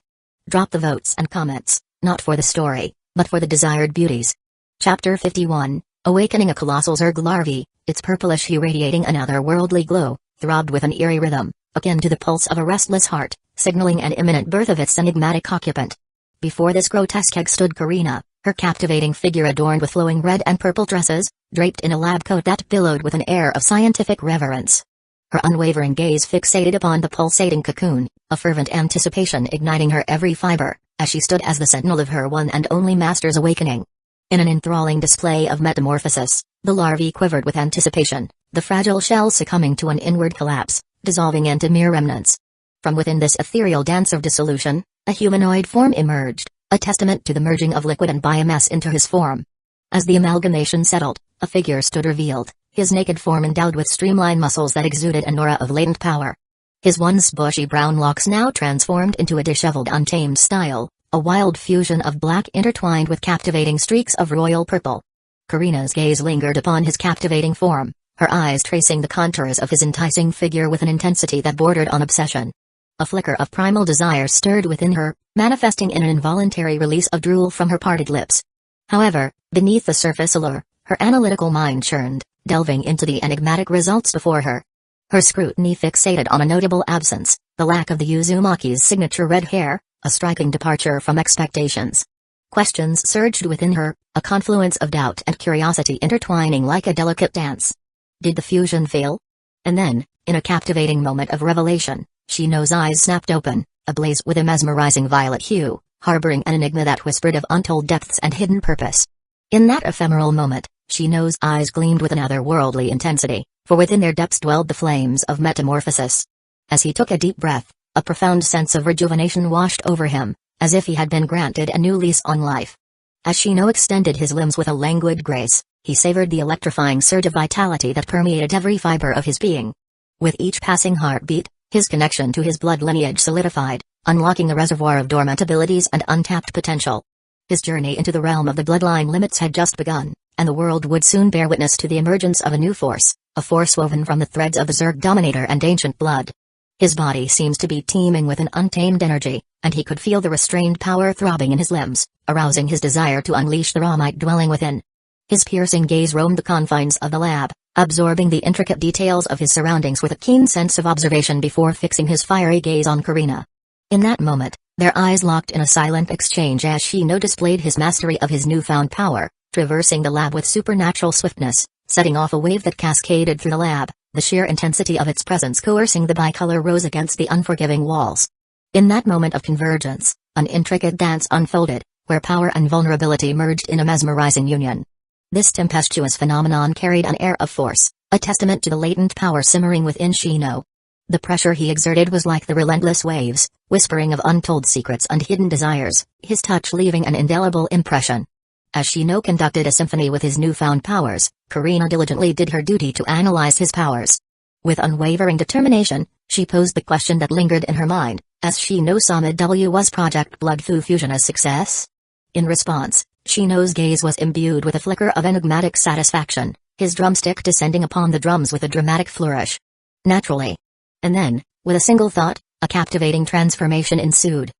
Drop the votes and comments, not for the story, but for the desired beauties. Chapter 51, Awakening a Colossal Zerg Larvae, its purplish hue radiating an otherworldly glow, throbbed with an eerie rhythm, akin to the pulse of a restless heart, signaling an imminent birth of its enigmatic occupant. Before this grotesque egg stood Karina, her captivating figure adorned with flowing red and purple dresses, draped in a lab coat that billowed with an air of scientific reverence. Her unwavering gaze fixated upon the pulsating cocoon, a fervent anticipation igniting her every fiber, as she stood as the sentinel of her one and only master's awakening. In an enthralling display of metamorphosis, the larvae quivered with anticipation, the fragile shell succumbing to an inward collapse, dissolving into mere remnants. From within this ethereal dance of dissolution, a humanoid form emerged, a testament to the merging of liquid and biomass into his form. As the amalgamation settled, a figure stood revealed, his naked form endowed with streamlined muscles that exuded an aura of latent power. His once bushy brown locks now transformed into a disheveled untamed style, a wild fusion of black intertwined with captivating streaks of royal purple. Karina's gaze lingered upon his captivating form, her eyes tracing the contours of his enticing figure with an intensity that bordered on obsession. A flicker of primal desire stirred within her, manifesting in an involuntary release of drool from her parted lips. However, beneath the surface allure, her analytical mind churned, delving into the enigmatic results before her. Her scrutiny fixated on a notable absence, the lack of the Uzumaki's signature red hair, a striking departure from expectations. Questions surged within her, a confluence of doubt and curiosity intertwining like a delicate dance. Did the fusion fail? And then, in a captivating moment of revelation, Shino's eyes snapped open, ablaze with a mesmerizing violet hue, harboring an enigma that whispered of untold depths and hidden purpose. In that ephemeral moment, Shino's eyes gleamed with an otherworldly intensity, for within their depths dwelled the flames of metamorphosis. As he took a deep breath, a profound sense of rejuvenation washed over him, as if he had been granted a new lease on life. As Shino extended his limbs with a languid grace, he savored the electrifying surge of vitality that permeated every fiber of his being. With each passing heartbeat, his connection to his blood lineage solidified, unlocking a reservoir of dormant abilities and untapped potential. His journey into the realm of the bloodline limits had just begun, and the world would soon bear witness to the emergence of a new force, a force woven from the threads of the Zerg Dominator and ancient blood. His body seems to be teeming with an untamed energy, and he could feel the restrained power throbbing in his limbs, arousing his desire to unleash the raw might dwelling within. His piercing gaze roamed the confines of the lab, absorbing the intricate details of his surroundings with a keen sense of observation before fixing his fiery gaze on Karina. In that moment, Their eyes locked in a silent exchange as Shino displayed his mastery of his newfound power, traversing the lab with supernatural swiftness, setting off a wave that cascaded through the lab, the sheer intensity of its presence coercing the bicolor rose against the unforgiving walls. In that moment of convergence, an intricate dance unfolded, where power and vulnerability merged in a mesmerizing union. This tempestuous phenomenon carried an air of force, a testament to the latent power simmering within Shino. The pressure he exerted was like the relentless waves, whispering of untold secrets and hidden desires, his touch leaving an indelible impression. As Shino conducted a symphony with his newfound powers, Karina diligently did her duty to analyze his powers. With unwavering determination, she posed the question that lingered in her mind, as Shino-sama was Project Blood Fu Fusion a success? In response, Shino's gaze was imbued with a flicker of enigmatic satisfaction, his drumstick descending upon the drums with a dramatic flourish. Naturally. And then, with a single thought, a captivating transformation ensued.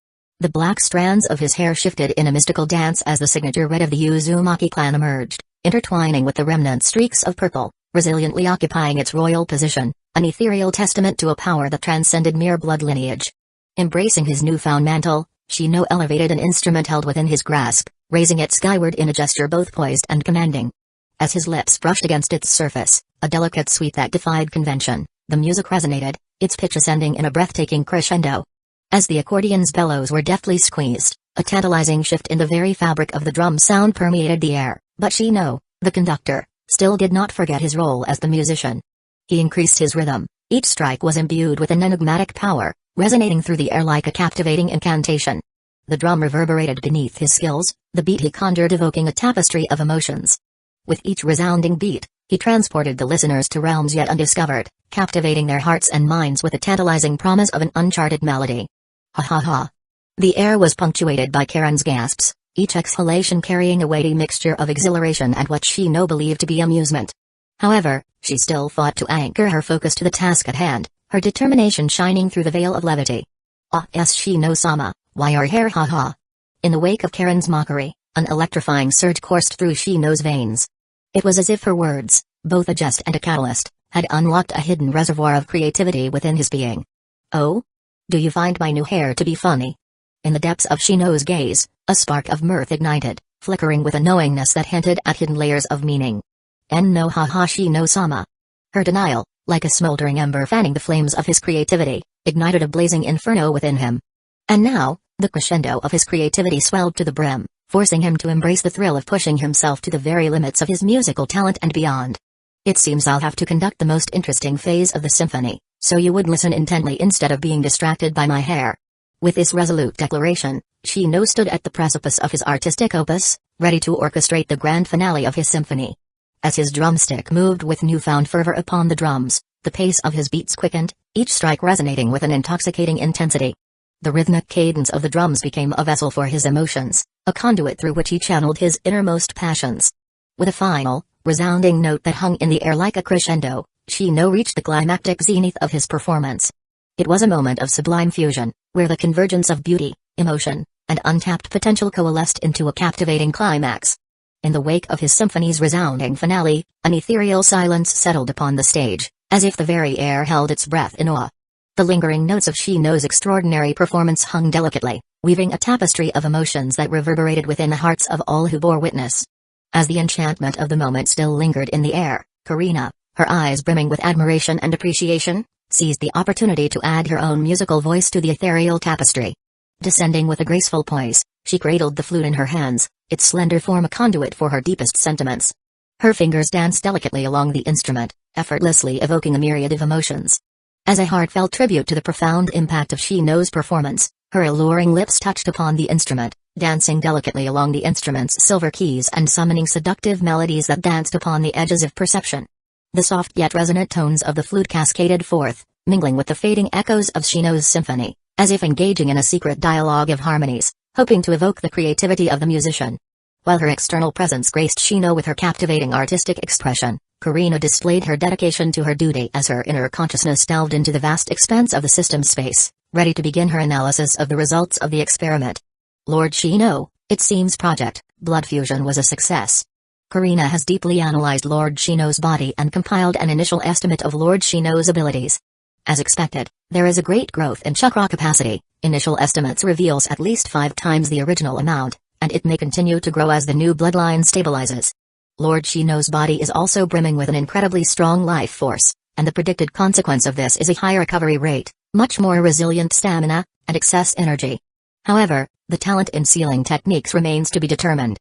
The black strands of his hair shifted in a mystical dance as the signature red of the Uzumaki clan emerged, intertwining with the remnant streaks of purple, resiliently occupying its royal position, an ethereal testament to a power that transcended mere blood lineage. Embracing his newfound mantle, Shino elevated an instrument held within his grasp, raising it skyward in a gesture both poised and commanding. As his lips brushed against its surface, a delicate sweep that defied convention, the music resonated, its pitch ascending in a breathtaking crescendo. As the accordion's bellows were deftly squeezed, a tantalizing shift in the very fabric of the drum sound permeated the air, but Shino, the conductor, still did not forget his role as the musician. He increased his rhythm, each strike was imbued with an enigmatic power, resonating through the air like a captivating incantation. The drum reverberated beneath his skills, the beat he conjured evoking a tapestry of emotions. With each resounding beat, he transported the listeners to realms yet undiscovered, captivating their hearts and minds with the tantalizing promise of an uncharted melody. Ha ha ha. The air was punctuated by Karen's gasps, each exhalation carrying a weighty mixture of exhilaration and what Shino believed to be amusement. However, she still fought to anchor her focus to the task at hand, her determination shining through the veil of levity. Ah yes Shino-sama, why are here ha ha. In the wake of Karen's mockery, an electrifying surge coursed through Shino's veins. It was as if her words, both a jest and a catalyst, had unlocked a hidden reservoir of creativity within his being. Oh? Do you find my new hair to be funny? In the depths of Shino's gaze, a spark of mirth ignited, flickering with a knowingness that hinted at hidden layers of meaning. No haha Shino-sama. Her denial, like a smoldering ember fanning the flames of his creativity, ignited a blazing inferno within him. And now, the crescendo of his creativity swelled to the brim, forcing him to embrace the thrill of pushing himself to the very limits of his musical talent and beyond. It seems I'll have to conduct the most interesting phase of the symphony, so you would listen intently instead of being distracted by my hair. With this resolute declaration, Shino stood at the precipice of his artistic opus, ready to orchestrate the grand finale of his symphony. As his drumstick moved with newfound fervor upon the drums, the pace of his beats quickened, each strike resonating with an intoxicating intensity. The rhythmic cadence of the drums became a vessel for his emotions, a conduit through which he channeled his innermost passions. With a final, resounding note that hung in the air like a crescendo, Shino reached the climactic zenith of his performance. It was a moment of sublime fusion, where the convergence of beauty, emotion, and untapped potential coalesced into a captivating climax. In the wake of his symphony's resounding finale, an ethereal silence settled upon the stage, as if the very air held its breath in awe. The lingering notes of Shino's extraordinary performance hung delicately, weaving a tapestry of emotions that reverberated within the hearts of all who bore witness. As the enchantment of the moment still lingered in the air, Karina, her eyes brimming with admiration and appreciation, seized the opportunity to add her own musical voice to the ethereal tapestry. Descending with a graceful poise, she cradled the flute in her hands, its slender form a conduit for her deepest sentiments. Her fingers danced delicately along the instrument, effortlessly evoking a myriad of emotions. As a heartfelt tribute to the profound impact of Shino's performance, her alluring lips touched upon the instrument, dancing delicately along the instrument's silver keys and summoning seductive melodies that danced upon the edges of perception. The soft yet resonant tones of the flute cascaded forth, mingling with the fading echoes of Shino's symphony, as if engaging in a secret dialogue of harmonies, hoping to evoke the creativity of the musician. While her external presence graced Shino with her captivating artistic expression, Karina displayed her dedication to her duty as her inner consciousness delved into the vast expanse of the system's space, ready to begin her analysis of the results of the experiment. Lord Shino, it seems Project Blood Fusion was a success. Karina has deeply analyzed Lord Shino's body and compiled an initial estimate of Lord Shino's abilities. As expected, there is a great growth in chakra capacity, Initial estimates reveals at least 5 times the original amount, and it may continue to grow as the new bloodline stabilizes. Lord Shino's body is also brimming with an incredibly strong life force, and the predicted consequence of this is a high recovery rate, much more resilient stamina, and excess energy. However, the talent in sealing techniques remains to be determined.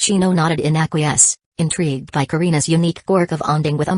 Shino nodded in acquiesce, intrigued by Karina's unique quirk of onding with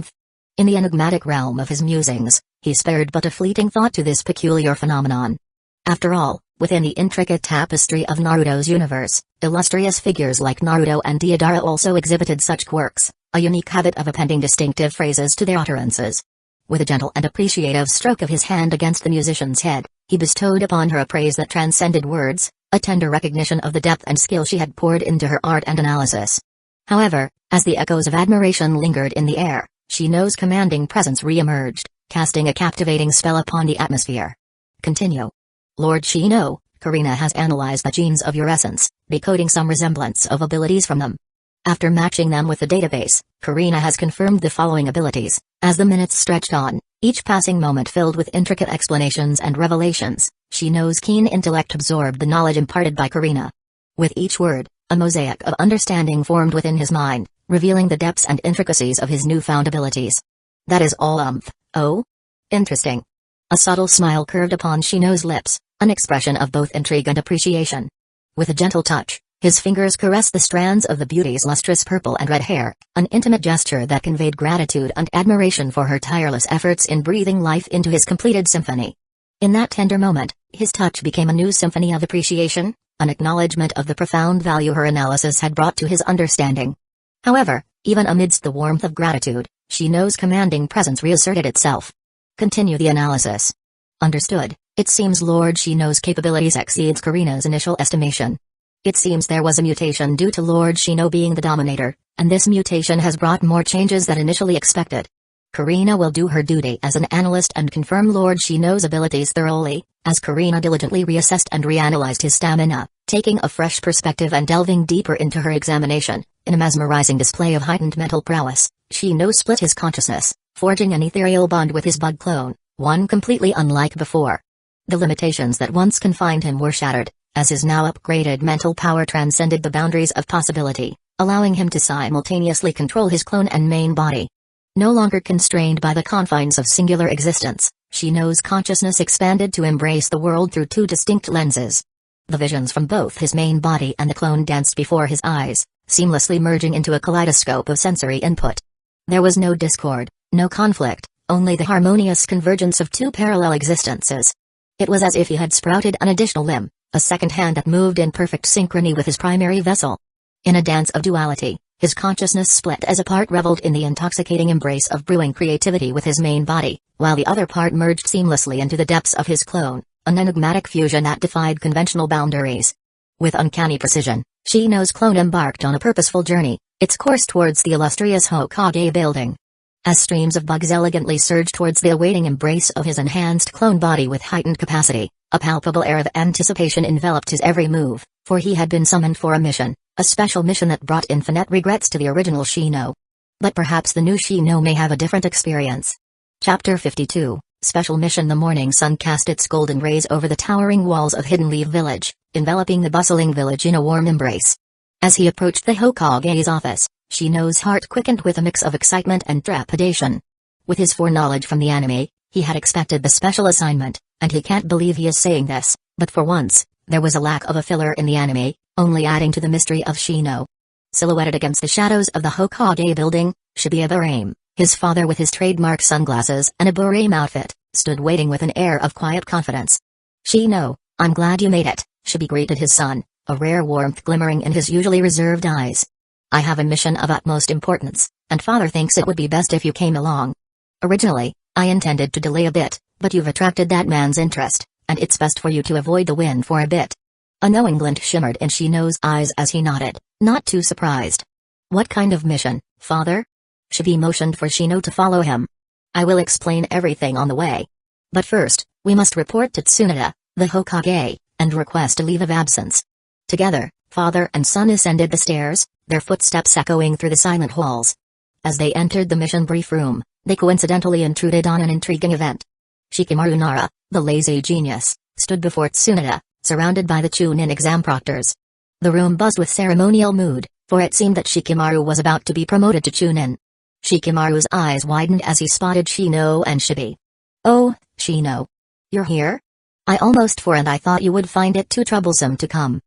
In the enigmatic realm of his musings, he spared but a fleeting thought to this peculiar phenomenon. After all, within the intricate tapestry of Naruto's universe, illustrious figures like Naruto and Deidara also exhibited such quirks, a unique habit of appending distinctive phrases to their utterances. With a gentle and appreciative stroke of his hand against the musician's head, he bestowed upon her a praise that transcended words, a tender recognition of the depth and skill she had poured into her art and analysis. However, as the echoes of admiration lingered in the air, Shino's commanding presence re-emerged, casting a captivating spell upon the atmosphere. Continue. Lord Shino, Karina has analyzed the genes of your essence, decoding some resemblance of abilities from them. After matching them with the database, Karina has confirmed the following abilities. As the minutes stretched on, each passing moment filled with intricate explanations and revelations, Shino's keen intellect absorbed the knowledge imparted by Karina. With each word, a mosaic of understanding formed within his mind, revealing the depths and intricacies of his newfound abilities. That is all. Oh? Interesting. A subtle smile curved upon Shino's lips, an expression of both intrigue and appreciation. With a gentle touch, his fingers caressed the strands of the beauty's lustrous purple and red hair, an intimate gesture that conveyed gratitude and admiration for her tireless efforts in breathing life into his completed symphony. In that tender moment, his touch became a new symphony of appreciation, an acknowledgement of the profound value her analysis had brought to his understanding. However, even amidst the warmth of gratitude, Shino's commanding presence reasserted itself. Continue the analysis. Understood. It seems Lord Shino's capabilities exceeds Karina's initial estimation. It seems there was a mutation due to Lord Shino being the Dominator, and this mutation has brought more changes than initially expected. Karina will do her duty as an analyst and confirm Lord Shino's abilities thoroughly, as Karina diligently reassessed and reanalyzed his stamina, taking a fresh perspective and delving deeper into her examination. In a mesmerizing display of heightened mental prowess, Shino split his consciousness, forging an ethereal bond with his bud clone, one completely unlike before. The limitations that once confined him were shattered, as his now upgraded mental power transcended the boundaries of possibility, allowing him to simultaneously control his clone and main body. No longer constrained by the confines of singular existence, Shino's consciousness expanded to embrace the world through 2 distinct lenses. The visions from both his main body and the clone danced before his eyes, seamlessly merging into a kaleidoscope of sensory input. There was no discord, no conflict, only the harmonious convergence of 2 parallel existences. It was as if he had sprouted an additional limb, a second hand that moved in perfect synchrony with his primary vessel. In a dance of duality, his consciousness split as a part reveled in the intoxicating embrace of brewing creativity with his main body, while the other part merged seamlessly into the depths of his clone, an enigmatic fusion that defied conventional boundaries. With uncanny precision, Shino's clone embarked on a purposeful journey, its course towards the illustrious Hokage building. As streams of bugs elegantly surged towards the awaiting embrace of his enhanced clone body with heightened capacity, a palpable air of anticipation enveloped his every move, for he had been summoned for a mission, a special mission that brought infinite regrets to the original Shino. But perhaps the new Shino may have a different experience. Chapter 52, Special Mission. The morning sun cast its golden rays over the towering walls of Hidden Leaf Village, enveloping the bustling village in a warm embrace. As he approached the Hokage's office, Shino's heart quickened with a mix of excitement and trepidation. With his foreknowledge from the anime, he had expected the special assignment, and he can't believe he is saying this, but for once, there was a lack of a filler in the anime, only adding to the mystery of Shino. Silhouetted against the shadows of the Hokage building, Shibuya Barame, his father with his trademark sunglasses and a Barame outfit, stood waiting with an air of quiet confidence. Shino, I'm glad you made it, Shibuya greeted his son, a rare warmth glimmering in his usually reserved eyes. I have a mission of utmost importance, and father thinks it would be best if you came along. Originally, I intended to delay a bit, but you've attracted that man's interest, and it's best for you to avoid the wind for a bit. A knowing glint shimmered in Shino's eyes as he nodded, not too surprised. What kind of mission, father? Shibuya motioned for Shino to follow him. I will explain everything on the way. But first, we must report to Tsunade, the Hokage, and request a leave of absence. Together, father and son ascended the stairs, their footsteps echoing through the silent halls. As they entered the mission brief room, they coincidentally intruded on an intriguing event. Shikamaru Nara, the lazy genius, stood before Tsunade, surrounded by the Chunin exam proctors. The room buzzed with ceremonial mood, for it seemed that Shikamaru was about to be promoted to Chunin. Shikamaru's eyes widened as he spotted Shino and Shibi. "Oh, Shino. You're here? I almost I thought you would find it too troublesome to come."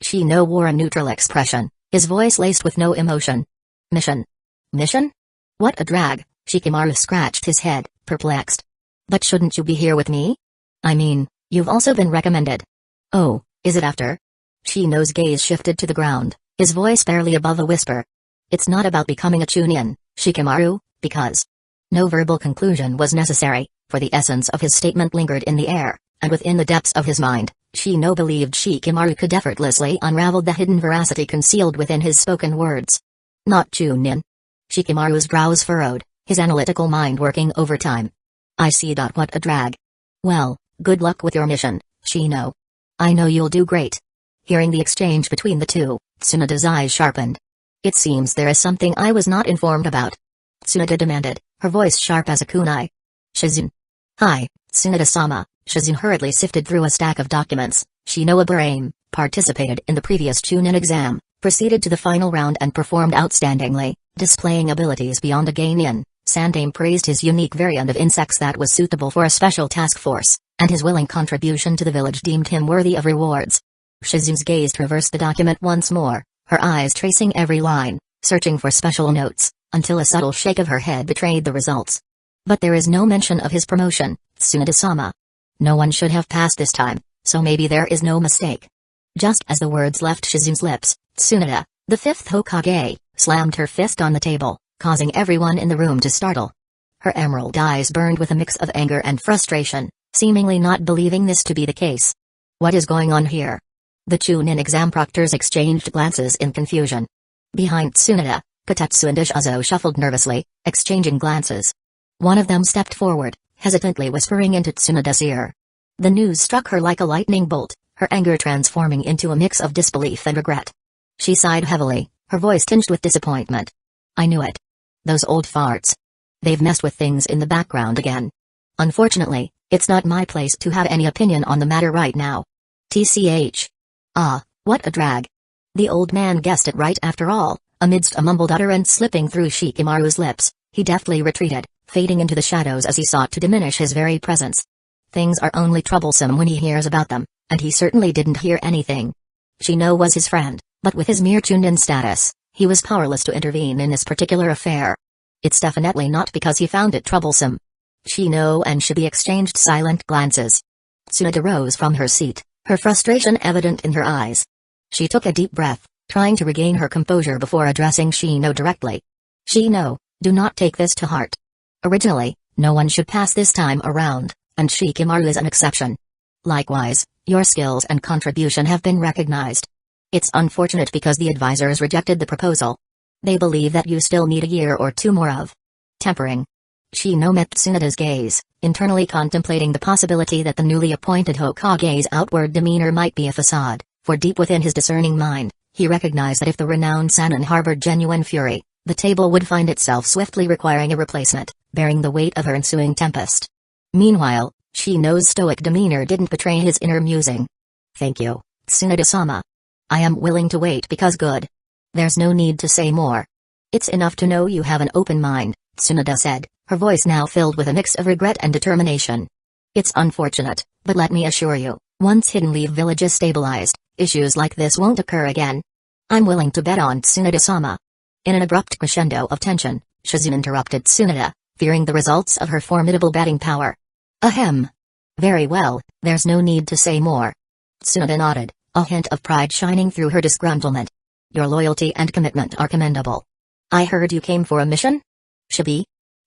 Shino wore a neutral expression, his voice laced with no emotion. "Mission? Mission? What a drag." Shikamaru scratched his head, perplexed. "But shouldn't you be here with me? I mean, you've also been recommended." "Oh, is it after?" Shino's gaze shifted to the ground, his voice barely above a whisper. "It's not about becoming a Chunin, Shikamaru, because..." No verbal conclusion was necessary, for the essence of his statement lingered in the air, and within the depths of his mind, Shino believed Shikamaru could effortlessly unravel the hidden veracity concealed within his spoken words. "Not Chunin." Shikamaru's brows furrowed, his analytical mind working overtime. "I see. What a drag. Well, good luck with your mission, Shino. I know you'll do great." Hearing the exchange between the two, Tsunade's eyes sharpened. "It seems there is something I was not informed about," Tsunade demanded, her voice sharp as a kunai. "Shizune." "Hi, Tsunade-sama." Shizune hurriedly sifted through a stack of documents. Shino Aburame participated in the previous Chunin exam, proceeded to the final round and performed outstandingly, displaying abilities beyond a Gainian. Sandame praised his unique variant of insects that was suitable for a special task force, and his willing contribution to the village deemed him worthy of rewards. Shizune's gaze traversed the document once more, her eyes tracing every line, searching for special notes, until a subtle shake of her head betrayed the results. "But there is no mention of his promotion, Tsunade-sama. No one should have passed this time, so maybe there is no mistake." Just as the words left Shizune's lips, Tsunade, the fifth Hokage, slammed her fist on the table, causing everyone in the room to startle. Her emerald eyes burned with a mix of anger and frustration, seemingly not believing this to be the case. "What is going on here?" The Chunin exam proctors exchanged glances in confusion. Behind Tsunade, Kotetsu and Ishizo shuffled nervously, exchanging glances. One of them stepped forward, hesitantly whispering into Tsunade's ear. The news struck her like a lightning bolt, her anger transforming into a mix of disbelief and regret. She sighed heavily, her voice tinged with disappointment. "I knew it. Those old farts. They've messed with things in the background again. Unfortunately, it's not my place to have any opinion on the matter right now. TCH. Ah, what a drag." The old man guessed it right after all. Amidst a mumbled utterance slipping through Shikamaru's lips, he deftly retreated, fading into the shadows as he sought to diminish his very presence. Things are only troublesome when he hears about them, and he certainly didn't hear anything. Shino was his friend, but with his mere Chunin status, he was powerless to intervene in this particular affair. It's definitely not because he found it troublesome. Shino and Shibi exchanged silent glances. Tsunade rose from her seat, her frustration evident in her eyes. She took a deep breath, trying to regain her composure before addressing Shino directly. "Shino, do not take this to heart. Originally, no one should pass this time around, and Shikamaru is an exception. Likewise, your skills and contribution have been recognized. It's unfortunate because the advisors rejected the proposal. They believe that you still need a year or two more of tempering." Shino met Tsunade's gaze, internally contemplating the possibility that the newly appointed Hokage's outward demeanor might be a facade, for deep within his discerning mind, he recognized that if the renowned Sannin harbored genuine fury, the table would find itself swiftly requiring a replacement, bearing the weight of her ensuing tempest. Meanwhile, Shino's stoic demeanor didn't betray his inner musing. "Thank you, Tsunade-sama. I am willing to wait because good. There's no need to say more. It's enough to know you have an open mind," Tsunade said, her voice now filled with a mix of regret and determination. "It's unfortunate, but let me assure you, once Hidden Leaf Village is stabilized, issues like this won't occur again. I'm willing to bet on Tsunade-sama." In an abrupt crescendo of tension, Shizune interrupted Tsunade, fearing the results of her formidable betting power. "Ahem. Very well, there's no need to say more." Tsunade nodded, a hint of pride shining through her disgruntlement. "Your loyalty and commitment are commendable. I heard you came for a mission? Shibi?"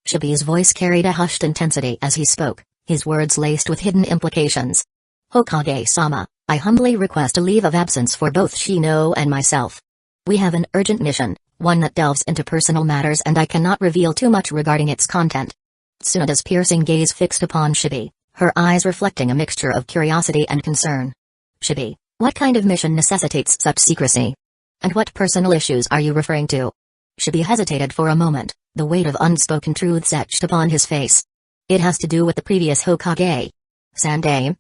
Shibi's voice carried a hushed intensity as he spoke, his words laced with hidden implications. "Hokage-sama, I humbly request a leave of absence for both Shino and myself. We have an urgent mission, one that delves into personal matters and I cannot reveal too much regarding its content." Tsunade's piercing gaze fixed upon Shibi, her eyes reflecting a mixture of curiosity and concern. "Shibi, what kind of mission necessitates such secrecy? And what personal issues are you referring to?" Shibi hesitated for a moment, the weight of unspoken truths etched upon his face. "It has to do with the previous Hokage. Sandame."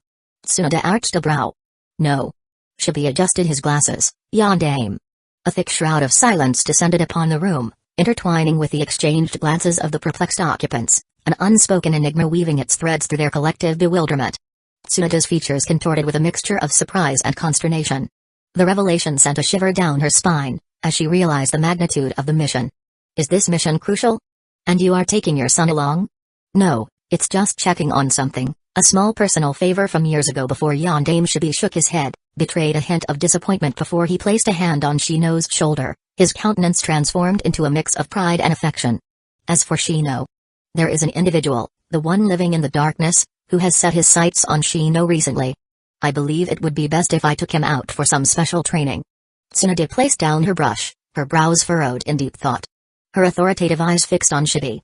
Tsunade arched a brow. No. Shibi adjusted his glasses. Yondaime. A thick shroud of silence descended upon the room, intertwining with the exchanged glances of the perplexed occupants, an unspoken enigma weaving its threads through their collective bewilderment. Tsunade's features contorted with a mixture of surprise and consternation. The revelation sent a shiver down her spine, as she realized the magnitude of the mission. Is this mission crucial? And you are taking your son along? No, it's just checking on something, a small personal favor from years ago. Before Yondaime Shibi shook his head, betrayed a hint of disappointment before he placed a hand on Shino's shoulder, his countenance transformed into a mix of pride and affection. As for Shino, there is an individual, the one living in the darkness, who has set his sights on Shino recently. I believe it would be best if I took him out for some special training. Tsunade placed down her brush, her brows furrowed in deep thought. Her authoritative eyes fixed on Shibi.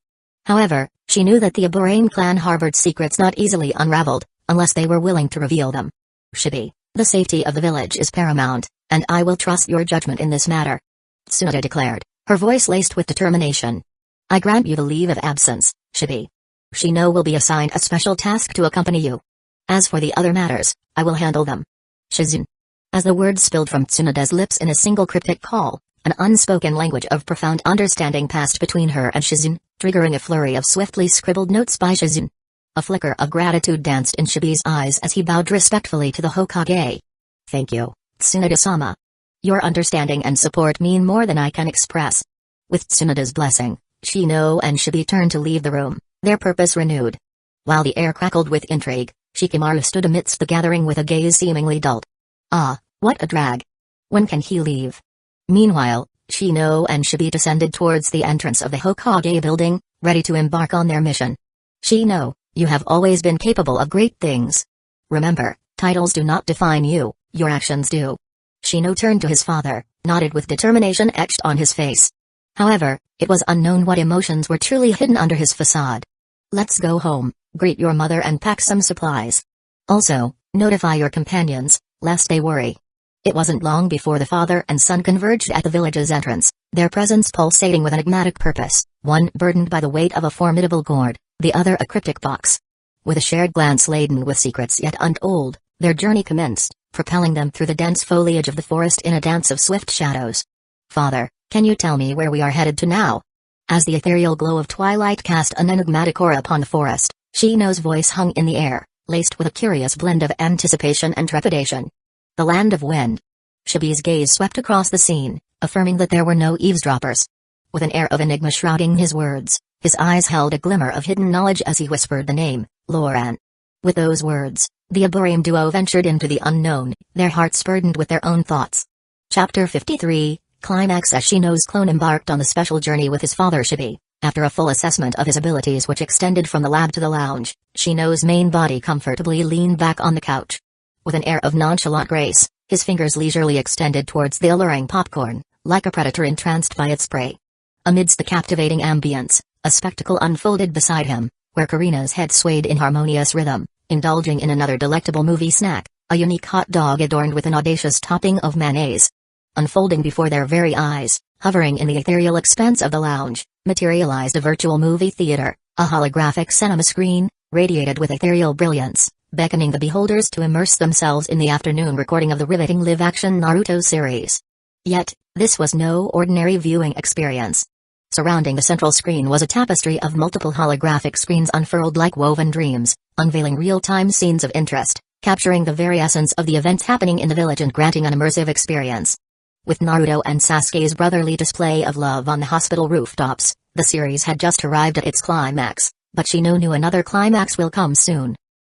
However, she knew that the Aburame clan harbored secrets not easily unraveled, unless they were willing to reveal them. Shibi, the safety of the village is paramount, and I will trust your judgment in this matter. Tsunade declared, her voice laced with determination. I grant you the leave of absence, Shibi. Shino will be assigned a special task to accompany you. As for the other matters, I will handle them. Shizun. As the words spilled from Tsunade's lips in a single cryptic call, an unspoken language of profound understanding passed between her and Shizun, triggering a flurry of swiftly scribbled notes by Shizun. A flicker of gratitude danced in Shibi's eyes as he bowed respectfully to the Hokage. Thank you, Tsunade-sama. Your understanding and support mean more than I can express. With Tsunade's blessing, Shino and Shibi turned to leave the room, their purpose renewed. While the air crackled with intrigue, Shikamaru stood amidst the gathering with a gaze seemingly dulled. Ah, what a drag. When can he leave? Meanwhile, Shino and Shibi descended towards the entrance of the Hokage building, ready to embark on their mission. Shino, you have always been capable of great things. Remember, titles do not define you, your actions do. Shino turned to his father, nodded with determination etched on his face. However, it was unknown what emotions were truly hidden under his facade. Let's go home, greet your mother and pack some supplies. Also, notify your companions, lest they worry. It wasn't long before the father and son converged at the village's entrance, their presence pulsating with enigmatic purpose, one burdened by the weight of a formidable gourd, the other a cryptic box. With a shared glance laden with secrets yet untold, their journey commenced, propelling them through the dense foliage of the forest in a dance of swift shadows. Father, can you tell me where we are headed to now? As the ethereal glow of twilight cast an enigmatic aura upon the forest, Shino's voice hung in the air, laced with a curious blend of anticipation and trepidation. The land of wind. Shibi's gaze swept across the scene, affirming that there were no eavesdroppers. With an air of enigma shrouding his words, his eyes held a glimmer of hidden knowledge as he whispered the name, Loran. With those words, the Aburame duo ventured into the unknown, their hearts burdened with their own thoughts. Chapter 53, Climax. As Shino's clone embarked on the special journey with his father Shibi, after a full assessment of his abilities which extended from the lab to the lounge, Shino's main body comfortably leaned back on the couch. With an air of nonchalant grace, his fingers leisurely extended towards the alluring popcorn, like a predator entranced by its prey. Amidst the captivating ambience, a spectacle unfolded beside him, where Karina's head swayed in harmonious rhythm, indulging in another delectable movie snack, a unique hot dog adorned with an audacious topping of mayonnaise. Unfolding before their very eyes, hovering in the ethereal expanse of the lounge, materialized a virtual movie theater, a holographic cinema screen, radiated with ethereal brilliance, beckoning the beholders to immerse themselves in the afternoon recording of the riveting live-action Naruto series. Yet, this was no ordinary viewing experience. Surrounding the central screen was a tapestry of multiple holographic screens unfurled like woven dreams, unveiling real-time scenes of interest, capturing the very essence of the events happening in the village and granting an immersive experience. With Naruto and Sasuke's brotherly display of love on the hospital rooftops, the series had just arrived at its climax, but Shino knew another climax will come soon.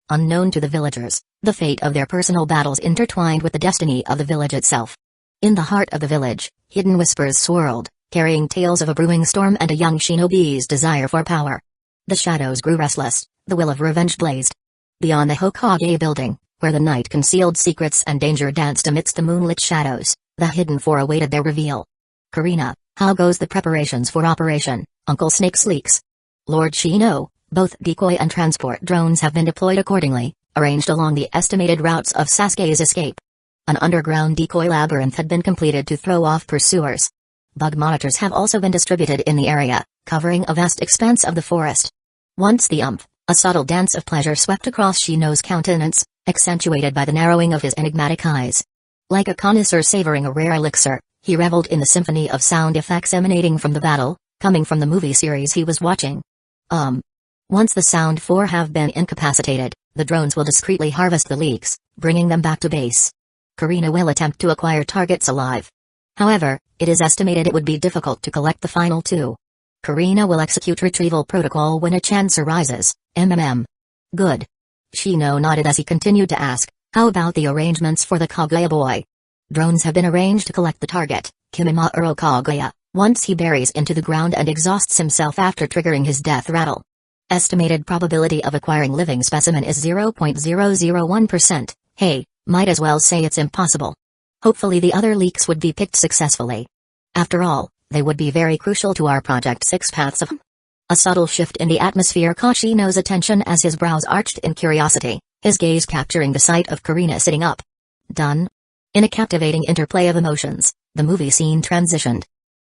Unknown to the villagers, the fate of their personal battles intertwined with the destiny of the village itself. In the heart of the village, hidden whispers swirled, carrying tales of a brewing storm and a young shinobi's desire for power. The shadows grew restless, the will of revenge blazed. Beyond the Hokage building, where the night concealed secrets and danger danced amidst the moonlit shadows, the hidden four awaited their reveal. Karina, how goes the preparations for Operation Uncle Snake's Leaks? Lord Shino, both decoy and transport drones have been deployed accordingly, arranged along the estimated routes of Sasuke's escape. An underground decoy labyrinth had been completed to throw off pursuers. Bug monitors have also been distributed in the area, covering a vast expanse of the forest. Once the a subtle dance of pleasure swept across Shino's countenance, accentuated by the narrowing of his enigmatic eyes. Like a connoisseur savoring a rare elixir, he reveled in the symphony of sound effects emanating from the battle, coming from the movie series he was watching. Once the Sound 4 have been incapacitated, the drones will discreetly harvest the leaks, bringing them back to base. Karina will attempt to acquire targets alive. However, it is estimated it would be difficult to collect the final two. Karina will execute retrieval protocol when a chance arises. Good. Shino nodded as he continued to ask, how about the arrangements for the Kaguya boy? Drones have been arranged to collect the target, Kimimaro Kaguya, once he buries into the ground and exhausts himself after triggering his death rattle. Estimated probability of acquiring living specimen is 0.001%. Hey, might as well say it's impossible. Hopefully the other leaks would be picked successfully. After all, they would be very crucial to our Project 6 paths of... A subtle shift in the atmosphere caught Shino's attention as his brows arched in curiosity, his gaze capturing the sight of Karina sitting up. Done? In a captivating interplay of emotions, the movie scene transitioned.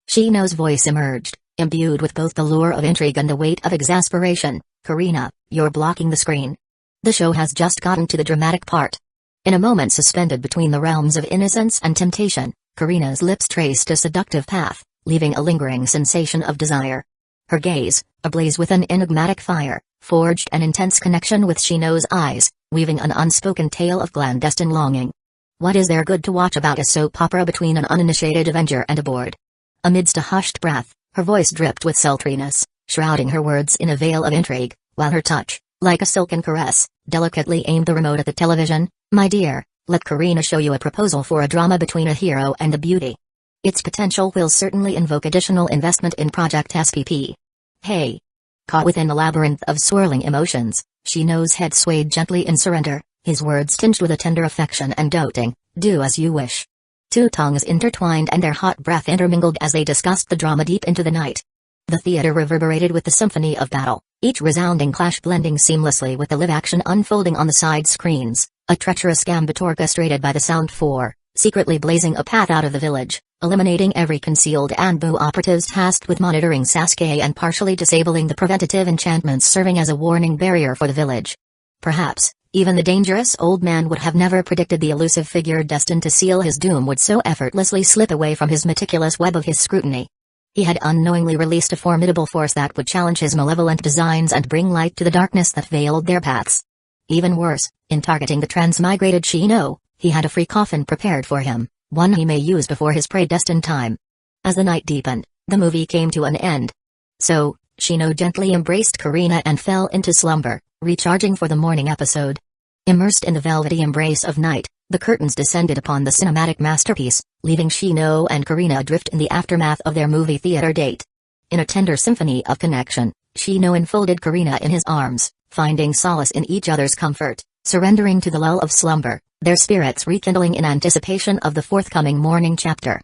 Shino's voice emerged, imbued with both the lure of intrigue and the weight of exasperation. Karina, you're blocking the screen. The show has just gotten to the dramatic part. In a moment suspended between the realms of innocence and temptation, Karina's lips traced a seductive path, leaving a lingering sensation of desire. Her gaze, ablaze with an enigmatic fire, forged an intense connection with Shino's eyes, weaving an unspoken tale of clandestine longing. What is there good to watch about a soap opera between an uninitiated avenger and a bored? Amidst a hushed breath, her voice dripped with sultriness, shrouding her words in a veil of intrigue, while her touch, like a silken caress, delicately aimed the remote at the television. My dear, let Karina show you a proposal for a drama between a hero and a beauty. Its potential will certainly invoke additional investment in Project SPP. Hey! Caught within the labyrinth of swirling emotions, Shino's head swayed gently in surrender, his words tinged with a tender affection and doting, do as you wish. Two tongues intertwined and their hot breath intermingled as they discussed the drama deep into the night. The theater reverberated with the symphony of battle, each resounding clash blending seamlessly with the live action unfolding on the side screens, a treacherous gambit orchestrated by the Sound 4, secretly blazing a path out of the village, eliminating every concealed Anbu operatives tasked with monitoring Sasuke and partially disabling the preventative enchantments serving as a warning barrier for the village. Perhaps, even the dangerous old man would have never predicted the elusive figure destined to seal his doom would so effortlessly slip away from his meticulous web of his scrutiny. He had unknowingly released a formidable force that would challenge his malevolent designs and bring light to the darkness that veiled their paths. Even worse, in targeting the transmigrated Shino, he had a free coffin prepared for him, one he may use before his predestined time. As the night deepened, the movie came to an end. So, Shino gently embraced Karina and fell into slumber, recharging for the morning episode. Immersed in the velvety embrace of night, the curtains descended upon the cinematic masterpiece, leaving Shino and Karina adrift in the aftermath of their movie theater date. In a tender symphony of connection, Shino enfolded Karina in his arms, finding solace in each other's comfort, surrendering to the lull of slumber, their spirits rekindling in anticipation of the forthcoming morning chapter.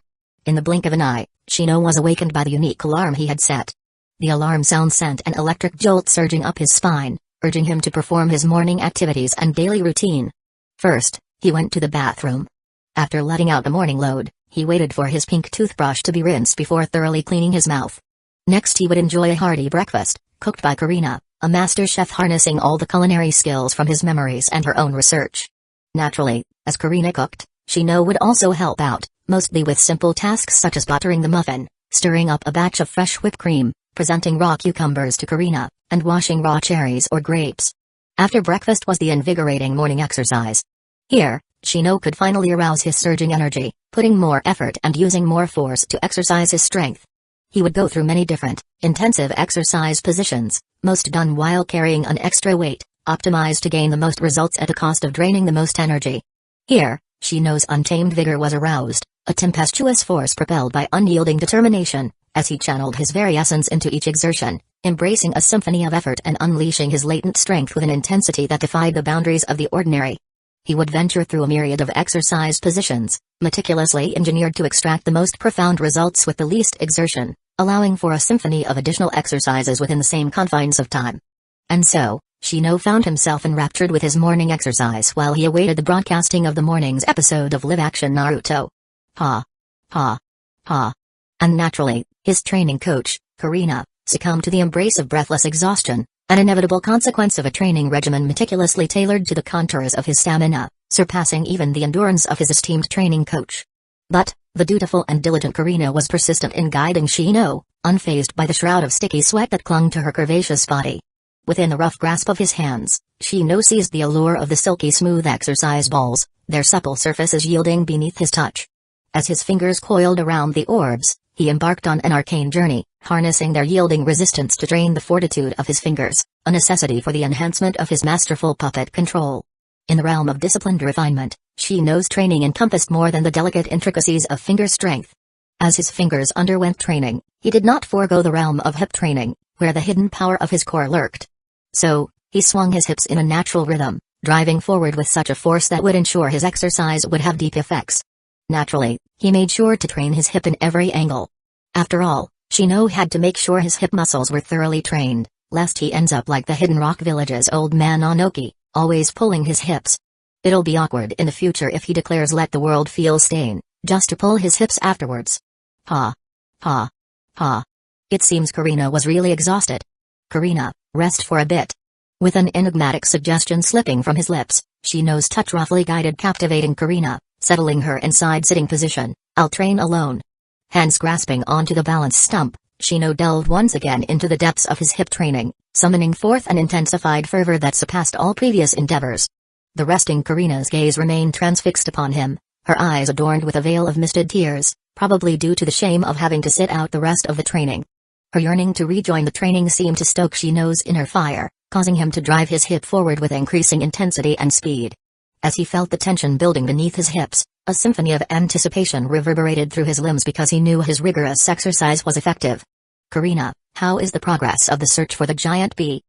In the blink of an eye, Shino was awakened by the unique alarm he had set. The alarm sound sent an electric jolt surging up his spine, urging him to perform his morning activities and daily routine. First, he went to the bathroom. After letting out the morning load, he waited for his pink toothbrush to be rinsed before thoroughly cleaning his mouth. Next he would enjoy a hearty breakfast, cooked by Karina, a master chef harnessing all the culinary skills from his memories and her own research. Naturally, as Karina cooked, Shino would also help out, mostly with simple tasks such as buttering the muffin, stirring up a batch of fresh whipped cream, presenting raw cucumbers to Karina, and washing raw cherries or grapes. After breakfast was the invigorating morning exercise. Here, Shino could finally arouse his surging energy, putting more effort and using more force to exercise his strength. He would go through many different, intensive exercise positions, most done while carrying an extra weight, optimized to gain the most results at a cost of draining the most energy. Here, Shino's untamed vigor was aroused, a tempestuous force propelled by unyielding determination, as he channeled his very essence into each exertion, embracing a symphony of effort and unleashing his latent strength with an intensity that defied the boundaries of the ordinary. He would venture through a myriad of exercise positions, meticulously engineered to extract the most profound results with the least exertion, allowing for a symphony of additional exercises within the same confines of time. And so, Shino found himself enraptured with his morning exercise while he awaited the broadcasting of the morning's episode of live-action Naruto. Ha! Ha! Ha! And naturally, his training coach, Karina, succumbed to the embrace of breathless exhaustion, an inevitable consequence of a training regimen meticulously tailored to the contours of his stamina, surpassing even the endurance of his esteemed training coach. But, the dutiful and diligent Karina was persistent in guiding Shino, unfazed by the shroud of sticky sweat that clung to her curvaceous body. Within the rough grasp of his hands, Shino seized the allure of the silky smooth exercise balls, their supple surfaces yielding beneath his touch. As his fingers coiled around the orbs, he embarked on an arcane journey, harnessing their yielding resistance to drain the fortitude of his fingers, a necessity for the enhancement of his masterful puppet control. In the realm of disciplined refinement, Shino's training encompassed more than the delicate intricacies of finger strength. As his fingers underwent training, he did not forego the realm of hip training, where the hidden power of his core lurked. So, he swung his hips in a natural rhythm, driving forward with such a force that would ensure his exercise would have deep effects. Naturally, he made sure to train his hip in every angle. After all, Shino had to make sure his hip muscles were thoroughly trained, lest he ends up like the Hidden Rock Village's old man Onoki, always pulling his hips. It'll be awkward in the future if he declares let the world feel stain, just to pull his hips afterwards. Ha. Ha. Ha. It seems Karina was really exhausted. Karina, rest for a bit. With an enigmatic suggestion slipping from his lips, Shino's touch roughly guided captivating Karina, settling her in side-sitting position. I'll train alone. Hands grasping onto the balance stump, Shino delved once again into the depths of his hip training, summoning forth an intensified fervor that surpassed all previous endeavors. The resting Karina's gaze remained transfixed upon him, her eyes adorned with a veil of misted tears, probably due to the shame of having to sit out the rest of the training. Her yearning to rejoin the training seemed to stoke Shino's inner fire, causing him to drive his hip forward with increasing intensity and speed. As he felt the tension building beneath his hips, a symphony of anticipation reverberated through his limbs because he knew his rigorous exercise was effective. Karina, how is the progress of the search for the giant bee?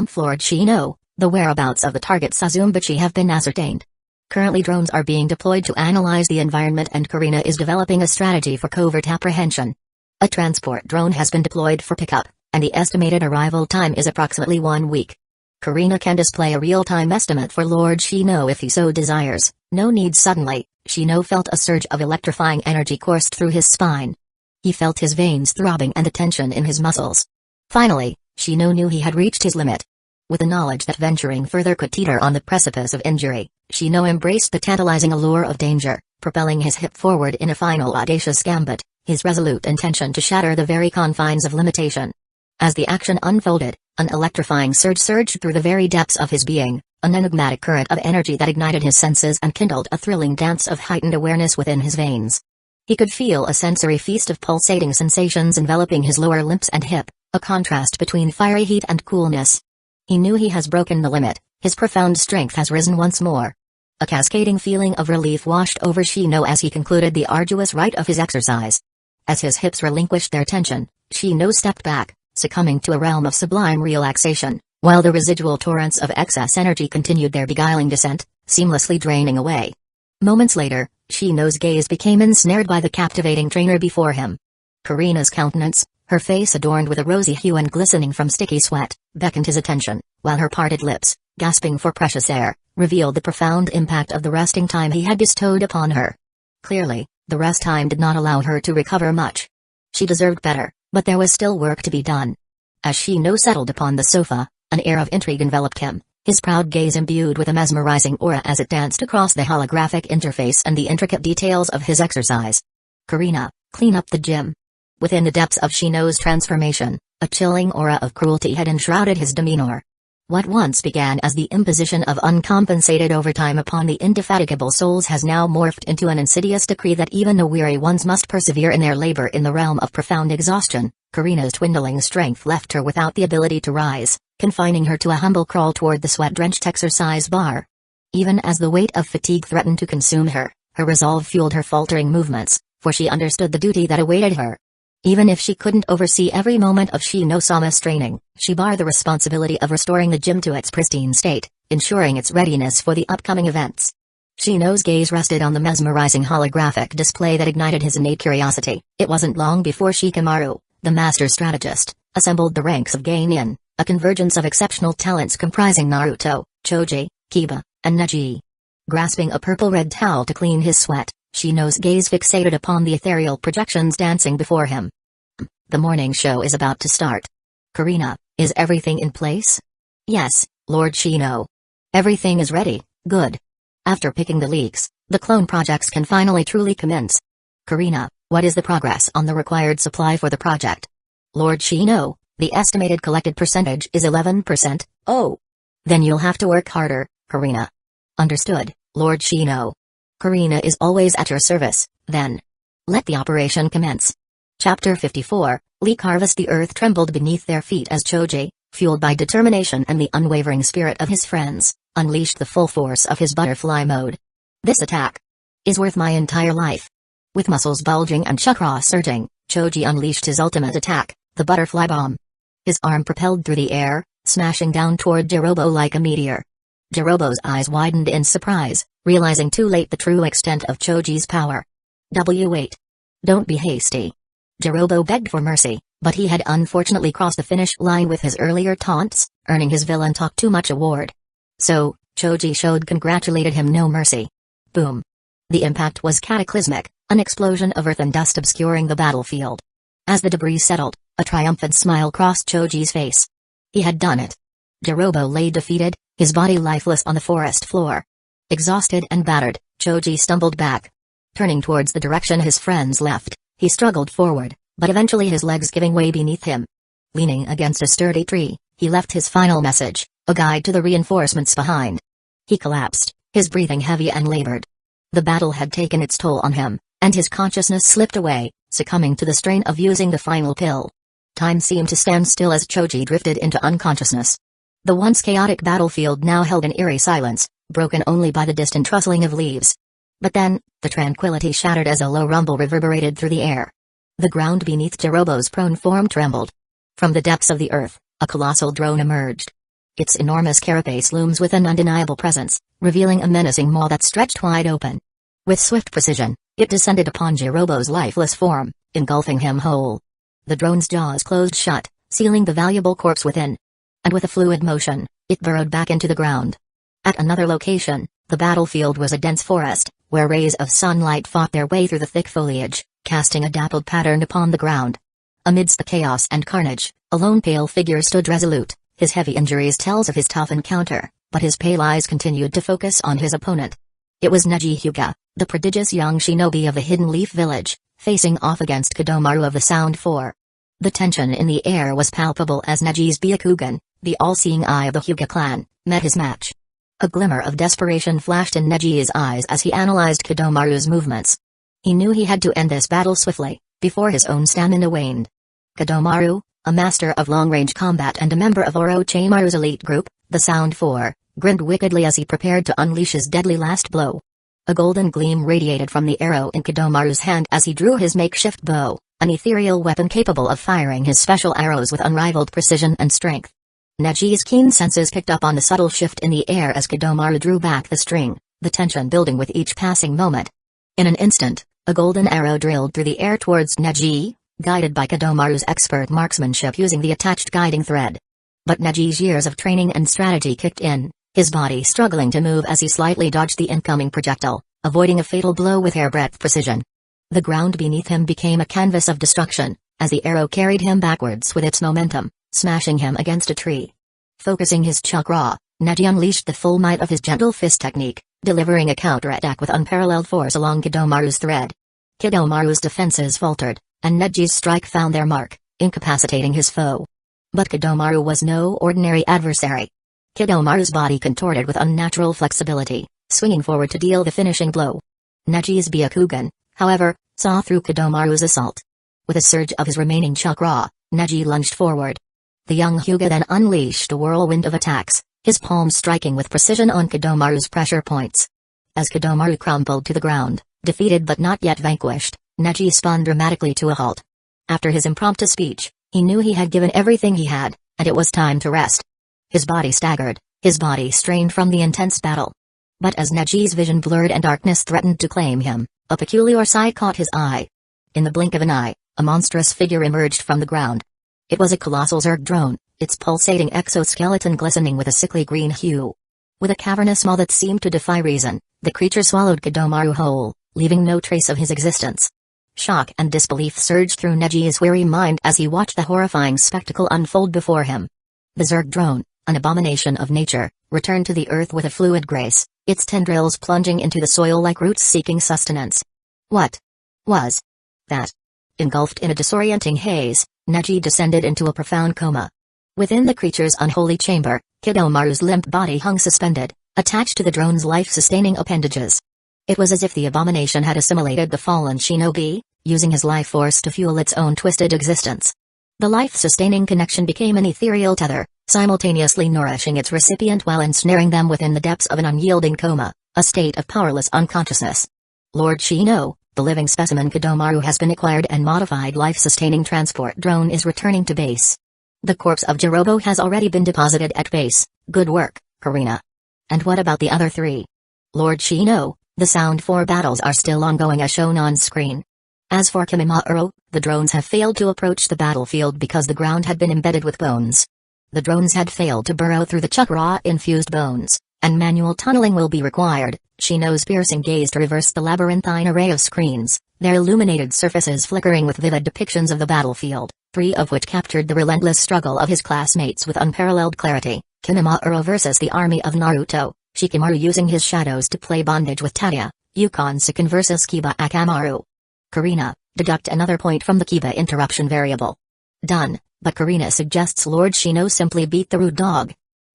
Floored Shino, the whereabouts of the target Sazumbachi have been ascertained. Currently drones are being deployed to analyze the environment and Karina is developing a strategy for covert apprehension. A transport drone has been deployed for pickup, and the estimated arrival time is approximately 1 week. Karina can display a real-time estimate for Lord Shino if he so desires. No need suddenly, Shino felt a surge of electrifying energy coursed through his spine. He felt his veins throbbing and the tension in his muscles. Finally, Shino knew he had reached his limit. With the knowledge that venturing further could teeter on the precipice of injury, Shino embraced the tantalizing allure of danger, propelling his hip forward in a final audacious gambit, his resolute intention to shatter the very confines of limitation. As the action unfolded, an electrifying surge surged through the very depths of his being, an enigmatic current of energy that ignited his senses and kindled a thrilling dance of heightened awareness within his veins. He could feel a sensory feast of pulsating sensations enveloping his lower limbs and hip, a contrast between fiery heat and coolness. He knew he has broken the limit, his profound strength has risen once more. A cascading feeling of relief washed over Shino as he concluded the arduous rite of his exercise. As his hips relinquished their tension, Shino stepped back, succumbing to a realm of sublime relaxation, while the residual torrents of excess energy continued their beguiling descent, seamlessly draining away. Moments later, Shino's gaze became ensnared by the captivating trainer before him. Karina's countenance, her face adorned with a rosy hue and glistening from sticky sweat, beckoned his attention, while her parted lips, gasping for precious air, revealed the profound impact of the resting time he had bestowed upon her. Clearly, the rest time did not allow her to recover much. She deserved better, but there was still work to be done. As Shino settled upon the sofa, an air of intrigue enveloped him, his proud gaze imbued with a mesmerizing aura as it danced across the holographic interface and the intricate details of his exercise. Karina, clean up the gym. Within the depths of Shino's transformation, a chilling aura of cruelty had enshrouded his demeanor. What once began as the imposition of uncompensated overtime upon the indefatigable souls has now morphed into an insidious decree that even the weary ones must persevere in their labor in the realm of profound exhaustion. Karina's dwindling strength left her without the ability to rise, confining her to a humble crawl toward the sweat-drenched exercise bar. Even as the weight of fatigue threatened to consume her, her resolve fueled her faltering movements, for she understood the duty that awaited her. Even if she couldn't oversee every moment of Shino-sama's training, she bore the responsibility of restoring the gym to its pristine state, ensuring its readiness for the upcoming events. Shino's gaze rested on the mesmerizing holographic display that ignited his innate curiosity. It wasn't long before Shikamaru, the master strategist, assembled the ranks of Geinin, a convergence of exceptional talents comprising Naruto, Choji, Kiba, and Neji. Grasping a purple-red towel to clean his sweat, Shino's gaze fixated upon the ethereal projections dancing before him. The morning show is about to start. Karina, is everything in place? Yes, Lord Shino. Everything is ready, good. After picking the leaks, the clone projects can finally truly commence. Karina, what is the progress on the required supply for the project? Lord Shino, the estimated collected percentage is 11%, oh. Then you'll have to work harder, Karina. Understood, Lord Shino. Karina is always at your service, then. Let the operation commence. Chapter 54, Leak Harvest. The earth trembled beneath their feet as Choji, fueled by determination and the unwavering spirit of his friends, unleashed the full force of his butterfly mode. This attack is worth my entire life. With muscles bulging and chakra surging, Choji unleashed his ultimate attack, the butterfly bomb. His arm propelled through the air, smashing down toward Jirobo like a meteor. Jirobo's eyes widened in surprise, realizing too late the true extent of Choji's power. Wait. Don't be hasty. Jirobo begged for mercy, but he had unfortunately crossed the finish line with his earlier taunts, earning his villain talk too much award. So, Choji showed congratulated him no mercy. Boom. The impact was cataclysmic, an explosion of earth and dust obscuring the battlefield. As the debris settled, a triumphant smile crossed Choji's face. He had done it. Jirobo lay defeated, his body lifeless on the forest floor. Exhausted and battered, Choji stumbled back. Turning towards the direction his friends left, he struggled forward, but eventually his legs giving way beneath him. Leaning against a sturdy tree, he left his final message, a guide to the reinforcements behind. He collapsed, his breathing heavy and labored. The battle had taken its toll on him, and his consciousness slipped away, succumbing to the strain of using the final pill. Time seemed to stand still as Choji drifted into unconsciousness. The once chaotic battlefield now held an eerie silence, broken only by the distant rustling of leaves. But then, the tranquility shattered as a low rumble reverberated through the air. The ground beneath Jirobo's prone form trembled. From the depths of the earth, a colossal drone emerged. Its enormous carapace looms with an undeniable presence, revealing a menacing maw that stretched wide open. With swift precision, it descended upon Jirobo's lifeless form, engulfing him whole. The drone's jaws closed shut, sealing the valuable corpse within. And with a fluid motion, it burrowed back into the ground. At another location, the battlefield was a dense forest, where rays of sunlight fought their way through the thick foliage, casting a dappled pattern upon the ground. Amidst the chaos and carnage, a lone pale figure stood resolute, his heavy injuries tells of his tough encounter, but his pale eyes continued to focus on his opponent. It was Neji Hyuga, the prodigious young shinobi of the Hidden Leaf Village, facing off against Kodomaru of the Sound Four. The tension in the air was palpable as Neji's Byakugan, the all-seeing eye of the Hyuga clan, met his match. A glimmer of desperation flashed in Neji's eyes as he analyzed Kodomaru's movements. He knew he had to end this battle swiftly, before his own stamina waned. Kodomaru, a master of long-range combat and a member of Orochimaru's elite group, the Sound Four, grinned wickedly as he prepared to unleash his deadly last blow. A golden gleam radiated from the arrow in Kodomaru's hand as he drew his makeshift bow, an ethereal weapon capable of firing his special arrows with unrivaled precision and strength. Neji's keen senses picked up on the subtle shift in the air as Kodomaru drew back the string, the tension building with each passing moment. In an instant, a golden arrow drilled through the air towards Neji, guided by Kodomaru's expert marksmanship using the attached guiding thread. But Neji's years of training and strategy kicked in, his body struggling to move as he slightly dodged the incoming projectile, avoiding a fatal blow with hairbreadth precision. The ground beneath him became a canvas of destruction, as the arrow carried him backwards with its momentum, smashing him against a tree. Focusing his chakra, Neji unleashed the full might of his gentle fist technique, delivering a counterattack with unparalleled force along Kodomaru's thread. Kodomaru's defenses faltered, and Neji's strike found their mark, incapacitating his foe. But Kodomaru was no ordinary adversary. Kodomaru's body contorted with unnatural flexibility, swinging forward to deal the finishing blow. Neji's Byakugan, however, saw through Kodomaru's assault. With a surge of his remaining chakra, Neji lunged forward. The young Hyuga then unleashed a whirlwind of attacks, his palms striking with precision on Kodomaru's pressure points. As Kodomaru crumpled to the ground, defeated but not yet vanquished, Neji spun dramatically to a halt. After his impromptu speech, he knew he had given everything he had, and it was time to rest. His body staggered, his body strained from the intense battle. But as Neji's vision blurred and darkness threatened to claim him, a peculiar sight caught his eye. In the blink of an eye, a monstrous figure emerged from the ground. It was a colossal Zerg drone, its pulsating exoskeleton glistening with a sickly green hue. With a cavernous maw that seemed to defy reason, the creature swallowed Kodomaru whole, leaving no trace of his existence. Shock and disbelief surged through Neji's weary mind as he watched the horrifying spectacle unfold before him. The Zerg drone, An abomination of nature, returned to the earth with a fluid grace, its tendrils plunging into the soil like roots seeking sustenance. What was that? Engulfed in a disorienting haze, Neji descended into a profound coma. Within the creature's unholy chamber, Kidomaru's limp body hung suspended, attached to the drone's life-sustaining appendages. It was as if the abomination had assimilated the fallen shinobi, using his life force to fuel its own twisted existence. The life-sustaining connection became an ethereal tether, simultaneously nourishing its recipient while ensnaring them within the depths of an unyielding coma, a state of powerless unconsciousness. Lord Shino, the living specimen Kidomaru has been acquired and modified life-sustaining transport drone is returning to base. The corpse of Jirobo has already been deposited at base. Good work, Karina. And what about the other three? Lord Shino, the Sound 4 battles are still ongoing as shown on screen. As for Kimimaro, the drones have failed to approach the battlefield because the ground had been embedded with bones. The drones had failed to burrow through the chakra-infused bones, and manual tunneling will be required. Shino's piercing gaze traversed the labyrinthine array of screens, their illuminated surfaces flickering with vivid depictions of the battlefield, 3 of which captured the relentless struggle of his classmates with unparalleled clarity. Kimimaro versus the army of Naruto, Shikamaru using his shadows to play bondage with Tadaya, Yukon-Sekin versus Kiba Akamaru. Karina, deduct another point from the Kiba interruption variable. Done, but Karina suggests Lord Shino simply beat the rude dog.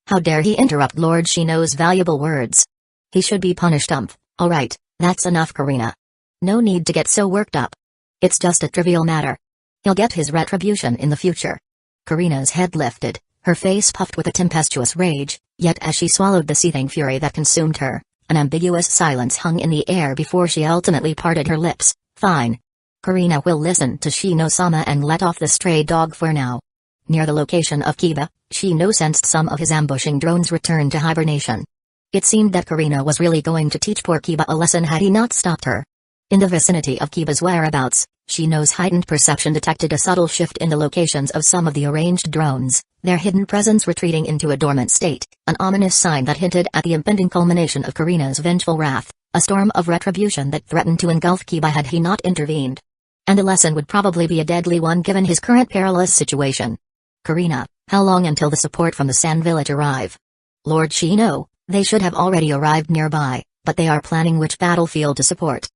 How dare he interrupt Lord Shino's valuable words? He should be punished. Alright, that's enough, Karina. No need to get so worked up. It's just a trivial matter. He'll get his retribution in the future. Karina's head lifted, her face puffed with a tempestuous rage, yet as she swallowed the seething fury that consumed her, an ambiguous silence hung in the air before she ultimately parted her lips. Fine. Karina will listen to Shino-sama and let off the stray dog for now. Near the location of Kiba, Shino sensed some of his ambushing drones return to hibernation. It seemed that Karina was really going to teach poor Kiba a lesson had he not stopped her. In the vicinity of Kiba's whereabouts, Shino's heightened perception detected a subtle shift in the locations of some of the arranged drones, their hidden presence retreating into a dormant state, an ominous sign that hinted at the impending culmination of Karina's vengeful wrath, a storm of retribution that threatened to engulf Kiba had he not intervened. And the lesson would probably be a deadly one given his current perilous situation. Karina, how long until the support from the Sand Village arrive? Lord Shino, they should have already arrived nearby, but they are planning which battlefield to support.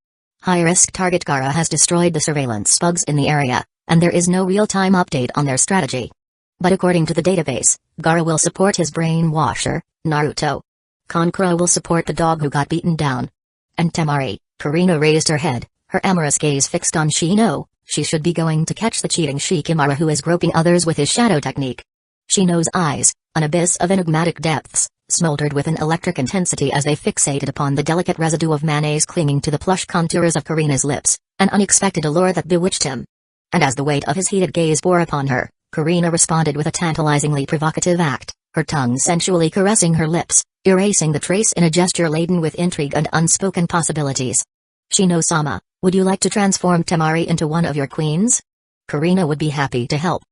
High-risk target Gaara has destroyed the surveillance bugs in the area, and there is no real-time update on their strategy. But according to the database, Gaara will support his brainwasher, Naruto. Kankuro will support the dog who got beaten down. And Temari, Karina raised her head, her amorous gaze fixed on Shino. She should be going to catch the cheating Shikamaru who is groping others with his shadow technique. Shino's eyes, an abyss of enigmatic depths, smoldered with an electric intensity as they fixated upon the delicate residue of mayonnaise clinging to the plush contours of Karina's lips, an unexpected allure that bewitched him. And as the weight of his heated gaze bore upon her, Karina responded with a tantalizingly provocative act, her tongue sensually caressing her lips, erasing the trace in a gesture laden with intrigue and unspoken possibilities. Shino-sama, would you like to transform Temari into one of your queens? Karina would be happy to help.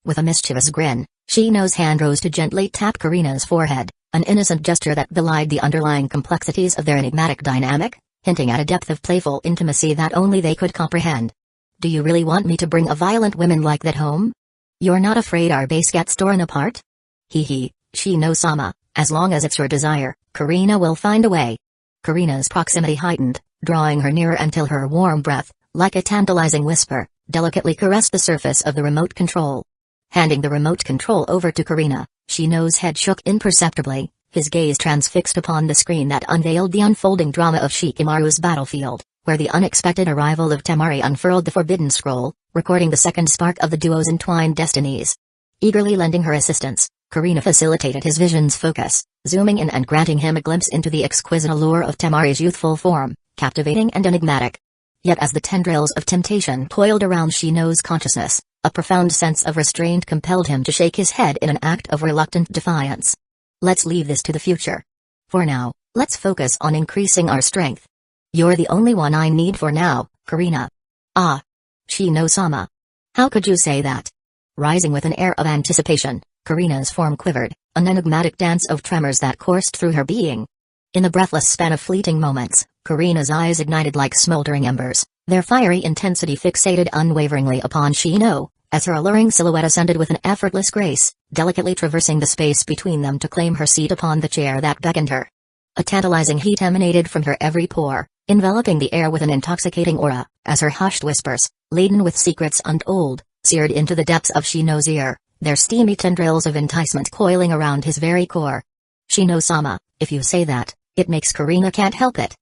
With a mischievous grin, Shino's hand rose to gently tap Karina's forehead, an innocent gesture that belied the underlying complexities of their enigmatic dynamic, hinting at a depth of playful intimacy that only they could comprehend. Do you really want me to bring a violent woman like that home? You're not afraid our base gets torn apart? Hee, Shino-sama, as long as it's your desire, Karina will find a way. Karina's proximity heightened, drawing her nearer until her warm breath, like a tantalizing whisper, delicately caressed the surface of the remote control. Handing the remote control over to Karina, Shino's head shook imperceptibly, his gaze transfixed upon the screen that unveiled the unfolding drama of Shikamaru's battlefield, where the unexpected arrival of Temari unfurled the forbidden scroll, recording the second spark of the duo's entwined destinies. Eagerly lending her assistance, Karina facilitated his vision's focus, zooming in and granting him a glimpse into the exquisite allure of Temari's youthful form, captivating and enigmatic. Yet as the tendrils of temptation coiled around Shino's consciousness, a profound sense of restraint compelled him to shake his head in an act of reluctant defiance. Let's leave this to the future. For now, let's focus on increasing our strength. You're the only one I need for now, Karina. Ah. Shino-sama. How could you say that? Rising with an air of anticipation, Karina's form quivered, an enigmatic dance of tremors that coursed through her being. In the breathless span of fleeting moments, Karina's eyes ignited like smoldering embers, their fiery intensity fixated unwaveringly upon Shino, as her alluring silhouette ascended with an effortless grace, delicately traversing the space between them to claim her seat upon the chair that beckoned her. A tantalizing heat emanated from her every pore, enveloping the air with an intoxicating aura, as her hushed whispers, laden with secrets untold, seared into the depths of Shino's ear, their steamy tendrils of enticement coiling around his very core. Shino-sama, if you say that, it makes Karina can't help it.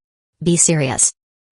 Be serious.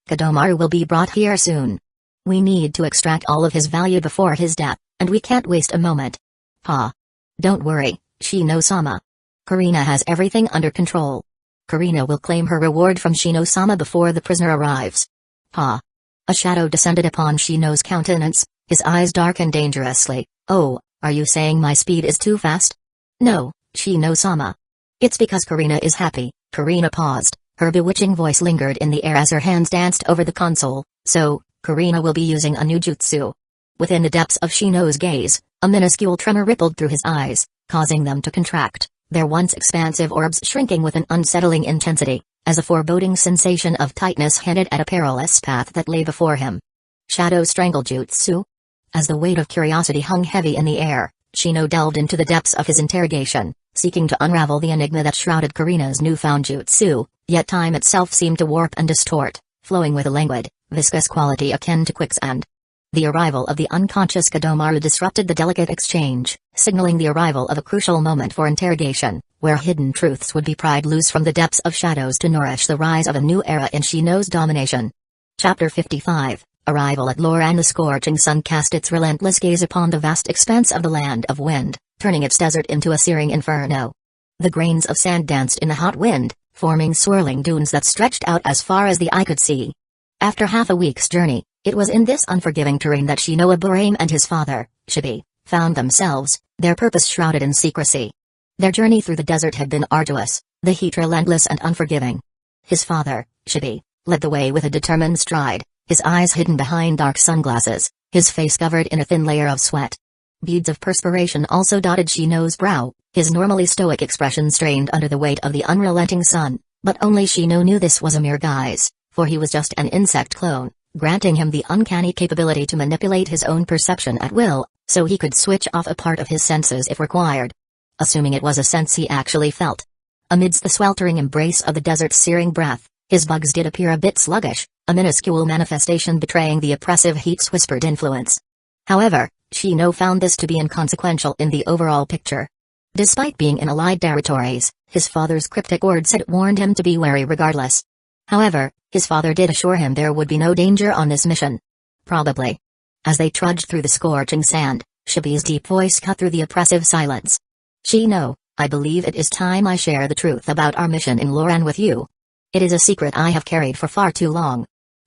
Kodomaru will be brought here soon. We need to extract all of his value before his death, and we can't waste a moment. Ha. Don't worry, Shino-sama. Karina has everything under control. Karina will claim her reward from Shino-sama before the prisoner arrives. Ha. A shadow descended upon Shino's countenance, his eyes darkened dangerously. Oh, are you saying my speed is too fast? No, Shino-sama. It's because Karina is happy. Karina paused, her bewitching voice lingered in the air as her hands danced over the console. So, Karina will be using a new jutsu. Within the depths of Shino's gaze, a minuscule tremor rippled through his eyes, causing them to contract, their once expansive orbs shrinking with an unsettling intensity, as a foreboding sensation of tightness hinted at a perilous path that lay before him. Shadow Strangle Jutsu? As the weight of curiosity hung heavy in the air, Shino delved into the depths of his interrogation, seeking to unravel the enigma that shrouded Karina's newfound jutsu, yet time itself seemed to warp and distort, flowing with a languid, viscous quality akin to quicksand. The arrival of the unconscious Kodomaru disrupted the delicate exchange, signaling the arrival of a crucial moment for interrogation, where hidden truths would be pried loose from the depths of shadows to nourish the rise of a new era in Shino's domination. Chapter 55. Arrival at Loran. The scorching sun cast its relentless gaze upon the vast expanse of the land of wind, turning its desert into a searing inferno. The grains of sand danced in the hot wind, forming swirling dunes that stretched out as far as the eye could see. After half a week's journey, it was in this unforgiving terrain that Shino Aburame and his father, Shibi, found themselves, their purpose shrouded in secrecy. Their journey through the desert had been arduous, the heat relentless and unforgiving. His father, Shibi, led the way with a determined stride, his eyes hidden behind dark sunglasses, his face covered in a thin layer of sweat. Beads of perspiration also dotted Shino's brow, his normally stoic expression strained under the weight of the unrelenting sun, but only Shino knew this was a mere guise, for he was just an insect clone, granting him the uncanny capability to manipulate his own perception at will, so he could switch off a part of his senses if required. Assuming it was a sense he actually felt. Amidst the sweltering embrace of the desert's searing breath, his bugs did appear a bit sluggish, a minuscule manifestation betraying the oppressive heat's whispered influence. However, Shino found this to be inconsequential in the overall picture. Despite being in allied territories, his father's cryptic words had warned him to be wary regardless. However, his father did assure him there would be no danger on this mission. Probably. As they trudged through the scorching sand, Shibi's deep voice cut through the oppressive silence. Shino, I believe it is time I share the truth about our mission in Loran with you. It is a secret I have carried for far too long.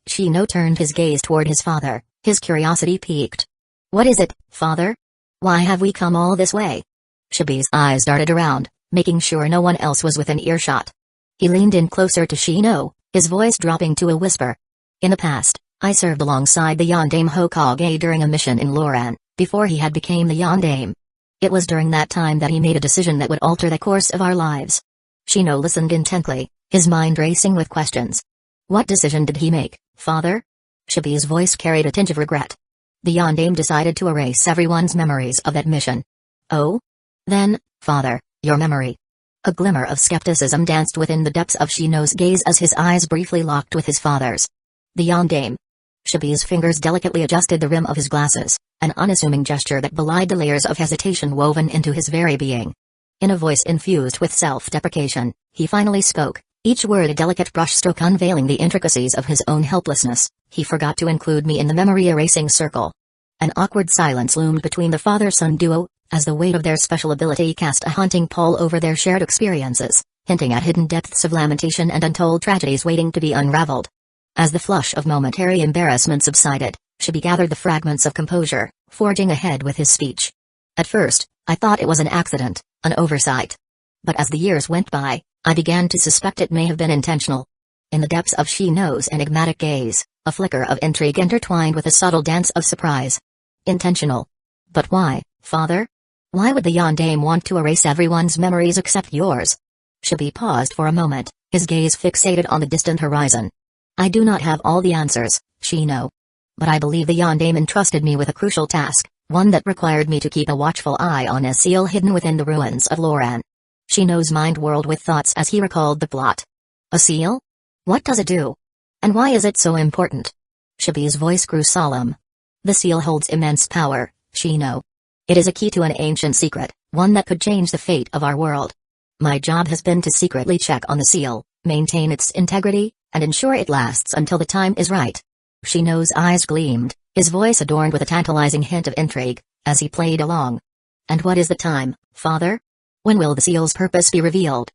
Shino turned his gaze toward his father, his curiosity piqued. What is it, father? Why have we come all this way? Shibi's eyes darted around, making sure no one else was within earshot. He leaned in closer to Shino, his voice dropping to a whisper. In the past, I served alongside the Yondaime Hokage during a mission in Loran, before he had become the Yondaime. It was during that time that he made a decision that would alter the course of our lives. Shino listened intently, his mind racing with questions. What decision did he make, father? Shibi's voice carried a tinge of regret. The Yondaime decided to erase everyone's memories of that mission. Oh? Then, father, your memory. A glimmer of skepticism danced within the depths of Shino's gaze as his eyes briefly locked with his father's. The Yondaime. Shibi's fingers delicately adjusted the rim of his glasses, an unassuming gesture that belied the layers of hesitation woven into his very being. In a voice infused with self-deprecation, he finally spoke, each word a delicate brushstroke unveiling the intricacies of his own helplessness. He forgot to include me in the memory-erasing circle. An awkward silence loomed between the father-son duo, as the weight of their special ability cast a haunting pall over their shared experiences, hinting at hidden depths of lamentation and untold tragedies waiting to be unraveled. As the flush of momentary embarrassment subsided, Shibi gathered the fragments of composure, forging ahead with his speech. At first, I thought it was an accident, an oversight. But as the years went by, I began to suspect it may have been intentional. In the depths of Shino's enigmatic gaze, a flicker of intrigue intertwined with a subtle dance of surprise. Intentional. But why, father? Why would the Yondaime want to erase everyone's memories except yours? Shibi paused for a moment, his gaze fixated on the distant horizon. I do not have all the answers, Shino. But I believe the Yondaime entrusted me with a crucial task, one that required me to keep a watchful eye on a seal hidden within the ruins of Loran. Shino's mind whirled with thoughts as he recalled the plot. A seal? What does it do? And why is it so important? Shibi's voice grew solemn. The seal holds immense power, Shino. It is a key to an ancient secret, one that could change the fate of our world. My job has been to secretly check on the seal, maintain its integrity, and ensure it lasts until the time is right. Shino's eyes gleamed, his voice adorned with a tantalizing hint of intrigue, as he played along. And what is the time, father? When will the seal's purpose be revealed?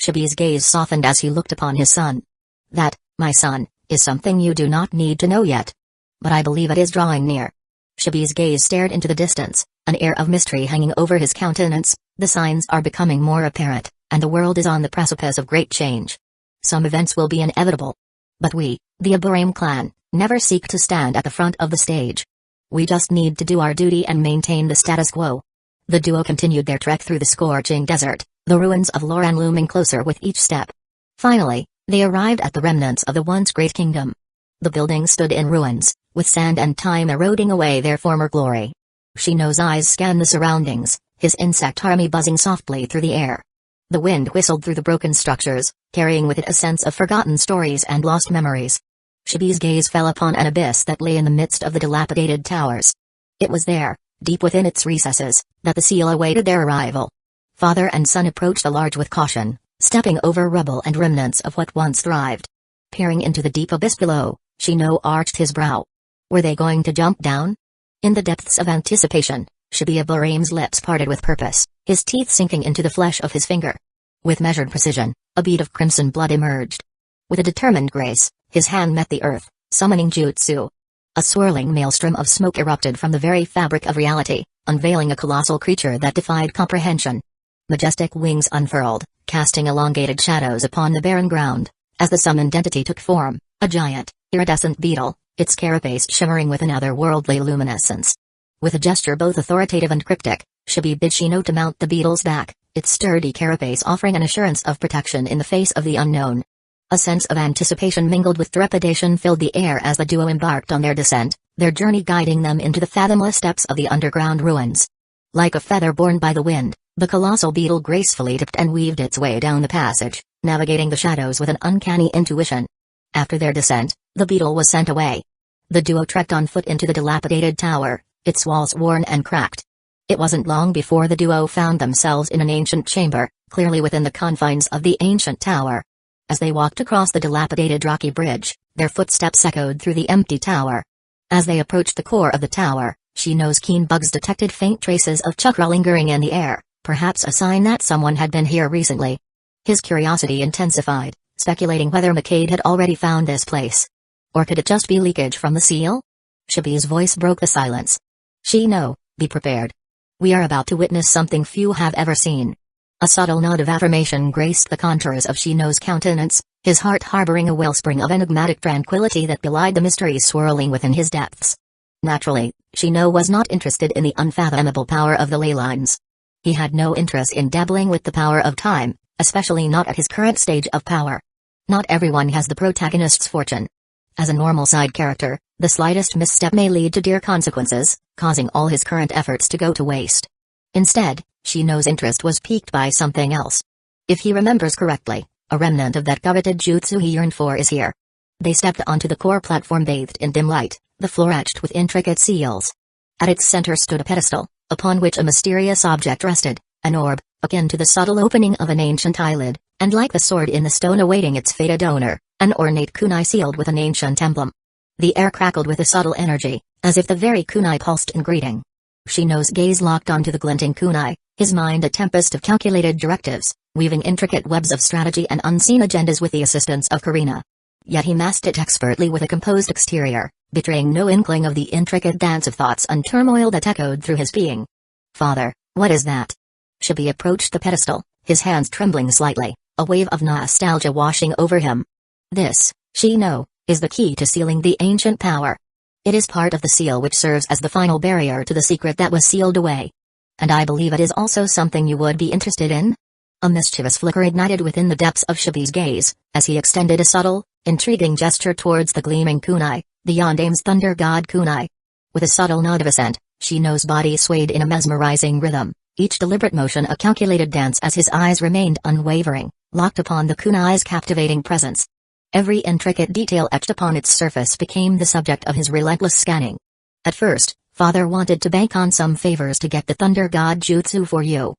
Shibi's gaze softened as he looked upon his son. That, my son, is something you do not need to know yet. But I believe it is drawing near. Shibi's gaze stared into the distance, an air of mystery hanging over his countenance. The signs are becoming more apparent, and the world is on the precipice of great change. Some events will be inevitable. But we, the Aburame clan, never seek to stand at the front of the stage. We just need to do our duty and maintain the status quo. The duo continued their trek through the scorching desert, the ruins of Loran looming closer with each step. Finally, they arrived at the remnants of the once great kingdom. The buildings stood in ruins, with sand and time eroding away their former glory. Shino's eyes scanned the surroundings, his insect army buzzing softly through the air. The wind whistled through the broken structures, carrying with it a sense of forgotten stories and lost memories. Shibi's gaze fell upon an abyss that lay in the midst of the dilapidated towers. It was there, deep within its recesses, that the seal awaited their arrival. Father and son approached the large with caution, stepping over rubble and remnants of what once thrived. Peering into the deep abyss below, Shino arched his brow. Were they going to jump down? In the depths of anticipation, Shibi Aburame's lips parted with purpose, his teeth sinking into the flesh of his finger. With measured precision, a bead of crimson blood emerged. With a determined grace, his hand met the earth, summoning jutsu. A swirling maelstrom of smoke erupted from the very fabric of reality, unveiling a colossal creature that defied comprehension. Majestic wings unfurled, casting elongated shadows upon the barren ground. As the summoned entity took form, a giant, iridescent beetle, its carapace shimmering with an otherworldly luminescence. With a gesture both authoritative and cryptic, Shibi bid Shino to mount the beetle's back, its sturdy carapace offering an assurance of protection in the face of the unknown. A sense of anticipation mingled with trepidation filled the air as the duo embarked on their descent, their journey guiding them into the fathomless depths of the underground ruins. Like a feather borne by the wind, the colossal beetle gracefully tipped and weaved its way down the passage, navigating the shadows with an uncanny intuition. After their descent, the beetle was sent away. The duo trekked on foot into the dilapidated tower, its walls worn and cracked. It wasn't long before the duo found themselves in an ancient chamber, clearly within the confines of the ancient tower. As they walked across the dilapidated rocky bridge, their footsteps echoed through the empty tower. As they approached the core of the tower, Shino's keen bugs detected faint traces of chakra lingering in the air, perhaps a sign that someone had been here recently. His curiosity intensified, speculating whether McCade had already found this place. Or could it just be leakage from the seal? Shibi's voice broke the silence. Shino, be prepared. We are about to witness something few have ever seen. A subtle nod of affirmation graced the contours of Shino's countenance, his heart harboring a wellspring of enigmatic tranquility that belied the mysteries swirling within his depths. Naturally, Shino was not interested in the unfathomable power of the ley lines. He had no interest in dabbling with the power of time, especially not at his current stage of power. Not everyone has the protagonist's fortune. As a normal side character, the slightest misstep may lead to dire consequences, causing all his current efforts to go to waste. Instead, Shino's interest was piqued by something else. If he remembers correctly, a remnant of that coveted jutsu he yearned for is here. They stepped onto the core platform bathed in dim light, the floor etched with intricate seals. At its center stood a pedestal, upon which a mysterious object rested, an orb, akin to the subtle opening of an ancient eyelid, and like the sword in the stone awaiting its fated owner, an ornate kunai sealed with an ancient emblem. The air crackled with a subtle energy, as if the very kunai pulsed in greeting. Shino's gaze locked onto the glinting kunai, his mind a tempest of calculated directives, weaving intricate webs of strategy and unseen agendas with the assistance of Karina. Yet he masked it expertly with a composed exterior, betraying no inkling of the intricate dance of thoughts and turmoil that echoed through his being. Father, what is that? Shibi approached the pedestal, his hands trembling slightly, a wave of nostalgia washing over him. This, Shino, is the key to sealing the ancient power. It is part of the seal which serves as the final barrier to the secret that was sealed away. And I believe it is also something you would be interested in? A mischievous flicker ignited within the depths of Shibi's gaze, as he extended a subtle, intriguing gesture towards the gleaming kunai, the Yondame's thunder god kunai. With a subtle nod of assent, Shino's body swayed in a mesmerizing rhythm, each deliberate motion a calculated dance as his eyes remained unwavering, locked upon the kunai's captivating presence. Every intricate detail etched upon its surface became the subject of his relentless scanning. At first, father wanted to bank on some favors to get the thunder god jutsu for you.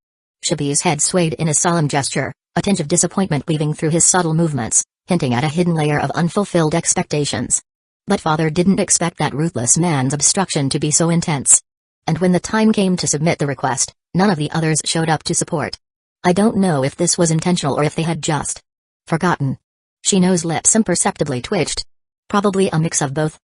Shibi's head swayed in a solemn gesture, a tinge of disappointment weaving through his subtle movements, hinting at a hidden layer of unfulfilled expectations. But father didn't expect that ruthless man's obstruction to be so intense. And when the time came to submit the request, none of the others showed up to support. I don't know if this was intentional or if they had just forgotten. Shino's lips imperceptibly twitched. Probably a mix of both.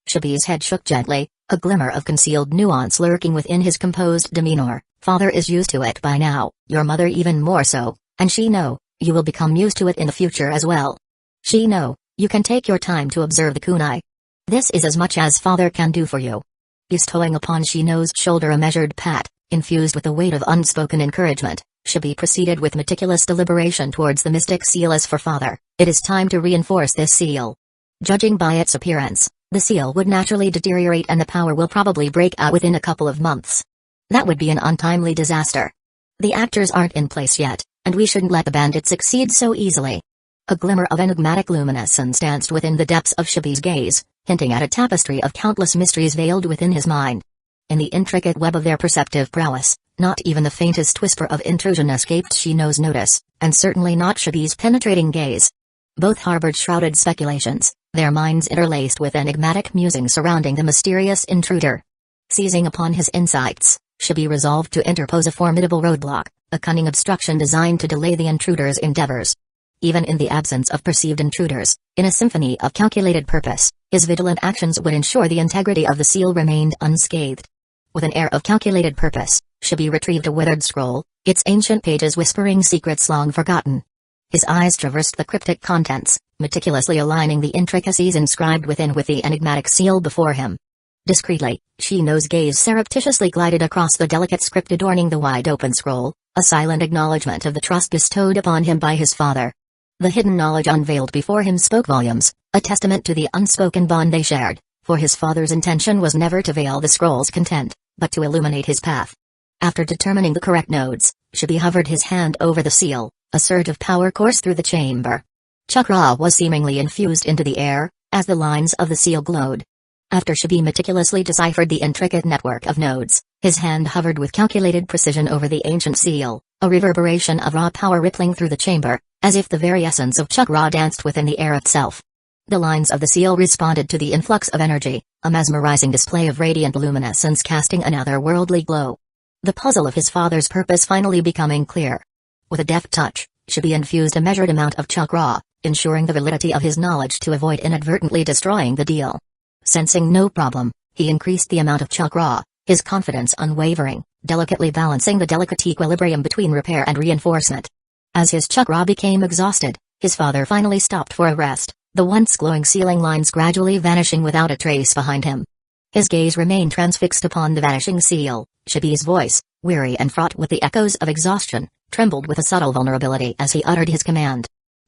Shibi's head shook gently, a glimmer of concealed nuance lurking within his composed demeanor. Father is used to it by now, your mother even more so, and Shino, you will become used to it in the future as well. Shino, you can take your time to observe the kunai. This is as much as father can do for you. Bestowing upon Shino's shoulder a measured pat, infused with the weight of unspoken encouragement, Shibi proceeded with meticulous deliberation towards the mystic seal. As for father, it is time to reinforce this seal. Judging by its appearance, the seal would naturally deteriorate and the power will probably break out within a couple of months. That would be an untimely disaster. The actors aren't in place yet, and we shouldn't let the bandit succeed so easily. A glimmer of enigmatic luminescence danced within the depths of Shibi's gaze, hinting at a tapestry of countless mysteries veiled within his mind. In the intricate web of their perceptive prowess, not even the faintest whisper of intrusion escaped Shino's notice, and certainly not Shibi's penetrating gaze. Both harbored shrouded speculations, their minds interlaced with enigmatic musings surrounding the mysterious intruder. Seizing upon his insights, Shibi resolved to interpose a formidable roadblock, a cunning obstruction designed to delay the intruder's endeavors. Even in the absence of perceived intruders, in a symphony of calculated purpose, his vigilant actions would ensure the integrity of the seal remained unscathed. With an air of calculated purpose, Shibi retrieved a withered scroll, its ancient pages whispering secrets long forgotten. His eyes traversed the cryptic contents, meticulously aligning the intricacies inscribed within with the enigmatic seal before him. Discreetly, Shino's gaze surreptitiously glided across the delicate script adorning the wide-open scroll, a silent acknowledgement of the trust bestowed upon him by his father. The hidden knowledge unveiled before him spoke volumes, a testament to the unspoken bond they shared, for his father's intention was never to veil the scroll's content, but to illuminate his path. After determining the correct nodes, Shibi hovered his hand over the seal, a surge of power coursed through the chamber. Chakra was seemingly infused into the air, as the lines of the seal glowed. After Shibi meticulously deciphered the intricate network of nodes, his hand hovered with calculated precision over the ancient seal, a reverberation of raw power rippling through the chamber, as if the very essence of chakra danced within the air itself. The lines of the seal responded to the influx of energy, a mesmerizing display of radiant luminescence casting an otherworldly glow. The puzzle of his father's purpose finally becoming clear. With a deft touch, Shibi infused a measured amount of chakra, ensuring the validity of his knowledge to avoid inadvertently destroying the deal. Sensing no problem, he increased the amount of chakra, his confidence unwavering, delicately balancing the delicate equilibrium between repair and reinforcement. As his chakra became exhausted, his father finally stopped for a rest, the once glowing ceiling lines gradually vanishing without a trace behind him. His gaze remained transfixed upon the vanishing seal. Shibi's voice, weary and fraught with the echoes of exhaustion, trembled with a subtle vulnerability as he uttered his command.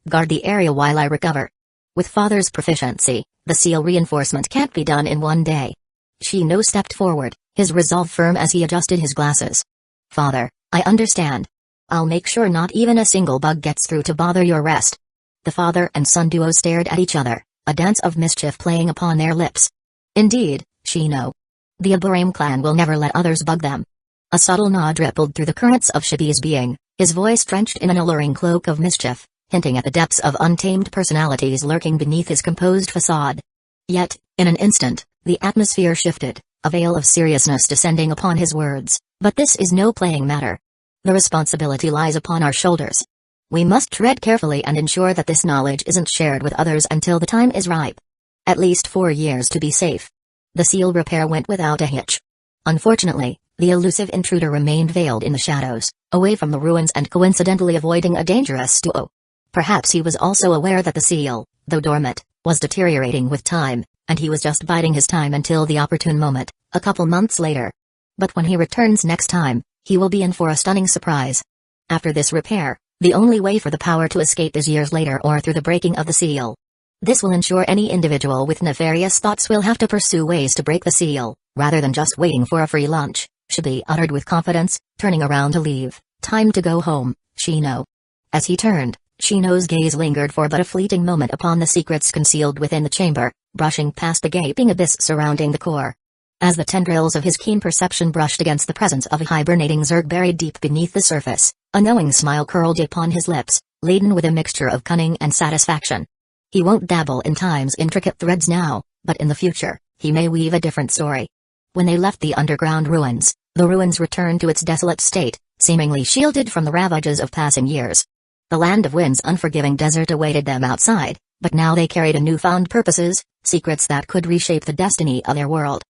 "Guard the area while I recover." With father's proficiency, the seal reinforcement can't be done in one day. Shino stepped forward, his resolve firm as he adjusted his glasses. "Father, I understand. I'll make sure not even a single bug gets through to bother your rest." The father and son duo stared at each other, a dance of mischief playing upon their lips. "Indeed, Shino. The Aburame clan will never let others bug them." A subtle nod rippled through the currents of Shibi's being, his voice drenched in an alluring cloak of mischief, hinting at the depths of untamed personalities lurking beneath his composed facade. Yet, in an instant, the atmosphere shifted, a veil of seriousness descending upon his words. "But this is no playing matter. The responsibility lies upon our shoulders. We must tread carefully and ensure that this knowledge isn't shared with others until the time is ripe. At least 4 years to be safe." The seal repair went without a hitch. Unfortunately, the elusive intruder remained veiled in the shadows, away from the ruins and coincidentally avoiding a dangerous duo. Perhaps he was also aware that the seal, though dormant, was deteriorating with time, and he was just biding his time until the opportune moment, a couple months later. But when he returns next time, he will be in for a stunning surprise. After this repair, the only way for the power to escape is years later or through the breaking of the seal. This will ensure any individual with nefarious thoughts will have to pursue ways to break the seal, Rather than just waiting for a free lunch, Shibi uttered with confidence, turning around to leave. Time to go home, Shino. As he turned, Shino's gaze lingered for but a fleeting moment upon the secrets concealed within the chamber, brushing past the gaping abyss surrounding the core. As the tendrils of his keen perception brushed against the presence of a hibernating Zerg buried deep beneath the surface, a knowing smile curled upon his lips, laden with a mixture of cunning and satisfaction. He won't dabble in time's intricate threads now, but in the future, he may weave a different story. When they left the underground ruins, the ruins returned to its desolate state, seemingly shielded from the ravages of passing years. The land of wind's unforgiving desert awaited them outside, but now they carried a newfound purposes, secrets that could reshape the destiny of their world.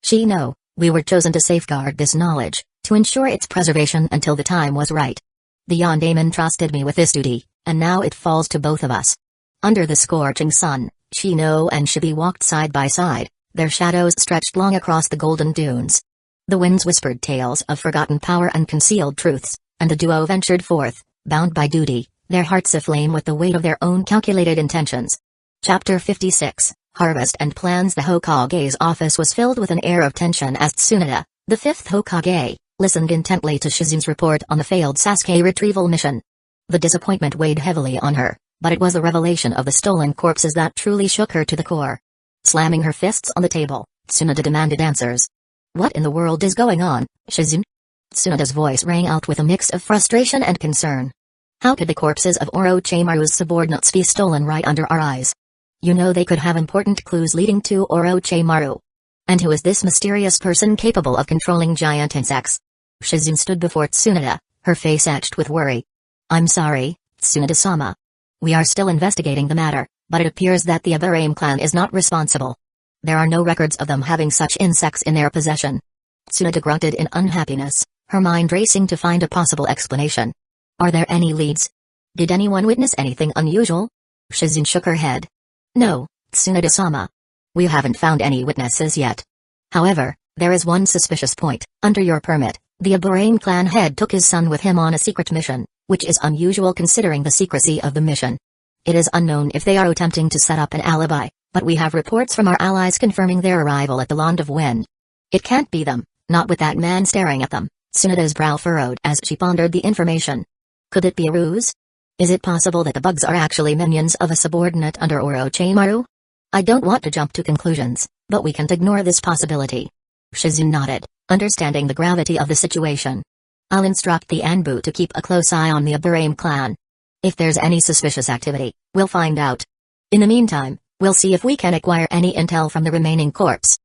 Shino, we were chosen to safeguard this knowledge, to ensure its preservation until the time was right. The Yondaemon entrusted me with this duty, and now it falls to both of us. Under the scorching sun, Shino and Shibi walked side by side, their shadows stretched long across the golden dunes. The winds whispered tales of forgotten power and concealed truths, and the duo ventured forth, bound by duty, their hearts aflame with the weight of their own calculated intentions. Chapter 56, Harvest and Plans. The Hokage's office was filled with an air of tension as Tsunade, the fifth Hokage, listened intently to Shizune's report on the failed Sasuke retrieval mission. The disappointment weighed heavily on her, but it was the revelation of the stolen corpses that truly shook her to the core. Slamming her fists on the table, Tsunade demanded answers. What in the world is going on, Shizune? Tsunade's voice rang out with a mix of frustration and concern. How could the corpses of Orochimaru's subordinates be stolen right under our eyes? You know they could have important clues leading to Orochimaru. And who is this mysterious person capable of controlling giant insects? Shizune stood before Tsunade, her face etched with worry. I'm sorry, Tsunade-sama. We are still investigating the matter, but it appears that the Aburame clan is not responsible. There are no records of them having such insects in their possession. Tsunade grunted in unhappiness, her mind racing to find a possible explanation. Are there any leads? Did anyone witness anything unusual? Shizune shook her head. No, Tsunade-sama. We haven't found any witnesses yet. However, there is one suspicious point. Under your permit, the Aburame clan head took his son with him on a secret mission, which is unusual considering the secrecy of the mission. It is unknown if they are attempting to set up an alibi, but we have reports from our allies confirming their arrival at the Land of Wind. It can't be them, not with that man staring at them. Tsunade's brow furrowed as she pondered the information. Could it be a ruse? Is it possible that the bugs are actually minions of a subordinate under Orochimaru? I don't want to jump to conclusions, but we can't ignore this possibility. Shizune nodded, understanding the gravity of the situation. I'll instruct the Anbu to keep a close eye on the Aburame clan. If there's any suspicious activity, we'll find out. In the meantime, we'll see if we can acquire any intel from the remaining corpse.